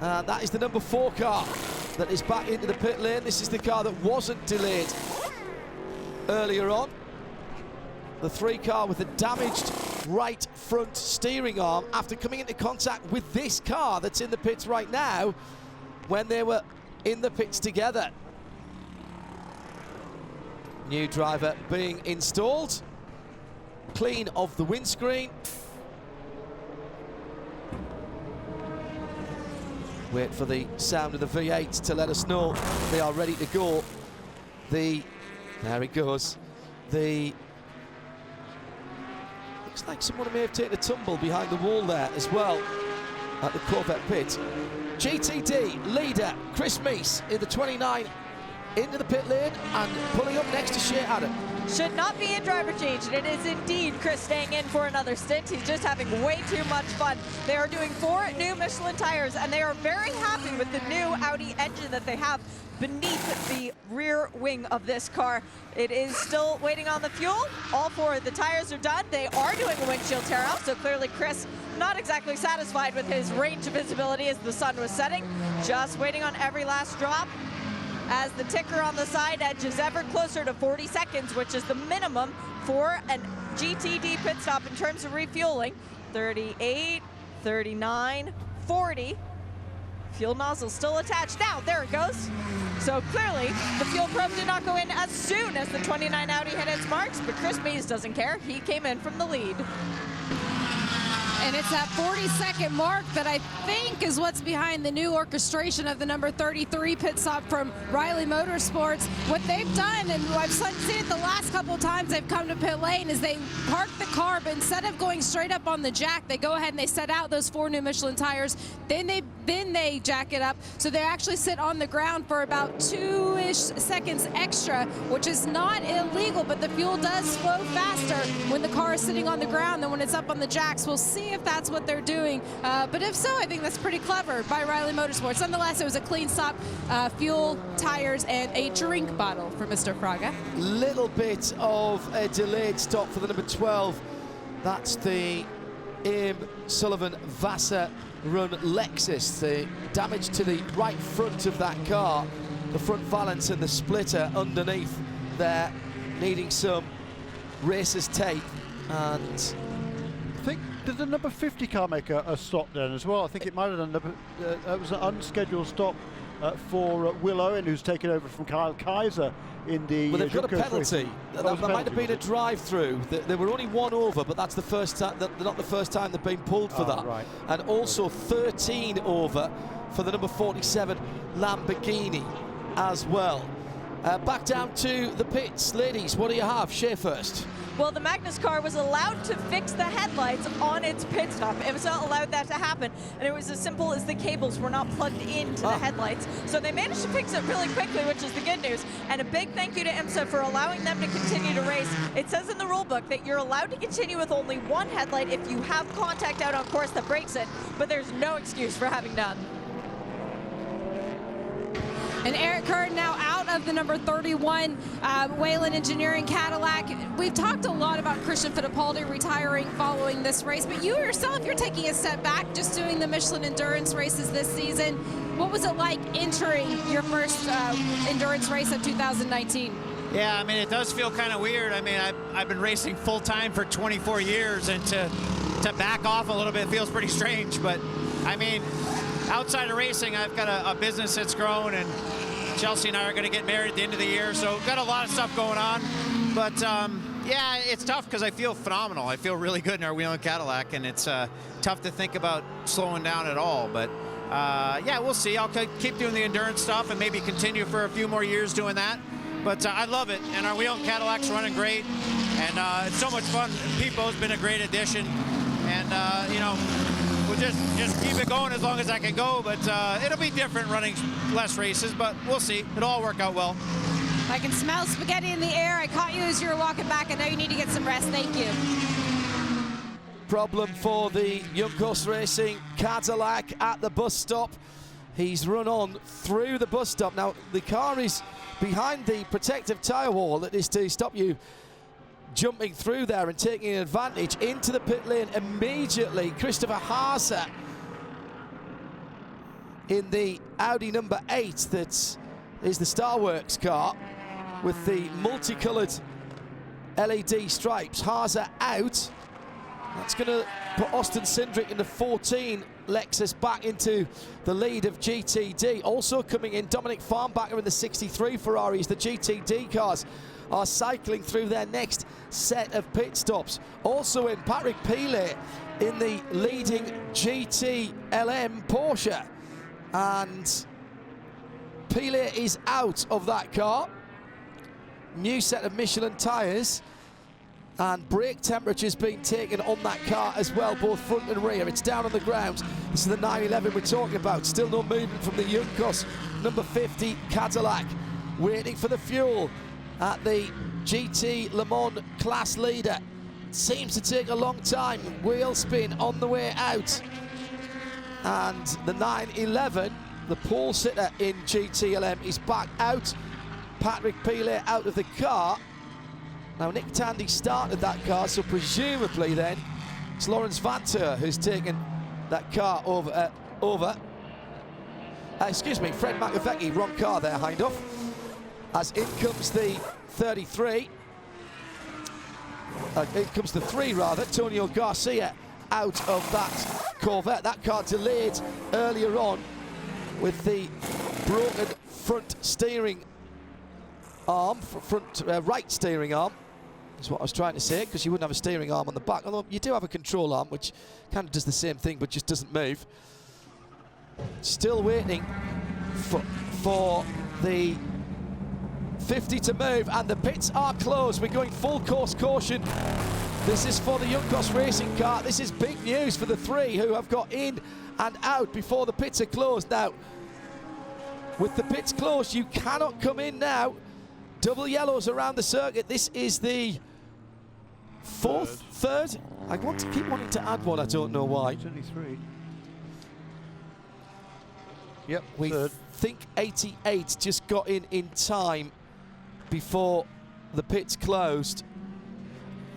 And that is the number 4 car that is back into the pit lane. This is the car that wasn't delayed earlier on. The 3 car with the damaged right front steering arm after coming into contact with this car that's in the pits right now when they were in the pits together. New driver being installed. Clean of the windscreen. Wait for the sound of the V8 to let us know they are ready to go. There it goes. Looks like someone may have taken a tumble behind the wall there as well at the Corvette pit. GTD leader Chris Meese in the 29 into the pit lane and pulling up next to Shea Adam.
Should not be a driver change, and it is indeed Chris staying in for another stint. He's just having way too much fun. They are doing 4 new Michelin tires, and they are very happy with the new Audi engine that they have beneath the rear wing of this car. It is still waiting on the fuel. All 4 of the tires are done. They are doing a windshield tear-off, so clearly Chris not exactly satisfied with his range of visibility as the sun was setting. Just waiting on every last drop as the ticker on the side edges ever closer to 40 seconds, which is the minimum for an GTD pit stop in terms of refueling. 38, 39, 40. Fuel nozzle still attached. Now, there it goes. So clearly, the fuel probe did not go in as soon as the 29 Audi hit its marks, but Chris Meese doesn't care. He came in from the lead.
And it's that 40-second mark that I think is what's behind the new orchestration of the number 33 pit stop from Riley Motorsports. What they've done, and I've seen it the last couple of times they've come to pit lane, is they park the car, but instead of going straight up on the jack, they go ahead and they set out those 4 new Michelin tires. Then they jack it up, so they actually sit on the ground for about 2-ish seconds extra, which is not illegal, but the fuel does flow faster when the car is sitting on the ground than when it's up on the jacks. We'll see if that's what they're doing, but if so, I think that's pretty clever by Riley Motorsports. Nonetheless, it was a clean stop, fuel, tires, and a drink bottle for Mr. Fraga.
Little bit of a delayed stop for the number 12. That's the Aim Sullivan Vassar run Lexus. The damage to the right front of that car, the front valance and the splitter underneath there, needing some racer's tape. And
I think, did the number 50 car make a stop then as well? I think it might have done. It was an unscheduled stop for Will Owen, who's taken over from Kyle Kaiser in the.
Well, they've got a penalty. That might have been a drive-through. There were only 1 over, but that's the first time. Not the first time they've been pulled for that.
Right.
And also 13 over for the number 47 Lamborghini as well. Back down to the pits, ladies. What do you have? Shea first.
Well, the Magnus car was allowed to fix the headlights on its pit stop. IMSA allowed that to happen, and it was as simple as the cables were not plugged into the headlights. So they managed to fix it really quickly, which is the good news. And a big thank you to IMSA for allowing them to continue to race. It says in the rule book that you're allowed to continue with only 1 headlight if you have contact out on course that breaks it, but there's no excuse for having none.
And Eric Curtin now out of the number 31 Whelen Engineering Cadillac. We've talked a lot about Christian Fittipaldi retiring following this race, but you yourself, you're taking a step back, just doing the Michelin Endurance races this season. What was it like entering your first endurance race of 2019?
Yeah, I mean, it does feel kind of weird. I mean, I've been racing full-time for 24 years, and to back off a little bit feels pretty strange, but I mean, outside of racing, I've got a business that's grown, and Chelsea and I are going to get married at the end of the year, so we've got a lot of stuff going on. But yeah, it's tough because I feel phenomenal. I feel really good in our Whelen Cadillac, and it's tough to think about slowing down at all. But yeah, we'll see. I'll keep doing the endurance stuff and maybe continue for a few more years doing that. But I love it, and our Whelen Cadillac's running great, and it's so much fun. Peepo's been a great addition, and you know, we'll just keep it going as long as I can go, but it'll be different running less races, but we'll see. It'll all work out well.
I can smell spaghetti in the air. I caught you as you were walking back. I know you need to get some rest. Thank you.
problem for the Young Course Racing Cadillac at the bus stop. He's run on through the bus stop. Now, the car is behind the protective tyre wall that is to stop you jumping through there and taking an advantage into the pit lane immediately. Christopher Haase in the Audi number 8 that is the Starworks car with the multicoloured LED stripes. Haase out. That's going to put Austin Cindric in the 14 Lexus back into the lead of GTD. Also coming in, Dominic Farnbacher in the 63 Ferraris. The GTD cars are cycling through their next set of pit stops. Also in, Patrick Pilet in the leading GT-LM Porsche. And Pilet is out of that car. New set of Michelin tyres. And brake temperature's been taken on that car as well, both front and rear. It's down on the ground. This is the 911 we're talking about. Still no movement from the Juncos number 50 Cadillac. Waiting for the fuel at the GT Le Mans class leader. Seems to take a long time. Wheel spin on the way out. And the 911, the pole sitter in GTLM, is back out. Patrick Pilet out of the car. Now, Nick Tandy started that car, so presumably then it's Lawrence Vanter who's taken that car over. Excuse me, Fred McAfee, wrong car there, Hindhoff. As in comes the 33. In comes the 3, rather. Tonio Garcia out of that Corvette. That car delayed earlier on with the broken front steering arm, right steering arm. That's what I was trying to say, because you wouldn't have a steering arm on the back, although you do have a control arm which kind of does the same thing but just doesn't move. Still waiting for the 50 to move, and the pits are closed. We're going full course caution. This is for the Juncos Racing car. This is big news for the 3 who have got in and out before the pits are closed. Now, with the pits closed, you cannot come in now. Double yellows around the circuit. This is the third. I want to keep wanting to add one. I don't know why.
It's only 3.
Yep, we think 88 just got in time before the pits closed,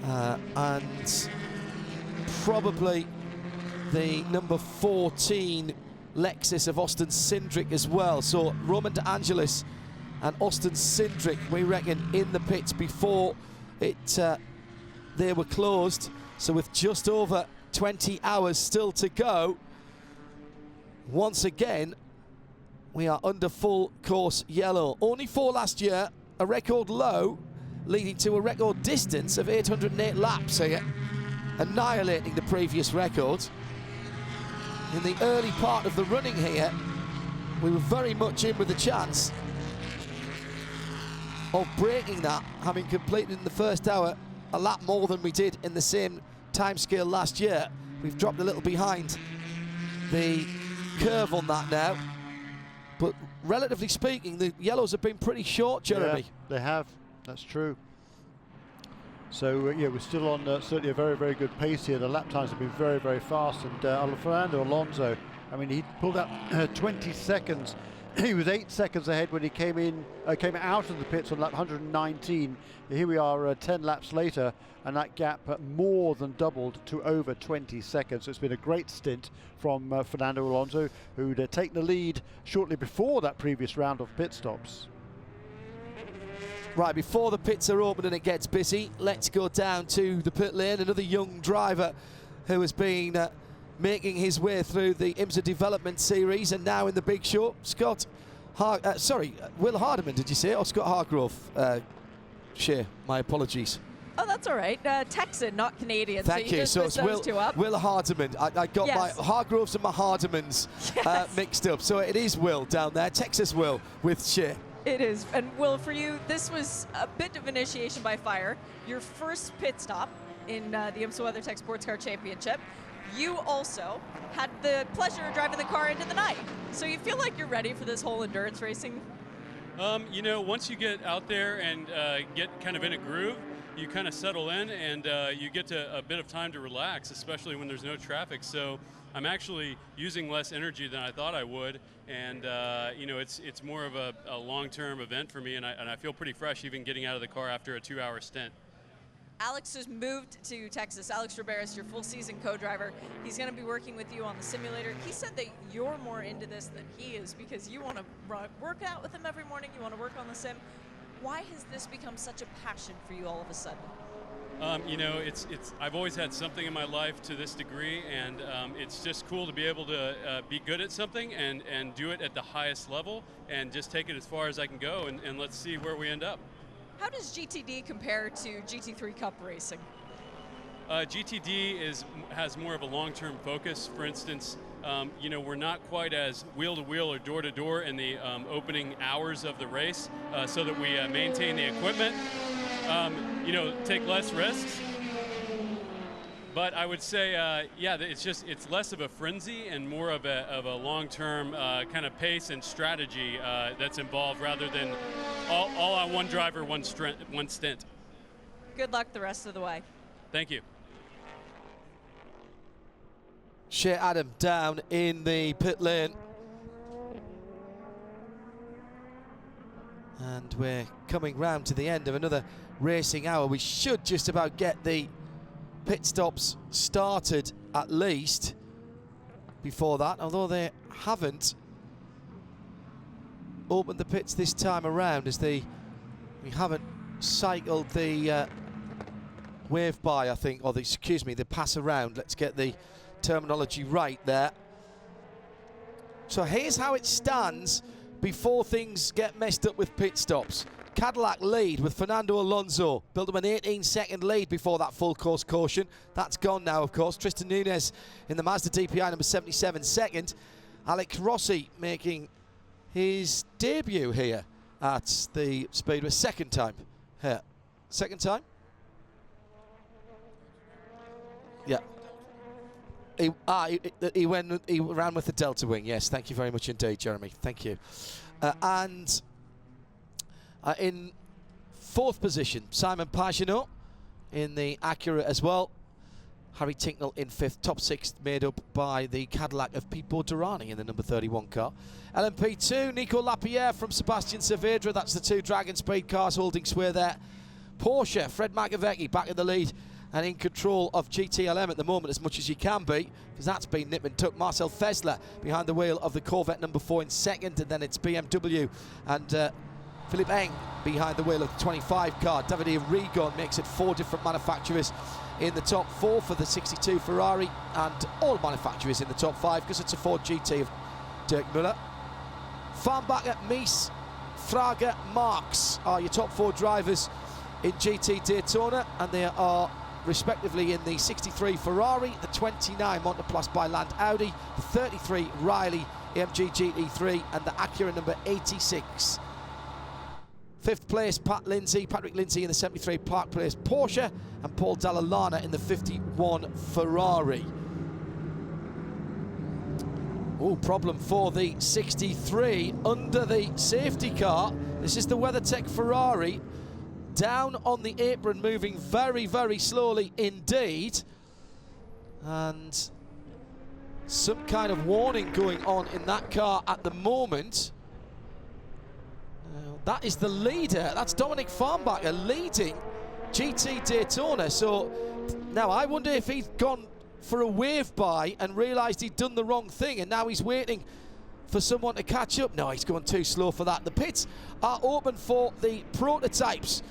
and probably the number 14 Lexus of Austin Cindric as well. So Roman De Angelis and Austin Cindric, we reckon, in the pits before they were closed. So with just over 20 hours still to go, once again, we are under full course yellow. Only 4 last year, a record low, leading to a record distance of 808 laps here, annihilating the previous record. In the early part of the running here, we were very much in with a chance of breaking that, having completed in the first hour a lap more than we did in the same timescale last year. We've dropped a little behind the curve on that now, but relatively speaking, the yellows have been pretty short, Jeremy.
Yeah, they have. That's true. So yeah, we're still on certainly a very, very good pace here. The lap times have been very, very fast, and Fernando Alonso, I mean, he pulled up 20 seconds. He was 8 seconds ahead when he came out of the pits on lap 119. Here we are 10 laps later, and that gap more than doubled to over 20 seconds. So it's been a great stint from Fernando Alonso, who'd taken the lead shortly before that previous round of pit stops.
Right, before the pits are open and it gets busy, let's go down to the pit lane. Another young driver who has been making his way through the IMSA Development Series and now in the Big Show. Will Hardeman, did you say? Or Scott Hargrove? Shea, my apologies.
Oh, that's all right. Texan, not Canadian.
Thank you. So it's Will Hardeman. I got my Hargroves and my Hardemans mixed up. So it is Will down there, Texas Will with Shea.
It is. And Will, for you, this was a bit of initiation by fire. Your first pit stop in the IMSA WeatherTech SportsCar Championship. You also had the pleasure of driving the car into the night. So you feel like you're ready for this whole endurance racing?
You know, once you get out there and get kind of in a groove, you kind of settle in and you get to a bit of time to relax, especially when there's no traffic. So I'm actually using less energy than I thought I would, and you know, it's more of a long-term event for me, and I feel pretty fresh even getting out of the car after a 2-hour stint.
Alex has moved to Texas. Alex Riberas, your full season co-driver. He's going to be working with you on the simulator. He said that you're more into this than he is because you want to work out with him every morning. You want to work on the sim. Why has this become such a passion for you all of a sudden?
You know, I've always had something in my life to this degree, and it's just cool to be able to be good at something and do it at the highest level and just take it as far as I can go, and let's see where we end up.
How does GTD compare to GT3 Cup racing?
GTD has more of a long-term focus. For instance, you know, we're not quite as wheel-to-wheel or door-to-door in the opening hours of the race, so that we maintain the equipment, you know, take less risks. But I would say, yeah, it's less of a frenzy and more of a long-term kind of pace and strategy that's involved, rather than all on one driver, one stint.
Good luck the rest of the way.
Thank you.
Shea Adam down in the pit lane. And we're coming round to the end of another racing hour. We should just about get the pit stops started at least before that, although they haven't opened the pits this time around, as we haven't cycled the wave by, I think, or the pass around. Let's get the terminology right there. So here's how it stands before things get messed up with pit stops. Cadillac lead with Fernando Alonso, built up an 18-second lead before that full course caution. That's gone now, of course. Tristan Nunez in the Mazda DPI number 77 second. Alec Rossi making his debut here at the Speedway, second time here. Second time? Yeah. He ran with the Delta Wing. Yes, thank you very much indeed, Jeremy. Thank you. And in fourth position, Simon Pagenaud in the Acura as well. Harry Tinknell in fifth. Top six made up by the Cadillac of Pipo Derani in the number 31 car. LMP2, Nico Lapierre from Sebastian Saavedra. That's the two Dragon Speed cars holding sway there. Porsche, Fred Makovecki back in the lead and in control of GTLM at the moment, as much as you can be, because that's been nip and tuck. Marcel Fessler behind the wheel of the Corvette number 4 in second, and then it's BMW and Philippe Eng behind the wheel of the 25 car. Davide Rigon makes it 4 different manufacturers in the top 4 for the 62 Ferrari, and all manufacturers in the top 5 because it's a Ford GT of Dirk Müller. Farnbacher, Mies, Frager, Marks are your top 4 drivers in GT Daytona, and they are respectively in the 63 Ferrari, the 29 Monteplas by Land Audi, the 33 Riley AMG GT3, and the Acura number 86. Fifth place, Patrick Lindsay in the 73 Park Place Porsche, and Paul Dalla Lana in the 51 Ferrari. Oh, problem for the 63 under the safety car. This is the WeatherTech Ferrari. Down on the apron, moving very, very slowly indeed. And some kind of warning going on in that car at the moment. That is the leader. That's Dominic Farnbacher leading GT Daytona. So now I wonder if he's gone for a wave by and realised he'd done the wrong thing, and now he's waiting for someone to catch up. No, he's going too slow for that. The pits are open for the prototypes.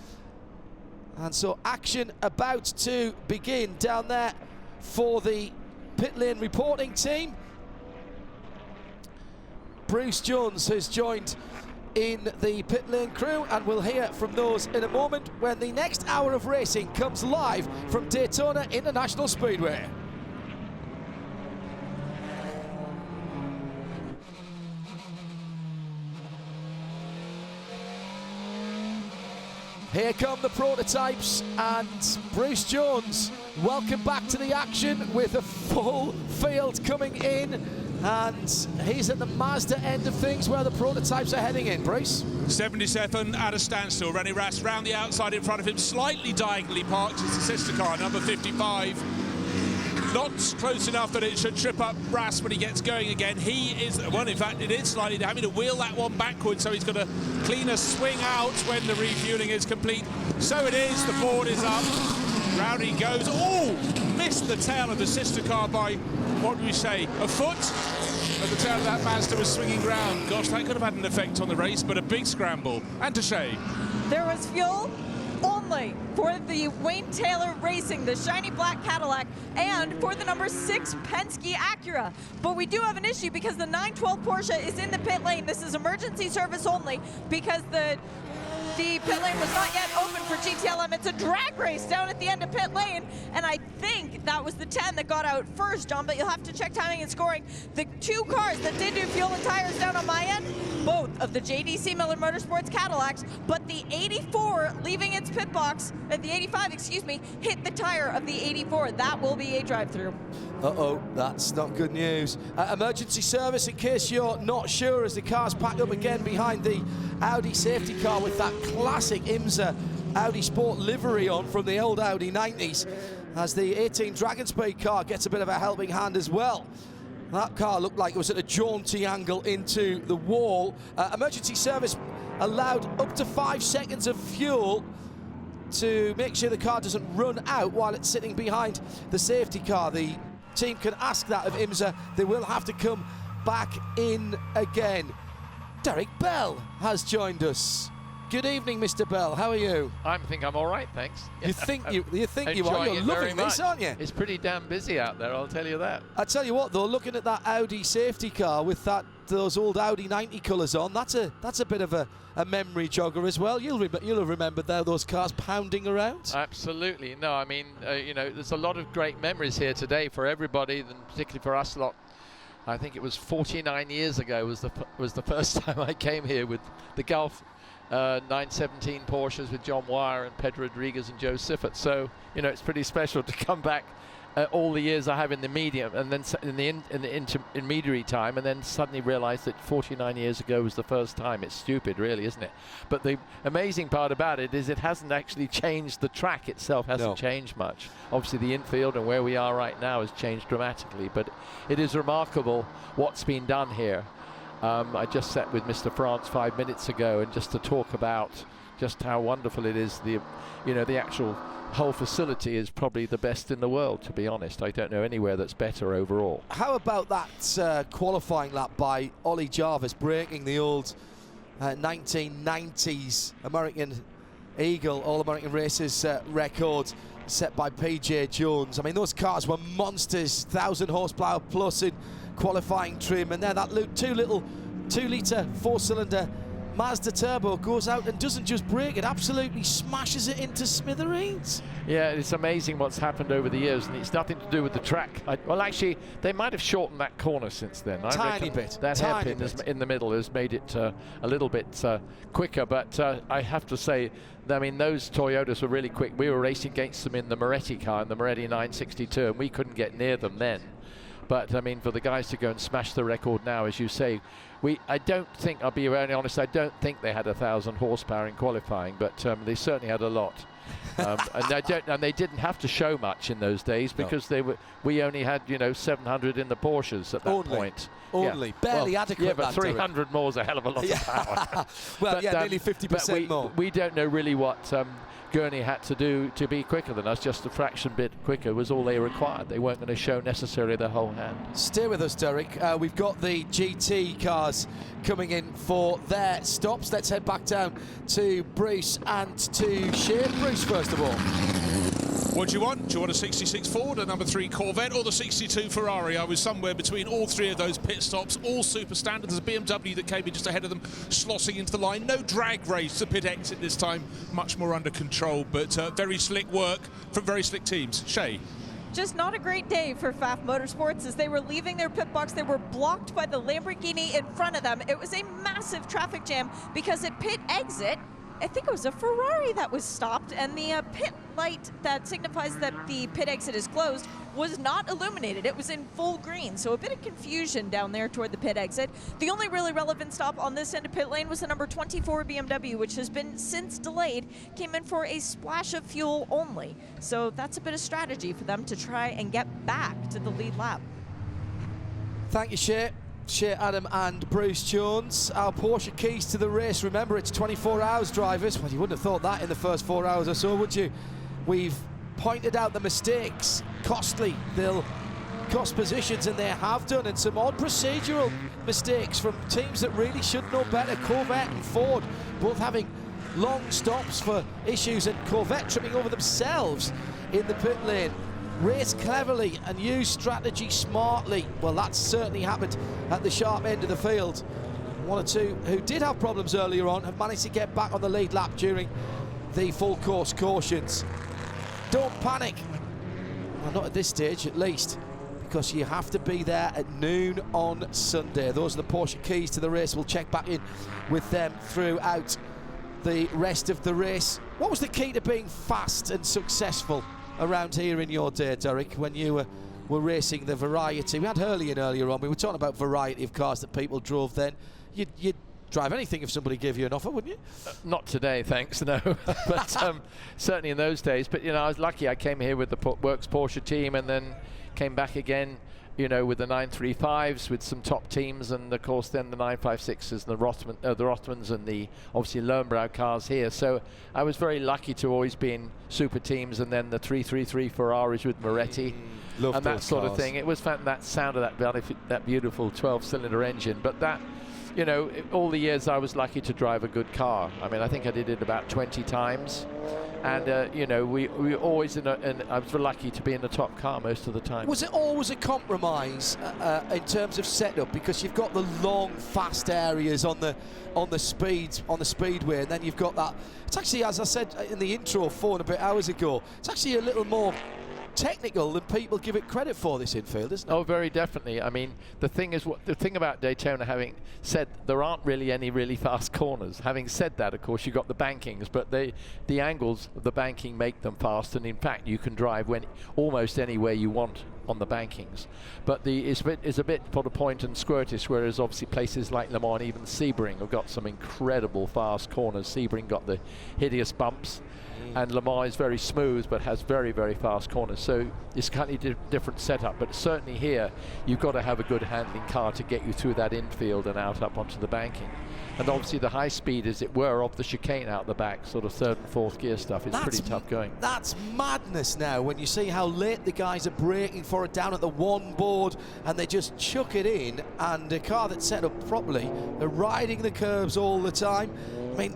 And so action about to begin down there for the pit lane reporting team. Bruce Jones has joined in the pit lane crew, and we'll hear from those in a moment when the next hour of racing comes live from Daytona International Speedway. Here come the prototypes, and Bruce Jones welcome back to the action with a full field coming in. And he's at the Mazda end of things where the prototypes are heading in, Bruce.
77 at a standstill. Rennie Rast round the outside in front of him, slightly diagonally parked is the sister car, number 55. Not close enough that it should trip up Rast when he gets going again. He is, well, in fact, it is slightly having to wheel that one backwards, so he's got to clean a swing out when the refueling is complete. So it is, the board is up. Round he goes. Oh, missed the tail of the sister car by, what do we say, a foot? But the tail of that Mazda was swinging round. Gosh, that could have had an effect on the race, but a big scramble. And to Shea.
There was fuel only for the Wayne Taylor Racing, the shiny black Cadillac, and for the number 6 Penske Acura. But we do have an issue because the 912 Porsche is in the pit lane. This is emergency service only because the pit lane was not yet open for GTLM. It's a drag race down at the end of pit lane, and I think that was the 10 that got out first, John, but you'll have to check timing and scoring. The 2 cars that did do fuel and tires down on my end, both of the JDC Miller Motorsports Cadillacs, but the 84 leaving its pit box, the 85, excuse me, hit the tire of the 84. That will be a drive-through.
Uh-oh, that's not good news. Emergency service, in case you're not sure, as the car's packed up again behind the Audi safety car with that classic IMSA Audi Sport livery on from the old Audi 90s, as the 18 Dragon Speed car gets a bit of a helping hand as well. That car looked like it was at a jaunty angle into the wall. Emergency service allowed up to 5 seconds of fuel to make sure the car doesn't run out while it's sitting behind the safety car. The team can ask that of IMSA. They will have to come back in again. Derek Bell has joined us. Good evening, Mr. Bell. How are you?
I think I'm all right, thanks.
You think you are? You're loving this, aren't you?
It's pretty damn busy out there, I'll tell you that.
I tell you what, though, looking at that Audi safety car with those old Audi 90 colours on, that's a bit of a memory jogger as well. You'll have remembered those cars pounding around.
Absolutely. No, I mean, you know, there's a lot of great memories here today for everybody, and particularly for us lot. I think it was 49 years ago was the first time I came here with the Gulf 917 Porsches with John Wyer and Pedro Rodriguez and Joe Siffert. So, you know, it's pretty special to come back all the years I have in the medium and then in the intermediary time, and then suddenly realize that 49 years ago was the first time. It's stupid, really, isn't it? But the amazing part about it is it hasn't actually changed. The track itself hasn't changed much. Obviously the infield and where we are right now has changed dramatically, but it is remarkable what's been done here. I just sat with Mr. France 5 minutes ago, and just to talk about just how wonderful it is. The actual whole facility is probably the best in the world, to be honest. I don't know anywhere that's better overall.
How about that qualifying lap by Ollie Jarvis, breaking the old 1990s American Eagle All-American Races record set by PJ Jones? I mean, those cars were monsters, 1,000 horsepower plus in qualifying trim, and then that 2-litre 4-cylinder Mazda turbo goes out and doesn't just break it, absolutely smashes it into smithereens.
Yeah, it's amazing what's happened over the years, and it's nothing to do with the track. Well, actually, they might have shortened that corner since then.
Tiny bit.
That hairpin in the middle has made it a little bit quicker, but I have to say, I mean, those Toyotas were really quick. We were racing against them in the Moretti car, in the Moretti 962, and we couldn't get near them then. But, I mean, for the guys to go and smash the record now, as you say, I don't think, I'll be very honest, I don't think they had 1,000 horsepower in qualifying, but they certainly had a lot. And they didn't have to show much in those days because we only had, 700 in the Porsches at that point.
Barely adequate.
Yeah, but 300 more is a hell of a lot of power.
Well, nearly 50% more.
We don't know really what Gurney had to do to be quicker than us. Just a fraction bit quicker was all they required. They weren't going to show necessarily their whole hand.
Stay with us, Derek. We've got the GT cars coming in for their stops. Let's head back down to Bruce and to Shea. Bruce, first of all.
What do you want? Do you want a 66 Ford, a number 3 Corvette, or the 62 Ferrari? I was somewhere between all three of those pit stops, all super standard. There's a BMW that came in just ahead of them, slossing into the line. No drag race, the pit exit this time, much more under control, but very slick work from very slick teams. Shea.
Just not a great day for Pfaff Motorsports. As they were leaving their pit box, they were blocked by the Lamborghini in front of them. It was a massive traffic jam because at pit exit, I think it was a Ferrari that was stopped, and the pit light that signifies that the pit exit is closed was not illuminated. It was in full green, so a bit of confusion down there toward the pit exit. The only really relevant stop on this end of pit lane was the number 24 BMW, which has been since delayed, came in for a splash of fuel only. So that's a bit of strategy for them to try and get back to the lead lap.
Thank you, Shea, Adam and Bruce Jones. Our Porsche keys to the race. Remember, it's 24 hours, drivers. Well, you wouldn't have thought that in the first 4 hours or so, would you? We've pointed out the mistakes. Costly. They'll cost positions, and they have done, and some odd procedural mistakes from teams that really should know better. Corvette and Ford both having long stops for issues, and Corvette tripping over themselves in the pit lane. Race cleverly and use strategy smartly. Well, that's certainly happened at the sharp end of the field. One or two who did have problems earlier on have managed to get back on the lead lap during the full course cautions. Don't panic. Well, not at this stage, at least, because you have to be there at noon on Sunday. Those are the Porsche keys to the race. We'll check back in with them throughout the rest of the race. What was the key to being fast and successful around here in your day, Derek, when you were racing the variety? We had Hurley earlier on. We were talking about variety of cars that people drove then. You'd drive anything if somebody gave you an offer, wouldn't you?
Not today, thanks, no. But certainly in those days. But, you know, I was lucky. I came here with the Works Porsche team and then came back again, you know, with the 935s, with some top teams, and of course then the 956s, the Rothmans and the obviously Löwenbräu cars here. So I was very lucky to always be in super teams, and then the 333 Ferraris with Moretti and that sort of thing. It was that sound of that beautiful 12-cylinder engine. But that, you know, all the years I was lucky to drive a good car. I mean, I think I did it about 20 times. And, you know, we always, and I was lucky to be in the top car most of the time.
Was it always a compromise in terms of setup? Because you've got the long, fast areas on the speedway, and then you've got that. It's actually, as I said in the intro 4 and a bit hours ago, it's actually a little more technical than people give it credit for, this infield, isn't it?
Oh, very definitely. I mean, the thing about Daytona, having said there aren't really any really fast corners. Having said that, of course, you've got the bankings, but the angles of the banking make them fast, and in fact, you can drive almost anywhere you want on the bankings. But it's a bit for the point and squirtish, whereas obviously places like Le Mans, even Sebring, have got some incredible fast corners. Sebring got the hideous bumps, and Le Mans is very smooth but has very, very fast corners. So it's kind of different setup, but certainly here you've got to have a good handling car to get you through that infield and out up onto the banking. And obviously the high speed, as it were, of the chicane out the back, sort of third and fourth gear stuff, is pretty tough going.
That's madness now when you see how late the guys are braking for it down at the one board, and they just chuck it in, and a car that's set up properly, they're riding the curves all the time. I mean,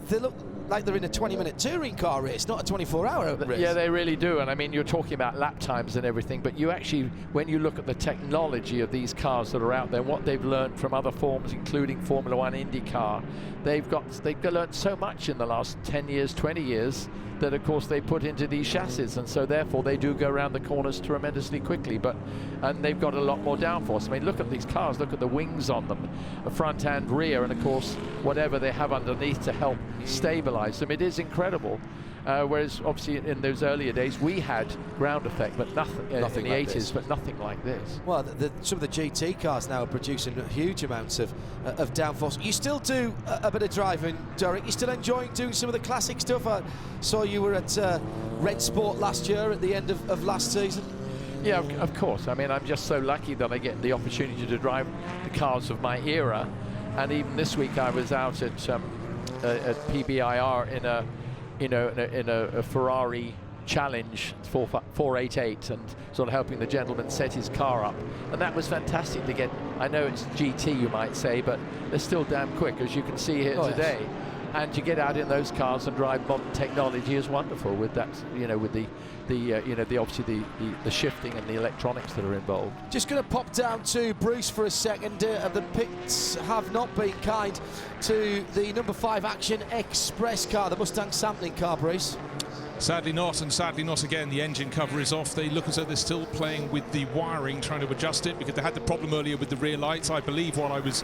they look like they're in a 20-minute touring car race, not a 24-hour race.
Yeah, they really do. And I mean, you're talking about lap times and everything, but you actually, when you look at the technology of these cars that are out there, what they've learned from other forms, including Formula One, IndyCar, they've learned so much in the last 10 years, 20 years, that of course they put into these chassis, and so therefore they do go around the corners tremendously quickly, and they've got a lot more downforce. I mean, look at these cars, look at the wings on them, front and rear, and of course whatever they have underneath to help stabilize them. It is incredible. Whereas obviously in those earlier days we had ground effect, but nothing in the
like
80s,
this.
but nothing like this.
Well, some of the GT cars now are producing huge amounts of downforce. You still do a bit of driving, Derek. You still enjoying doing some of the classic stuff? I saw you were at Red Sport last year at the end of last season.
Yeah, of course. I mean, I'm just so lucky that I get the opportunity to drive the cars of my era. And even this week I was out at PBIR in a Ferrari Challenge 488, and sort of helping the gentleman set his car up, and that was fantastic to get. I know it's GT, you might say, but they're still damn quick, as you can see here today. Yes. And to get out in those cars and drive modern technology is wonderful. With that, with obviously the shifting and the electronics that are involved.
Just going to pop down to Bruce for a second. The pits have not been kind to the number 5 Action Express car, the Mustang sampling car, Bruce.
Sadly not, and sadly not again. The engine cover is off. They look as though they're still playing with the wiring, trying to adjust it, because they had the problem earlier with the rear lights. I believe while I was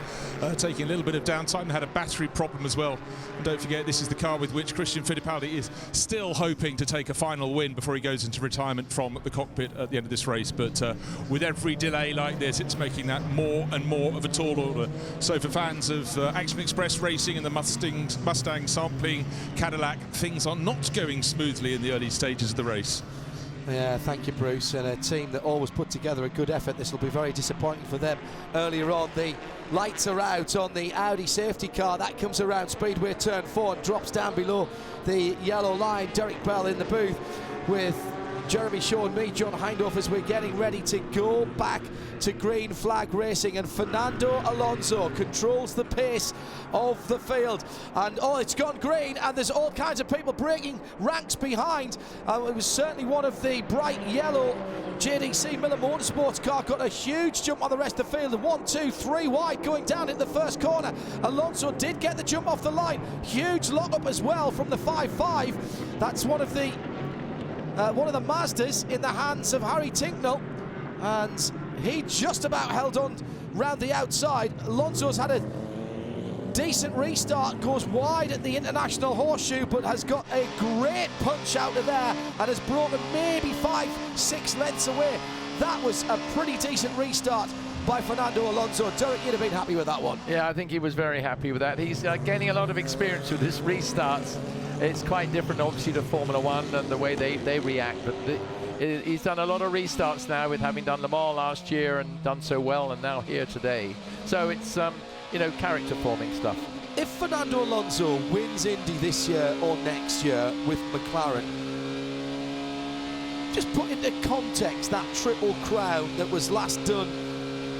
taking a little bit of downtime, they had a battery problem as well. And don't forget, this is the car with which Christian Fittipaldi is still hoping to take a final win before he goes into retirement from the cockpit at the end of this race. But with every delay like this, it's making that more and more of a tall order. So for fans of Action Express Racing and the Mustang sampling Cadillac, things are not going smoothly in the early stages of the race.
Yeah, thank you, Bruce. And a team that always put together a good effort. This will be very disappointing for them. Earlier on, the lights are out on the Audi safety car. That comes around Speedway turn 4 and drops down below the yellow line. Derek Bell in the booth with Jeremy Shaw and me, John Hindhoff, as we're getting ready to go back to green flag racing, and Fernando Alonso controls the pace of the field. And oh, it's gone green, and there's all kinds of people breaking ranks behind. It was certainly one of the bright yellow JDC Miller Motorsports car got a huge jump on the rest of the field. 1, 2, 3 wide going down in the first corner. Alonso did get the jump off the line. Huge lock-up as well from the 5.5. That's one of the Mazdas in the hands of Harry Tinknell, and he just about held on round the outside. Alonso's had a decent restart, goes wide at the International Horseshoe, but has got a great punch out of there and has broken maybe 5-6 lengths away. That was a pretty decent restart by Fernando Alonso. Derek, you'd have been happy with that one.
Yeah, I think he was very happy with that. He's gaining a lot of experience with his restarts. It's quite different, obviously, to Formula One and the way they react. But he's done a lot of restarts now, with having done Le Mans last year and done so well, and now here today. So it's, you know, character forming stuff.
If Fernando Alonso wins Indy this year or next year with McLaren, just put into context that Triple Crown that was last done,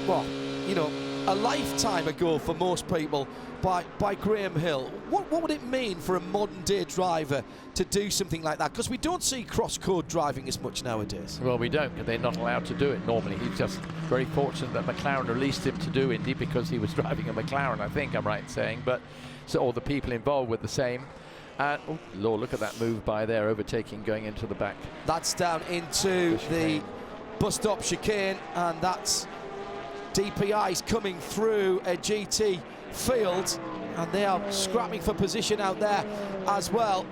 well, you know, a lifetime ago for most people by Graham Hill. What would it mean for a modern day driver to do something like that? Because we don't see cross-code driving as much nowadays.
Well, we don't, because they're not allowed to do it normally. He's just very fortunate that McLaren released him to do Indy because he was driving a McLaren, I think I'm right in saying. But so all the people involved were the same. And oh Lord, look at that move by there, overtaking going into the back.
That's down into the bus stop chicane, and that's DPI's coming through a GT field, and they are scrapping for position out there as well.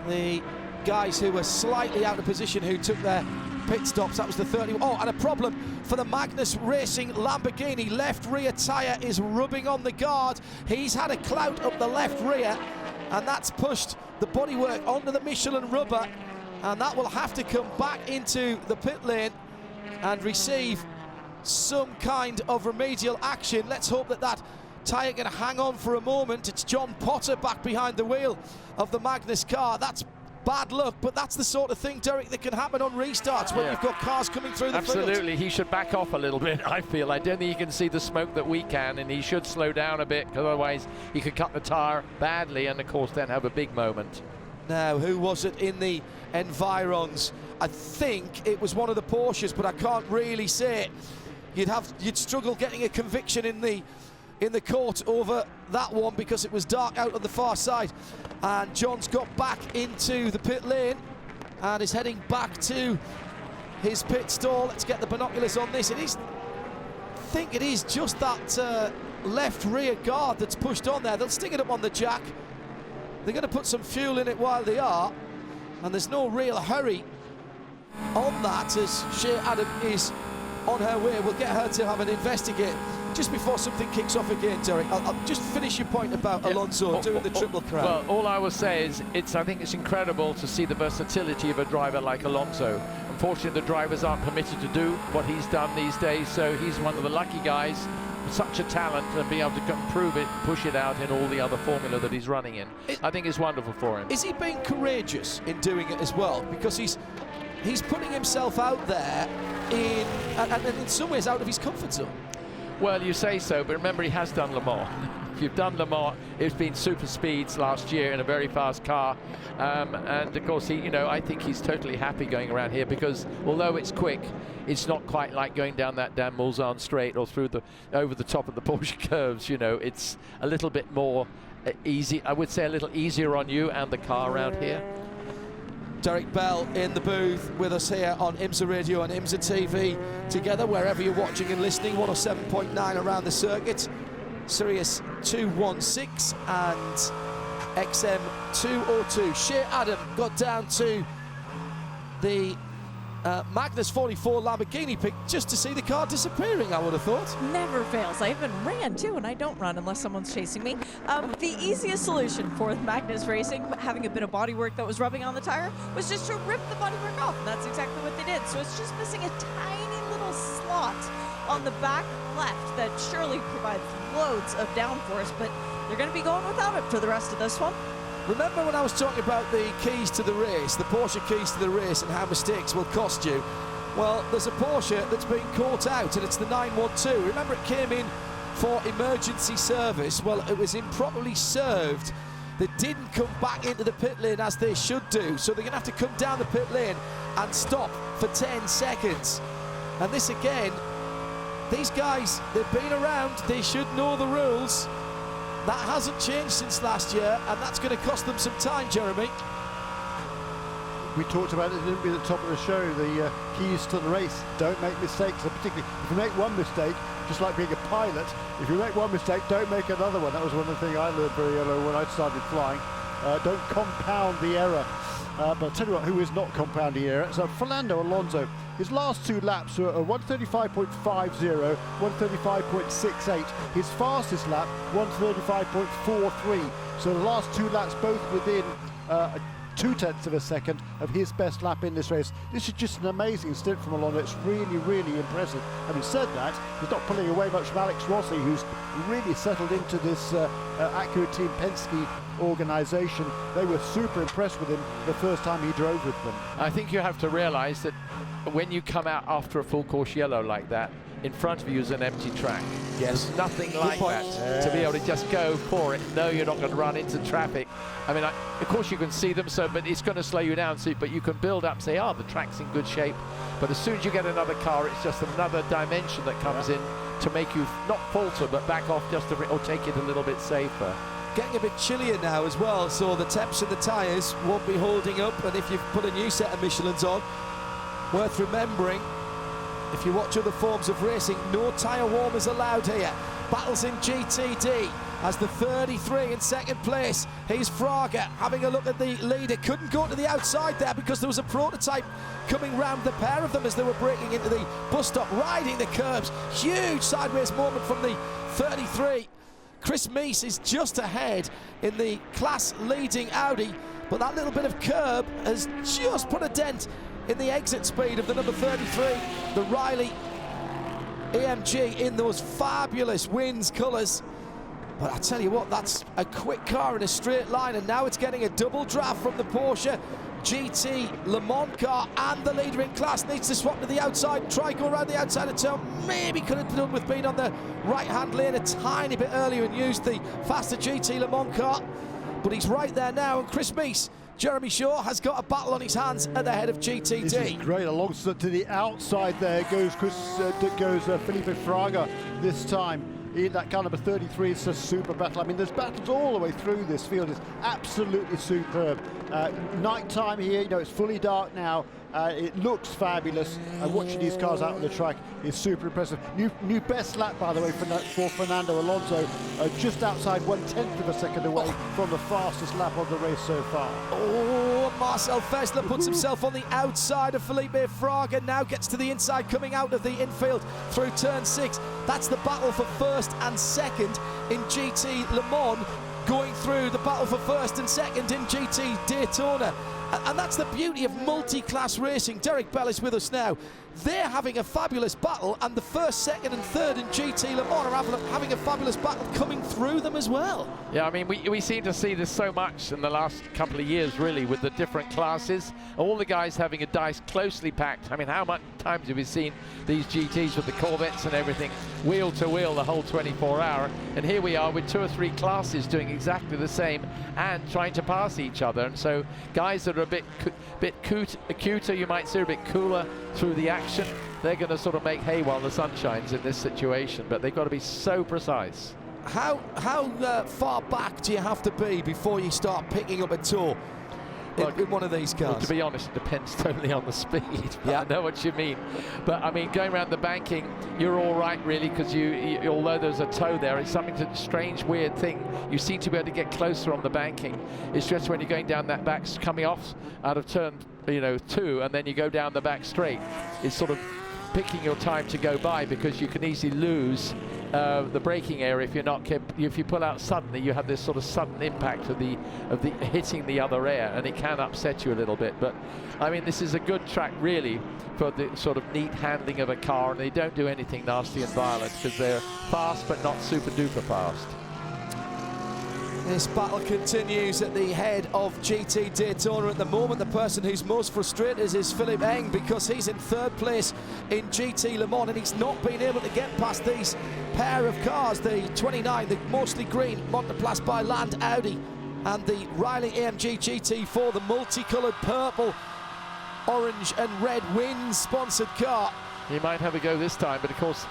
The guys who were slightly out of position, who took their pit stops, that was the 30. Oh, and a problem for the Magnus Racing Lamborghini. Left rear tyre is rubbing on the guard. He's had a clout up the left rear, and that's pushed the bodywork onto the Michelin rubber, and that will have to come back into the pit lane and receive some kind of remedial action. Let's hope that that tyre can hang on for a moment. It's John Potter back behind the wheel of the Magnus car. That's bad luck, but that's the sort of thing, Derek, that can happen on restarts when you've got cars coming through the field.
Absolutely, he should back off a little bit, I feel. I don't think he can see the smoke that we can, and he should slow down a bit, because otherwise he could cut the tyre badly and, of course, then have a big moment.
Now, who was it in the Environs? I think it was one of the Porsches, but I can't really say it. You'd struggle getting a conviction in the court over that one, because it was dark out on the far side. And John's got back into the pit lane and is heading back to his pit stall. Let's get the binoculars on this. I think it is just that left rear guard that's pushed on there. They'll stick it up on the jack. They're going to put some fuel in it while they are, and there's no real hurry on that, as Shea Adam is on her way. We'll get her to have an investigate just before something kicks off again, Derek. I'll just finish your point about Alonso doing the Triple Crown.
Well, all I will say is I think it's incredible to see the versatility of a driver like Alonso. Unfortunately, the drivers aren't permitted to do what he's done these days, so he's one of the lucky guys with such a talent, and being able to improve it, push it out in all the other formula that he's running in. I think it's wonderful for him.
Is he being courageous in doing it as well? Because he's putting himself out there and in some ways out of his comfort zone.
Well, you say so, but remember, he has done Le Mans. If you've done Le Mans, it's been super speeds last year in a very fast car, and of course, I think he's totally happy going around here, because although it's quick, it's not quite like going down that damn Mulsanne straight or over the top of the Porsche curves. It's a little bit more easy. I would say a little easier on you and the car around here.
Derek Bell in the booth with us here on IMSA Radio and IMSA TV together, wherever you're watching and listening. 107.9 around the circuit, Sirius 216 and XM 202. Shea Adam got down to the Magnus 44 Lamborghini pick just to see the car disappearing, I would have thought.
Never fails. I even ran too, and I don't run unless someone's chasing me. The easiest solution for Magnus Racing, having a bit of bodywork that was rubbing on the tire, was just to rip the bodywork off, and that's exactly what they did. So it's just missing a tiny little slot on the back left that surely provides loads of downforce, but they're going to be going without it for the rest of this one.
Remember when I was talking about the keys to the race, the Porsche keys to the race, and how mistakes will cost you? Well, there's a Porsche that's been caught out, and it's the 912. Remember, it came in for emergency service. Well, it was improperly served. They didn't come back into the pit lane as they should do, so they're going to have to come down the pit lane and stop for 10 seconds. And this again, these guys, they've been around, they should know the rules. That hasn't changed since last year, and that's going to cost them some time, Jeremy.
We talked about it, didn't we, at the top of the show, the keys to the race. Don't make mistakes, and particularly if you make one mistake, just like being a pilot, if you make one mistake, don't make another one. That was one of the things I learned very early when I started flying. Don't compound the error. But I'll tell you what, who is not compounding error? So Fernando Alonso, his last two laps were 135.50, 135.68. His fastest lap, 135.43. So the last two laps both within 0.2 of a second of his best lap in this race. This is just an amazing stint from Alonso. It's really, really impressive. Having said that, he's not pulling away much from Alex Rossi, who's really settled into this Acura Team Penske organisation. They were super impressed with him the first time he drove with them.
I think you have to realise that when you come out after a full course yellow like that, in front of you is an empty track.
Yes.
There's nothing like that to be able to just go for it. No, you're not going to run into traffic. I mean, of course you can see them, but it's going to slow you down. But you can build up, say, the track's in good shape. But as soon as you get another car, it's just another dimension that comes in to make you not falter, but back off just or take it a little bit safer.
Getting a bit chillier now as well, so the temps of the tyres won't be holding up. And if you've put a new set of Michelins on, worth remembering, if you watch other forms of racing, no tyre warmers allowed here. Battles in GTD as the 33 in second place. Here's Fraga having a look at the leader. Couldn't go to the outside there because there was a prototype coming round the pair of them as they were breaking into the bus stop, riding the curbs. Huge sideways moment from the 33. Chris Meese is just ahead in the class leading Audi, but that little bit of curb has just put a dent in the exit speed of the number 33, the Riley AMG, in those fabulous Wins colours. But I tell you what, that's a quick car in a straight line, and now it's getting a double draft from the Porsche GT Le Mans car, and the leader in class needs to swap to the outside, try go around the outside of turn. Maybe could have done with being on the right-hand lane a tiny bit earlier and used the faster GT Le Mans car, but he's right there now, and Chris Meese, Jeremy Shaw, has got a battle on his hands at the head of GTD.
This is great. Alongside to the outside there goes Felipe Fraga this time. In that car number 33, it's a super battle. I mean, there's battles all the way through this field. It's absolutely superb. Night time here, it's fully dark now. It looks fabulous, and watching these cars out on the track is super impressive. New best lap, by the way, for Fernando Alonso, just outside 1/10 of a second away from the fastest lap of the race so far.
Oh, Marcel Fessler puts himself on the outside of Felipe Fraga, now gets to the inside, coming out of the infield through turn 6. That's the battle for first and second in GT Le Mans, going through the battle for first and second in GT Daytona. And that's the beauty of multi-class racing. Derek Bell is with us now. They're having a fabulous battle, and the first, second and third in GT Le Mans are having a fabulous battle coming through them as well.
Yeah, I mean, we seem to see this so much in the last couple of years, really, with the different classes. All the guys having a dice closely packed. I mean, how much times have we seen these GTs with the Corvettes and everything, wheel to wheel the whole 24-hour? And here we are with 2 or 3 classes doing exactly the same and trying to pass each other. And so guys that are a bit cuter, you might say, a bit cooler through the action, they're going to sort of make hay while the sun shines in this situation, but they've got to be so precise.
How far back do you have to be before you start picking up a toe? in one of these cars?
Well, to be honest, it depends totally on the speed. Yeah. I know what you mean. But, I mean, going around the banking, you're all right, really, because although there's a toe there, it's something strange, weird thing. You seem to be able to get closer on the banking. It's just when you're going down that back, coming off out of turn, 2, and then you go down the back straight, it's sort of picking your time to go by, because you can easily lose the braking area if you pull out suddenly. You have this sort of sudden impact of the hitting the other air, and it can upset you a little bit. But I mean, this is a good track really for the sort of neat handling of a car, and they don't do anything nasty and violent because they're fast but not super duper fast.
This battle continues at the head of GT Daytona at the moment. The person who's most frustrated is Philippe Eng, because he's in 3rd place in GT Le Mans, and he's not been able to get past these pair of cars, the 29, the mostly green Monteplas by Land Audi, and the Riley AMG GT4, the multicoloured purple, orange and red Wins sponsored car.
He might have a go this time, but of course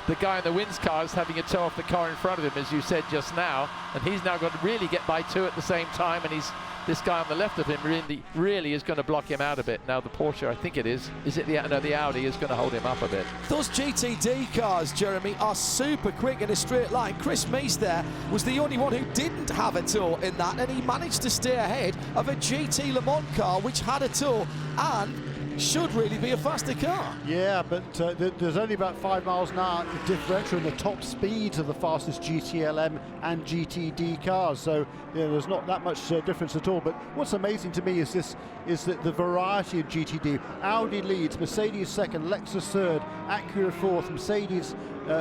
the guy in the Wins car is having a toe off the car in front of him, as you said just now, and he's now got to really get by 2 at the same time, and this guy on the left of him really is going to block him out a bit. Now the Porsche, I think it is it the Audi is going to hold him up a bit.
Those GTD cars, Jeremy, are super quick in a straight line. Chris Meese there was the only one who didn't have a toe in that, and he managed to stay ahead of a GT Le Mans car which had a toe and should really be a faster car.
Yeah, but there's only about 5 miles an hour differential in the top speeds of the fastest GTLM and GTD cars, so there's not that much difference at all. But what's amazing to me is the variety of GTD. Audi leads, Mercedes 2nd, Lexus 3rd, Acura 4th, Mercedes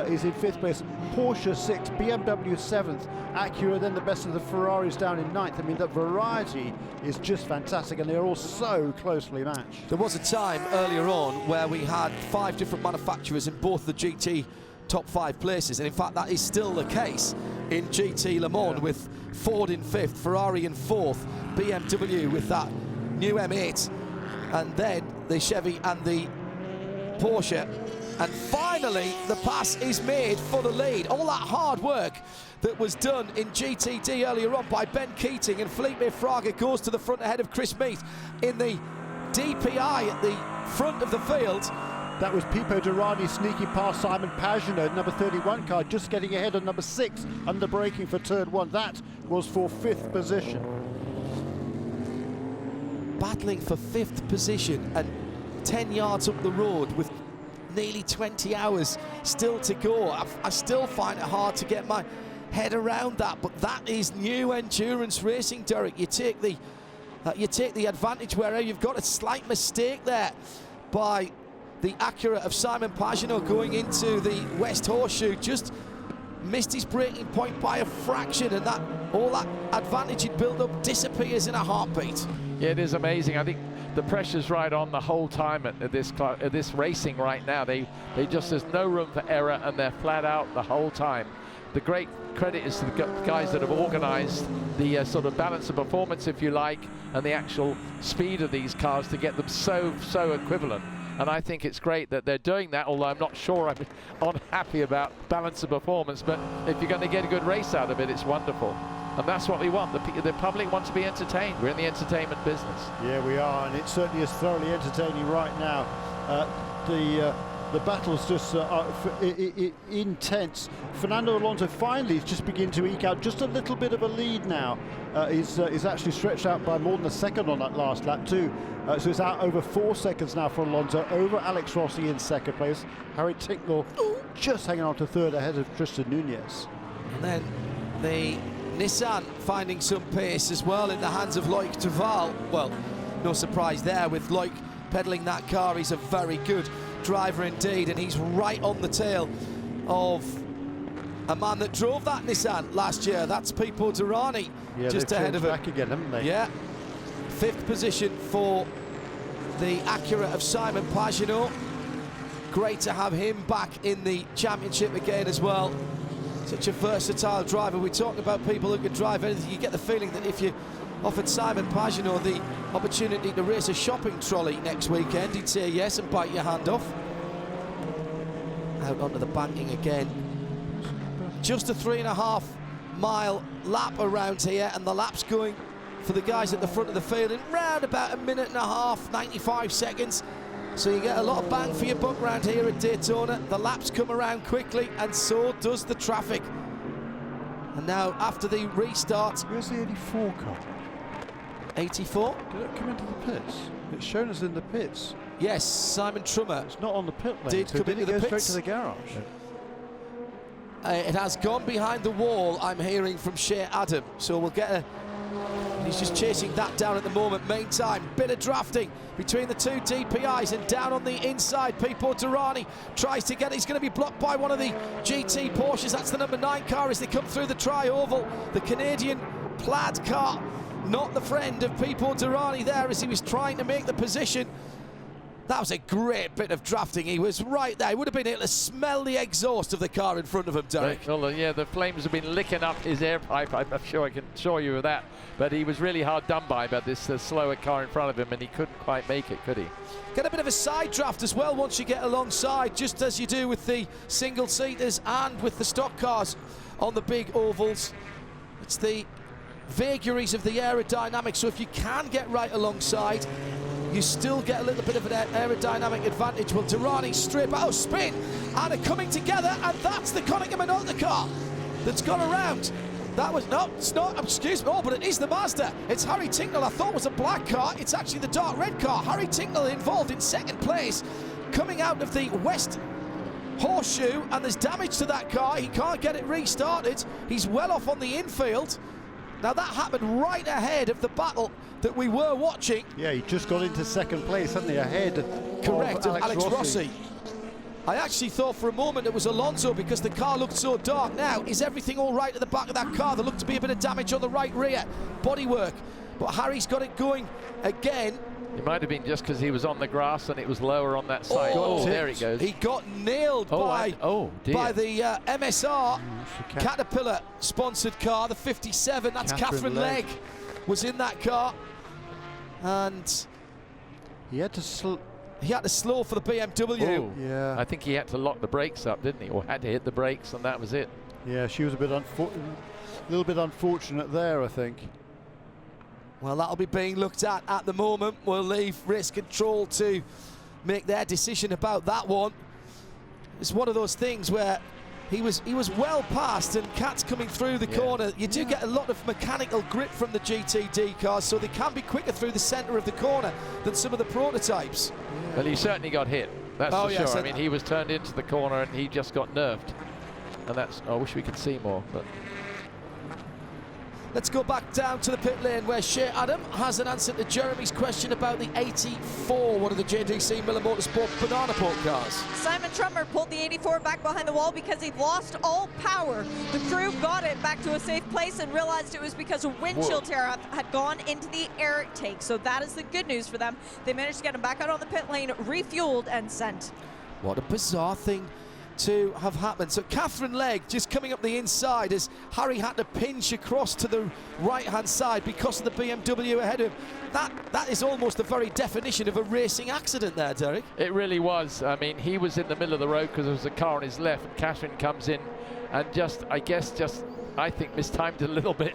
is in 5th place, Porsche 6th, BMW 7th, Acura then the best of the Ferraris down in 9th. I mean, the variety is just fantastic, and they're all so closely matched.
There was a time earlier on where we had 5 different manufacturers in both the GT top 5 places, and in fact that is still the case in GT Le Mans, with Ford in 5th, Ferrari in 4th, BMW with that new M8, and then the Chevy and the Porsche. And finally, the pass is made for the lead. All that hard work that was done in GTD earlier on by Ben Keating, and Felipe Fraga goes to the front ahead of Chris Meese in the DPI at the front of the field.
That was Pipo Derani sneaking past Simon Pagenaud, number 31 car, just getting ahead of number 6, under braking for turn 1. That was for 5th position.
Battling for 5th position and 10 yards up the road with nearly 20 hours still to go. I still find it hard to get my head around that, but that is new endurance racing, Derek. You take the advantage wherever you've got a slight mistake there by the Acura of Simon Pagenaud going into the West Horseshoe, just missed his braking point by a fraction, and that all that advantage he'd built up disappears in a heartbeat.
Yeah, it is amazing. I think the pressure's right on the whole time at this racing right now. There's no room for error, and they're flat out the whole time. The great credit is to the guys that have organized the sort of balance of performance, if you like, and the actual speed of these cars to get them so equivalent. And I think it's great that they're doing that, although I'm not sure I'm unhappy about balance of performance. But if you're going to get a good race out of it, it's wonderful. And that's what we want. The public wants to be entertained. We're in the entertainment business.
Yeah, we are, and it certainly is thoroughly entertaining right now. The battle's just intense. Fernando Alonso finally is just beginning to eke out just a little bit of a lead now. He's actually stretched out by more than a second on that last lap too. So it's out over 4 seconds now for Alonso, over Alex Rossi in 2nd place. Harry Tincknell just hanging on to 3rd ahead of Tristan Nunez.
And then the Nissan finding some pace as well in the hands of Loic Duval. Well, no surprise there with Loic pedaling that car. He's a very good driver indeed, and he's right on the tail of a man that drove that Nissan last year. That's Pipo Derani, just ahead of him.
Back again, haven't they?
Yeah. 5th position for the Acura of Simon Pagenaud. Great to have him back in the championship again as well. Such a versatile driver. We talk about people who can drive anything. You get the feeling that if you offered Simon Pagenaud the opportunity to race a shopping trolley next weekend, he'd say yes and bite your hand off. Out onto the banking again. Just a 3.5 mile lap around here, and the lap's going for the guys at the front of the field in round about 1.5 minutes, 95 seconds. So you get a lot of bang for your buck round here at Daytona. The laps come around quickly, and so does the traffic. And now, after the restart...
Where's the 84 car?
84?
Did it come into the pits? It's shown us in the pits.
Yes, Simon Trummer.
It's not on the pit lane.
Did
so
come
did
into
it
the
go
pits?
straight to the garage?
It has gone behind the wall, I'm hearing from Shea Adam. So we'll get a... He's just chasing that down at the moment. Meantime, bit of drafting between the two DPIs, and down on the inside, Pipo Derani tries to get it. He's going to be blocked by one of the GT Porsches. That's the number 9 car as they come through the tri-oval. The Canadian plaid car, not the friend of Pipo Derani there as he was trying to make the position. That was a great bit of drafting. He was right there. He would have been able to smell the exhaust of the car in front of him, Derek.
Well, yeah, the flames have been licking up his air pipe. I'm sure I can assure you of that. But he was really hard done by this slower car in front of him, and he couldn't quite make it, could he?
Get a bit of a side draft as well once you get alongside, just as you do with the single-seaters and with the stock cars on the big ovals. It's the vagaries of the aerodynamics, so if you can get right alongside, you still get a little bit of an aerodynamic advantage. Well, Derani straight back, spin, and are coming together, and that's the Konica Minolta car that's gone around. That was, no, it's not, excuse me, but it is the Mazda. It's Harry Tincknell. I thought it was a black car. It's actually the dark red car. Harry Tincknell involved in second place, coming out of the West Horseshoe, and there's damage to that car. He can't get it restarted. He's well off on the infield. Now that happened right ahead of the battle that we were watching.
Yeah, he just got into second place, hadn't he? Ahead
Correct,
of
Alex Rossi. I actually thought for a moment it was Alonso because the car looked so dark. Now, is everything all right at the back of that car? There looked to be a bit of damage on the right rear bodywork, but Harry's got it going again.
It might have been just because he was on the grass and it was lower on that side. Oh, there he goes.
He got nailed by the MSR Caterpillar sponsored car, the 57. That's Catherine Legg was in that car, and
he had to
slow for the BMW.
Oh, yeah. I think he had to lock the brakes up, didn't he? Or had to hit the brakes, and that was it.
Yeah, she was a little bit unfortunate there, I think.
Well, that'll be being looked at the moment. We'll leave race control to make their decision about that one. It's one of those things where he was well past, and Cat's coming through the corner. You do get a lot of mechanical grip from the GTD cars, so they can be quicker through the centre of the corner than some of the prototypes.
Well, he certainly got hit. That's for sure. I mean, he was turned into the corner and he just got nerfed. And that's, I wish we could see more, but.
Let's go back down to the pit lane where Shea Adam has an answer to Jeremy's question about the 84, one of the JDC Miller Motorsport banana boat cars.
Simon Trummer pulled the 84 back behind the wall because he lost all power. The crew got it back to a safe place and realized it was because a windshield tear had gone into the air tank. So that is the good news for them. They managed to get him back out on the pit lane, refueled and sent.
What a bizarre thing to have happened. So Catherine Legg just coming up the inside as Harry had to pinch across to the right-hand side because of the BMW ahead of him. That is almost the very definition of a racing accident there, Derek.
It really was. I mean, he was in the middle of the road because there was a car on his left. Catherine comes in and I think mistimed it a little bit.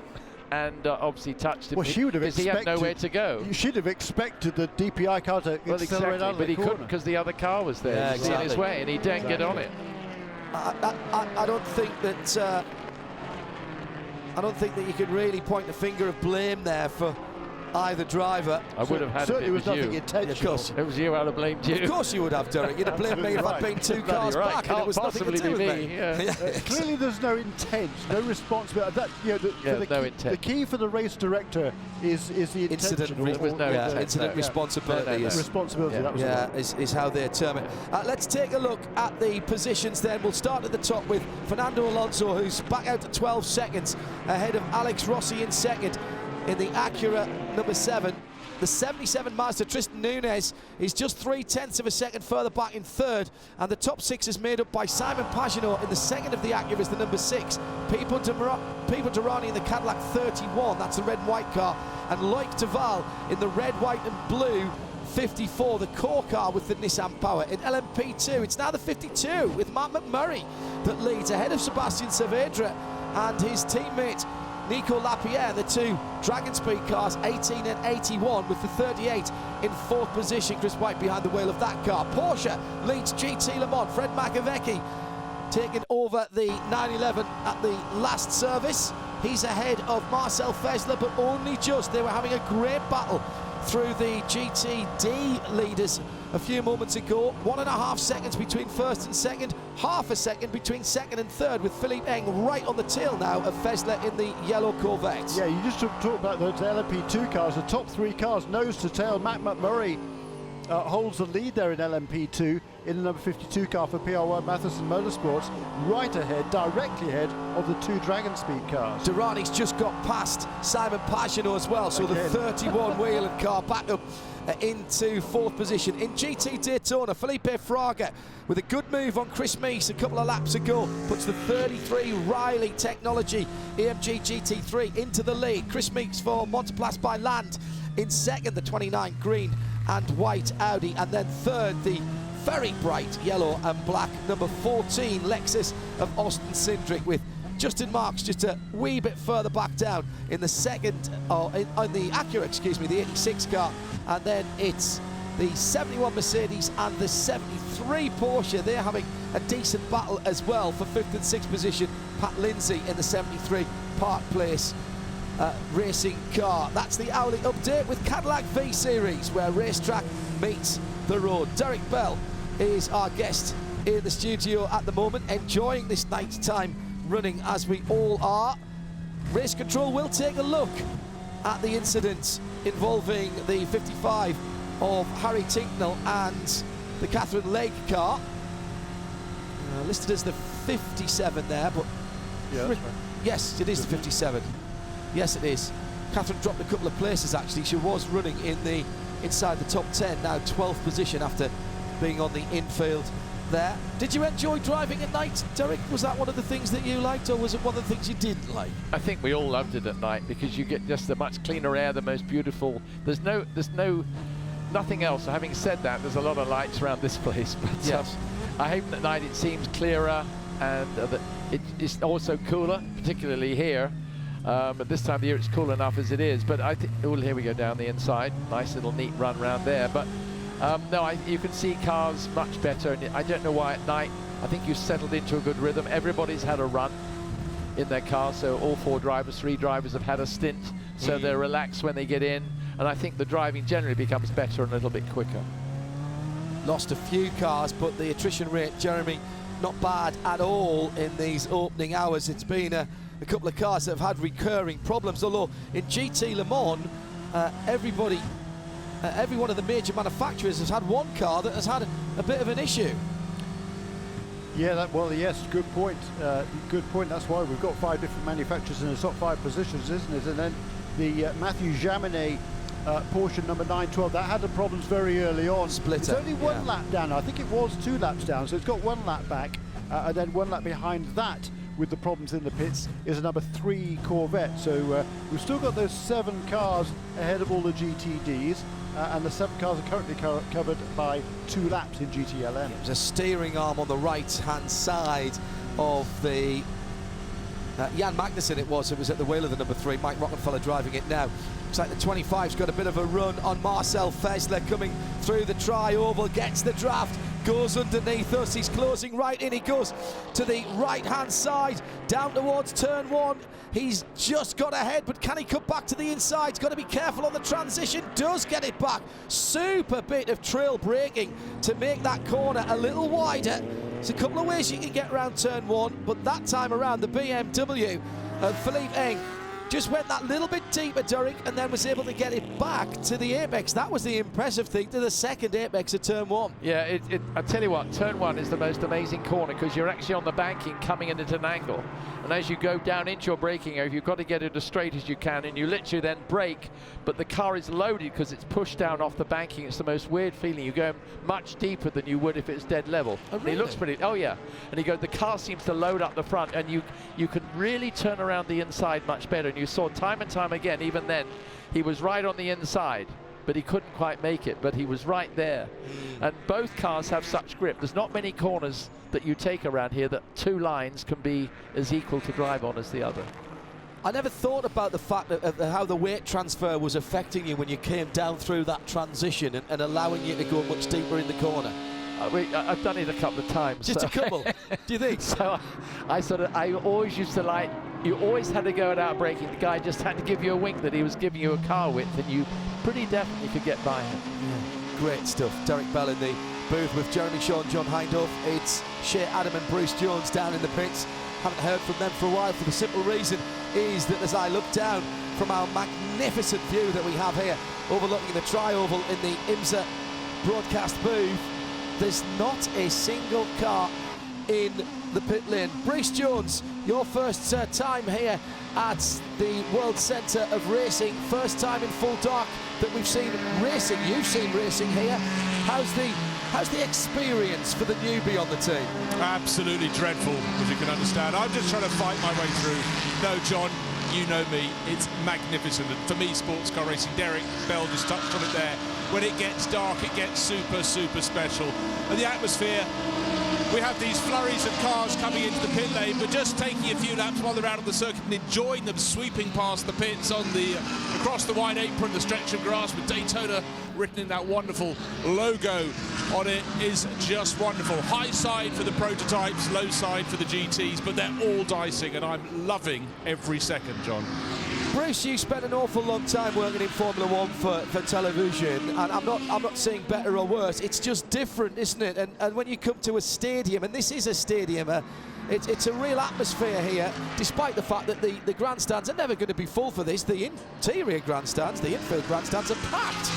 And obviously touched him.
Well, she would have
expected. He had nowhere to go.
You should have expected the DPI car to accelerate out of
but
the
he
corner.
couldn't because the other car was there.
Yeah,
In his way, and he didn't get on it.
I don't think that you could really point the finger of blame there for either driver.
I would have had
certainly
it
was nothing
you.
intentional.
Of course.
It was you, I'd have blamed you.
Of course you would have, Derek. You'd have blamed me if I'd been 2 cars back and it was nothing to do with me.
Yeah.
Clearly there's no intent, no responsibility. The key for the race director is the
incident responsibility.
Responsibility,
is how they term it. Let's take a look at the positions then. We'll start at the top with Fernando Alonso, who's back out to 12 seconds ahead of Alex Rossi in second in the Acura number 7. The 77 Mazda, Tristan Nunez, is just 0.3 of a second further back in third, and the top 6 is made up by Simon Pagenaud in the second of the Acura as the number 6, Pipo Derani in the Cadillac 31, that's the red and white car, and Loic Duval in the red, white and blue 54, the core car with the Nissan Power. In LMP2, it's now the 52 with Matt McMurray that leads ahead of Sebastian Saavedra and his teammate Nico Lapierre, the two Dragon Speed cars, 18 and 81, with the 38 in 4th position. Chris White behind the wheel of that car. Porsche leads GT Le Mans. Fred Macavecchi taking over the 911 at the last service. He's ahead of Marcel Fesler, but only just. They were having a great battle through the GTD leaders a few moments ago. 1.5 seconds between first and second, half a second between second and third, with Philippe Eng right on the tail now of Fesler in the yellow Corvette.
Yeah, you just talked about those LMP2 cars, the top 3 cars nose to tail. Matt McMurray holds the lead there in LMP2 in the number 52 car for PR1 Matheson Motorsports, right ahead, directly ahead of the 2 Dragon Speed cars.
Durrani's just got past Simon Pagenaud as well, so
again.
the 31 wheel and car back up into 4th position. In GT Daytona, Felipe Fraga with a good move on Chris Meese a couple of laps ago puts the 33 Riley Technology AMG GT3 into the lead. Chris Meese for Monteplas by Land in second, the 29 green and white Audi, and then third, the very bright yellow and black number 14 Lexus of Austin Cindric, with Justin Marks just a wee bit further back down in the second, on the Acura, excuse me, the 86 car, and then it's the 71 Mercedes and the 73 Porsche. They're having a decent battle as well for 5th and 6th position. Pat Lindsay in the 73 Park Place racing car. That's the hourly update with Cadillac V Series, where racetrack meets the road. Derek Bell is our guest in the studio at the moment, enjoying this nighttime running as we all are. Race Control will take a look at the incident involving the 55 of Harry Tinknell and the Catherine Lake car, listed as the 57 there, but
yeah, that's right.
Yes, it is the 57. Yes, it is. Catherine dropped a couple of places actually. She was running in the inside the top 10, now 12th position after being on the infield there. Did you enjoy driving at night, Derek? Was that one of the things that you liked, or was it one of the things you didn't like?
I think we all loved it at night because you get just the much cleaner air, the most beautiful. There's nothing else. Having said that, there's a lot of lights around this place, but
yes.
I hope at night it seems clearer, and it's also cooler, particularly here. But this time of the year it's cool enough as it is. But I think, oh, here we go down the inside. Nice little neat run around there. But no, you can see cars much better. And I don't know why at night. I think you've settled into a good rhythm. Everybody's had a run in their car. So all 4 drivers, 3 drivers have had a stint. So they're relaxed when they get in. And I think the driving generally becomes better and a little bit quicker.
Lost a few cars, but the attrition rate, Jeremy, not bad at all in these opening hours. It's been a couple of cars that have had recurring problems, although in GT Le Mans, every one of the major manufacturers has had one car that has had a bit of an issue.
Yeah, well, yes, good point. Good point. That's why we've got 5 different manufacturers in the top 5 positions, isn't it? And then the Matthew Jaminet Porsche number 912, that had the problems very early on.
Splitter.
It's only 1 lap down. I think it was 2 laps down, so it's got 1 lap back, and then 1 lap behind that with the problems in the pits is a number 3 Corvette. So we've still got those 7 cars ahead of all the GTDs, and the 7 cars are currently covered by 2 laps in GTLM.
There's a steering arm on the right-hand side of the Jan Magnussen it was at the wheel of the number 3, Mike Rockefeller driving it now. Looks like the 25's got a bit of a run on Marcel Fesler coming through the tri-oval, gets the draft, goes underneath us, he's closing right in, he goes to the right-hand side, down towards turn 1, he's just got ahead, but can he cut back to the inside? He's got to be careful on the transition, does get it back, super bit of trail braking to make that corner a little wider. There's a couple of ways you can get around turn 1, but that time around the BMW of Philippe Eng just went that little bit deeper, Derek, and then was able to get it back to the apex. That was the impressive thing, to the second apex of turn 1.
Yeah, I tell you what, turn 1 is the most amazing corner because you're actually on the banking coming in at an angle. And as you go down into your braking area, you've got to get it as straight as you can, and you literally then brake, but the car is loaded because it's pushed down off the banking. It's the most weird feeling. You're going much deeper than you would if it's dead level.
Oh, really?
And it looks pretty, oh yeah. And you go, the car seems to load up the front, and you can really turn around the inside much better. And you saw time and time again, even then, he was right on the inside, but he couldn't quite make it, but he was right there. And both cars have such grip. There's not many corners that you take around here that 2 lines can be as equal to drive on as the other.
I never thought about the fact of how the weight transfer was affecting you when you came down through that transition and allowing you to go much deeper in the corner.
I've done it a couple of times.
Just a couple, do you think?
So I always used to like, you always had to go without braking. The guy just had to give you a wink that he was giving you a car width, and you pretty definitely could get by him.
Yeah. Great stuff. Derek Bell in the booth with Jeremy Shaw and John Hindhaugh. It's Shea Adam and Bruce Jones down in the pits. Haven't heard from them for a while, for the simple reason is that as I look down from our magnificent view that we have here overlooking the tri-oval in the IMSA broadcast booth, there's not a single car in the pit lane. Bruce Jones, your first time here at the World Centre of Racing, first time in full dark that we've seen racing. You've seen racing here. How's the experience for the newbie on the team?
Absolutely dreadful, as you can understand. I'm just trying to fight my way through. No, John, you know me, it's magnificent. And for me, sports car racing, Derek Bell just touched on it there. When it gets dark, it gets super, super special. And the atmosphere, we have these flurries of cars coming into the pit lane, but just taking a few laps while they're out on the circuit and enjoying them sweeping past the pits on the across the wide apron, the stretch of grass with Daytona written in that wonderful logo on it is just wonderful. High side for the prototypes, low side for the GTs, but they're all dicing, and I'm loving every second, John.
Bruce, you spent an awful long time working in Formula One for television, and I'm not saying better or worse. It's just different, isn't it? And when you come to a stadium, and this is a stadium, it's a real atmosphere here, despite the fact that the grandstands are never going to be full for this. The interior grandstands, the infield grandstands are packed.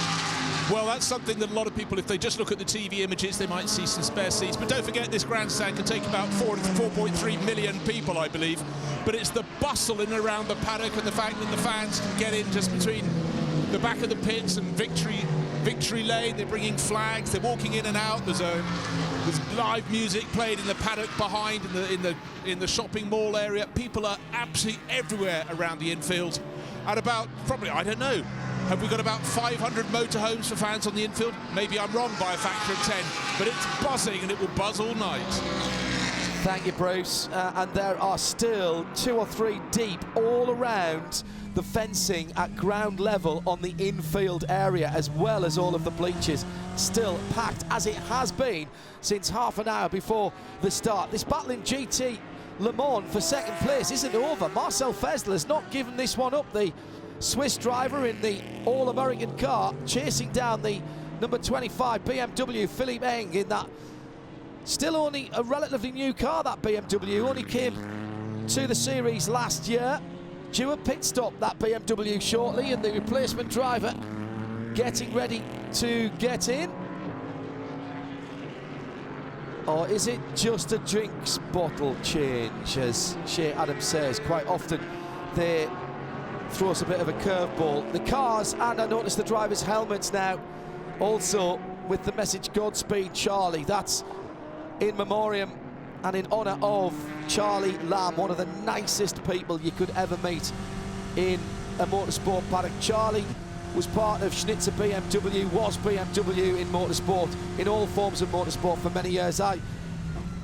Well, that's something that a lot of people, if they just look at the TV images, they might see some spare seats. But don't forget, this grandstand can take about 4.3 million people, I believe. But it's the bustle in and around the paddock and the fact that the fans can get in just between the back of the pits and victory lane. They're bringing flags. They're walking in and out. There's live music played in the paddock behind, in the shopping mall area. People are absolutely everywhere around the infield. And about, probably, I don't know, have we got about 500 motorhomes for fans on the infield? Maybe I'm wrong by a factor of 10, but it's buzzing and it will buzz all night.
Thank you, Bruce. And there are still 2 or 3 deep all around the fencing at ground level on the infield area, as well as all of the bleachers still packed, as it has been since half an hour before the start. This battle in GT Le Mans for second place isn't over. Marcel Fesler has not given this one up. The Swiss driver in the All-American car chasing down the number 25 BMW Philippe Eng in that still only a relatively new car. That BMW only came to the series last year. Due a pit stop, that BMW shortly, and the replacement driver getting ready to get in. Or is it just a drinks bottle change, as Shea Adams says? Quite often they throw us a bit of a curveball. The cars, and I notice the drivers' helmets now, also with the message Godspeed Charlie. That's in memoriam and in honour of Charlie Lamb, one of the nicest people you could ever meet in a motorsport paddock. Charlie was part of Schnitzer BMW, was BMW in motorsport, in all forms of motorsport for many years. I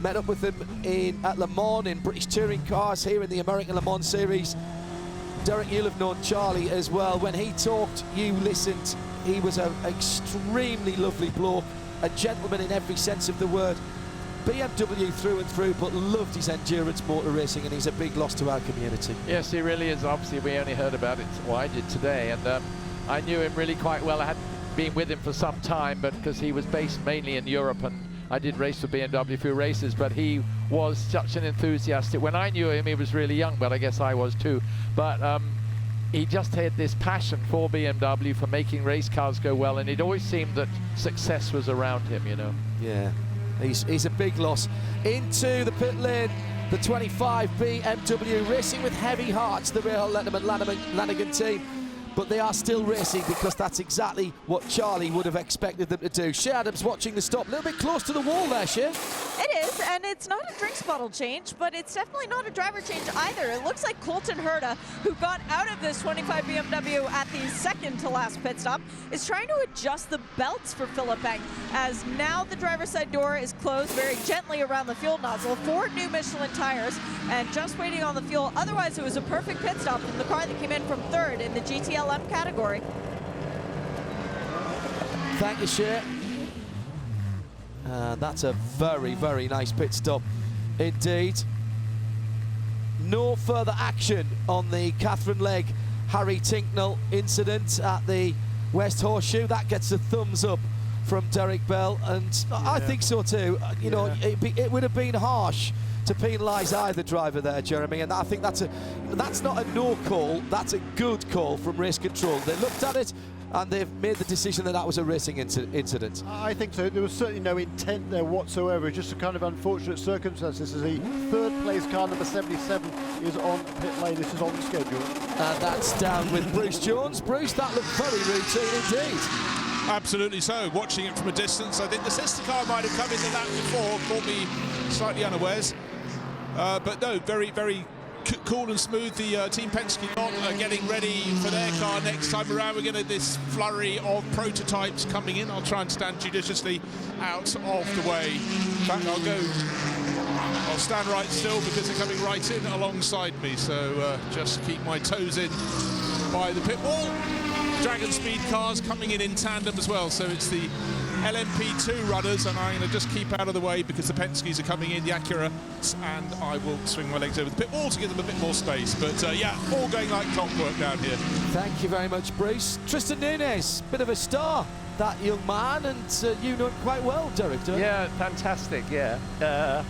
met up with him at Le Mans in British touring cars here in the American Le Mans series. Derek, you'll have known Charlie as well. When he talked, you listened. He was an extremely lovely bloke, a gentleman in every sense of the word. BMW through and through, but loved his endurance motor racing, and he's a big loss to our community.
Yes, he really is. Obviously, we only heard about it, well, I did today, and I knew him really quite well. I hadn't been with him for some time, but because he was based mainly in Europe, and I did race for BMW a few races, but he was such an enthusiastic. When I knew him, he was really young, but I guess I was too. But he just had this passion for BMW, for making race cars go well, and it always seemed that success was around him, you know.
Yeah, he's a big loss. Into the pit lane, the 25 BMW racing with heavy hearts, the Real Letterman Lanigan team. but they are still racing because that's exactly what Charlie would have expected them to do. Shea Adams watching the stop, a little bit close to the wall there, Shea.
It is, and it's not a drinks bottle change, but it's definitely not a driver change either. It looks like Colton Herta, who got out of this 25 BMW at the second to last pit stop, is trying to adjust the belts for Philip Eng, as now the driver's side door is closed very gently around the fuel nozzle. 4 new Michelin tires, and just waiting on the fuel. Otherwise, it was a perfect pit stop from the car that came in from third in the GTLM category.
Thank you, Shea. That's a very, very nice pit stop indeed. No further action on the Catherine Legg, Harry Tinknell incident at the West Horseshoe. That gets a thumbs up from Derek Bell, and I think so too. You know, it would have been harsh to penalise either driver there, Jeremy, and I think that's not a no call, that's a good call from race control. They looked at it and they've made the decision that that was a racing incident.
I think so. There was certainly no intent there whatsoever. Just a kind of unfortunate circumstances. As the third place car, number 77, is on pit lane. This is on the schedule.
And that's down with Bruce Jones. Bruce, that looked very routine indeed.
Absolutely so. Watching it from a distance, I think the sister car might have come in the lap before, caught me slightly unawares. But no, very, very cool and smooth. The Team Penske lot are getting ready for their car next time around. We're going to this flurry of prototypes coming in. I'll try and stand judiciously out of the way. In fact, I'll stand right still because they're coming right in alongside me. So just keep my toes in by the pit wall. Dragon Speed cars coming in tandem as well. So it's the LMP2 runners, and I'm going to just keep out of the way because the Penske's are coming in, the Acura, and I will swing my legs over the pit wall to give them a bit more space. But yeah, all going like clockwork down here.
Thank you very much, Bruce. Tristan Nunes, bit of a star, that young man, and you know him quite well, Derek, don't you?
Yeah, fantastic, yeah.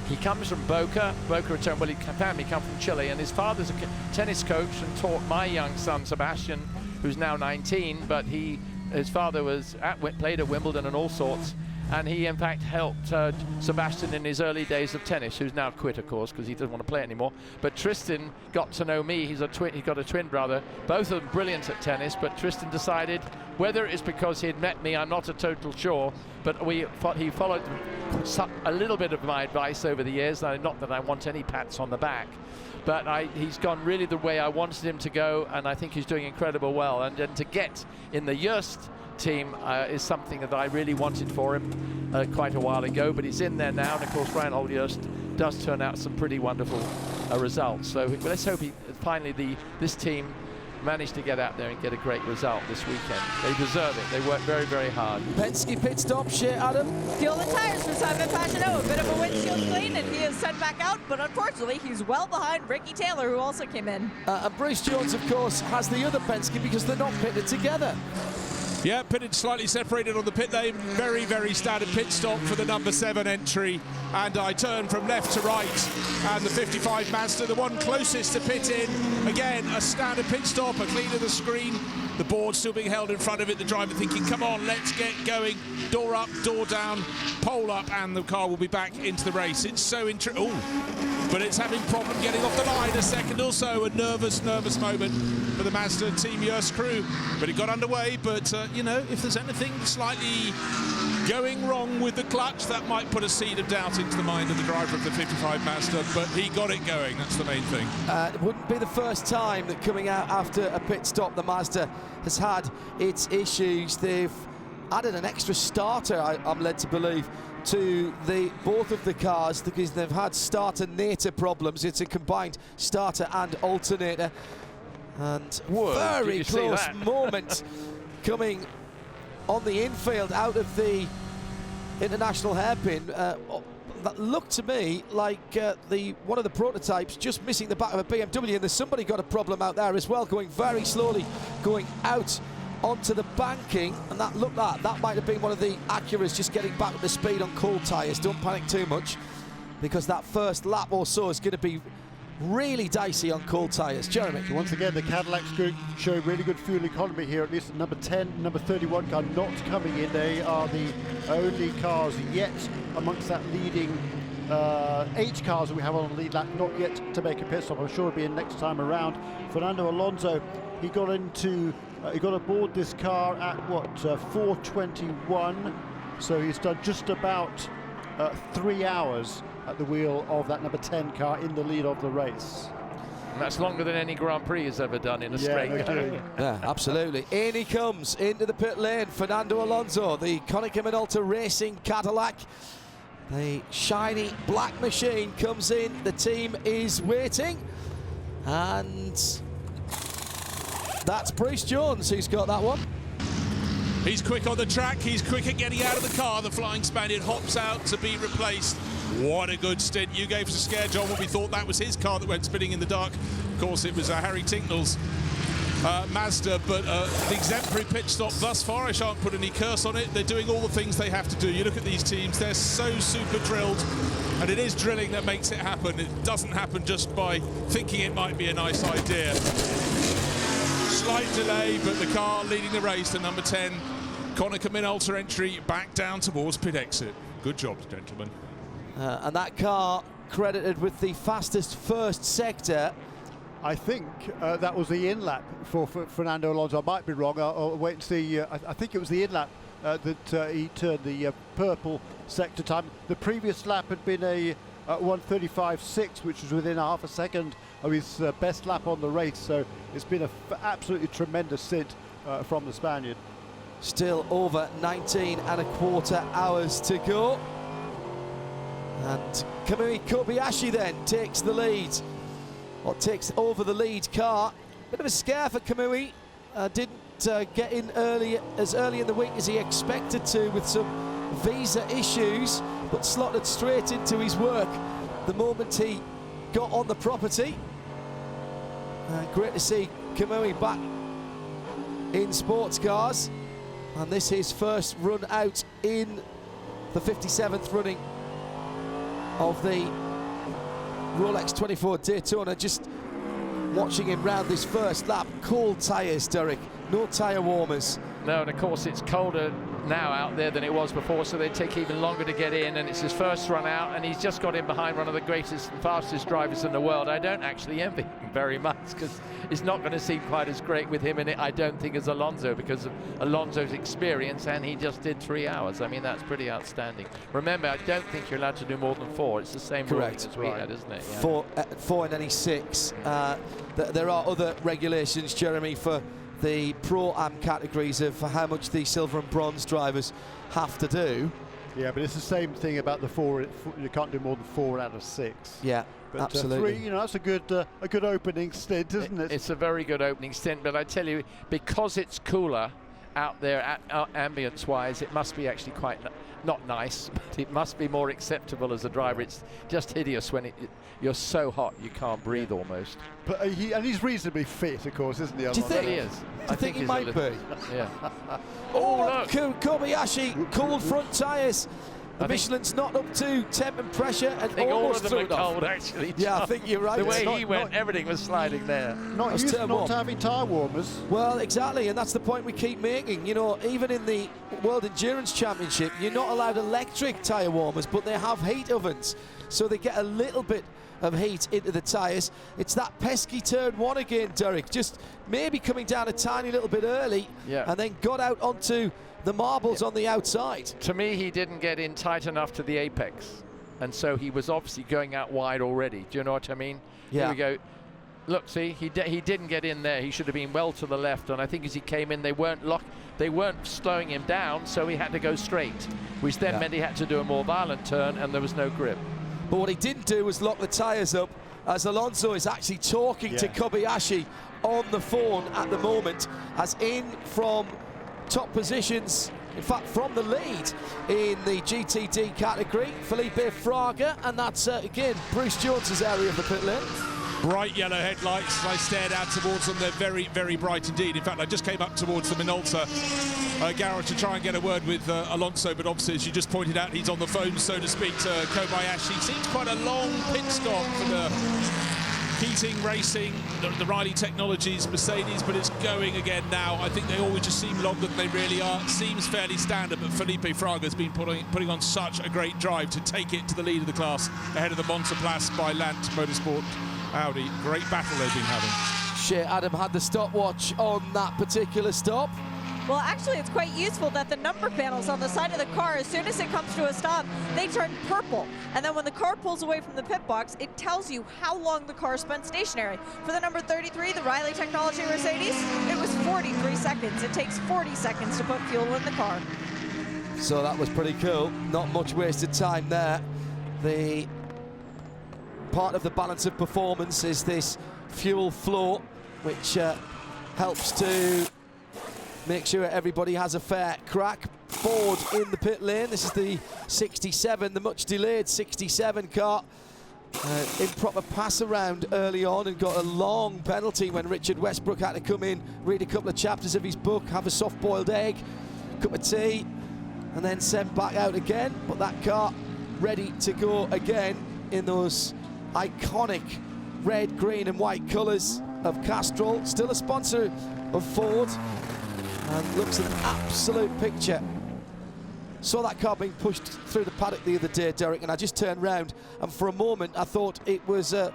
He comes from Boca Raton. Well, his family come from Chile, and his father's a tennis coach and taught my young son, Sebastian, who's now 19, but his father played at Wimbledon and all sorts, and he in fact helped Sebastian in his early days of tennis, who's now quit, of course, because he doesn't want to play anymore. But Tristan got to know me. He's got a twin brother, both of them brilliant at tennis, but Tristan decided, whether it's because he had met me, I'm not a total sure, but he followed a little bit of my advice over the years. Not that I want any pats on the back, but he's gone really the way I wanted him to go, and I think he's doing incredible well. And to get in the Joest team is something that I really wanted for him quite a while ago, but he's in there now, and of course Reinhold Joest does turn out some pretty wonderful results. So let's hope finally this team managed to get out there and get a great result this weekend. They deserve it. They work very, very hard.
Penske pit stop, Shea Adam.
Fuel and tires for Simon Pagenaud. A bit of a windshield clean, and he is sent back out, but unfortunately he's well behind Ricky Taylor, who also came in.
And Bruce Jones, of course, has the other Penske because they're not pitted together.
Yeah, pitted slightly separated on the pit lane. Very, very standard pit stop for the number 7 entry. And I turn from left to right. And the 55 Mazda, the one closest to pit in. Again, a standard pit stop, a clean of the screen. The board still being held in front of it. The driver thinking, come on, let's get going. Door up, door down, pole up, and the car will be back into the race. It's so interesting. But it's having problem getting off the line. A second or so, a nervous moment for the Mazda Team Joest crew. But it got underway, but you know, if there's anything slightly going wrong with the clutch, that might put a seed of doubt into the mind of the driver of the 55 Mazda, but he got it going. That's the main thing.
It wouldn't be the first time that coming out after a pit stop, the Mazda has had its issues. They've added an extra starter, I'm led to believe, to both of the cars because they've had starter-nator problems. It's a combined starter and alternator. And very close moment coming on the infield out of the international hairpin. That looked to me like one of the prototypes just missing the back of a BMW, and there's somebody got a problem out there as well, going very slowly, going out onto the banking, and that looked like that might have been one of the Acuras just getting back with the speed on cold tyres. Don't panic too much, because that first lap or so is going to be really dicey on cold tyres. Jeremy.
So once again, the Cadillacs showing really good fuel economy here, at least the number 10, number 31 car not coming in. They are the only cars yet amongst that leading 8 cars that we have on the lead lap, not yet to make a pit stop. I'm sure it'll be in next time around. Fernando Alonso he got aboard this car at what 4:21, so he's done just about 3 hours at the wheel of that number 10 car in the lead of the race.
And that's longer than any Grand Prix has ever done in a straight go.
Yeah, absolutely. In he comes into the pit lane, Fernando Alonso, the Konica Minolta Racing Cadillac. The shiny black machine comes in, the team is waiting, and that's Bruce Jones who's got that one.
He's quick on the track, he's quick at getting out of the car. The Flying Spaniard hops out to be replaced. What a good stint. You gave us a scare, John, when we thought that was his car that went spinning in the dark. Of course, it was Harry Tinknell's Mazda, but the exemplary pit stop thus far, I shan't put any curse on it. They're doing all the things they have to do. You look at these teams, they're so super drilled, and it is drilling that makes it happen. It doesn't happen just by thinking it might be a nice idea. Slight delay, but the car leading the race, the number 10 Konica Minolta entry, back down towards pit exit. Good job, gentlemen.
And that car credited with the fastest first sector.
I think that was the in-lap for Fernando Alonso. I might be wrong. I'll wait and see. I think it was the in-lap that he turned the purple sector time. The previous lap had been a 1:35.6, which was within half a second of his best lap on the race. So it's been an absolutely tremendous stint from the Spaniard.
Still over 19 and a quarter hours to go. And Kamui Kobayashi then takes the lead, or takes over the lead car. Bit of a scare for Kamui. Didn't get in as early in the week as he expected to, with some visa issues, but slotted straight into his work the moment he got on the property. Great to see Kamui back in sports cars, and this is his first run out in the 57th running of the Rolex 24 Daytona. Just watching him round this first lap. Cold tyres, Derek, no tyre warmers.
No, and of course it's colder now out there than it was before, so they take even longer to get in, and it's his first run out, and he's just got in behind one of the greatest and fastest drivers in the world. I don't actually envy him very much, because it's not going to seem quite as great with him in it, I don't think, as Alonso, because of Alonso's experience, and he just did 3 hours. I mean, that's pretty outstanding. Remember, I don't think you're allowed to do more than 4. It's the same ruling as we had, isn't it? Yeah.
4 in any 6. There are other regulations, Jeremy, for the Pro-Am categories of how much the silver and bronze drivers have to do.
Yeah, but it's the same thing about the 4. You can't do more than 4 out of 6.
Yeah,
but,
absolutely.
3, that's a good opening stint, isn't it?
It's a very good opening stint, but I tell you, because it's cooler out there, ambience-wise, it must be actually quite not nice, but it must be more acceptable as a driver. It's just hideous when you're so hot you can't breathe almost.
But he's reasonably fit, of course, isn't he?
Do you think
he is?
Do you think he might be?
Yeah.
Oh, look! Kobayashi, cold front tyres. The Michelin's not up to temp and pressure, and
I think all of them are
off.
cold, actually.
Yeah, I think you're right.
The way he went, everything was sliding there.
Not used to not having tyre warmers.
Well, exactly, and that's the point we keep making. You know, even in the World Endurance Championship, you're not allowed electric tyre warmers, but they have heat ovens, so they get a little bit of heat into the tyres. It's that pesky turn 1 again, Derek, just maybe coming down a tiny little bit early, and then got out onto the marbles on the outside.
To me, he didn't get in tight enough to the apex, and so he was obviously going out wide already. Do you know what I mean?
Yeah.
Here we go. Look, see, he didn't get in there. He should have been well to the left, and I think as he came in, they weren't slowing him down, so he had to go straight, which then meant he had to do a more violent turn, and there was no grip.
But what he didn't do was lock the tyres up, as Alonso is actually talking to Kobayashi on the phone at the moment, as in from top positions, in fact from the lead in the GTD category, Felipe Fraga, and that's again Bruce Jones's area of the pit lane.
Bright yellow headlights. As I stared out towards them, they're very, very bright indeed. In fact, I just came up towards the Minolta garage to try and get a word with Alonso, but obviously, as you just pointed out, he's on the phone, so to speak, to Kobayashi. Seems quite a long pit stop for the Keating Racing, the Riley Technologies Mercedes, but it's going again now. I think they always just seem longer than they really are. Seems fairly standard, but Felipe Fraga has been putting on such a great drive to take it to the lead of the class ahead of the Monteplas by Lant Motorsport Audi. Great battle they've been having.
Shea Adam had the stopwatch on that particular stop.
Well, actually, it's quite useful that the number panels on the side of the car, as soon as it comes to a stop, they turn purple. And then when the car pulls away from the pit box, it tells you how long the car spent stationary. For the number 33, the Riley Technology Mercedes, it was 43 seconds. It takes 40 seconds to put fuel in the car.
So that was pretty cool. Not much wasted time there. The part of the balance of performance is this fuel flow, which helps to make sure everybody has a fair crack. Ford in the pit lane. This is the 67, the much delayed 67 car. Improper pass around early on and got a long penalty when Richard Westbrook had to come in, read a couple of chapters of his book, have a soft-boiled egg, cup of tea, and then sent back out again. But that car ready to go again in those iconic red, green and white colours of Castrol. Still a sponsor of Ford. And looks an absolute picture. Saw that car being pushed through the paddock the other day, Derek, and I just turned round, and for a moment I thought it was a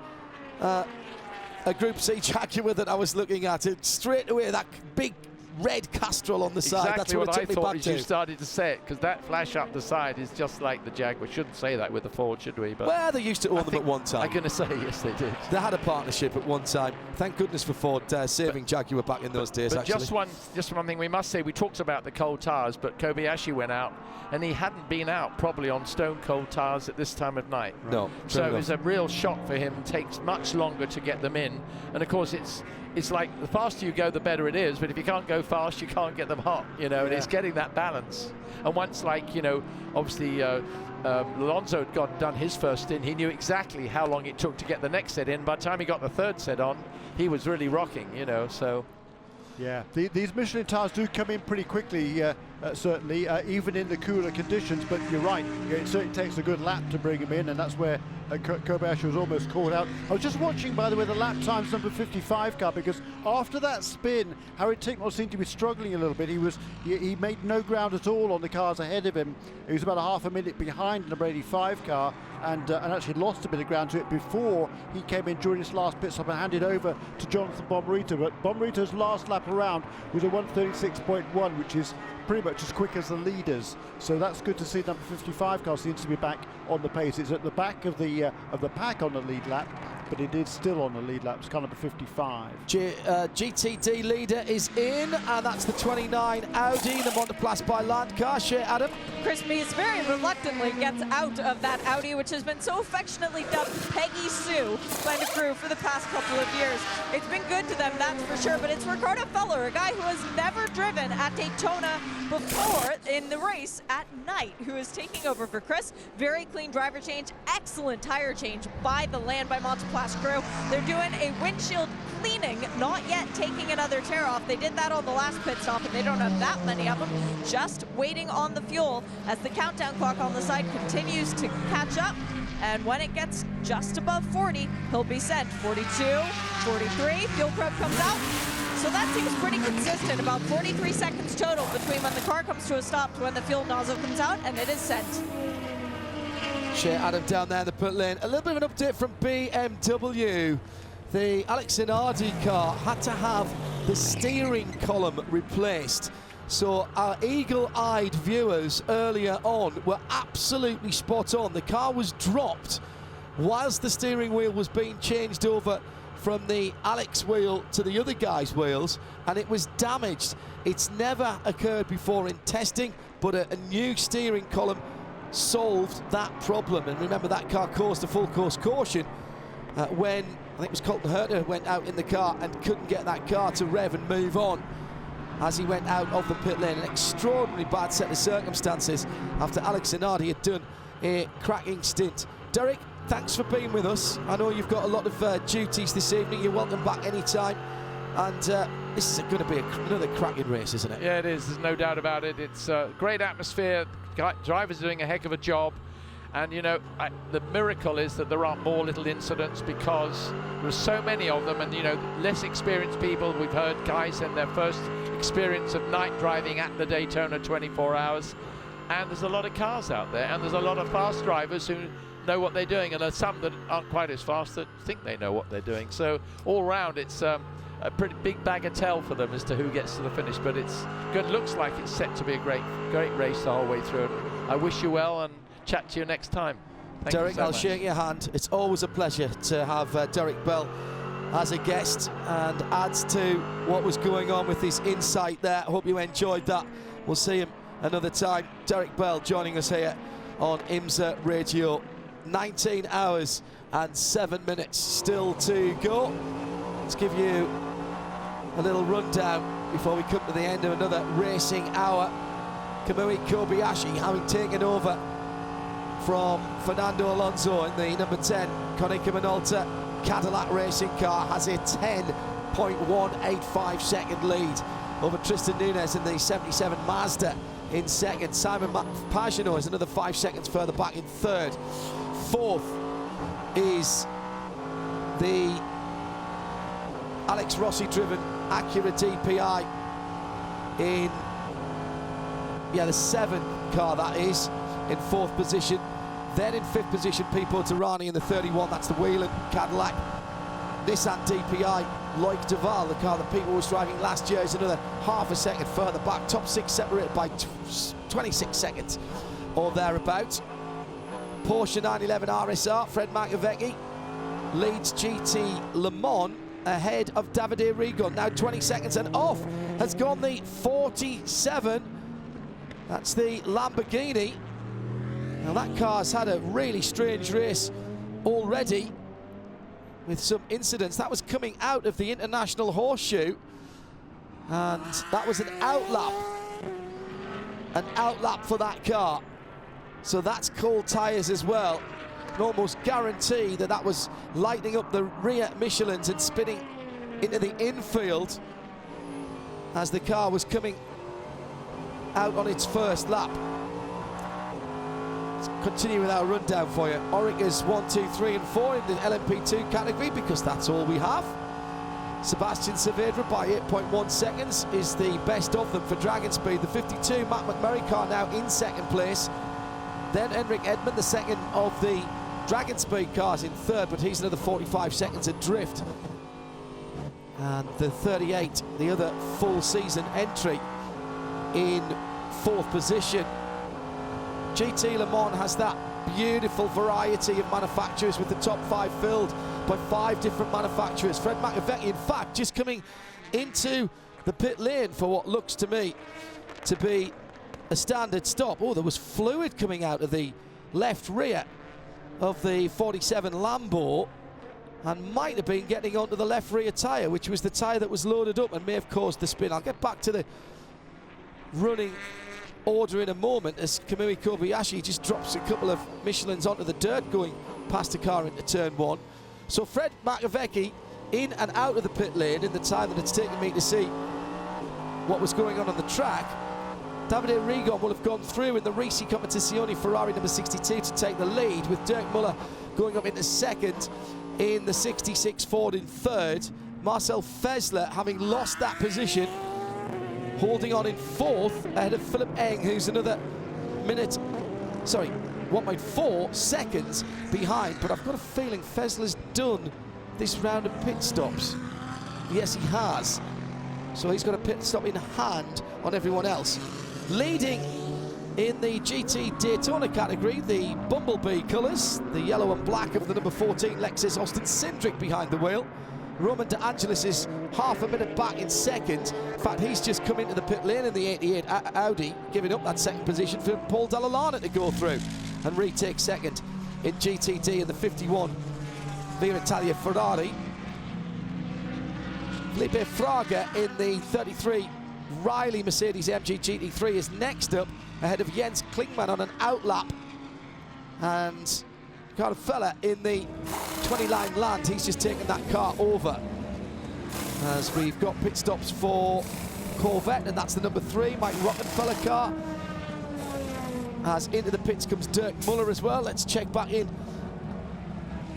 Group C Jaguar that I was looking at. It straight away, that big red Castrol on the side. That's what it took me back to.
You started to say it, because that flash up the side is just like the Jaguar. Shouldn't say that with the Ford, should we? But
well, they used to own them at one time.
I'm going to say yes, they did.
They had a partnership at one time. Thank goodness for Ford saving Jaguar back in those days.
But
actually,
just one thing we must say. We talked about the cold tyres, but Kobayashi went out, and he hadn't been out probably on stone cold tyres at this time of night.
Right? No.
So it was a real shock for him. It takes much longer to get them in, and of course it's like the faster you go, the better it is. But if you can't go fast, you can't get them hot, you know. Yeah. And it's getting that balance. And once, like, you know, obviously Alonso had done his first stint, he knew exactly how long it took to get the next set in. By the time he got the third set on, he was really rocking, you know. So
yeah, these Michelin tyres do come in pretty quickly, certainly, even in the cooler conditions. But you're right, it certainly takes a good lap to bring them in, and that's where Kobayashi was almost caught out. I was just watching, by the way, the lap times number 55 car, because after that spin, Harry Ticknell seemed to be struggling a little bit. He made no ground at all on the cars ahead of him. He was about a half a minute behind the number 85 car, and actually lost a bit of ground to it before he came in during his last pit stop and handed over to Jonathan Bomarito. But Bomarito's last lap around was a 1:36.1, which is pretty much as quick as the leaders. So that's good to see. Number 55 car seems to be back on the pace. It's at the back of the pack on the lead lap, but it is still on the lead lap. It's car number 55.
GTD leader is in, and that's the 29 Audi, the Monoplast by Land car. Shea Adam.
Chris Mees very reluctantly gets out of that Audi, which has been so affectionately dubbed Peggy Sue by the crew for the past couple of years. It's been good to them, that's for sure, but it's Ricardo Feller, a guy who has never driven at Daytona before in the race at night, who is taking over for Chris. Very clean driver change, excellent tire change by the Land by Monoplast crew. They're doing a windshield cleaning, not yet taking another tear off. They did that on the last pit stop, and they don't have that many of them. Just waiting on the fuel as the countdown clock on the side continues to catch up. And when it gets just above 40, he'll be sent. 42, 43, fuel prep comes out. So that seems pretty consistent, about 43 seconds total between when the car comes to a stop to when the fuel nozzle comes out, and it is sent.
Shea Adam down there in the pit lane. A little bit of an update from BMW. The Alex Inardi car had to have the steering column replaced. So our eagle-eyed viewers earlier on were absolutely spot on. The car was dropped whilst the steering wheel was being changed over from the Alex wheel to the other guy's wheels, and it was damaged. It's never occurred before in testing, but a new steering column solved that problem. And remember, that car caused a full course caution when I think it was Colton Herter went out in the car and couldn't get that car to rev and move on as he went out of the pit lane. An extraordinarily bad set of circumstances after Alex Inardi had done a cracking stint. Derek, thanks for being with us. I know you've got a lot of duties this evening. You're welcome back anytime. And this is going to be another cracking race, isn't it?
Yeah, it is. There's no doubt about it. It's a great atmosphere. Drivers doing a heck of a job. And, you know, the miracle is that there aren't more little incidents, because there are so many of them. And, you know, less experienced people. We've heard guys in their first experience of night driving at the Daytona 24 hours. And there's a lot of cars out there. And there's a lot of fast drivers who know what they're doing. And there's some that aren't quite as fast that think they know what they're doing. So all round, it's a a pretty big bagatelle for them as to who gets to the finish, but it's good. Looks like it's set to be a great race the whole way through. And I wish you well and chat to you next time. Thank
Derek,
you so
I'll
much.
shake your hand. It's always a pleasure to have Derek Bell as a guest, and adds to what was going on with his insight there. I hope you enjoyed that. We'll see him another time. Derek Bell joining us here on IMSA Radio. 19 hours and 7 minutes still to go. Let's give you a little rundown before we come to the end of another racing hour. Kamui Kobayashi, having taken over from Fernando Alonso in the number 10 Konica Minolta Cadillac racing car, has a 10.185 second lead over Tristan Nunez in the 77 Mazda in second. Simon Pagenaud is another 5 seconds further back in third. Fourth is the Alex Rossi driven Acura DPI in the 7 car, that is, in fourth position. Then in fifth position, Pipo Derani in the 31, that's the Whelen Cadillac. Nissan DPI, Loic Duval, the car that Pipo was driving last year, is another half a second further back. Top 6 separated by 26 seconds or thereabouts. Porsche 911 RSR, Fred Makovecki leads GT Le Mans ahead of Davide Rigon. Now 20 seconds and off has gone the 47. That's the Lamborghini. Now that car's had a really strange race already with some incidents. That was coming out of the International Horseshoe, and that was an outlap for that car. So that's cold tyres as well. Can almost guarantee that that was lighting up the rear Michelins and spinning into the infield as the car was coming out on its first lap. Let's continue with our rundown for you. Orica's 1, 2, 3 and 4 in the LMP2 category, because that's all we have. Sebastian Saavedra by 8.1 seconds is the best of them for Dragon Speed. The 52 Matt McMurray car now in second place. Then Henrik Edmond, the second of the Dragon Speed cars, in third, but he's another 45 seconds adrift. And the 38, the other full season entry, in fourth position. GT Le Mans has that beautiful variety of manufacturers, with the top 5 filled by 5 different manufacturers. Fred Makovecki, in fact, just coming into the pit lane for what looks to me to be a standard stop. Oh, there was fluid coming out of the left rear of the 47 Lambo, and might have been getting onto the left rear tyre, which was the tyre that was loaded up and may have caused the spin. I'll get back to the running order in a moment as Kamui Kobayashi just drops a couple of Michelins onto the dirt going past the car into turn 1. So Fred Makovecki in and out of the pit lane in the time that it's taken me to see what was going on the track. Davide Rigon will have gone through in the Risi Competizione Ferrari number 62 to take the lead, with Dirk Muller going up into second in the 66 Ford in third. Marcel Fessler, having lost that position, holding on in fourth ahead of Philip Eng, who's another 1.4 seconds behind. But I've got a feeling Fessler's done this round of pit stops. Yes, he has. So he's got a pit stop in hand on everyone else. Leading in the GT Daytona category, the Bumblebee colours, the yellow and black of the number 14 Lexus Austin Cindric behind the wheel. Roman De Angelis is half a minute back in second. In fact, he's just come into the pit lane in the 88 Audi, giving up that second position for Paul Dalla to go through and retake second in GTD in the 51 Via Italia Ferrari. Felipe Fraga in the 33 Riley Mercedes MG GT3 is next up, ahead of Jens Klingmann on an outlap. And Carfella in the 20-line land, he's just taken that car over. As we've got pit stops for Corvette, and that's the number 3 Mike Rockenfeller car. As into the pits comes Dirk Muller as well. Let's check back in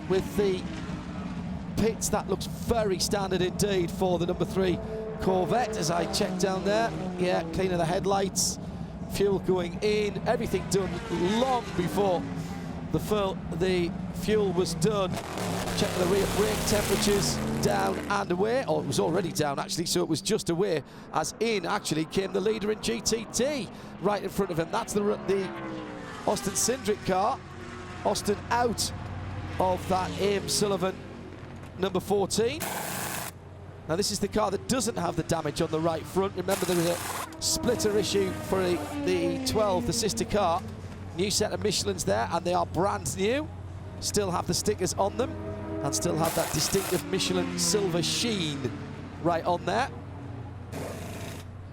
with the pits. That looks very standard indeed for the number 3 Corvette, as I check down there. Yeah, cleaning the headlights, fuel going in, everything done long before the fuel was done. Check the rear brake temperatures down and away, or it was already down actually, so it was just away, as in actually came the leader in GTD right in front of him. That's the Austin Cindric car. Austin out of that Aim Sullivan number 14. Now this is the car that doesn't have the damage on the right front. Remember, there was a splitter issue for the 12, the sister car. New set of Michelins there, and they are brand new. Still have the stickers on them, and still have that distinctive Michelin silver sheen right on there.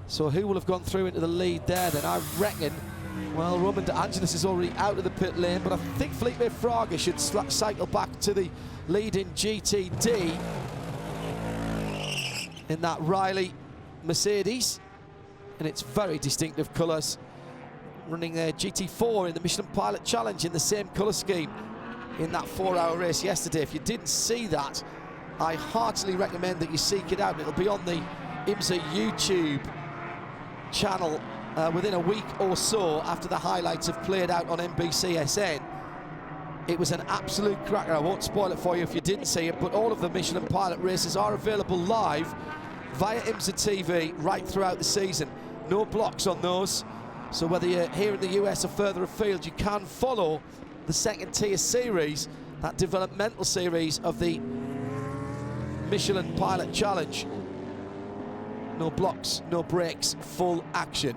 So who will have gone through into the lead there then? I reckon, well, Roman De Angelis is already out of the pit lane, but I think Felipe Fraga should cycle back to the lead in GTD in that Riley Mercedes, and its very distinctive colours, running their GT4 in the Michelin Pilot Challenge in the same colour scheme in that 4-hour race yesterday. If you didn't see that, I heartily recommend that you seek it out. It'll be on the IMSA YouTube channel within a week or so after the highlights have played out on NBCSN. It was an absolute cracker. I won't spoil it for you if you didn't see it, but all of the Michelin Pilot races are available live via IMSA TV right throughout the season. No blocks on those, so whether you're here in the US or further afield, you can follow the second tier series, that developmental series of the Michelin Pilot Challenge. No blocks, no breaks, full action.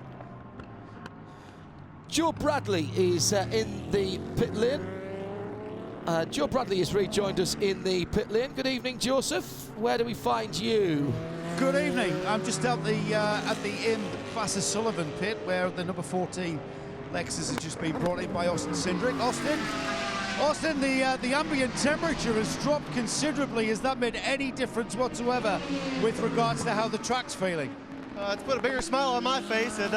Joe Bradley is in the pit lane. Joe Bradley has rejoined us in the pit lane. Good evening, Joseph. Where do we find you?
Good evening. I'm just at the in Vassar Sullivan pit, where the number 14 Lexus has just been brought in by Austin Cindric. Austin, the ambient temperature has dropped considerably. Has that made any difference whatsoever with regards to how the track's feeling?
It's put a bigger smile on my face. It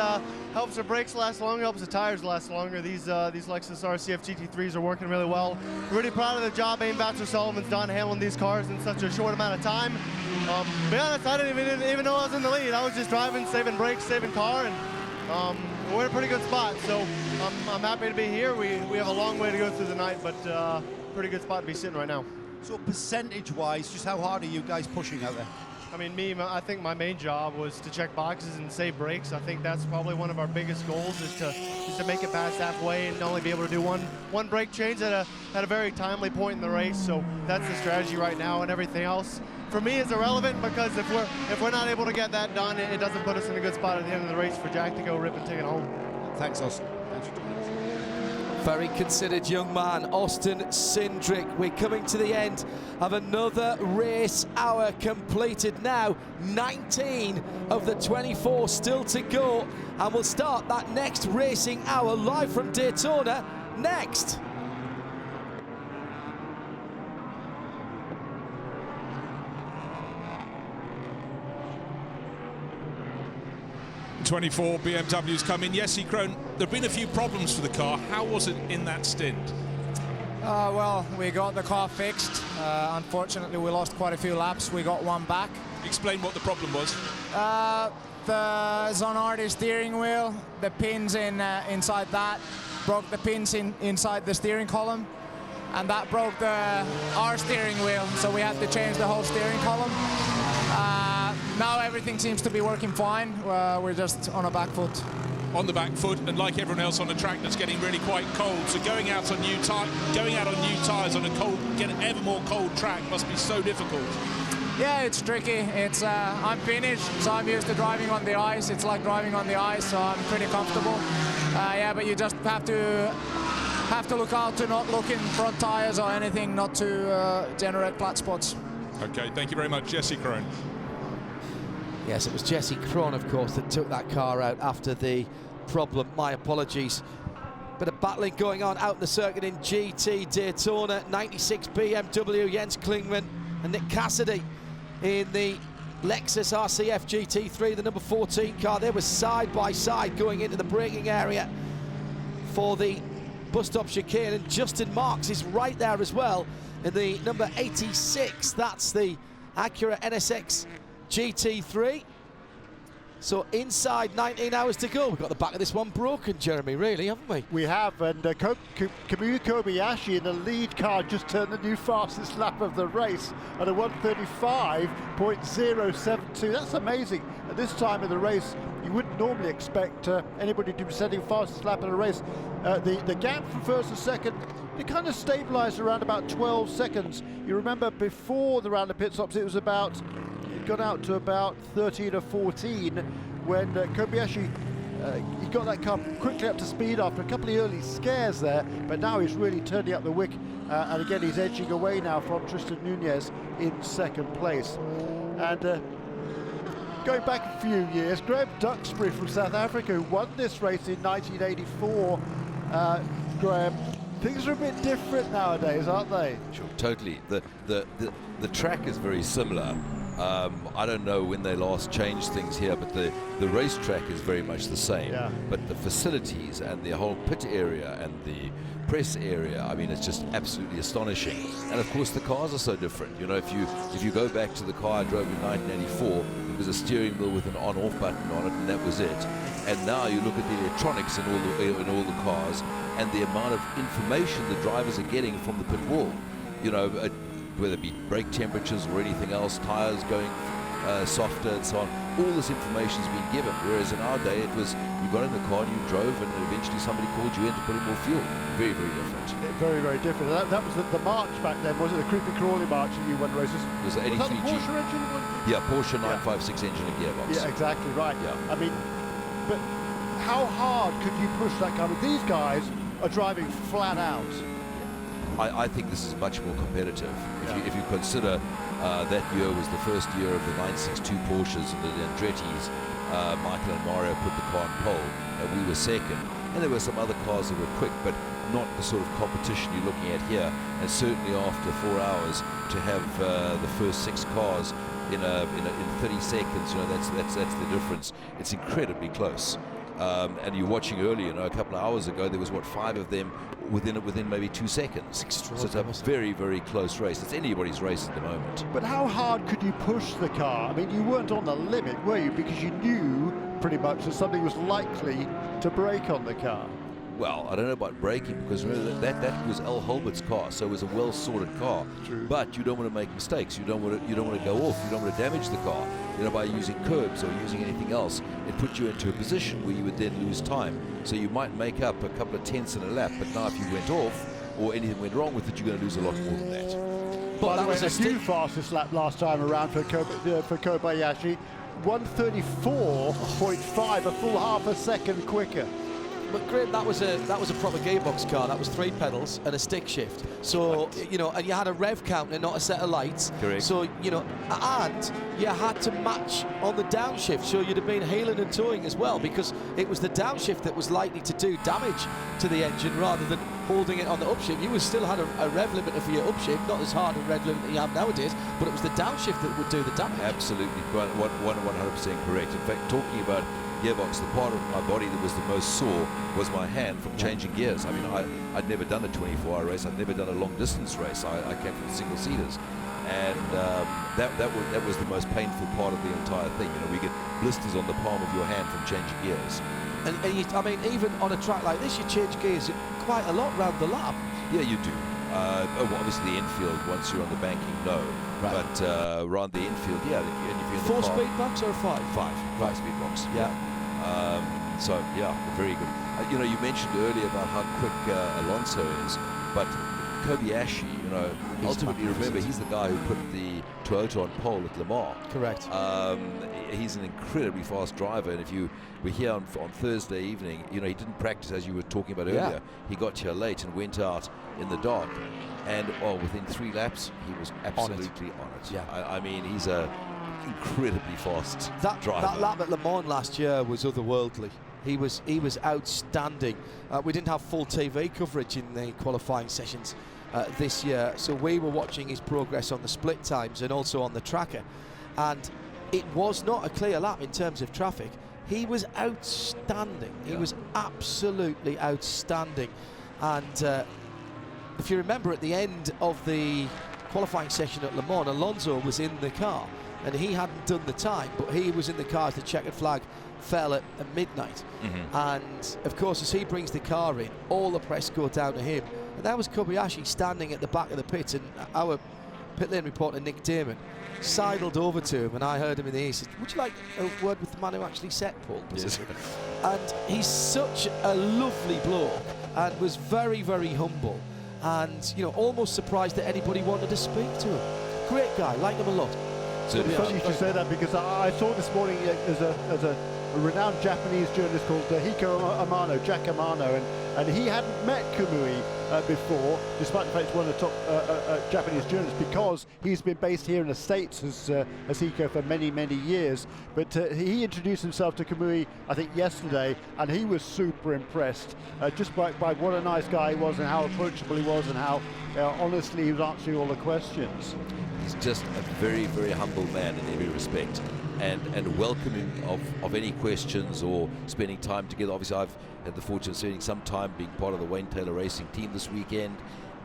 helps the brakes last longer, helps the tires last longer. These Lexus RCF GT3s are working really well. Really proud of the job Vassar Sullivan's done handling these cars in such a short amount of time. To be honest, I didn't even know I was in the lead. I was just driving, saving brakes, saving car, and we're in a pretty good spot. So I'm happy to be here. We have a long way to go through the night, but pretty good spot to be sitting right now.
So percentage-wise, just how hard are you guys pushing out there?
I mean, I think my main job was to check boxes and save brakes. I think that's probably one of our biggest goals, is to make it past halfway and only be able to do one brake change at a very timely point in the race. So that's the strategy right now, and everything else for me is irrelevant, because if we're not able to get that done, it doesn't put us in a good spot at the end of the race for Jack to go rip and take it home.
Thanks, Austin. Thanks for joining us.
Very considered young man, Austin Cindric. We're coming to the end of another race hour completed now. 19 of the 24 still to go, and we'll start that next racing hour live from Daytona next.
24 BMWs come in. Jesse Krohn, there have been a few problems for the car. How was it in that stint?
Well, we got the car fixed. Unfortunately, we lost quite a few laps. We got one back.
Explain what the problem was.
The Zonardi steering wheel, the pins inside that, broke the pins inside the steering column, and that broke our steering wheel, so we had to change the whole steering column. Now everything seems to be working fine. We're just on a back foot.
On the back foot, and like everyone else on the track, that's getting really quite cold. So going out on new tyres on a cold, getting ever more cold track must be so difficult.
Yeah, it's tricky. It's I'm Finnish, so I'm used to driving on the ice. It's like driving on the ice, so I'm pretty comfortable. Yeah, but you just have to look out to not look in front tires or anything, not to generate flat spots.
Okay, thank you very much, Jesse Krohn.
Yes, it was Jesse Krohn, of course, that took that car out after the problem. My apologies. Bit of battling going on out in the circuit in GT Daytona. 96 BMW, Jens Klingman and Nick Cassidy in the Lexus RCF GT3, the number 14 car. They were side by side going into the braking area for the bus stop chicane, and Justin Marks is right there as well in the number 86. That's the Acura NSX GT3. So inside 19 hours to go. We've got the back of this one broken, Jeremy, really, haven't we?
We have, and Kamui Kobayashi in the lead car just turned the new fastest lap of the race at a 1:35.072. That's amazing. At this time of the race, you wouldn't normally expect anybody to be setting fastest lap in a race. The gap from first to second, it kind of stabilized around about 12 seconds. You remember before the round of pit stops, it got out to about 13 or 14 when Kobayashi he got that car quickly up to speed after a couple of early scares there, but now he's really turning up the wick, and again he's edging away now from Tristan Nunez in second place. And going back a few years, Graham Duxbury from South Africa, who won this race in 1984, Graham, things are a bit different nowadays, aren't they?
Sure, totally. The track is very similar. I don't know when they last changed things here, but the racetrack is very much the same.
Yeah.
But the facilities and the whole pit area and the press area, I mean, it's just absolutely astonishing. And of course, the cars are so different. You know, if you go back to the car I drove in 1984, it was a steering wheel with an on-off button on it, and that was it. And now you look at the electronics in all the cars, and the amount of information the drivers are getting from the pit wall. You know, whether it be brake temperatures or anything else, tires going softer and so on. All this information is being given, whereas in our day it was you got in the car and you drove, and eventually somebody called you in to put in more fuel. Very, very different.
Very, very different. That was the march back then, was it? The creepy crawly march that you won races.
It was the 83G.
Was that the Porsche engine?
Yeah, Porsche 956 engine and gearbox.
Yeah, exactly right.
Yeah.
I mean, but how hard could you push that car? I mean, these guys are driving flat out.
I think this is much more competitive. If you consider that year was the first year of the 962 Porsches and the Andretti's, Michael and Mario put the car on pole, and we were second. And there were some other cars that were quick, but not the sort of competition you're looking at here. And certainly after 4 hours to have the first 6 cars in 30 seconds, you know, that's the difference. It's incredibly close. And you're watching earlier, you know, a couple of hours ago, there was 5 of them within maybe 2 seconds. So it's a very, very close race. It's anybody's race at the moment.
But how hard could you push the car? I mean, you weren't on the limit, were you? Because you knew pretty much that something was likely to break on the car.
Well, I don't know about braking, because remember that was Al Holbert's car, so it was a well-sorted car.
True.
But you don't want to make mistakes. You don't want to go off. You don't want to damage the car. You know, by using curbs or using anything else, it put you into a position where you would then lose time. So you might make up a couple of tenths in a lap, but now if you went off or anything went wrong with it, you're going to lose a lot more than that.
But that was a new fastest lap last time around for Kobayashi. 1:34.5, a full half a second quicker.
But Graham, that was a proper gearbox car. That was 3 pedals and a stick shift. So you know, and you had a rev counter, not a set of lights.
Correct.
So you know, and you had to match on the downshift. So you'd have been heeling and towing as well, because it was the downshift that was likely to do damage to the engine rather than holding it on the upshift. You still had a rev limiter for your upshift, not as hard a rev limiter you have nowadays, but it was the downshift that would do the damage.
Absolutely, 100% correct. In fact, talking about gearbox, the part of my body that was the most sore was my hand from changing gears. I mean, I'd never done a 24-hour race. I'd never done a long-distance race. I came from single-seaters, and that was the most painful part of the entire thing. You know, we get blisters on the palm of your hand from changing gears.
And I mean, even on a track like this, you change gears quite a lot round the lap.
Yeah, you do. Well, obviously the infield, once you're on the banking, no. Right. But around the infield, yeah. And if you're in
4 speed box or a 5?
5 speed box.
Yeah.
So yeah, very good. You know, you mentioned earlier about how quick Alonso is, but Kobayashi, you know, ultimately remember he's the guy who put the Toyota on pole at Le Mans.
Correct.
He's an incredibly fast driver, and if you were here on Thursday evening, you know, he didn't practice, as you were talking about earlier.
Yeah.
He got here late and went out in the dark, and within 3 laps he was absolutely on it.
Yeah.
I mean, he's a incredibly fast driver.
That lap at Le Mans last year was otherworldly. He was outstanding. We didn't have full TV coverage in the qualifying sessions this year, so we were watching his progress on the split times and also on the tracker, and it was not a clear lap in terms of traffic. He was outstanding. He was absolutely outstanding. And if you remember, at the end of the qualifying session at Le Mans, Alonso was in the car, and he hadn't done the time, but he was in the car as the checkered flag fell at midnight. And of course, as he brings the car in, all the press go down to him, and there was Kobayashi standing at the back of the pit, and our pit lane reporter Nick Damon sidled over to him, and I heard him in the ear. He said, "Would you like a word with the man who actually set pole position?" And he's such a lovely bloke, and was very, very humble, and you know, almost surprised that anybody wanted to speak to him. Great guy, like him a lot.
So it's funny you should say that, because I saw this morning there's a renowned Japanese journalist called Hiko Amano, Jack Amano, and he hadn't met Kamui before, despite the fact he's one of the top Japanese journalists, because he's been based here in the States as Hiko for many, many years. But he introduced himself to Kamui, I think, yesterday, and he was super impressed just by what a nice guy he was, and how approachable he was, and how honestly he was answering all the questions.
He's just a very, very humble man in every respect, and welcoming of any questions or spending time together. Obviously, I've had the fortune of spending some time being part of the Wayne Taylor Racing team this weekend,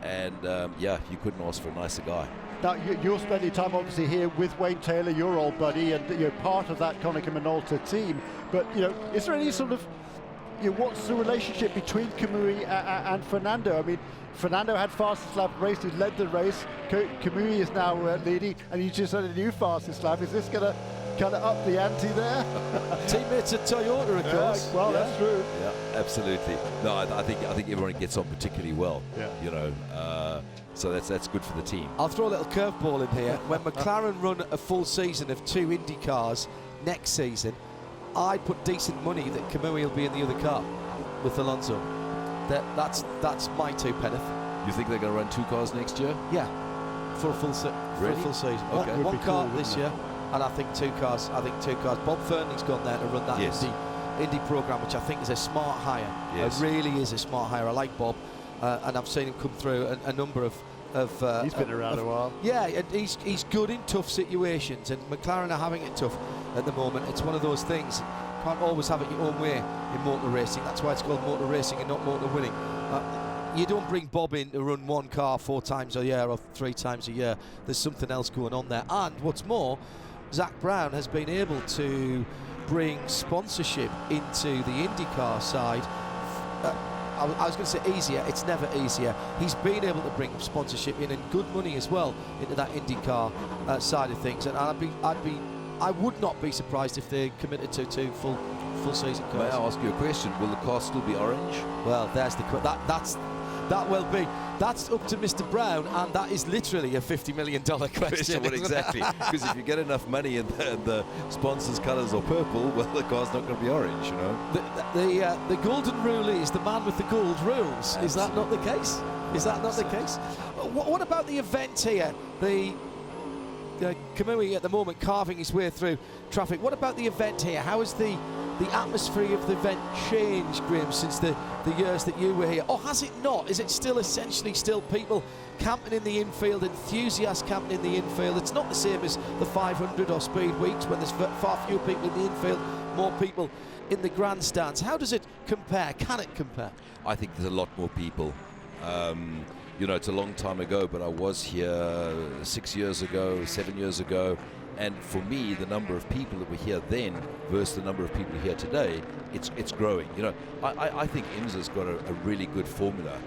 and yeah, you couldn't ask for a nicer guy.
Now, you're spending time obviously here with Wayne Taylor, your old buddy, and you're part of that Konica Minolta team. But you know, is there any sort of, you know, what's the relationship between Kamui and Fernando? I mean, Fernando had fastest lap race, he led the race. Kamui is now leading, and you just had a new fastest lap. Is this going to kind of up the ante there?
Teammates at Toyota, of course.
Well, that's true.
Yeah, absolutely. No, I think everyone gets on particularly well. Yeah. You know, so that's good for the team.
I'll throw a little curveball in here. When McLaren run a full season of 2 Indy cars next season, I put decent money that Kamui will be in the other car with Alonso. That's my 2 penneth.
You think they're going to run 2 cars next year?
Yeah, for a full season.
Okay.
One car this year, and I think 2 cars. Bob Fernley's gone there to run that Indy program, which I think is a smart hire. It really is a smart hire. I like Bob, and I've seen him come through a number of.
He's been around a while.
Yeah, and he's good in tough situations, and McLaren are having it tough at the moment. It's one of those things. Can't always have it your own way in motor racing. That's why it's called motor racing and not motor winning. You don't bring Bob in to run one car 4 times a year or 3 times a year. There's something else going on there. And what's more, Zach Brown has been able to bring sponsorship into the IndyCar side. I was going to say easier. It's never easier. He's been able to bring sponsorship in, and good money as well, into that IndyCar side of things. And I would not be surprised if they committed to 2 full season cars.
May I ask you a question? Will the car still be orange?
Well, there's the that will be. That's up to Mr. Brown, and that is literally a $50 million question.
Well, exactly. Because if you get enough money and the sponsors' colours are purple, well, the car's not going to be orange, you know.
The golden rule is the man with the gold rules. Is that not the case? Is that not the case? What about the event here? The Kamui at the moment carving his way through traffic. What about the event here? How has the atmosphere of the event changed, Graham, since the years that you were here? Or has it not? Is it still essentially people camping in the infield, enthusiasts camping in the infield? It's not the same as the 500 or speed weeks when there's far fewer people in the infield, more people in the grandstands. How does it compare? Can it compare?
I think there's a lot more people. You know, it's a long time ago, but I was here 6 years ago, 7 years ago, and for me, the number of people that were here then versus the number of people here today, it's growing. You know, I think IMSA's got a really good formula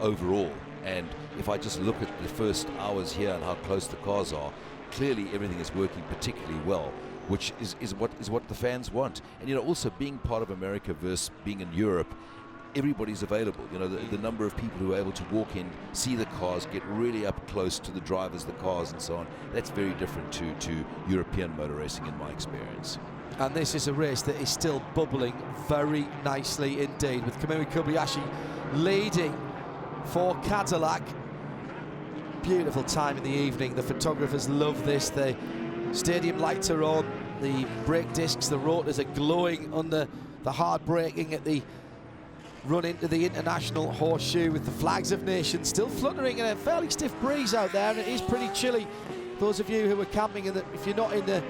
overall, and if I just look at the first hours here and how close the cars are, clearly everything is working particularly well, which is what the fans want. And you know, also being part of America versus being in Europe, everybody's available. You know, the number of people who are able to walk in, see the cars, get really up close to the drivers, the cars and so on, that's very different to European motor racing in my experience.
And this is a race that is still bubbling very nicely indeed, with Kamui Kobayashi leading for Cadillac. Beautiful time in the evening. The photographers love this. The stadium lights are on, the brake discs, the rotors are glowing under the hard braking at the run into the international horseshoe, with the flags of nations still fluttering and a fairly stiff breeze out there, and it is pretty chilly. Those of you who are camping, and if you're not in the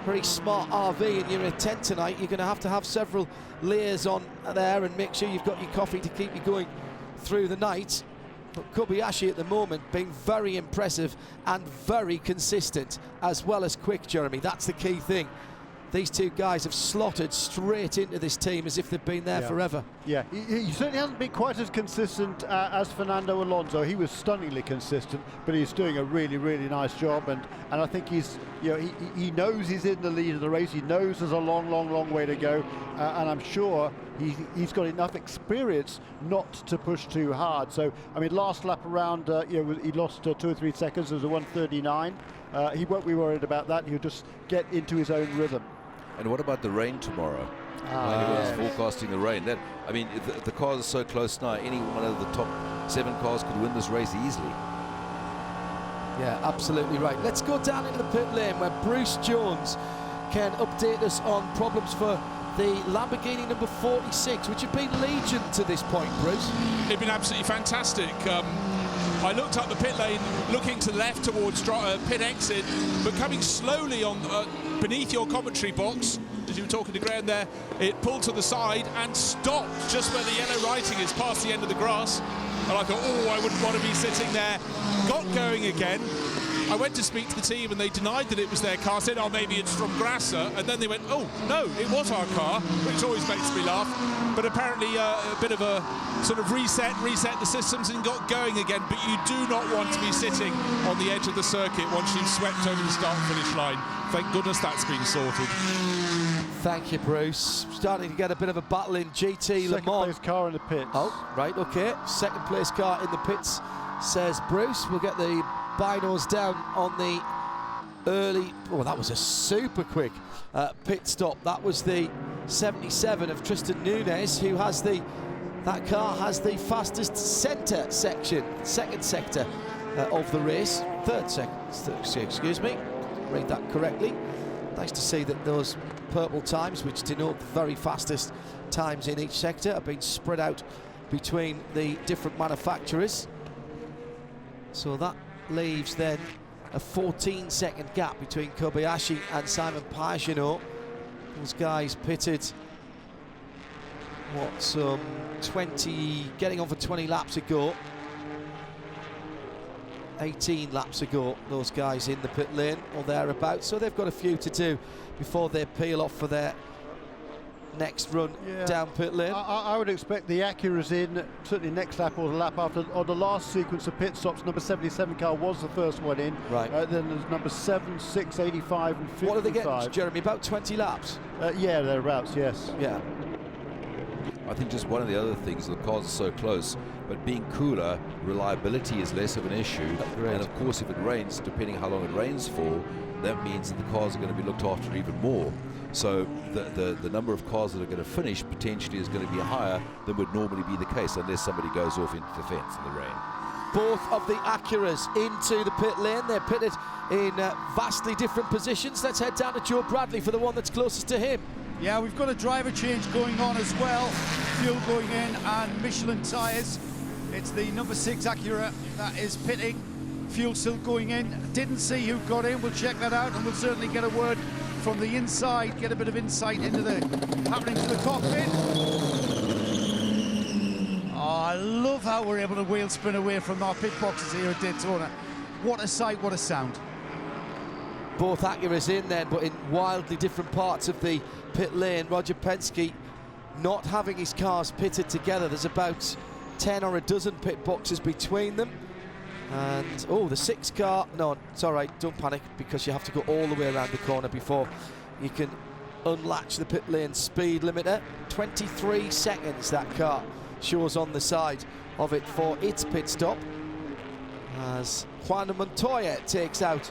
very smart RV and you're in a tent tonight, you're going to have several layers on there, and make sure you've got your coffee to keep you going through the night. But Kobayashi at the moment being very impressive and very consistent, as well as quick, Jeremy. That's the key thing. These two guys have slotted straight into this team as if they've been there forever.
Yeah, he certainly hasn't been quite as consistent as Fernando Alonso. He was stunningly consistent, but he's doing a really, really nice job. And I think he's, he knows he's in the lead of the race. He knows there's a long, long, long way to go. And I'm sure he's got enough experience not to push too hard. So, I mean, last lap around, he lost 2 or 3 seconds. There was a 1:39. He won't be worried about that. He'll just get into his own rhythm.
And what about the rain tomorrow? Everyone's forecasting the rain. I mean, the cars are so close now. Any one of the top 7 cars could win this race easily.
Yeah, absolutely right. Let's go down into the pit lane where Bruce Jones can update us on problems for the Lamborghini number 46, which have been legion to this point, Bruce.
They've been absolutely fantastic. I looked up the pit lane, looking to the left towards pit exit, but coming slowly on beneath your commentary box, as you were talking to Graham there, it pulled to the side and stopped just where the yellow writing is, past the end of the grass. And I thought, oh, I wouldn't want to be sitting there. Got going again. I went to speak to the team and they denied that it was their car, said, oh, maybe it's from Grasser. And then they went, oh, no, it was our car, which always makes me laugh. But apparently a bit of a sort of reset the systems and got going again. But you do not want to be sitting on the edge of the circuit once you've swept over the start-finish line. Thank goodness that's been sorted.
Thank you, Bruce. Starting to get a bit of a battle in GT Le Mans.
Second place car in the pits.
Oh, right, okay. Second place car in the pits, says Bruce. We'll get the binos down on the early. Oh, that was a super quick pit stop. That was the 77 of Tristan Nunez, who has that car has the fastest centre section, second sector of the race. Third sector, excuse me. Read that correctly. Nice to see that those purple times, which denote the very fastest times in each sector, have been spread out between the different manufacturers. So that leaves then a 14-second gap between Kobayashi and Simon Pagenaud. Those guys pitted, what, some 20, getting on for 20 laps ago. 18 laps ago, those guys in the pit lane or thereabouts. So they've got a few to do before they peel off for their next run down pit lane.
I would expect the Acura's in certainly next lap or the lap after. On the last sequence of pit stops, number 77 car was the first one in.
Right.
Then there's number 7, 6, 85 and 55.
What are they getting, Jeremy? About 20 laps?
Yeah, thereabouts, yes.
Yeah.
I think just one of the other things, the cars are so close, but being cooler, reliability is less of an issue. And of course, if it rains, depending how long it rains for, that means that the cars are going to be looked after even more. So the number of cars that are going to finish potentially is going to be higher than would normally be the case unless somebody goes off into the fence in the rain.
Both of the Acuras into the pit lane. They're pitted in vastly different positions. Let's head down to Joe Bradley for the one that's closest to him.
Yeah, we've got a driver change going on as well. Fuel going in and Michelin tyres. It's the number 6 Acura that is pitting. Fuel still going in. Didn't see who got in. We'll check that out and we'll certainly get a word from the inside, get a bit of insight into the happening to the cockpit. Oh, I love how we're able to wheel spin away from our pit boxes here at Daytona. What a sight, what a sound.
Both Acuras in then, but in wildly different parts of the pit lane. Roger Penske not having his cars pitted together. There's about 10 or a dozen pit boxes between them. And, oh, the 6 car, no, it's all right, don't panic, because you have to go all the way around the corner before you can unlatch the pit lane speed limiter. 23 seconds that car shows on the side of it for its pit stop, as Juan Montoya takes out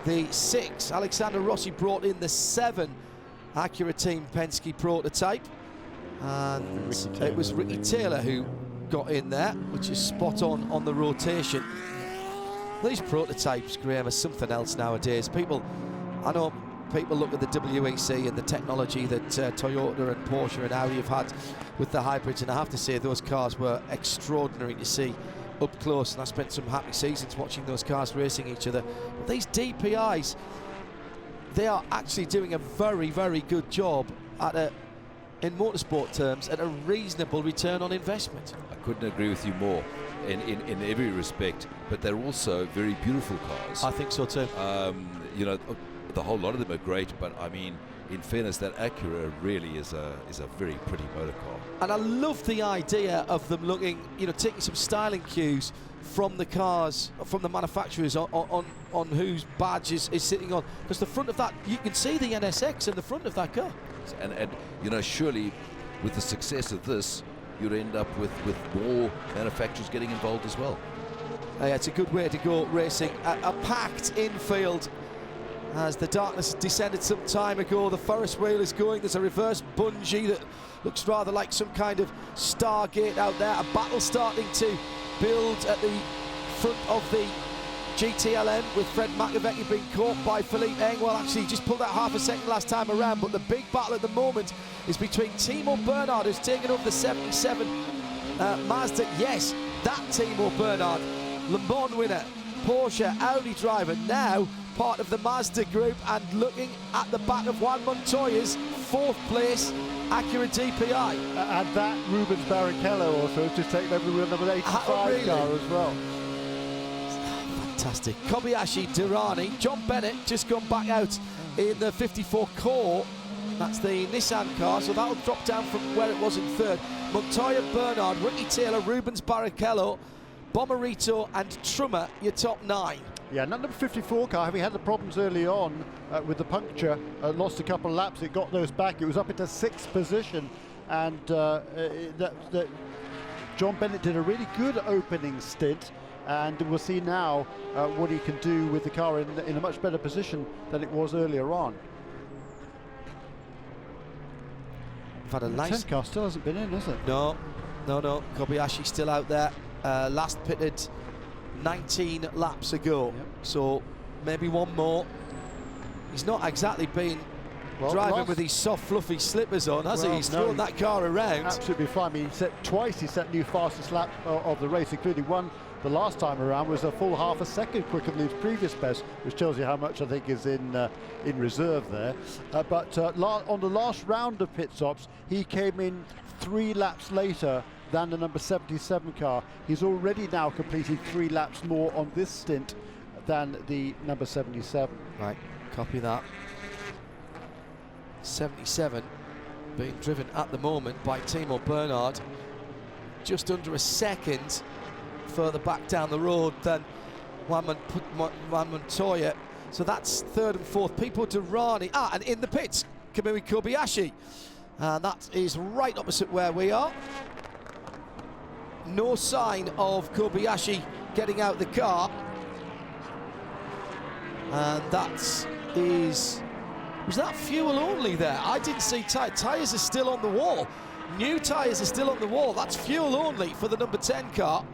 the 6. Alexander Rossi brought in the 7 Acura Team Penske prototype, and it was Ricky Taylor who got in there, which is spot on the rotation. These prototypes, Graham, are something else nowadays. I know people look at the WEC and the technology that Toyota and Porsche and Audi have had with the hybrids, and I have to say those cars were extraordinary to see up close, and I spent some happy seasons watching those cars racing each other. But these DPIs, they are actually doing a very, very good job in motorsport terms at a reasonable return on investment.
I couldn't agree with you more. in every respect, but they're also very beautiful cars.
I think so too.
You know, the whole lot of them are great, but I mean, in fairness, that Acura really is a very pretty motor car.
And I love the idea of them looking, you know, taking some styling cues from the cars, from the manufacturers on whose badge is sitting on. Because the front of that, you can see the NSX in the front of that car.
And you know, surely with the success of this, you'd end up with more manufacturers getting involved as well.
It's a good way to go racing. A packed infield as the darkness descended some time ago. The Ferris wheel is going. There's a reverse bungee that looks rather like some kind of Stargate out there. A battle starting to build at the front of the GTLM with Fred McAvecchi being caught by Philippe Eng. Well, actually, he just pulled out half a second last time around, but the big battle at the moment is between Timo Bernhard, who's taken over the 77 Mazda. Yes, that Timo Bernhard, Le Mans winner, Porsche, Audi driver, now part of the Mazda group, and looking at the back of Juan Montoya's 4th place Acura DPI.
And that Rubens Barrichello also has just taken over the number 85 car as well.
Fantastic. Kobayashi, Durrani, John Bennett just gone back out in the 54 Core. That's the Nissan car, so that'll drop down from where it was in 3rd. Montoya, Bernhard, Ricky Taylor, Rubens Barrichello, Bomarito and Trummer, your top 9.
Yeah, and that number 54 car, having had the problems early on with the puncture, lost a couple of laps, it got those back. It was up into 6th position, and John Bennett did a really good opening stint, and we'll see now what he can do with the car in a much better position than it was earlier on.
We've had a nice...
10 car still hasn't been in, has it?
No. Kobayashi still out there. Last pitted 19 laps ago, so maybe one more. He's not exactly been driving with these soft, fluffy slippers on, has he? He's thrown that car around.
Absolutely fine. I mean, he set new fastest lap of the race, including one the last time around was a full half a second quicker than his previous best, which tells you how much I think is in reserve there. But on the last round of pit stops, he came in 3 laps later than the number 77 car. He's already now completed 3 laps more on this stint than the number 77.
Right, copy that. 77 being driven at the moment by Timo Bernhard, just under a second further back down the road than Juan Montoya. So that's 3rd and 4th. Pipo Derani. And in the pits, Kamui Kobayashi. And that is right opposite where we are. No sign of Kobayashi getting out the car. And that is... Was that fuel only there? I didn't see tyres are still on the wall. New tyres are still on the wall. That's fuel only for the number 10 car.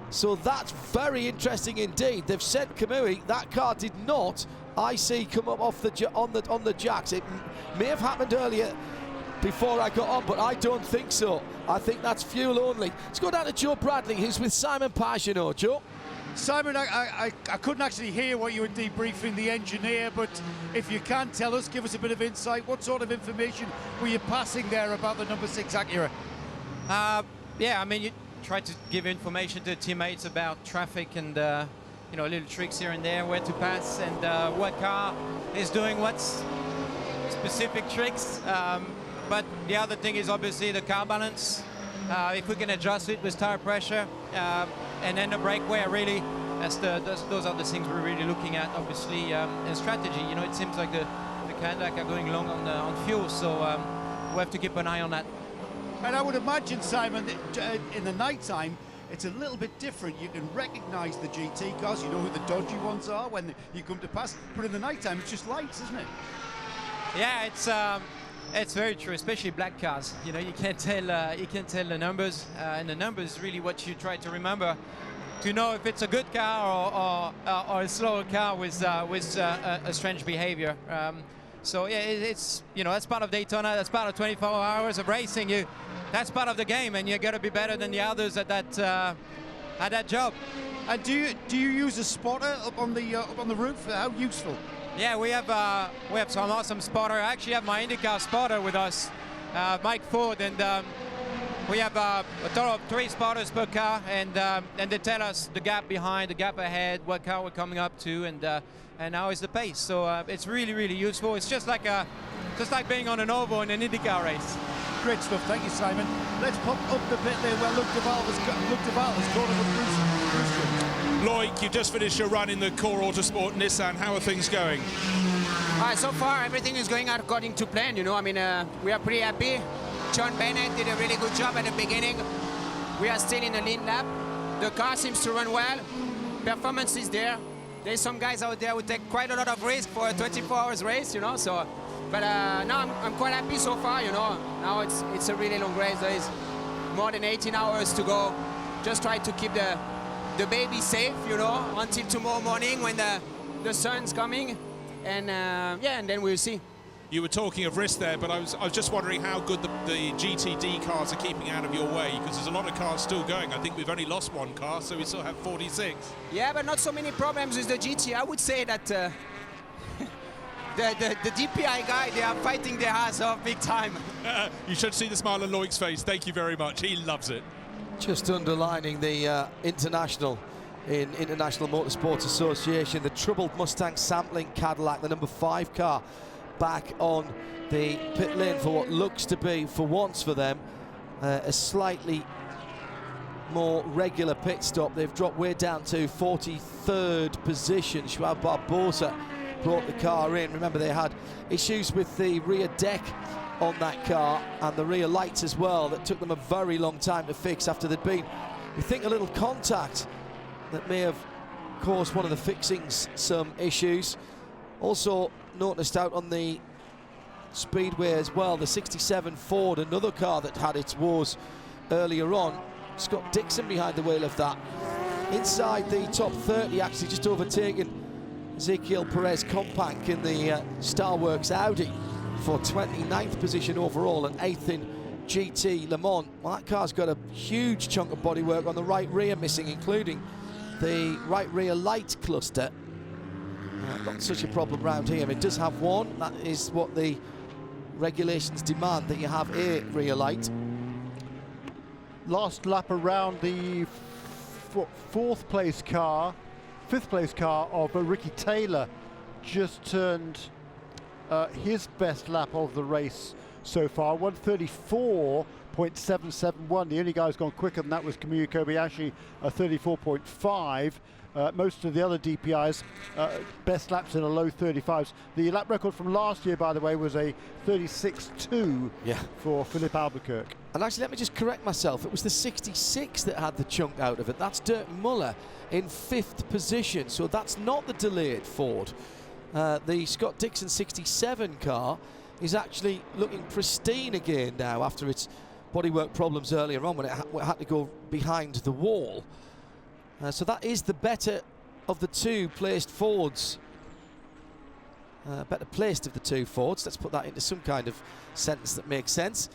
So that's very interesting indeed. They've sent Kamui. That car did not, I see, come up off on the jacks. It may have happened earlier before I got on, but I don't think so. I think that's fuel only. Let's go down to Joe Bradley, who's with Simon Pagenaud. Joe?
Simon, I couldn't actually hear what you were debriefing the engineer, but if you can tell us, give us a bit of insight. What sort of information were you passing there about the number 6 Acura?
Yeah, I mean, you try to give information to teammates about traffic and you know, little tricks here and there, where to pass and what car is doing what specific tricks. But the other thing is obviously the car balance. If we can adjust it with tire pressure and then the brake wear, really, those are the things we're really looking at, obviously, and strategy. You know, it seems like the Cadillac are going long on fuel, so we have to keep an eye on that.
And I would imagine, Simon, that in the night time, it's a little bit different. You can recognize the GT cars, you know who the dodgy ones are when you come to pass, but in the night time, it's just lights, isn't it?
Yeah, it's very true, especially black cars. You know, you can't tell the numbers, and the numbers is really what you try to remember to know if it's a good car or a slower car with a strange behavior. So yeah, it's, you know, that's part of Daytona. That's part of 24 hours of racing. That's part of the game, and you got to be better than the others at that job.
And do you use a spotter up on the roof? How useful?
Yeah, we have some awesome spotter. I actually have my IndyCar spotter with us, Mike Ford, and we have a total of 3 spotters per car, and they tell us the gap behind, the gap ahead, what car we're coming up to, and how is the pace. So it's really, really useful. It's just like being on an oval in an IndyCar race.
Great stuff, thank you, Simon. Let's pop up the pit lane where Luke Duval has caught up with Bruce.
Loic, you just finished your run in the Core Autosport Nissan. How are things going?
So far, everything is going out according to plan. You know, I mean, we are pretty happy. John Bennett did a really good job at the beginning. We are still in the lead lap. The car seems to run well. Performance is there. There's some guys out there who take quite a lot of risk for a 24 hours race, you know. So, but no, I'm quite happy so far. You know, now it's a really long race. There is more than 18 hours to go. Just try to keep the baby safe, you know, until tomorrow morning when the sun's coming, and yeah, and then we'll see.
You were talking of risk there, but I was just wondering how good the GTD cars are keeping out of your way, because there's a lot of cars still going. I think we've only lost 1 car, so we still have 46.
Yeah, but not so many problems with the GT. I would say that the DPI guy, they are fighting their ass off big time.
You should see the smile on Loic's face. Thank you very much. He loves it.
Just underlining the International Motorsports Association, the troubled Mustang sampling Cadillac, the number 5 car, back on the pit lane for what looks to be, for once for them, a slightly more regular pit stop. They've dropped way down to 43rd position. Joao Barbosa brought the car in. Remember, they had issues with the rear deck on that car and the rear lights as well that took them a very long time to fix after there'd been, we think, a little contact that may have caused one of the fixings some issues. Also noticed out on the Speedway as well, the 67 Ford, another car that had its woes earlier on. Scott Dixon behind the wheel of that. Inside the top 30, actually just overtaken Ezequiel Perez Companc in the Starworks Audi for 29th position overall and 8th in GT Le Mans. Well, that car's got a huge chunk of bodywork on the right rear missing, including the right rear light cluster. Not such a problem around here. It does have one. That is what the regulations demand, that you have a rear light.
Last lap around the 5th place car of Ricky Taylor just turned his best lap of the race so far, 1:34.771. The only guy who's gone quicker than that was Kamui Kobayashi, 34.5. Most of the other DPIs, best laps in the low 35s. The lap record from last year, by the way, was a 36.2 for Philippe Albuquerque.
And actually, let me just correct myself. It was the 66 that had the chunk out of it. That's Dirk Muller in 5th position, so that's not the delayed Ford. The Scott Dixon 67 car is actually looking pristine again now after its bodywork problems earlier on when it had to go behind the wall. So that is the better of the 2 placed Fords. Better placed of the 2 Fords. Let's put that into some kind of sentence that makes sense,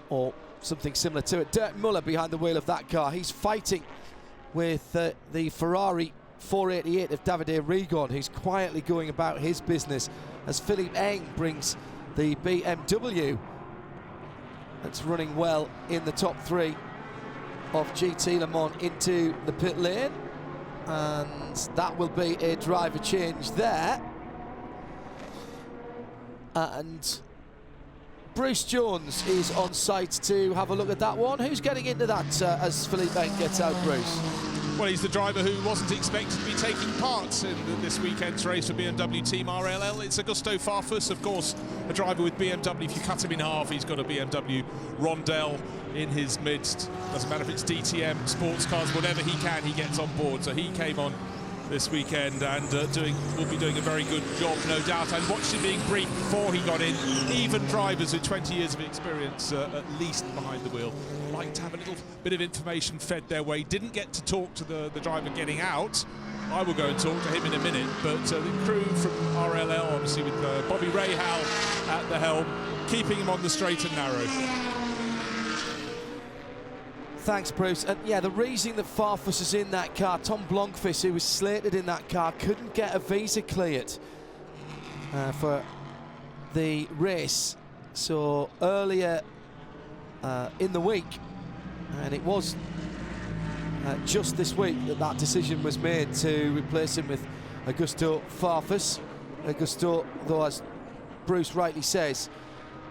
or something similar to it. Dirk Muller behind the wheel of that car. He's fighting with the Ferrari 488 of Davide Rigon, who's quietly going about his business as Philippe Eng brings the BMW that's running well in the top 3 of GT Le Mans into the pit lane, and that will be a driver change there. And Bruce Jones is on site to have a look at that one. Who's getting into that as Philippe Eng gets out, Bruce?
Well, he's the driver who wasn't expected to be taking part in this weekend's race for BMW Team RLL. It's Augusto Farfus, of course, a driver with BMW. If you cut him in half, he's got a BMW Rondell in his midst. Doesn't matter if it's DTM, sports cars, whatever he can, he gets on board. So he came on this weekend and will be doing a very good job, no doubt. I watched him being briefed before he got in. Even drivers with 20 years of experience, at least behind the wheel, like to have a little bit of information fed their way. Didn't get to talk to the driver getting out. I will go and talk to him in a minute, but the crew from RLL, obviously with Bobby Rahal at the helm, keeping him on the straight and narrow.
Thanks, Bruce. And yeah, the reason that Farfus is in that car, Tom Blomqvist, who was slated in that car, couldn't get a visa cleared for the race. So earlier in the week, and it was just this week that decision was made to replace him with Augusto Farfus. Augusto, though, as Bruce rightly says,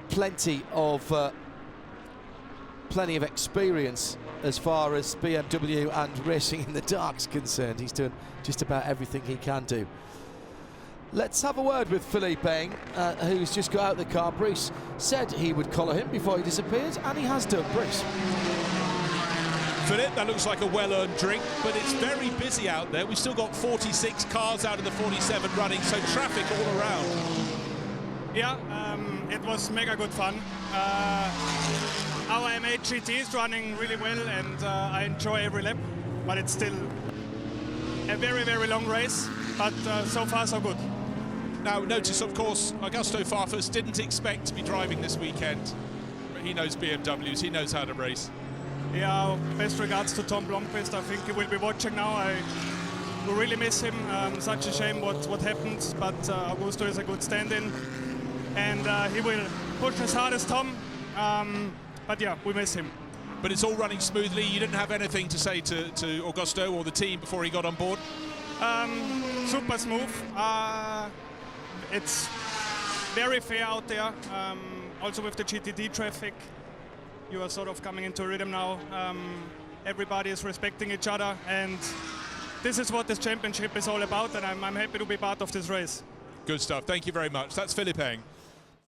plenty of experience as far as BMW and racing in the dark is concerned. He's doing just about everything he can do. Let's have a word with Philippe Eng, who's just got out of the car. Bruce said he would collar him before he disappeared, and he has done. Bruce.
Philippe, that looks like a well-earned drink, but it's very busy out there. We've still got 46 cars out of the 47 running, so traffic all around.
Yeah, it was mega good fun. Our M8 GT is running really well, and I enjoy every lap, but it's still a very, very long race, but so far so good.
Now, notice, of course, Augusto Farfus didn't expect to be driving this weekend, but he knows BMWs, he knows how to race.
Yeah, best regards to Tom Blomqvist. I think he will be watching now. I will really miss him. Such a shame what happened, but Augusto is a good stand-in, and he will push as hard as Tom. But yeah, we miss him.
But it's all running smoothly. You didn't have anything to say to Augusto or the team before he got on board?
Super smooth. It's very fair out there. Also with the GTD traffic, you are sort of coming into a rhythm now. Everybody is respecting each other, and this is what this championship is all about, and I'm happy to be part of this race.
Good stuff. Thank you very much. That's Philippe Eng.